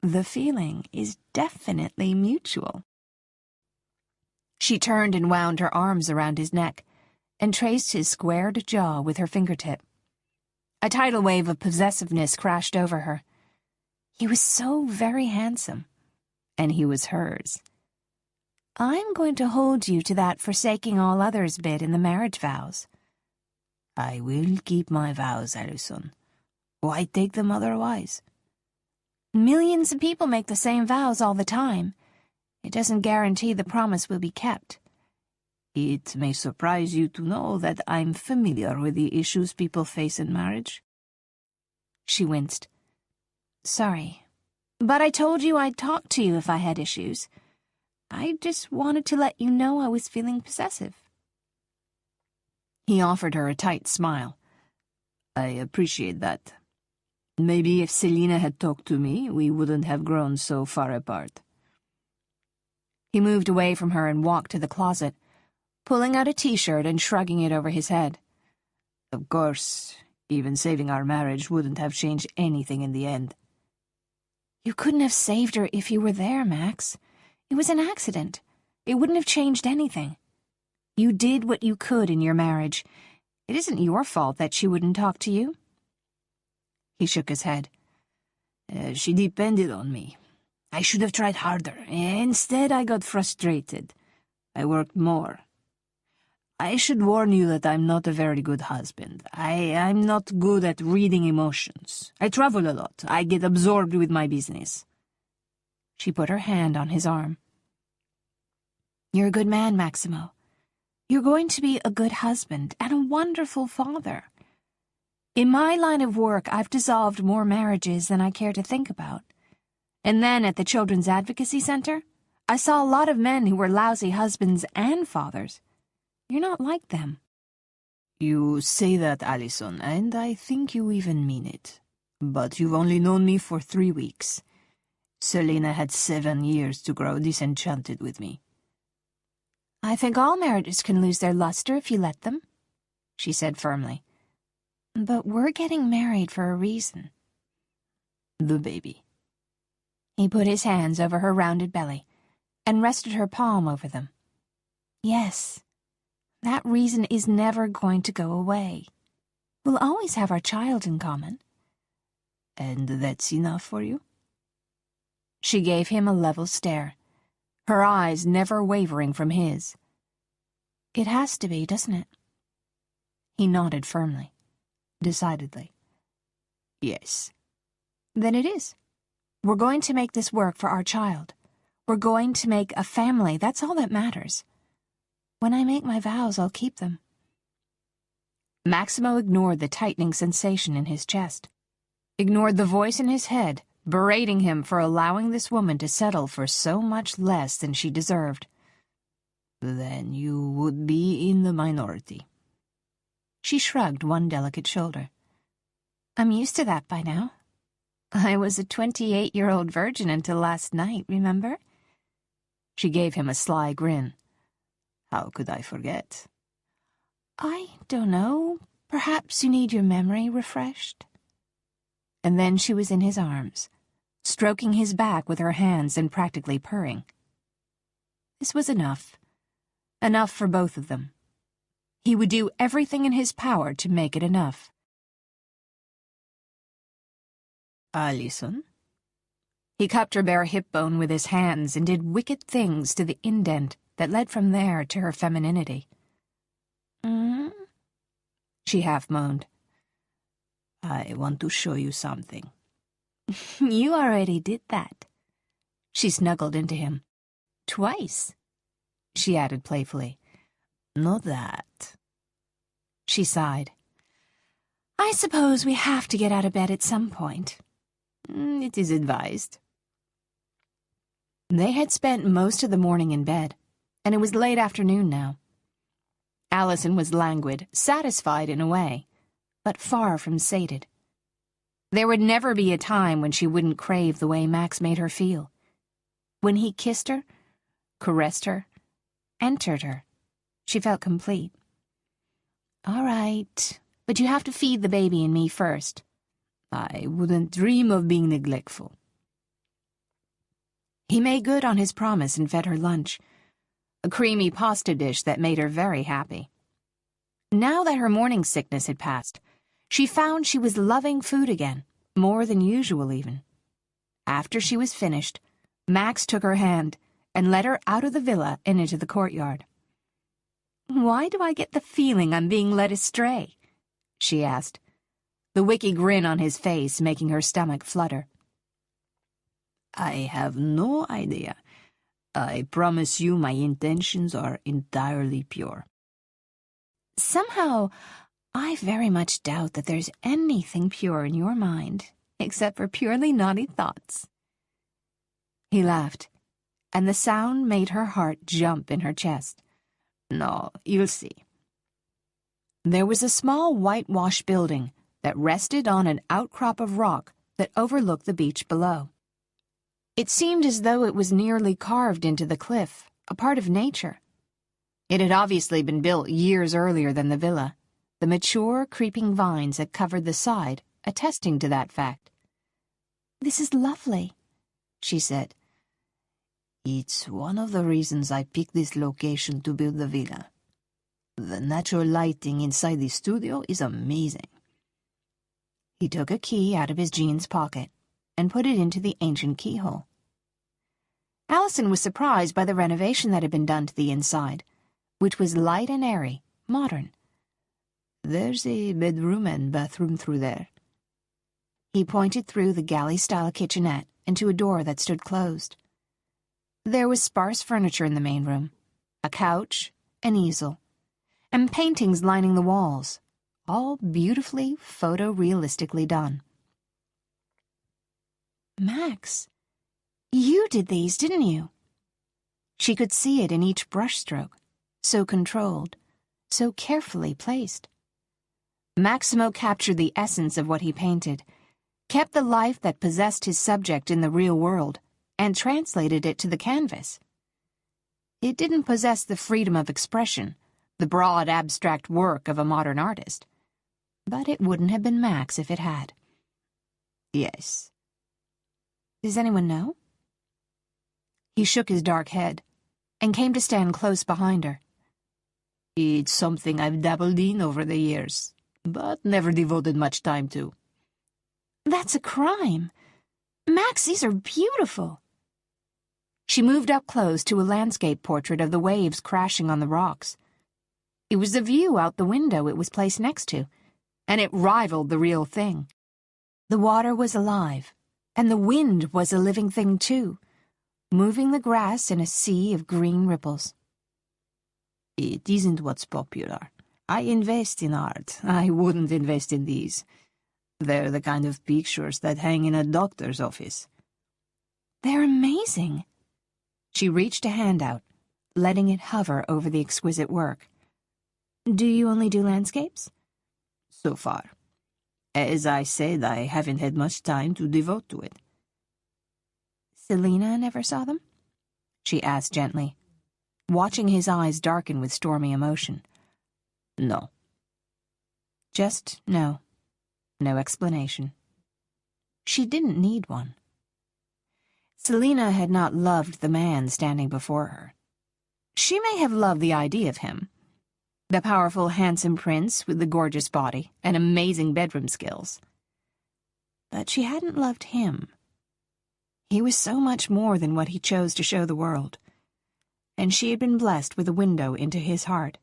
The feeling is definitely mutual. She turned and wound her arms around his neck and traced his squared jaw with her fingertip. A tidal wave of possessiveness crashed over her. He was so very handsome, and he was hers. "I'm going to hold you to that forsaking all others bit in the marriage vows." "I will keep my vows, Allison. Why take them otherwise?" "Millions of people make the same vows all the time. It doesn't guarantee the promise will be kept." "It may surprise you to know that I'm familiar with the issues people face in marriage." She winced. "Sorry, but I told you I'd talk to you if I had issues. I just wanted to let you know I was feeling possessive." He offered her a tight smile. "I appreciate that. Maybe if Selina had talked to me, we wouldn't have grown so far apart." He moved away from her and walked to the closet, pulling out a t-shirt and shrugging it over his head. "Of course, even saving our marriage wouldn't have changed anything in the end." "You couldn't have saved her if you were there, Max. It was an accident. It wouldn't have changed anything. You did what you could in your marriage. It isn't your fault that she wouldn't talk to you." He shook his head. She depended on me. I should have tried harder. Instead, I got frustrated. I worked more. I should warn you that I'm not a very good husband. I'm not good at reading emotions. I travel a lot. I get absorbed with my business." She put her hand on his arm. "You're a good man, Maximo. You're going to be a good husband and a wonderful father. In my line of work, I've dissolved more marriages than I care to think about. And then at the Children's Advocacy Center, I saw a lot of men who were lousy husbands and fathers. You're not like them." "You say that, Allison, and I think you even mean it. But you've only known me for 3 weeks. Selina had 7 years to grow disenchanted with me." I think all marriages can lose their luster if you let them, she said firmly. But we're getting married for a reason. The baby. He put his hands over her rounded belly and rested her palm over them. Yes, that reason is never going to go away. We'll always have our child in common. And that's enough for you? She gave him a level stare, her eyes never wavering from his. It has to be, doesn't it? He nodded firmly, decidedly. Yes. Then it is. We're going to make this work for our child. We're going to make a family. That's all that matters. When I make my vows, I'll keep them. Maximo ignored the tightening sensation in his chest, ignored the voice in his head, berating him for allowing this woman to settle for so much less than she deserved. Then you would be in the minority. She shrugged one delicate shoulder. I'm used to that by now. I was a 28-year-old virgin until last night, remember? She gave him a sly grin. How could I forget? I don't know. Perhaps you need your memory refreshed. And then she was in his arms, stroking his back with her hands and practically purring. This was enough. Enough for both of them. He would do everything in his power to make it enough. Alison? He cupped her bare hip bone with his hands and did wicked things to the indent that led from there to her femininity. She half moaned. I want to show you something. You already did that. She snuggled into him. Twice, she added playfully. Not that. She sighed. I suppose we have to get out of bed at some point. It is advised. They had spent most of the morning in bed, and it was late afternoon now. Alison was languid, satisfied in a way, but far from sated. There would never be a time when she wouldn't crave the way Max made her feel. When he kissed her, caressed her, entered her, she felt complete. All right, but you have to feed the baby and me first. I wouldn't dream of being neglectful. He made good on his promise and fed her lunch, a creamy pasta dish that made her very happy. Now that her morning sickness had passed, she found she was loving food again, more than usual even. After she was finished, Max took her hand and led her out of the villa and into the courtyard. Why do I get the feeling I'm being led astray? She asked, the wicked grin on his face making her stomach flutter. I have no idea. I promise you my intentions are entirely pure. Somehow, I very much doubt that there's anything pure in your mind, except for purely naughty thoughts. He laughed, and the sound made her heart jump in her chest. No, you'll see. There was a small whitewashed building that rested on an outcrop of rock that overlooked the beach below. It seemed as though it was nearly carved into the cliff, a part of nature. It had obviously been built years earlier than the villa, the mature, creeping vines that covered the side attesting to that fact. This is lovely, she said. It's one of the reasons I picked this location to build the villa. The natural lighting inside the studio is amazing. He took a key out of his jeans pocket and put it into the ancient keyhole. Alison was surprised by the renovation that had been done to the inside, which was light and airy, modern. There's a bedroom and bathroom through there. He pointed through the galley-style kitchenette and to a door that stood closed. There was sparse furniture in the main room, a couch, an easel, and paintings lining the walls, all beautifully photorealistically done. Max, you did these, didn't you? She could see it in each brushstroke, so controlled, so carefully placed. Maximo captured the essence of what he painted, kept the life that possessed his subject in the real world, and translated it to the canvas. It didn't possess the freedom of expression, the broad abstract work of a modern artist. But it wouldn't have been Max if it had. Yes. Does anyone know? He shook his dark head and came to stand close behind her. It's something I've dabbled in over the years, but never devoted much time to. That's a crime. Max, these are beautiful. She moved up close to a landscape portrait of the waves crashing on the rocks. It was the view out the window it was placed next to, and it rivaled the real thing. The water was alive, and the wind was a living thing too, moving the grass in a sea of green ripples. It isn't what's popular. I invest in art. I wouldn't invest in these. They're the kind of pictures that hang in a doctor's office. They're amazing. She reached a hand out, letting it hover over the exquisite work. Do you only do landscapes? So far. As I said, I haven't had much time to devote to it. Selina never saw them? She asked gently, watching his eyes darken with stormy emotion. No. Just no. No explanation. She didn't need one. Selina had not loved the man standing before her. She may have loved the idea of him, the powerful, handsome prince with the gorgeous body and amazing bedroom skills. But she hadn't loved him. He was so much more than what he chose to show the world, and she had been blessed with a window into his heart.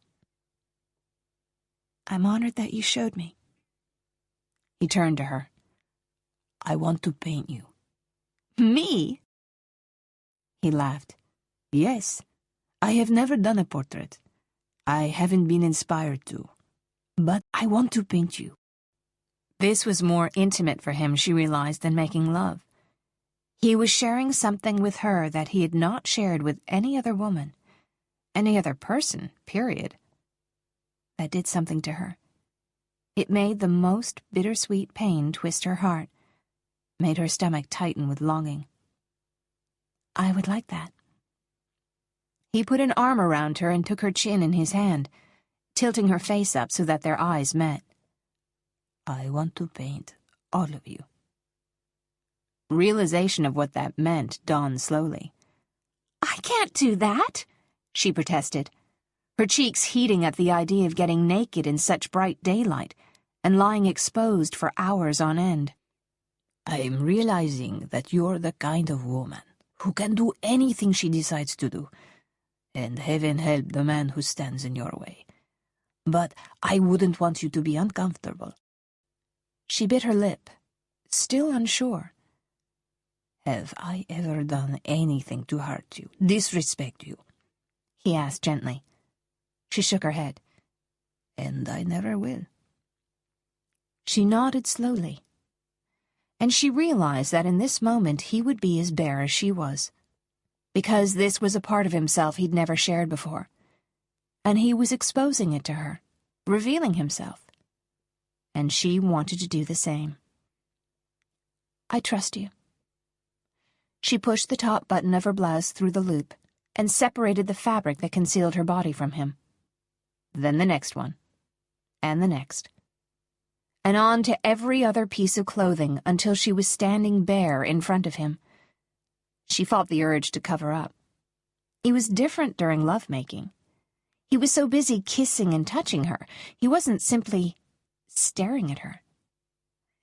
I'm honored that you showed me. He turned to her. I want to paint you. Me? He laughed. Yes, I have never done a portrait. I haven't been inspired to. But I want to paint you. This was more intimate for him, she realized, than making love. He was sharing something with her that he had not shared with any other woman, any other person, period. That did something to her. It made the most bittersweet pain twist her heart, made her stomach tighten with longing. I would like that. He put an arm around her and took her chin in his hand, tilting her face up so that their eyes met. I want to paint all of you. Realization of what that meant dawned slowly. I can't do that, she protested, her cheeks heating at the idea of getting naked in such bright daylight and lying exposed for hours on end. I'm realizing that you're the kind of woman who can do anything she decides to do, and heaven help the man who stands in your way. But I wouldn't want you to be uncomfortable. She bit her lip, still unsure. Have I ever done anything to hurt you, disrespect you? He asked gently. She shook her head. And I never will. She nodded slowly. And she realized that in this moment he would be as bare as she was, because this was a part of himself he'd never shared before, and he was exposing it to her, revealing himself, and she wanted to do the same. I trust you. She pushed the top button of her blouse through the loop and separated the fabric that concealed her body from him. Then the next one, and the next, and on to every other piece of clothing until she was standing bare in front of him. She fought the urge to cover up. He was different during lovemaking. He was so busy kissing and touching her, he wasn't simply staring at her.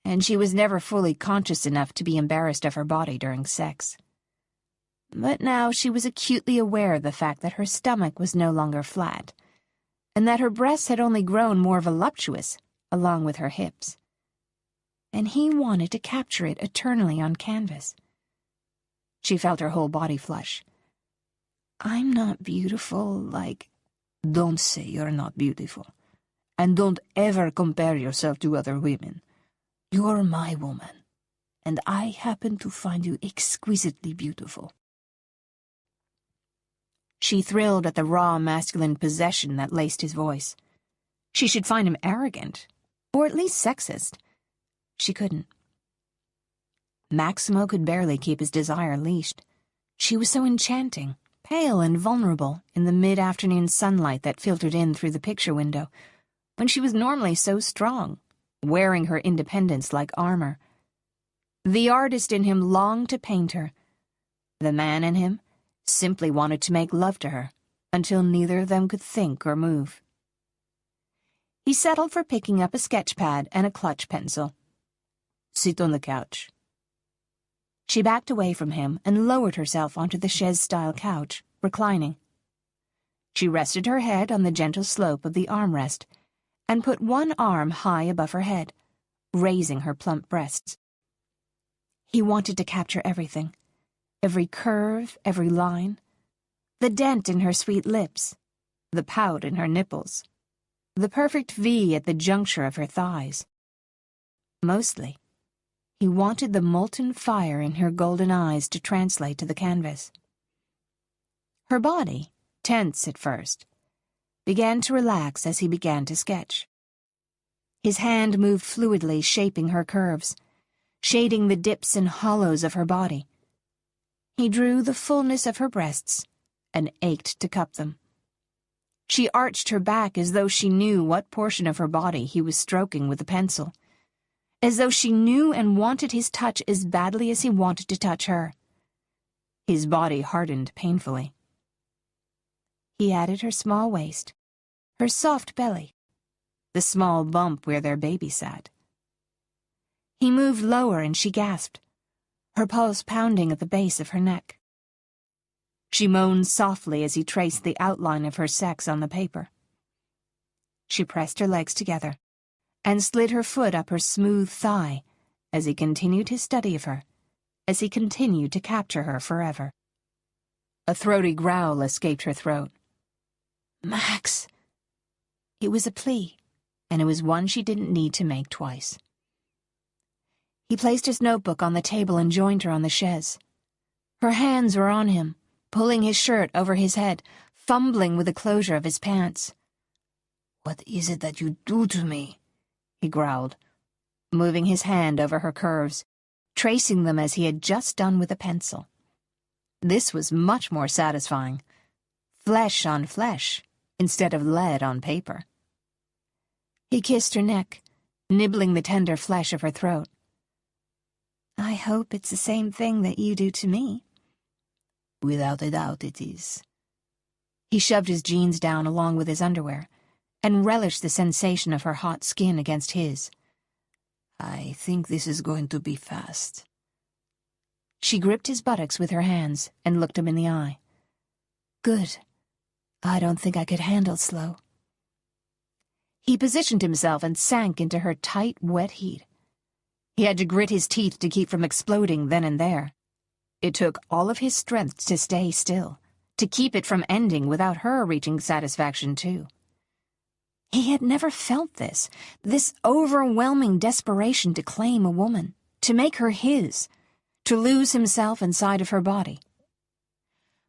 And she was never fully conscious enough to be embarrassed of her body during sex. But now she was acutely aware of the fact that her stomach was no longer flat, and that her breasts had only grown more voluptuous, along with her hips. And he wanted to capture it eternally on canvas. She felt her whole body flush. I'm not beautiful like... Don't say you're not beautiful. And don't ever compare yourself to other women. You're my woman, and I happen to find you exquisitely beautiful. She thrilled at the raw masculine possession that laced his voice. She should find him arrogant, or at least sexist. She couldn't. Maximo could barely keep his desire leashed. She was so enchanting, pale and vulnerable in the mid-afternoon sunlight that filtered in through the picture window, when she was normally so strong, wearing her independence like armor. The artist in him longed to paint her. The man in him simply wanted to make love to her, until neither of them could think or move. He settled for picking up a sketch pad and a clutch pencil. "Sit on the couch." She backed away from him and lowered herself onto the chaise-style couch, reclining. She rested her head on the gentle slope of the armrest and put one arm high above her head, raising her plump breasts. He wanted to capture everything, every curve, every line, the dent in her sweet lips, the pout in her nipples, the perfect V at the juncture of her thighs. Mostly, he wanted the molten fire in her golden eyes to translate to the canvas. Her body, tense at first, began to relax as he began to sketch. His hand moved fluidly, shaping her curves, shading the dips and hollows of her body. He drew the fullness of her breasts and ached to cup them. She arched her back as though she knew what portion of her body he was stroking with the pencil, as though she knew and wanted his touch as badly as he wanted to touch her. His body hardened painfully. He added her small waist, her soft belly, the small bump where their baby sat. He moved lower and she gasped, her pulse pounding at the base of her neck. She moaned softly as he traced the outline of her sex on the paper. She pressed her legs together and slid her foot up her smooth thigh as he continued his study of her, as he continued to capture her forever. A throaty growl escaped her throat. "Max!" It was a plea, and it was one she didn't need to make twice. He placed his notebook on the table and joined her on the chaise. Her hands were on him, pulling his shirt over his head, fumbling with the closure of his pants. "What is it that you do to me?" he growled, moving his hand over her curves, tracing them as he had just done with a pencil. This was much more satisfying. Flesh on flesh, instead of lead on paper. He kissed her neck, nibbling the tender flesh of her throat. "I hope it's the same thing that you do to me." "Without a doubt it is." He shoved his jeans down along with his underwear, and relished the sensation of her hot skin against his. "I think this is going to be fast." She gripped his buttocks with her hands and looked him in the eye. "Good. I don't think I could handle slow." He positioned himself and sank into her tight, wet heat. He had to grit his teeth to keep from exploding then and there. It took all of his strength to stay still, to keep it from ending without her reaching satisfaction too. He had never felt this overwhelming desperation to claim a woman, to make her his, to lose himself inside of her body.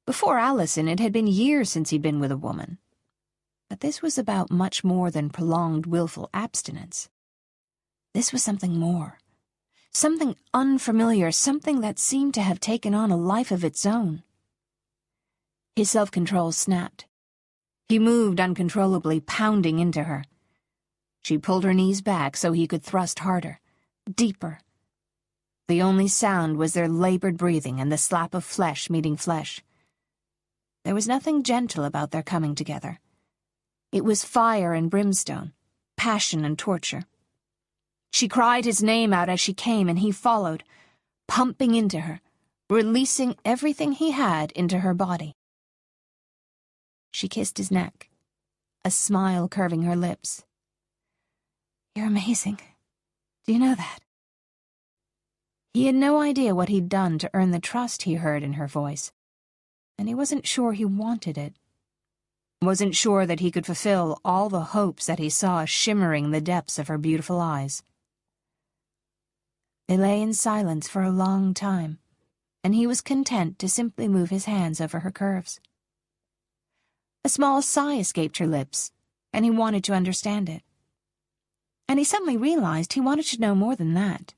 Before Allison, it had been years since he'd been with a woman. But this was about much more than prolonged willful abstinence. This was something more. Something unfamiliar, something that seemed to have taken on a life of its own. His self-control snapped. He moved uncontrollably, pounding into her. She pulled her knees back so he could thrust harder, deeper. The only sound was their labored breathing and the slap of flesh meeting flesh. There was nothing gentle about their coming together. It was fire and brimstone, passion and torture. She cried his name out as she came, and he followed, pumping into her, releasing everything he had into her body. She kissed his neck, a smile curving her lips. "You're amazing. Do you know that?" He had no idea what he'd done to earn the trust he heard in her voice, and he wasn't sure he wanted it. Wasn't sure that he could fulfill all the hopes that he saw shimmering the depths of her beautiful eyes. They lay in silence for a long time, and he was content to simply move his hands over her curves. A small sigh escaped her lips, and he wanted to understand it. And he suddenly realized he wanted to know more than that.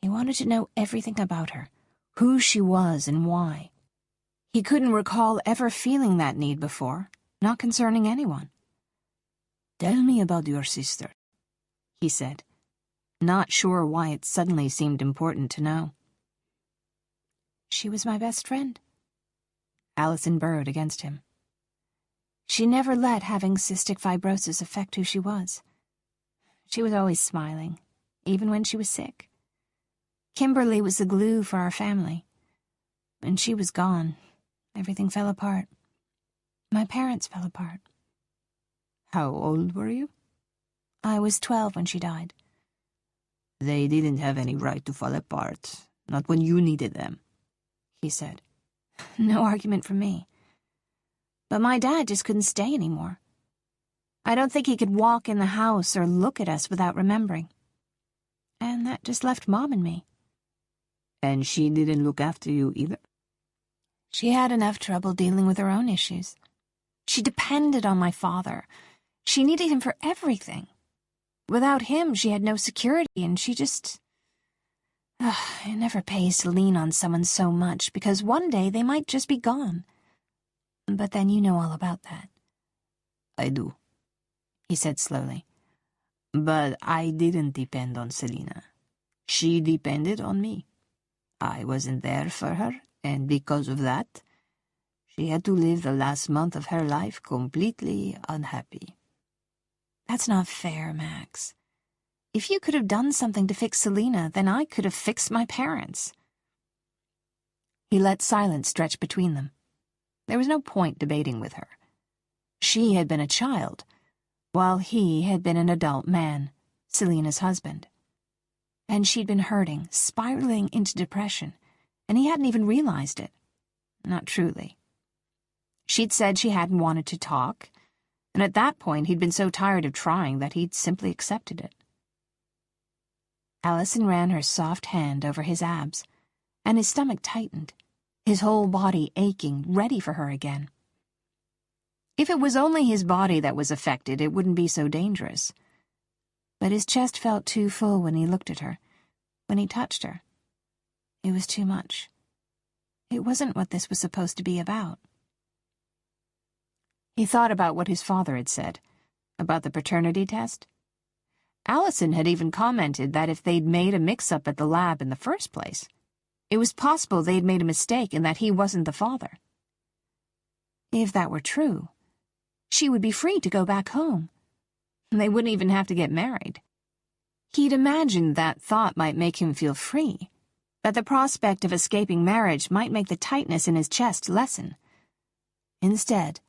He wanted to know everything about her, who she was and why. He couldn't recall ever feeling that need before, not concerning anyone. "Tell me about your sister," he said, not sure why it suddenly seemed important to know. She was my best friend. Allison burrowed against him. She never let having cystic fibrosis affect who she was. She was always smiling, even when she was sick. Kimberly was the glue for our family. When she was gone, everything fell apart. My parents fell apart. How old were you? I was 12 when she died. They didn't have any right to fall apart, not when you needed them, he said. No argument from me. But my dad just couldn't stay anymore. I don't think he could walk in the house or look at us without remembering. And that just left Mom and me. And she didn't look after you either? She had enough trouble dealing with her own issues. She depended on my father. She needed him for everything. Without him, she had no security, and she just... It never pays to lean on someone so much, because one day they might just be gone. But then you know all about that. I do, he said slowly. But I didn't depend on Selina. She depended on me. I wasn't there for her, and because of that, she had to live the last month of her life completely unhappy. That's not fair, Max. If you could have done something to fix Selina, then I could have fixed my parents. He let silence stretch between them. There was no point debating with her. She had been a child, while he had been an adult man, Selina's husband. And she'd been hurting, spiraling into depression, and he hadn't even realized it. Not truly. She'd said she hadn't wanted to talk, and at that point he'd been so tired of trying that he'd simply accepted it. Allison ran her soft hand over his abs, and his stomach tightened, his whole body aching, ready for her again. If it was only his body that was affected, it wouldn't be so dangerous. But his chest felt too full when he looked at her, when he touched her. It was too much. It wasn't what this was supposed to be about. He thought about what his father had said, about the paternity test. Allison had even commented that if they'd made a mix-up at the lab in the first place, it was possible they'd made a mistake and that he wasn't the father. If that were true, she would be free to go back home. They wouldn't even have to get married. He'd imagined that thought might make him feel free, that the prospect of escaping marriage might make the tightness in his chest lessen. Instead,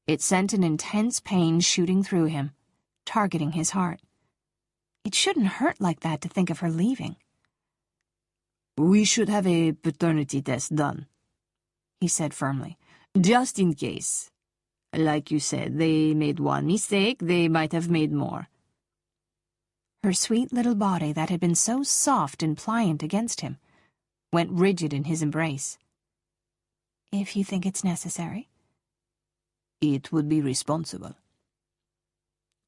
it sent an intense pain shooting through him, targeting his heart. It shouldn't hurt like that to think of her leaving. "We should have a paternity test done," he said firmly, "just in case. Like you said, they made one mistake, they might have made more." Her sweet little body that had been so soft and pliant against him went rigid in his embrace. "If you think it's necessary." "It would be responsible."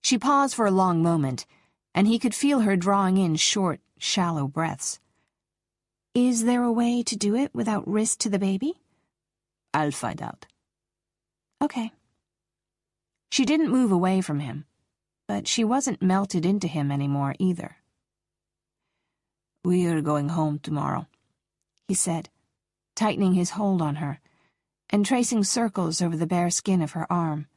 She paused for a long moment, and he could feel her drawing in short, shallow breaths. "Is there a way to do it without risk to the baby?" "I'll find out." "Okay." She didn't move away from him, but she wasn't melted into him anymore either. "We are going home tomorrow," he said, tightening his hold on her, and tracing circles over the bare skin of her arm.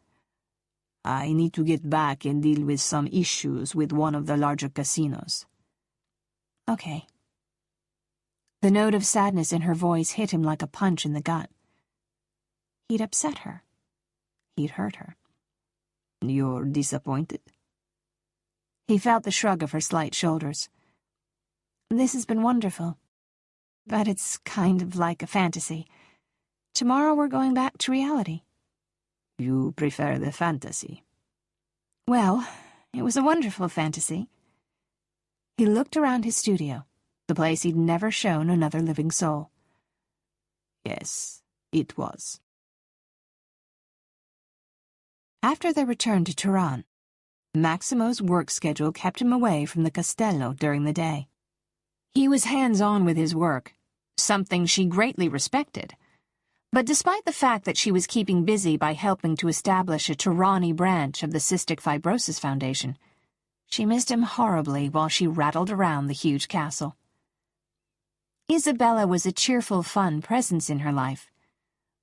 "I need to get back and deal with some issues with one of the larger casinos." "Okay." The note of sadness in her voice hit him like a punch in the gut. He'd upset her. He'd hurt her. "You're disappointed?" He felt the shrug of her slight shoulders. "This has been wonderful, but it's kind of like a fantasy. Tomorrow we're going back to reality." "You prefer the fantasy?" "Well, it was a wonderful fantasy." He looked around his studio, the place he'd never shown another living soul. "Yes, it was." After their return to Turan, Maximo's work schedule kept him away from the Castello during the day. He was hands-on with his work, something she greatly respected, But despite the fact that she was keeping busy by helping to establish a Tirani branch of the Cystic Fibrosis Foundation, she missed him horribly while she rattled around the huge castle. Isabella was a cheerful, fun presence in her life,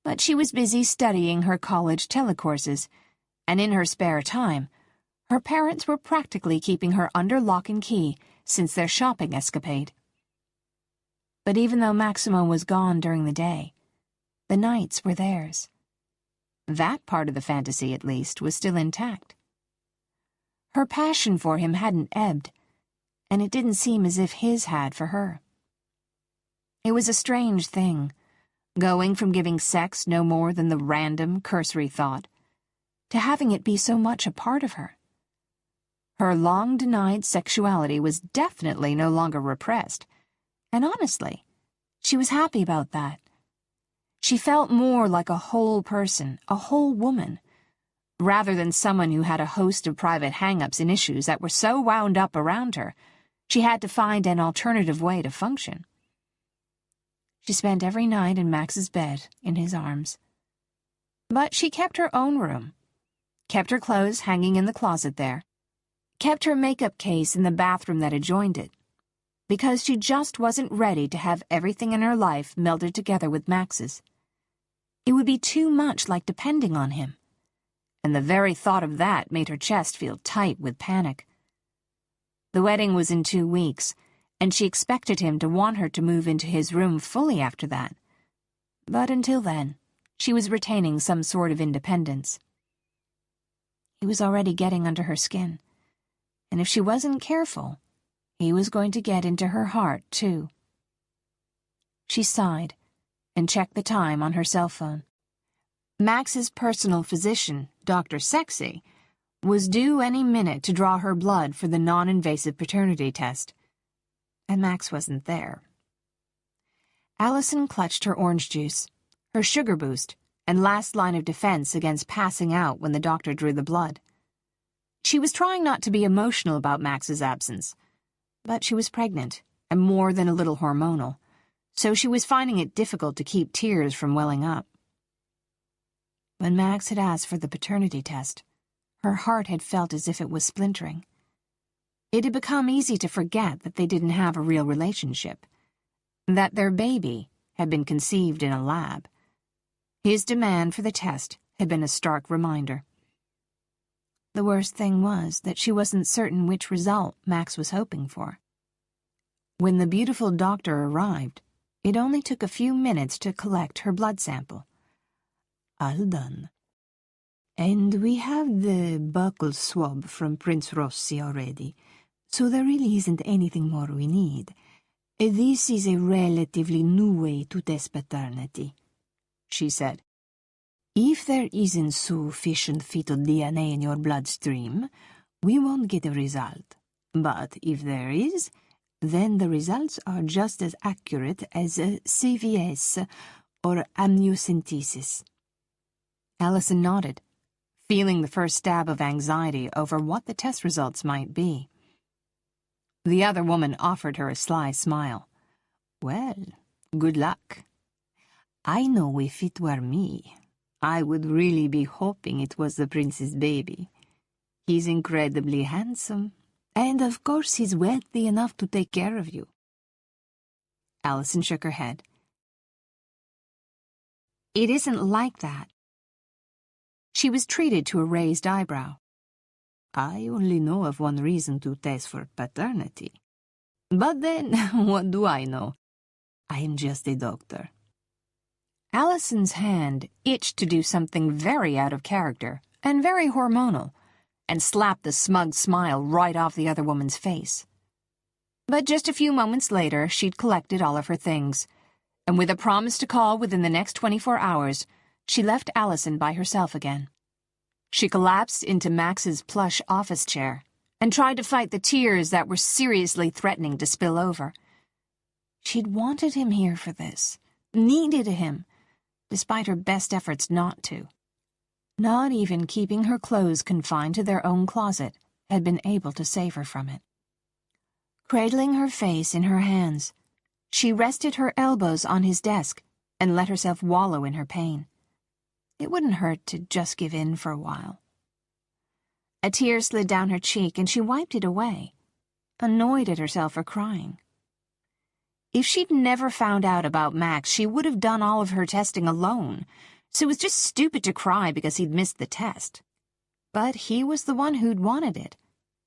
but she was busy studying her college telecourses, and in her spare time, her parents were practically keeping her under lock and key since their shopping escapade. But even though Maximo was gone during the day, the nights were theirs. That part of the fantasy, at least, was still intact. Her passion for him hadn't ebbed, and it didn't seem as if his had for her. It was a strange thing, going from giving sex no more than the random, cursory thought, to having it be so much a part of her. Her long-denied sexuality was definitely no longer repressed, and honestly, she was happy about that. She felt more like a whole person, a whole woman, rather than someone who had a host of private hang-ups and issues that were so wound up around her, she had to find an alternative way to function. She spent every night in Max's bed, in his arms. But she kept her own room, kept her clothes hanging in the closet there, kept her makeup case in the bathroom that adjoined it, because she just wasn't ready to have everything in her life melded together with Max's. It would be too much like depending on him, and the very thought of that made her chest feel tight with panic. The wedding was in 2 weeks, and she expected him to want her to move into his room fully after that. But until then, she was retaining some sort of independence. He was already getting under her skin, and if she wasn't careful, he was going to get into her heart, too. She sighed and checked the time on her cell phone. Max's personal physician, Dr. Sexy, was due any minute to draw her blood for the non-invasive paternity test, and Max wasn't there. Allison clutched her orange juice, her sugar boost, and last line of defense against passing out when the doctor drew the blood. She was trying not to be emotional about Max's absence, but she was pregnant and more than a little hormonal, so she was finding it difficult to keep tears from welling up. When Max had asked for the paternity test, her heart had felt as if it was splintering. It had become easy to forget that they didn't have a real relationship, that their baby had been conceived in a lab. His demand for the test had been a stark reminder. The worst thing was that she wasn't certain which result Max was hoping for. When the beautiful doctor arrived, it only took a few minutes to collect her blood sample. All done. And we have the buccal swab from Prince Rossi already, so there really isn't anything more we need. This is a relatively new way to test paternity, she said. If there isn't sufficient fetal DNA in your bloodstream, we won't get a result. But if there is, then the results are just as accurate as a CVS or amniocentesis. Allison nodded, feeling the first stab of anxiety over what the test results might be. The other woman offered her a sly smile. Well, good luck. I know if it were me, I would really be hoping it was the prince's baby. He's incredibly handsome, and of course he's wealthy enough to take care of you. Allison shook her head. It isn't like that. She was treated to a raised eyebrow. I only know of one reason to test for paternity. But then, what do I know? I am just a doctor. Allison's hand itched to do something very out of character and very hormonal, and slapped the smug smile right off the other woman's face. But just a few moments later, she'd collected all of her things, and with a promise to call within the next 24 hours, she left Allison by herself again. She collapsed into Max's plush office chair and tried to fight the tears that were seriously threatening to spill over. She'd wanted him here for this, needed him, despite her best efforts not to. Not even keeping her clothes confined to their own closet had been able to save her from it. Cradling her face in her hands, she rested her elbows on his desk and let herself wallow in her pain. It wouldn't hurt to just give in for a while. A tear slid down her cheek, and she wiped it away, annoyed at herself for crying. If she'd never found out about Max, she would have done all of her testing alone, so it was just stupid to cry because he'd missed the test. But he was the one who'd wanted it,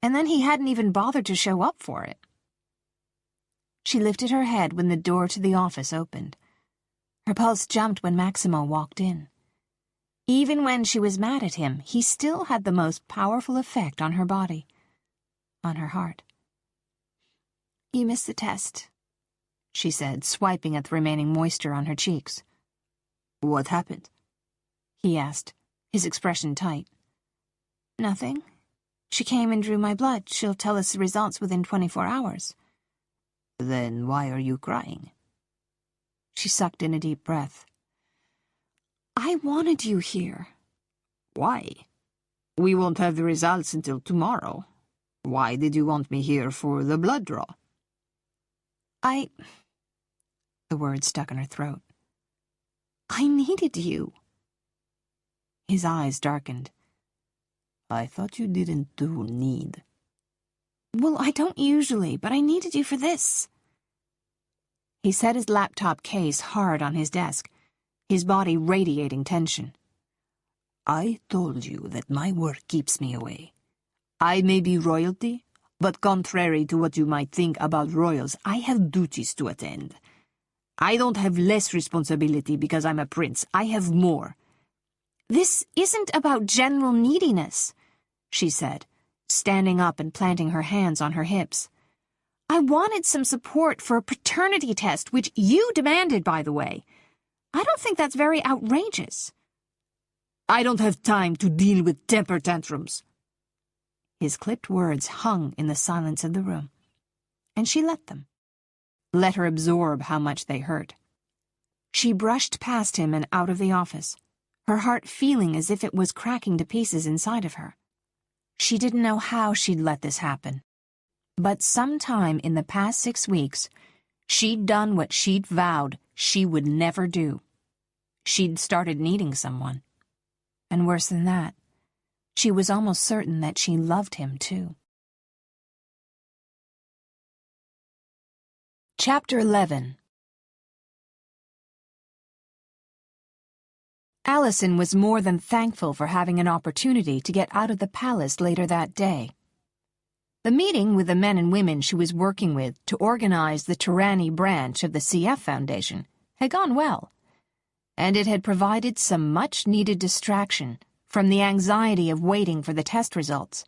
and then he hadn't even bothered to show up for it. She lifted her head when the door to the office opened. Her pulse jumped when Maximo walked in. Even when she was mad at him, he still had the most powerful effect on her body, on her heart. "You missed the test," she said, swiping at the remaining moisture on her cheeks. "What happened?" he asked, his expression tight. "Nothing. She came and drew my blood. She'll tell us the results within 24 hours. "Then why are you crying?" She sucked in a deep breath. "I wanted you here." "Why? We won't have the results until tomorrow. Why did you want me here for the blood draw?" The words stuck in her throat. "I needed you." His eyes darkened. "I thought you didn't do need." "Well, I don't usually, but I needed you for this." He set his laptop case hard on his desk, his body radiating tension. "I told you that my work keeps me away. I may be royalty, but contrary to what you might think about royals, I have duties to attend. I don't have less responsibility because I'm a prince. I have more." "This isn't about general neediness," she said, standing up and planting her hands on her hips. "I wanted some support for a paternity test, which you demanded, by the way. I don't think that's very outrageous." "I don't have time to deal with temper tantrums." His clipped words hung in the silence of the room, and she let them. Let her absorb how much they hurt. She brushed past him and out of the office, her heart feeling as if it was cracking to pieces inside of her. She didn't know how she'd let this happen, but sometime in the past 6 weeks, she'd done what she'd vowed she would never do. She'd started needing someone. And worse than that, she was almost certain that she loved him too. Chapter 11. Allison was more than thankful for having an opportunity to get out of the palace later that day. The meeting with the men and women she was working with to organize the tyranny branch of the CF Foundation had gone well, and it had provided some much-needed distraction from the anxiety of waiting for the test results,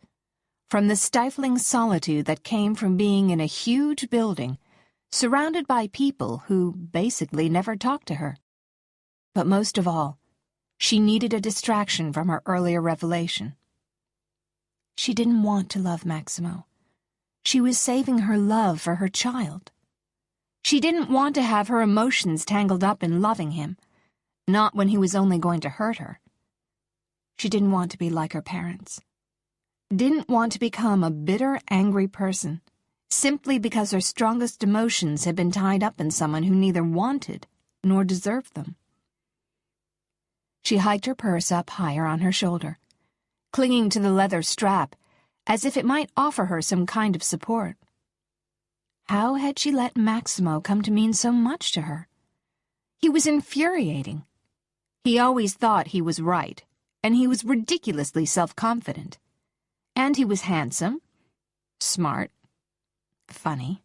from the stifling solitude that came from being in a huge building surrounded by people who basically never talked to her. But most of all, she needed a distraction from her earlier revelation. She didn't want to love Maximo. She was saving her love for her child. She didn't want to have her emotions tangled up in loving him, not when he was only going to hurt her. She didn't want to be like her parents. Didn't want to become a bitter, angry person, simply because her strongest emotions had been tied up in someone who neither wanted nor deserved them. She hiked her purse up higher on her shoulder, clinging to the leather strap as if it might offer her some kind of support. How had she let Maximo come to mean so much to her? He was infuriating. He always thought he was right, and he was ridiculously self-confident. And he was handsome, smart, funny,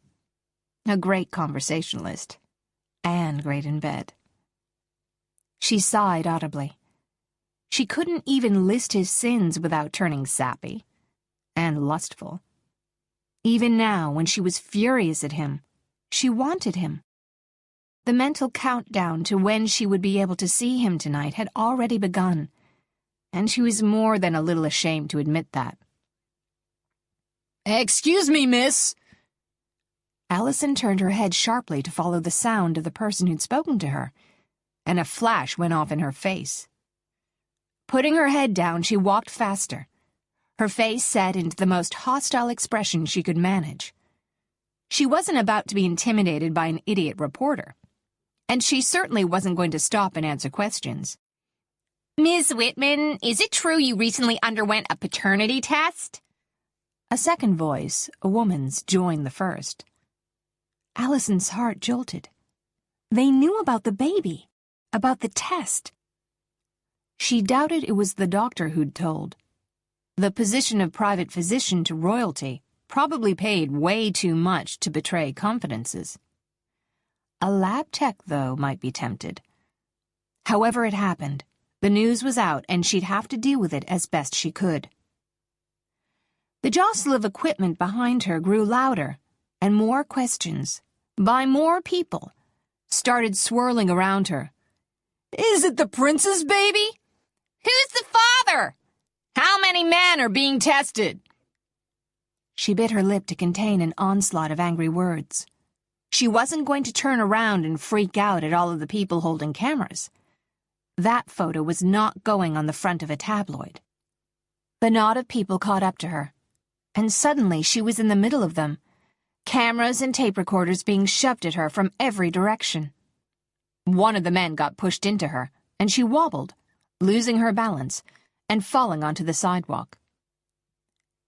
a great conversationalist, and great in bed. She sighed audibly. She couldn't even list his sins without turning sappy and lustful. Even now, when she was furious at him, she wanted him. The mental countdown to when she would be able to see him tonight had already begun, and she was more than a little ashamed to admit that. "Excuse me, miss." Allison turned her head sharply to follow the sound of the person who'd spoken to her, and a flash went off in her face. Putting her head down, she walked faster, her face set into the most hostile expression she could manage. She wasn't about to be intimidated by an idiot reporter. and she certainly wasn't going to stop and answer questions. Ms. Whitman, is it true you recently underwent a paternity test? A second voice, a woman's, joined the first. Allison's heart jolted. They knew about the baby, about the test. She doubted it was the doctor who'd told. The position of private physician to royalty probably paid way too much to betray confidences. A lab tech, though, might be tempted. However it happened, the news was out and she'd have to deal with it as best she could. The jostle of equipment behind her grew louder, and more questions, by more people, started swirling around her. Is it the prince's baby? Who's the father? How many men are being tested? She bit her lip to contain an onslaught of angry words. She wasn't going to turn around and freak out at all of the people holding cameras. That photo was not going on the front of a tabloid. The knot of people caught up to her, and suddenly she was in the middle of them, cameras and tape recorders being shoved at her from every direction. One of the men got pushed into her, and she wobbled, losing her balance, and falling onto the sidewalk.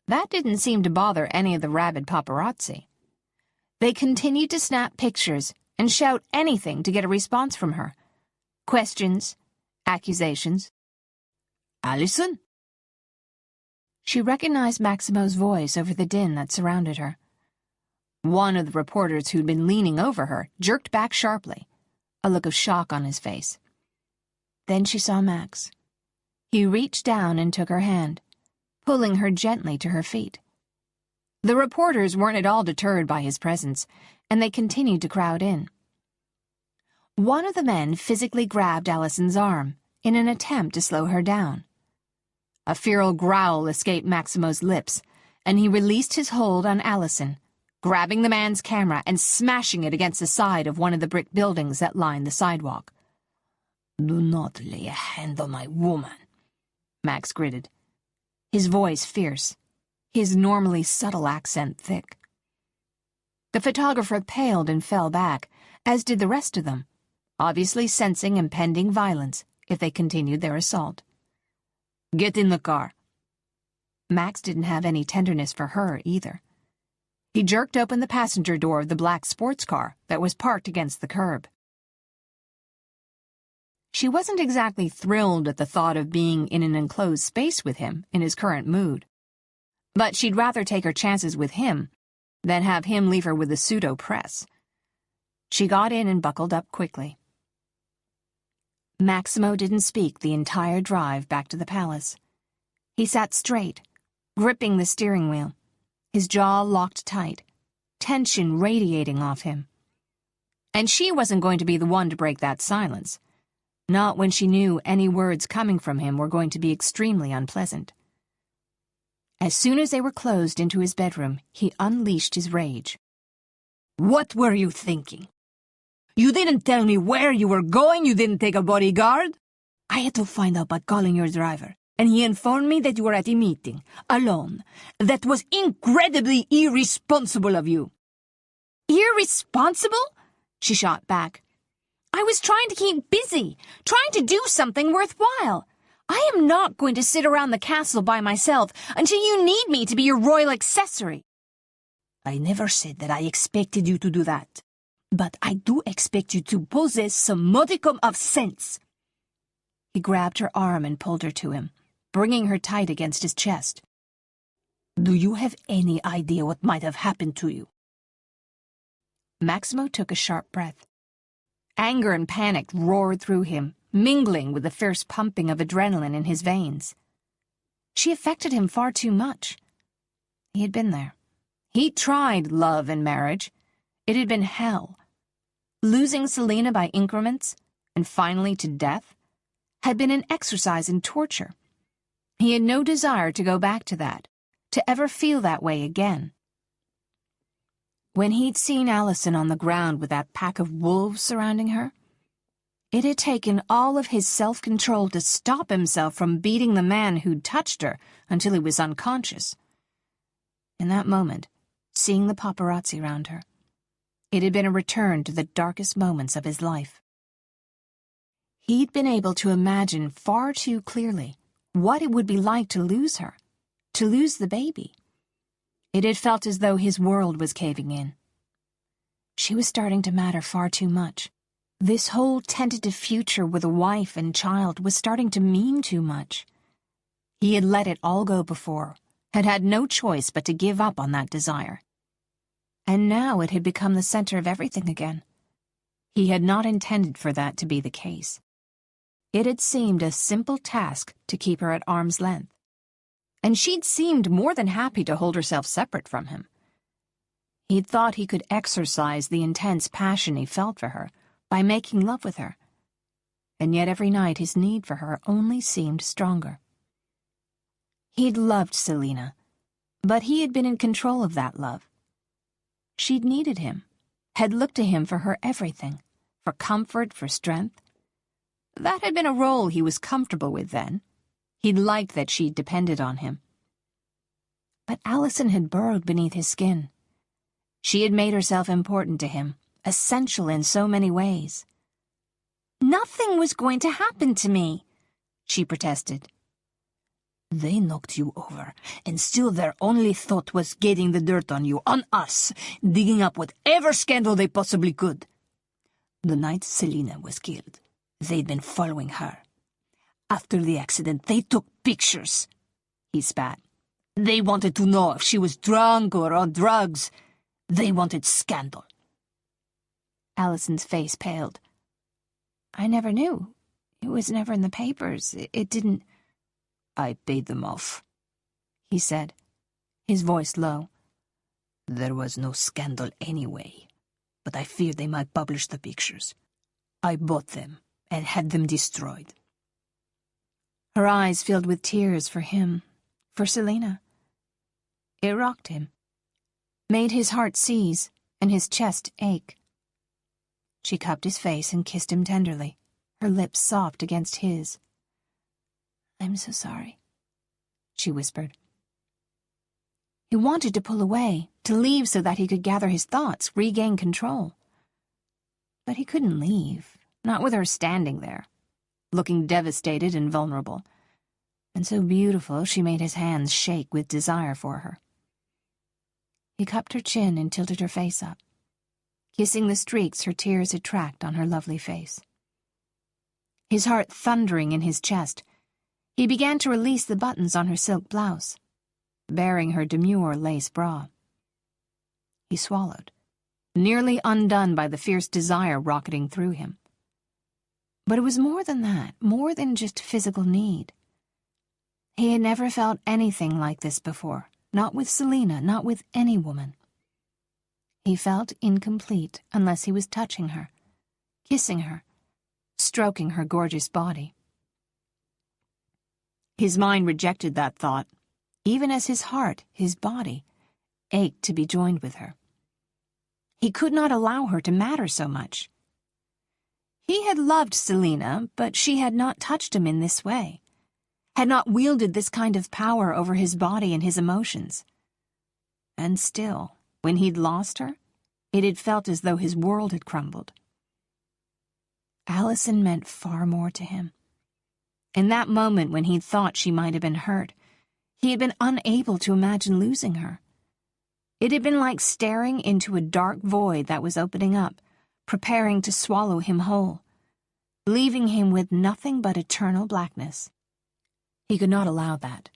That didn't seem to bother any of the rabid paparazzi. They continued to snap pictures and shout anything to get a response from her. Questions, accusations. Allison? She recognized Maximo's voice over the din that surrounded her. One of the reporters who'd been leaning over her jerked back sharply, a look of shock on his face. Then she saw Max. He reached down and took her hand, pulling her gently to her feet. The reporters weren't at all deterred by his presence, and they continued to crowd in. One of the men physically grabbed Allison's arm in an attempt to slow her down. A feral growl escaped Maximo's lips, and he released his hold on Allison, grabbing the man's camera and smashing it against the side of one of the brick buildings that lined the sidewalk. Do not lay a hand on my woman, Max gritted, his voice fierce, his normally subtle accent thick. The photographer paled and fell back, as did the rest of them, obviously sensing impending violence if they continued their assault. Get in the car. Max didn't have any tenderness for her either. He jerked open the passenger door of the black sports car that was parked against the curb. She wasn't exactly thrilled at the thought of being in an enclosed space with him in his current mood. But she'd rather take her chances with him than have him leave her with a pseudo-press. She got in and buckled up quickly. Maximo didn't speak the entire drive back to the palace. He sat straight, gripping the steering wheel, his jaw locked tight, tension radiating off him. And she wasn't going to be the one to break that silence, not when she knew any words coming from him were going to be extremely unpleasant. As soon as they were closed into his bedroom, he unleashed his rage. What were you thinking? You didn't tell me where you were going, you didn't take a bodyguard? I had to find out by calling your driver, and he informed me that you were at a meeting, alone. That was incredibly irresponsible of you. Irresponsible? She shot back. I was trying to keep busy, trying to do something worthwhile. I am not going to sit around the castle by myself until you need me to be your royal accessory. I never said that I expected you to do that. But I do expect you to possess some modicum of sense. He grabbed her arm and pulled her to him, bringing her tight against his chest. Do you have any idea what might have happened to you? Maximo took a sharp breath. Anger and panic roared through him, mingling with the fierce pumping of adrenaline in his veins. She affected him far too much. He had been there. He'd tried love and marriage. It had been hell. Losing Selena by increments, and finally to death, had been an exercise in torture. He had no desire to go back to that, to ever feel that way again. When he'd seen Allison on the ground with that pack of wolves surrounding her, it had taken all of his self-control to stop himself from beating the man who'd touched her until he was unconscious. In that moment, seeing the paparazzi around her, it had been a return to the darkest moments of his life. He'd been able to imagine far too clearly what it would be like to lose her, to lose the baby. It had felt as though his world was caving in. She was starting to matter far too much. This whole tentative future with a wife and child was starting to mean too much. He had let it all go before, had had no choice but to give up on that desire. And now it had become the center of everything again. He had not intended for that to be the case. It had seemed a simple task to keep her at arm's length, and she'd seemed more than happy to hold herself separate from him. He'd thought he could exercise the intense passion he felt for her by making love with her, and yet every night his need for her only seemed stronger. He'd loved Selina, but he had been in control of that love. She'd needed him, had looked to him for her everything, for comfort, for strength. That had been a role he was comfortable with then. He'd liked that she'd depended on him. But Allison had burrowed beneath his skin. She had made herself important to him, essential in so many ways. Nothing was going to happen to me, she protested. They knocked you over, and still their only thought was getting the dirt on you, on us, digging up whatever scandal they possibly could. The night Selina was killed, they'd been following her. After the accident, they took pictures. He spat. They wanted to know if she was drunk or on drugs. They wanted scandal. Allison's face paled. I never knew. It was never in the papers. It didn't... I paid them off, he said, his voice low. There was no scandal anyway, but I feared they might publish the pictures. I bought them and had them destroyed. Her eyes filled with tears for him, for Selina. It rocked him, made his heart seize and his chest ache. She cupped his face and kissed him tenderly, her lips soft against his. I'm so sorry, she whispered. He wanted to pull away, to leave so that he could gather his thoughts, regain control. But he couldn't leave, not with her standing there, looking devastated and vulnerable, and so beautiful she made his hands shake with desire for her. He cupped her chin and tilted her face up, kissing the streaks her tears had tracked on her lovely face. His heart thundering in his chest, he began to release the buttons on her silk blouse, baring her demure lace bra. He swallowed, nearly undone by the fierce desire rocketing through him. But it was more than that, more than just physical need. He had never felt anything like this before, not with Selina, not with any woman. He felt incomplete unless he was touching her, kissing her, stroking her gorgeous body. His mind rejected that thought, even as his heart, his body, ached to be joined with her. He could not allow her to matter so much. He had loved Selina, but she had not touched him in this way, had not wielded this kind of power over his body and his emotions. And still, when he'd lost her, it had felt as though his world had crumbled. Allison meant far more to him. In that moment when he'd thought she might have been hurt, he had been unable to imagine losing her. It had been like staring into a dark void that was opening up, preparing to swallow him whole, leaving him with nothing but eternal blackness. He could not allow that,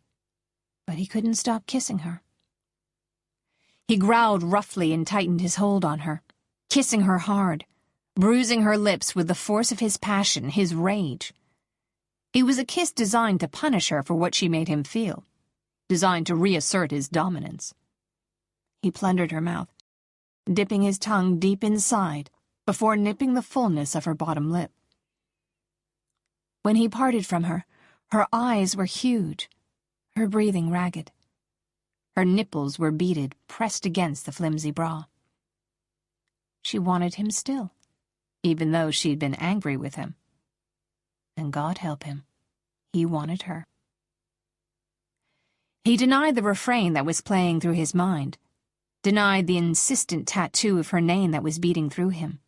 but he couldn't stop kissing her. He growled roughly and tightened his hold on her, kissing her hard, bruising her lips with the force of his passion, his rage. It was a kiss designed to punish her for what she made him feel, designed to reassert his dominance. He plundered her mouth, dipping his tongue deep inside before nipping the fullness of her bottom lip. When he parted from her, her eyes were huge, her breathing ragged. Her nipples were beaded, pressed against the flimsy bra. She wanted him still, even though she'd been angry with him. And God help him, he wanted her. He denied the refrain that was playing through his mind, denied the insistent tattoo of her name that was beating through him.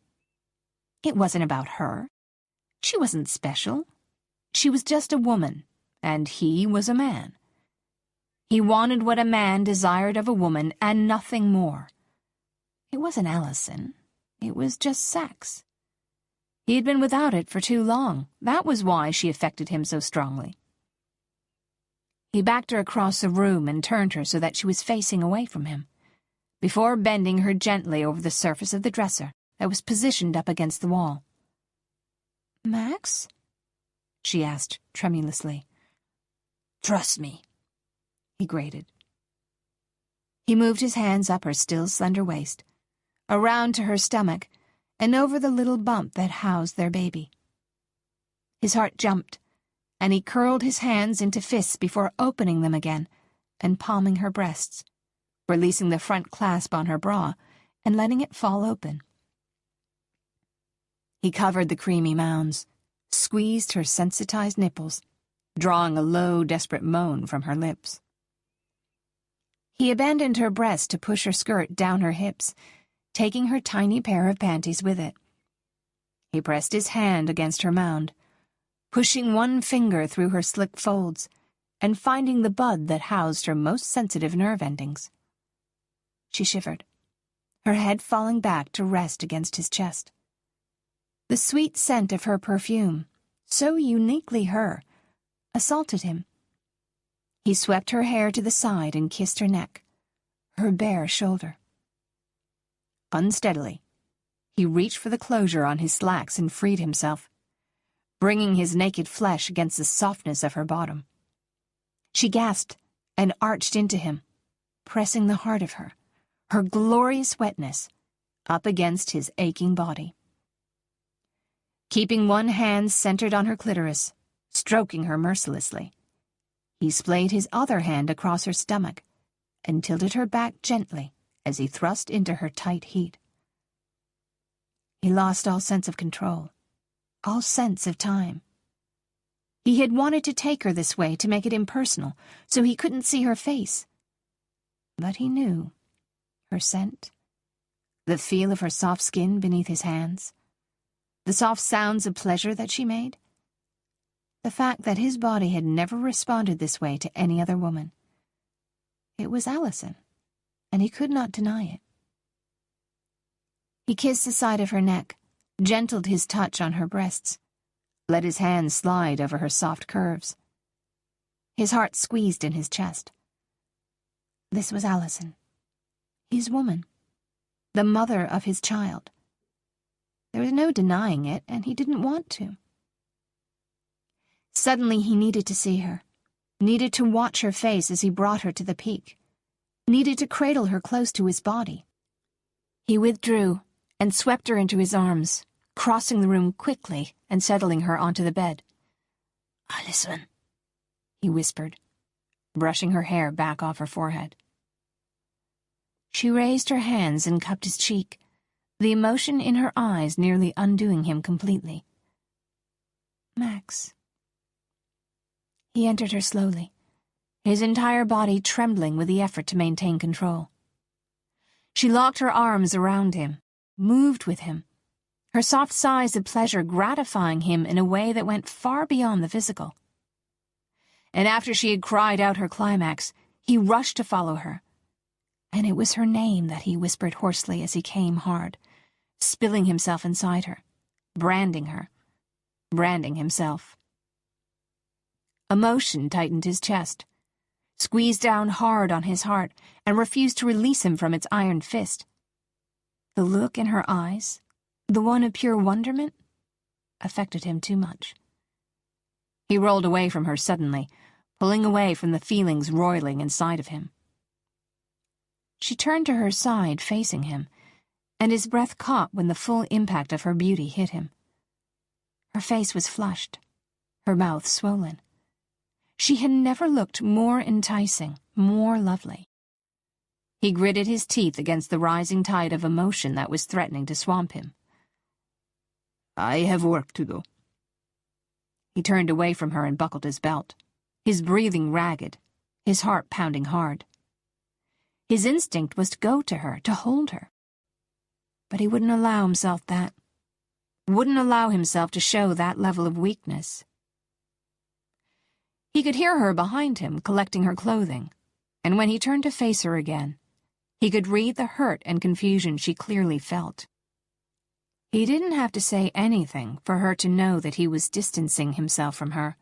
It wasn't about her. She wasn't special. She was just a woman, and he was a man. He wanted what a man desired of a woman and nothing more. It wasn't Allison. It was just sex. He had been without it for too long. That was why she affected him so strongly. He backed her across the room and turned her so that she was facing away from him, before bending her gently over the surface of the dresser that was positioned up against the wall. "Max?" she asked tremulously. "Trust me," he grated. He moved his hands up her still slender waist, around to her stomach, and over the little bump that housed their baby. His heart jumped, and he curled his hands into fists before opening them again and palming her breasts, releasing the front clasp on her bra and letting it fall open. He covered the creamy mounds, squeezed her sensitized nipples, drawing a low, desperate moan from her lips. He abandoned her breast to push her skirt down her hips, taking her tiny pair of panties with it. He pressed his hand against her mound, pushing one finger through her slick folds and finding the bud that housed her most sensitive nerve endings. She shivered, her head falling back to rest against his chest. The sweet scent of her perfume, so uniquely her, assaulted him. He swept her hair to the side and kissed her neck, her bare shoulder. Unsteadily, he reached for the closure on his slacks and freed himself, bringing his naked flesh against the softness of her bottom. She gasped and arched into him, pressing the heart of her, her glorious wetness, up against his aching body. Keeping one hand centered on her clitoris, stroking her mercilessly, he splayed his other hand across her stomach and tilted her back gently as he thrust into her tight heat. He lost all sense of control, all sense of time. He had wanted to take her this way to make it impersonal, so he couldn't see her face. But he knew. Her scent, the feel of her soft skin beneath his hands, the soft sounds of pleasure that she made, the fact that his body had never responded this way to any other woman. It was Allison, and he could not deny it. He kissed the side of her neck, gentled his touch on her breasts, let his hands slide over her soft curves. His heart squeezed in his chest. This was Allison, his woman, the mother of his child. There was no denying it, and he didn't want to. Suddenly he needed to see her, needed to watch her face as he brought her to the peak, needed to cradle her close to his body. He withdrew and swept her into his arms, crossing the room quickly and settling her onto the bed. "Allison," he whispered, brushing her hair back off her forehead. She raised her hands and cupped his cheek, the emotion in her eyes nearly undoing him completely. "Max." He entered her slowly, his entire body trembling with the effort to maintain control. She locked her arms around him, moved with him, her soft sighs of pleasure gratifying him in a way that went far beyond the physical. And after she had cried out her climax, he rushed to follow her. And it was her name that he whispered hoarsely as he came hard, spilling himself inside her, branding her, branding himself. Emotion tightened his chest, squeezed down hard on his heart, and refused to release him from its iron fist. The look in her eyes, the one of pure wonderment, affected him too much. He rolled away from her suddenly, pulling away from the feelings roiling inside of him. She turned to her side, facing him, and his breath caught when the full impact of her beauty hit him. Her face was flushed, her mouth swollen. She had never looked more enticing, more lovely. He gritted his teeth against the rising tide of emotion that was threatening to swamp him. "I have work to do." He turned away from her and buckled his belt, his breathing ragged, his heart pounding hard. His instinct was to go to her, to hold her. But he wouldn't allow himself that. wouldn't allow himself to show that level of weakness. He could hear her behind him collecting her clothing, and when he turned to face her again, he could read the hurt and confusion she clearly felt. He didn't have to say anything for her to know that he was distancing himself from her.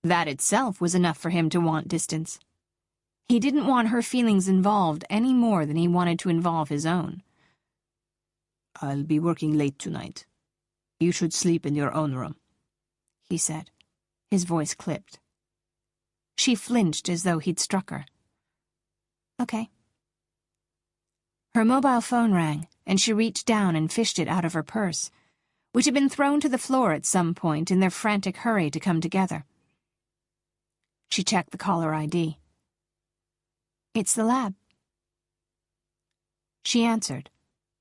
That itself was enough for him to want distance. He didn't want her feelings involved any more than he wanted to involve his own. "I'll be working late tonight. You should sleep in your own room," he said, his voice clipped. She flinched as though he'd struck her. "Okay." Her mobile phone rang, and she reached down and fished it out of her purse, which had been thrown to the floor at some point in their frantic hurry to come together. She checked the caller ID. "It's the lab." She answered,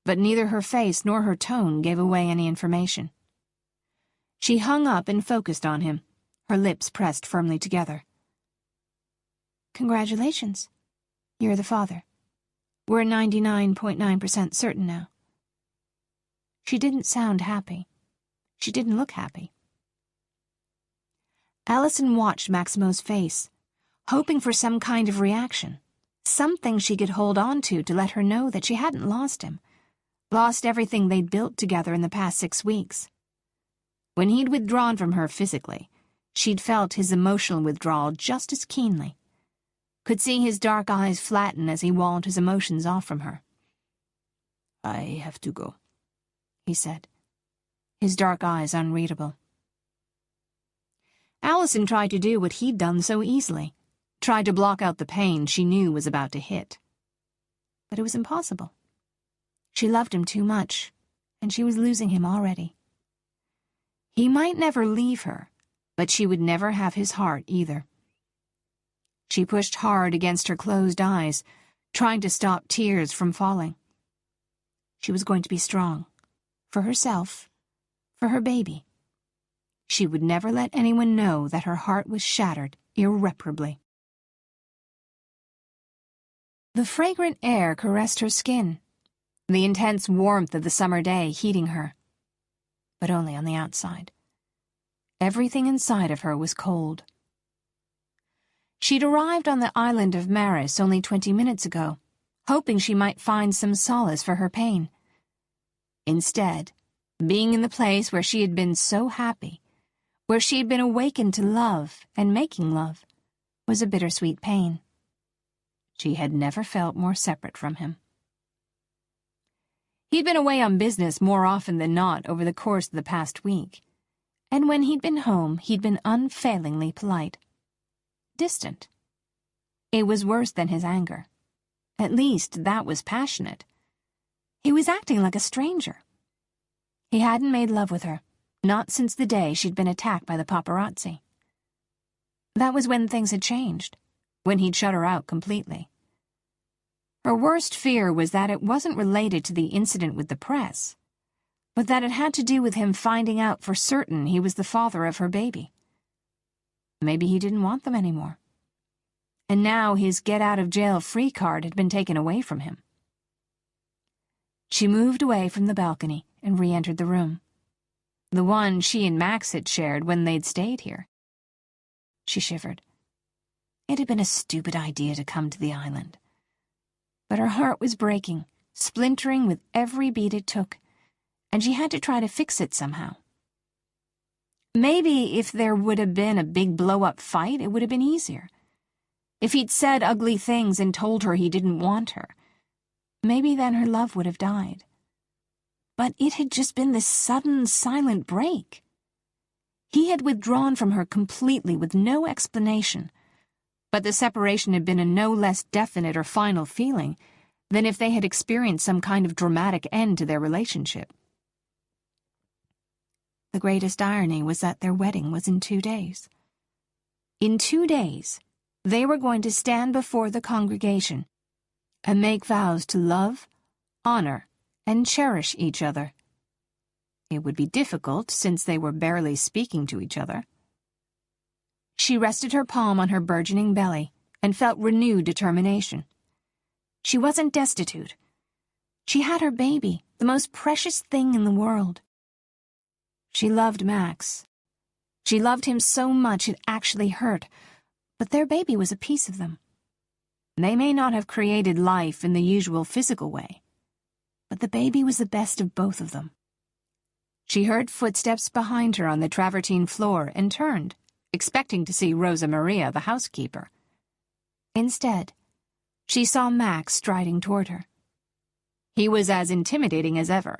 but neither her face nor her tone gave away any information. She hung up and focused on him, her lips pressed firmly together. "Congratulations. You're the father. We're 99.9% certain now." She didn't sound happy. She didn't look happy. Allison watched Maximo's face, hoping for some kind of reaction, something she could hold on to let her know that she hadn't lost him, lost everything they'd built together in the past 6 weeks. When he'd withdrawn from her physically, she'd felt his emotional withdrawal just as keenly, could see his dark eyes flatten as he walled his emotions off from her. "I have to go," he said, his dark eyes unreadable. Allison tried to do what he'd done so easily, tried to block out the pain she knew was about to hit. But it was impossible. She loved him too much, and she was losing him already. He might never leave her, but she would never have his heart either. She pushed hard against her closed eyes, trying to stop tears from falling. She was going to be strong, for herself, for her baby. She would never let anyone know that her heart was shattered irreparably. The fragrant air caressed her skin, the intense warmth of the summer day heating her. But only on the outside. Everything inside of her was cold. She'd arrived on the island of Maris only 20 minutes ago, hoping she might find some solace for her pain. Instead, being in the place where she had been so happy, where she had been awakened to love and making love, was a bittersweet pain. She had never felt more separate from him. He'd been away on business more often than not over the course of the past week, and when he'd been home, he'd been unfailingly polite. Distant. It was worse than his anger. At least that was passionate. He was acting like a stranger. He hadn't made love with her, not since the day she'd been attacked by the paparazzi. That was when things had changed, when he'd shut her out completely. Her worst fear was that it wasn't related to the incident with the press, but that it had to do with him finding out for certain he was the father of her baby. Maybe he didn't want them anymore. And now his get-out-of-jail-free card had been taken away from him. She moved away from the balcony and re-entered the room, the one she and Max had shared when they'd stayed here. She shivered. It had been a stupid idea to come to the island. But her heart was breaking, splintering with every beat it took, and she had to try to fix it somehow. Maybe if there would have been a big blow-up fight, it would have been easier. If he'd said ugly things and told her he didn't want her, maybe then her love would have died. But it had just been this sudden, silent break. He had withdrawn from her completely with no explanation, but the separation had been a no less definite or final feeling than if they had experienced some kind of dramatic end to their relationship. The greatest irony was that their wedding was in 2 days. In 2 days, they were going to stand before the congregation and make vows to love, honor, and cherish each other. It would be difficult since they were barely speaking to each other. She rested her palm on her burgeoning belly and felt renewed determination. She wasn't destitute. She had her baby, the most precious thing in the world. She loved Max. She loved him so much it actually hurt, but their baby was a piece of them. They may not have created life in the usual physical way, but the baby was the best of both of them. She heard footsteps behind her on the travertine floor and turned, expecting to see Rosa Maria, the housekeeper. Instead, she saw Max striding toward her. He was as intimidating as ever,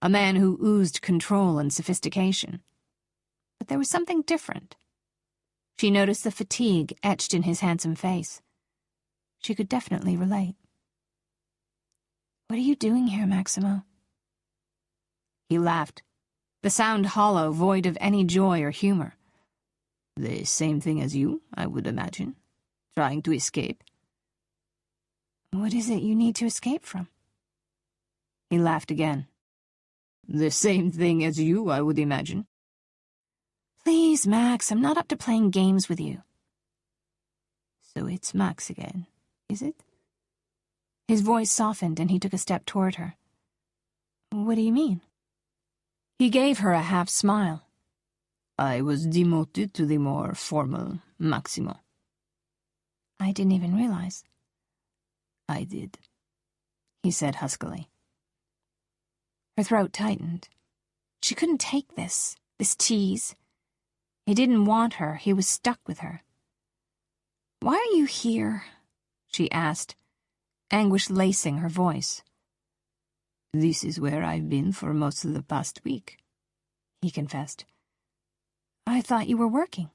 a man who oozed control and sophistication. But there was something different. She noticed the fatigue etched in his handsome face. She could definitely relate. "What are you doing here, Maximo?" He laughed, the sound hollow, void of any joy or humor. "The same thing as you, I would imagine. Trying to escape." "What is it you need to escape from?" He laughed again. "The same thing as you, I would imagine." "Please, Max, I'm not up to playing games with you." "So it's Max again, is it?" His voice softened and he took a step toward her. "What do you mean?" He gave her a half smile. "I was demoted to the more formal Maximo." "I didn't even realize." "I did," he said huskily. Her throat tightened. She couldn't take this tease. He didn't want her, he was stuck with her. "Why are you here?" she asked, anguish lacing her voice. "This is where I've been for most of the past week," he confessed. "I thought you were working."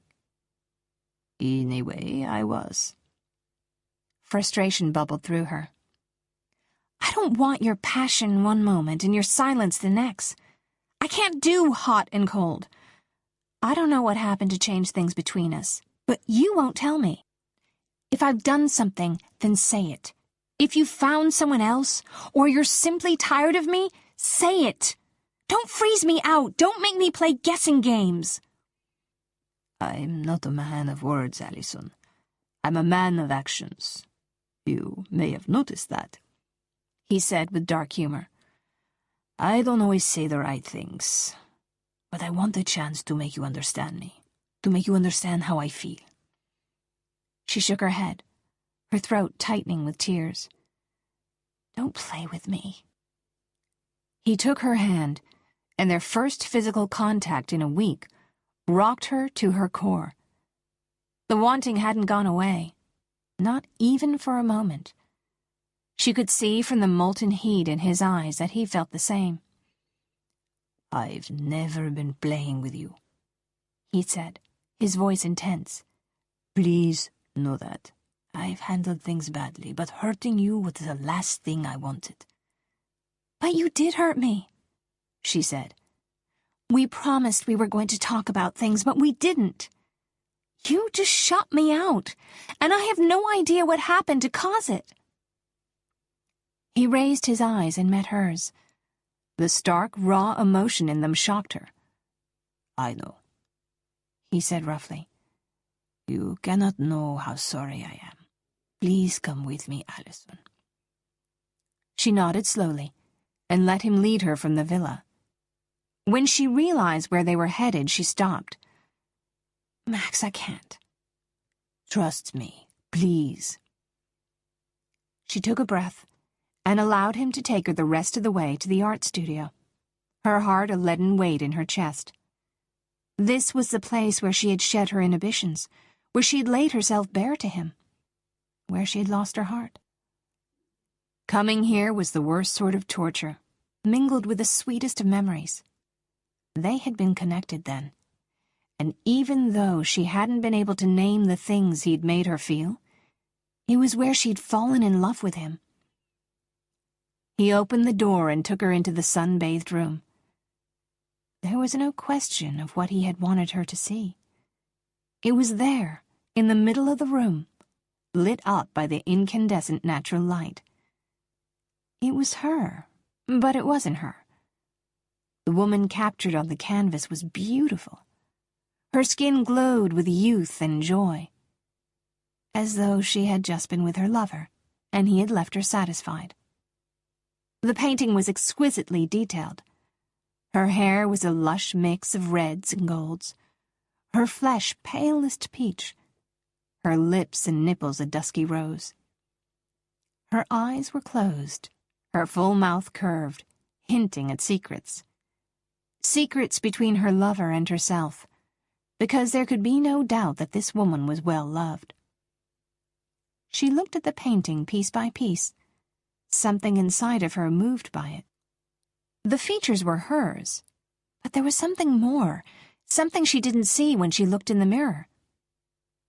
"In a way, I was." Frustration bubbled through her. "I don't want your passion one moment and your silence the next. I can't do hot and cold. I don't know what happened to change things between us, but you won't tell me. If I've done something, then say it. If you found someone else, or you're simply tired of me, say it. Don't freeze me out. Don't make me play guessing games." "I'm not a man of words, Allison. I'm a man of actions. You may have noticed that," he said with dark humor. "I don't always say the right things, but I want the chance to make you understand me, to make you understand how I feel." She shook her head, her throat tightening with tears. "Don't play with me." He took her hand, and their first physical contact in a week rocked her to her core. The wanting hadn't gone away, not even for a moment. She could see from the molten heat in his eyes that he felt the same. "I've never been playing with you," he said, his voice intense. "Please know that. I've handled things badly, but hurting you was the last thing I wanted." "But you did hurt me," she said. "We promised we were going to talk about things, but we didn't. You just shut me out, and I have no idea what happened to cause it." He raised his eyes and met hers. The stark, raw emotion in them shocked her. "I know," he said roughly. "You cannot know how sorry I am. Please come with me, Allison." She nodded slowly and let him lead her from the villa. When she realized where they were headed, she stopped. "Max, I can't." "Trust me, please." She took a breath and allowed him to take her the rest of the way to the art studio, her heart a leaden weight in her chest. This was the place where she had shed her inhibitions, where she had laid herself bare to him, where she had lost her heart. Coming here was the worst sort of torture, mingled with the sweetest of memories. They had been connected then, and even though she hadn't been able to name the things he'd made her feel, it was where she'd fallen in love with him. He opened the door and took her into the sun-bathed room. There was no question of what he had wanted her to see. It was there, in the middle of the room, lit up by the incandescent natural light. It was her, but it wasn't her. The woman captured on the canvas was beautiful. Her skin glowed with youth and joy, as though she had just been with her lover, and he had left her satisfied. The painting was exquisitely detailed. Her hair was a lush mix of reds and golds, her flesh palest peach, her lips and nipples a dusky rose. Her eyes were closed, her full mouth curved, hinting at secrets. Secrets between her lover and herself, because there could be no doubt that this woman was well loved. She looked at the painting piece by piece. Something inside of her moved by it. The features were hers, but there was something more, something she didn't see when she looked in the mirror.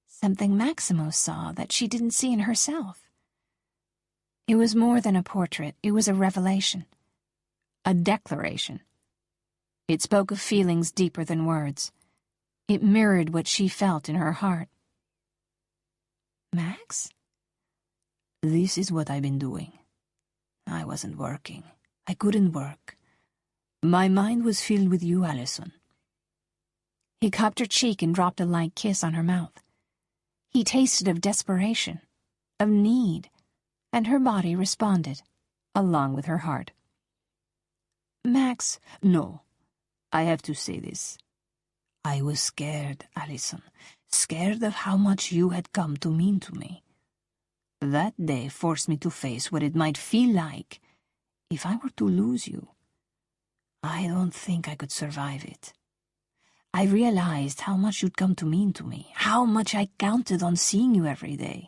Something Maximo saw that she didn't see in herself. It was more than a portrait, it was a revelation, a declaration. It spoke of feelings deeper than words. It mirrored what she felt in her heart. Max? This is what I've been doing. I wasn't working. I couldn't work. My mind was filled with you, Allison. He cupped her cheek and dropped a light kiss on her mouth. He tasted of desperation, of need, and her body responded, along with her heart. Max, no, I have to say this. I was scared, Allison, scared of how much you had come to mean to me. That day forced me to face what it might feel like if I were to lose you. I don't think I could survive it. I realized how much you'd come to mean to me, how much I counted on seeing you every day,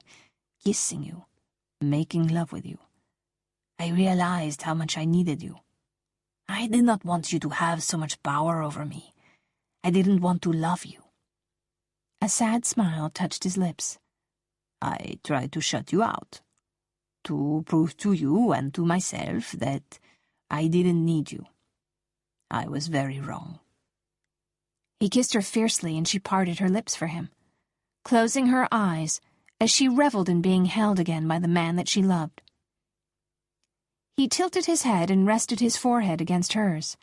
kissing you, making love with you. I realized how much I needed you. I did not want you to have so much power over me. I didn't want to love you. A sad smile touched his lips. I tried to shut you out, to prove to you and to myself that I didn't need you. I was very wrong. He kissed her fiercely and she parted her lips for him, closing her eyes as she reveled in being held again by the man that she loved. He tilted his head and rested his forehead against hers.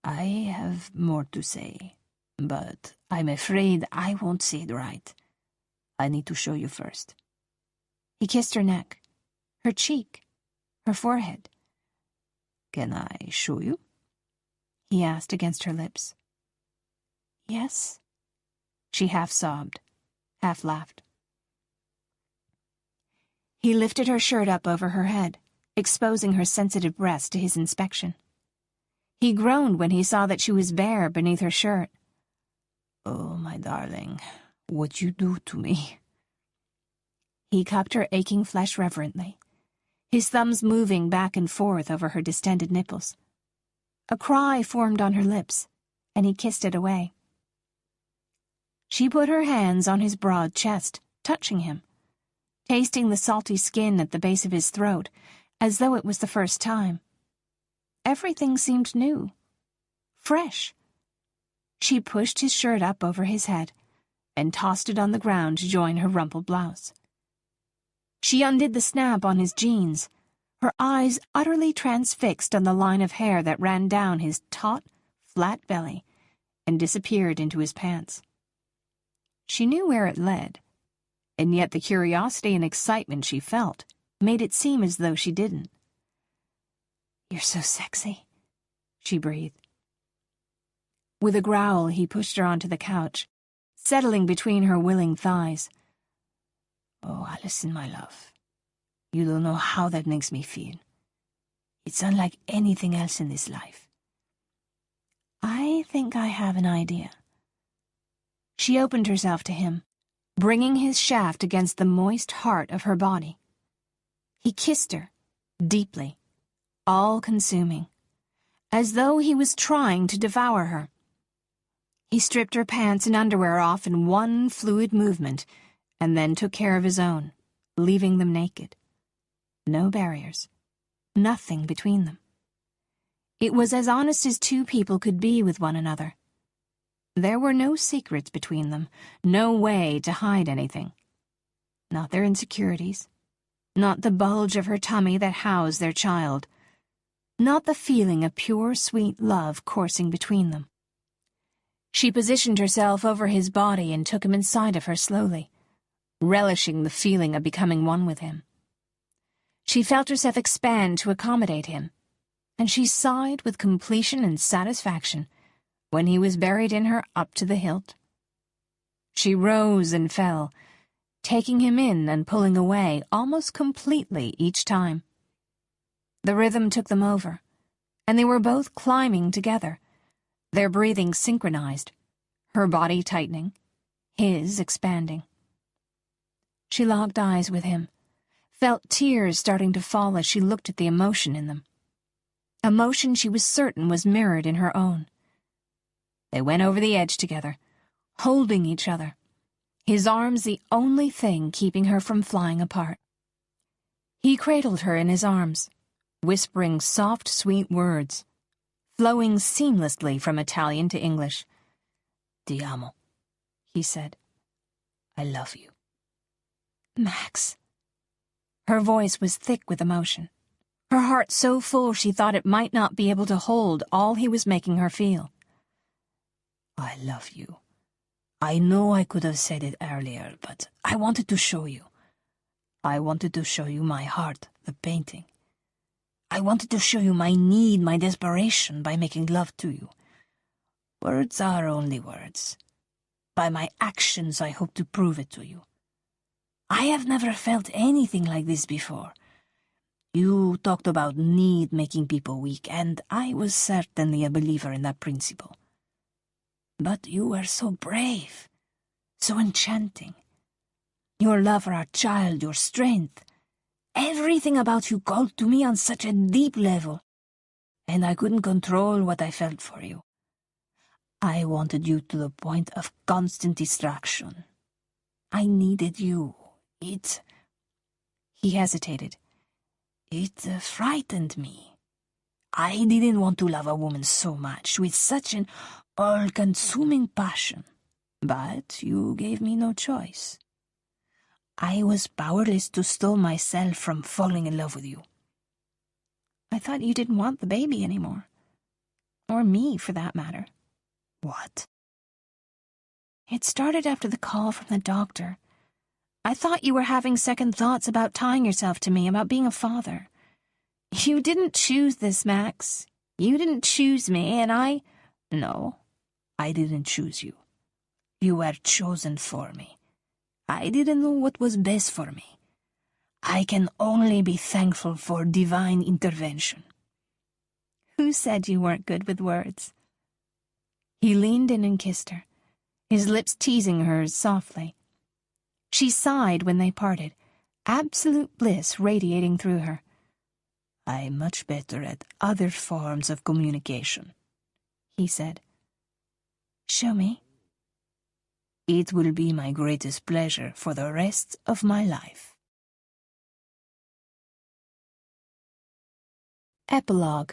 I have more to say, but I'm afraid I won't say it right. I need to show you first. He kissed her neck, her cheek, her forehead. Can I show you? He asked against her lips. Yes, she half sobbed, half laughed. He lifted her shirt up over her head, exposing her sensitive breast to his inspection. He groaned when he saw that she was bare beneath her shirt. Oh, my darling, what you do to me. He cupped her aching flesh reverently, his thumbs moving back and forth over her distended nipples. A cry formed on her lips, and he kissed it away. She put her hands on his broad chest, touching him, tasting the salty skin at the base of his throat, as though it was the first time. Everything seemed new, fresh. She pushed his shirt up over his head and tossed it on the ground to join her rumpled blouse. She undid the snap on his jeans, her eyes utterly transfixed on the line of hair that ran down his taut, flat belly and disappeared into his pants. She knew where it led, and yet the curiosity and excitement she felt made it seem as though she didn't. You're so sexy, she breathed. With a growl, he pushed her onto the couch, settling between her willing thighs. Oh, Allison, my love, you don't know how that makes me feel. It's unlike anything else in this life. I think I have an idea. She opened herself to him, bringing his shaft against the moist heart of her body. He kissed her, deeply, all-consuming, as though he was trying to devour her. He stripped her pants and underwear off in one fluid movement, and then took care of his own, leaving them naked. No barriers, nothing between them. It was as honest as two people could be with one another. There were no secrets between them, no way to hide anything. Not their insecurities, not the bulge of her tummy that housed their child, not the feeling of pure, sweet love coursing between them. She positioned herself over his body and took him inside of her slowly, relishing the feeling of becoming one with him. She felt herself expand to accommodate him, and she sighed with completion and satisfaction when he was buried in her up to the hilt. She rose and fell, taking him in and pulling away almost completely each time. The rhythm took them over, and they were both climbing together, their breathing synchronized, her body tightening, his expanding. She locked eyes with him, felt tears starting to fall as she looked at the emotion in them. Emotion she was certain was mirrored in her own. They went over the edge together, holding each other, his arms the only thing keeping her from flying apart. He cradled her in his arms, whispering soft, sweet words, flowing seamlessly from Italian to English. "Ti amo," he said. "I love you." "Max." Her voice was thick with emotion, her heart so full she thought it might not be able to hold all he was making her feel. "I love you. I know I could have said it earlier, but I wanted to show you. I wanted to show you my heart, the painting. I wanted to show you my need, my desperation by making love to you. Words are only words. By my actions I hope to prove it to you. I have never felt anything like this before. You talked about need making people weak, and I was certainly a believer in that principle. But you were so brave, so enchanting. Your love for our child, your strength, everything about you called to me on such a deep level, and I couldn't control what I felt for you. I wanted you to the point of constant distraction. I needed you. He hesitated. It frightened me. I didn't want to love a woman so much, with such an all-consuming passion. But you gave me no choice. I was powerless to stop myself from falling in love with you. I thought you didn't want the baby anymore. Or me, for that matter. What? It started after the call from the doctor. I thought you were having second thoughts about tying yourself to me, about being a father. You didn't choose this, Max. You didn't choose me, and No, I didn't choose you. You were chosen for me. I didn't know what was best for me. I can only be thankful for divine intervention. Who said you weren't good with words? He leaned in and kissed her, his lips teasing hers softly. She sighed when they parted, absolute bliss radiating through her. I'm much better at other forms of communication, he said. Show me. It will be my greatest pleasure for the rest of my life. Epilogue.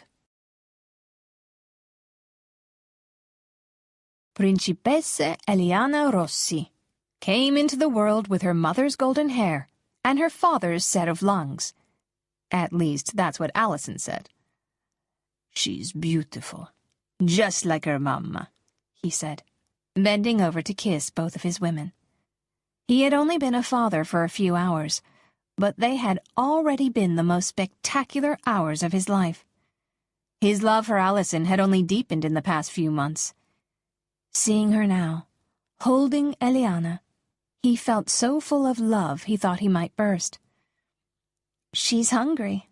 Principessa Eliana Rossi came into the world with her mother's golden hair and her father's set of lungs. At least, that's what Allison said. She's beautiful, just like her mamma, he said, bending over to kiss both of his women. He had only been a father for a few hours, but they had already been the most spectacular hours of his life. His love for Allison had only deepened in the past few months. Seeing her now, holding Eliana, he felt so full of love he thought he might burst. "She's hungry,"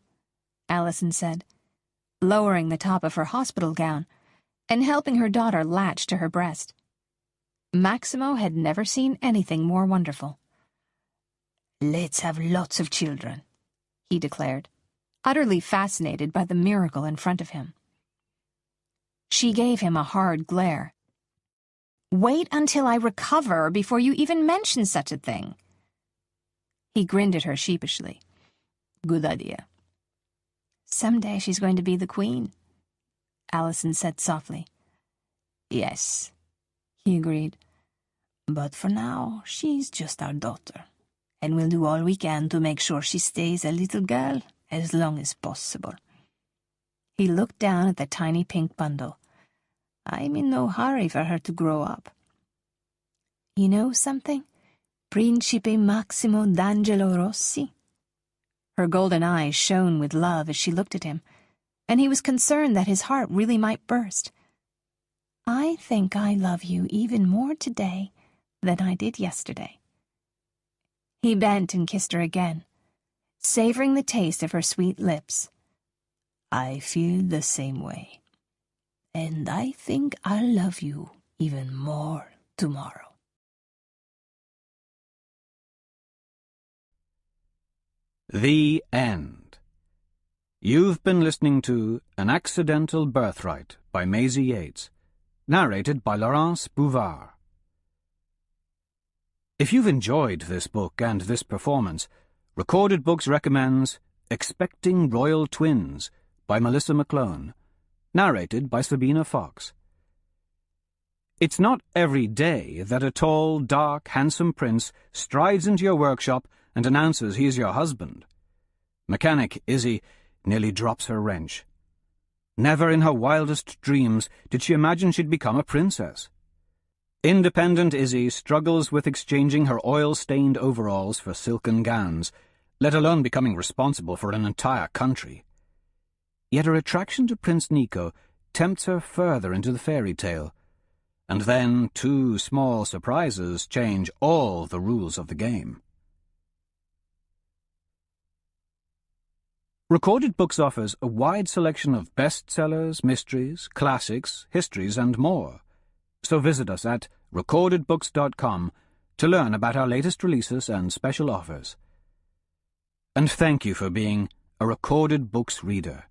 Allison said, lowering the top of her hospital gown and helping her daughter latch to her breast. Maximo had never seen anything more wonderful. "Let's have lots of children," he declared, utterly fascinated by the miracle in front of him. She gave him a hard glare. "Wait until I recover before you even mention such a thing." He grinned at her sheepishly. "Good idea." "Someday she's going to be the queen," Allison said softly. "Yes," he agreed. "But for now, she's just our daughter, and we'll do all we can to make sure she stays a little girl as long as possible." He looked down at the tiny pink bundle. "I'm in no hurry for her to grow up." "You know something? Principe Maximo d'Angelo Rossi?" Her golden eyes shone with love as she looked at him, and he was concerned that his heart really might burst. "I think I love you even more today than I did yesterday." He bent and kissed her again, savoring the taste of her sweet lips. "I feel the same way, and I think I'll love you even more tomorrow." The End. You've been listening to An Accidental Birthright by Maisey Yates, narrated by Laurence Bouvard. If you've enjoyed this book and this performance, Recorded Books recommends Expecting Royal Twins by Melissa McClone, narrated by Sabina Fox. It's not every day that a tall, dark, handsome prince strides into your workshop and announces he is your husband. Mechanic Izzy nearly drops her wrench. Never in her wildest dreams did she imagine she'd become a princess. Independent Izzy struggles with exchanging her oil-stained overalls for silken gowns, let alone becoming responsible for an entire country. Yet her attraction to Prince Nico tempts her further into the fairy tale, and then 2 small surprises change all the rules of the game. Recorded Books offers a wide selection of bestsellers, mysteries, classics, histories, and more. So visit us at recordedbooks.com to learn about our latest releases and special offers. And thank you for being a Recorded Books reader.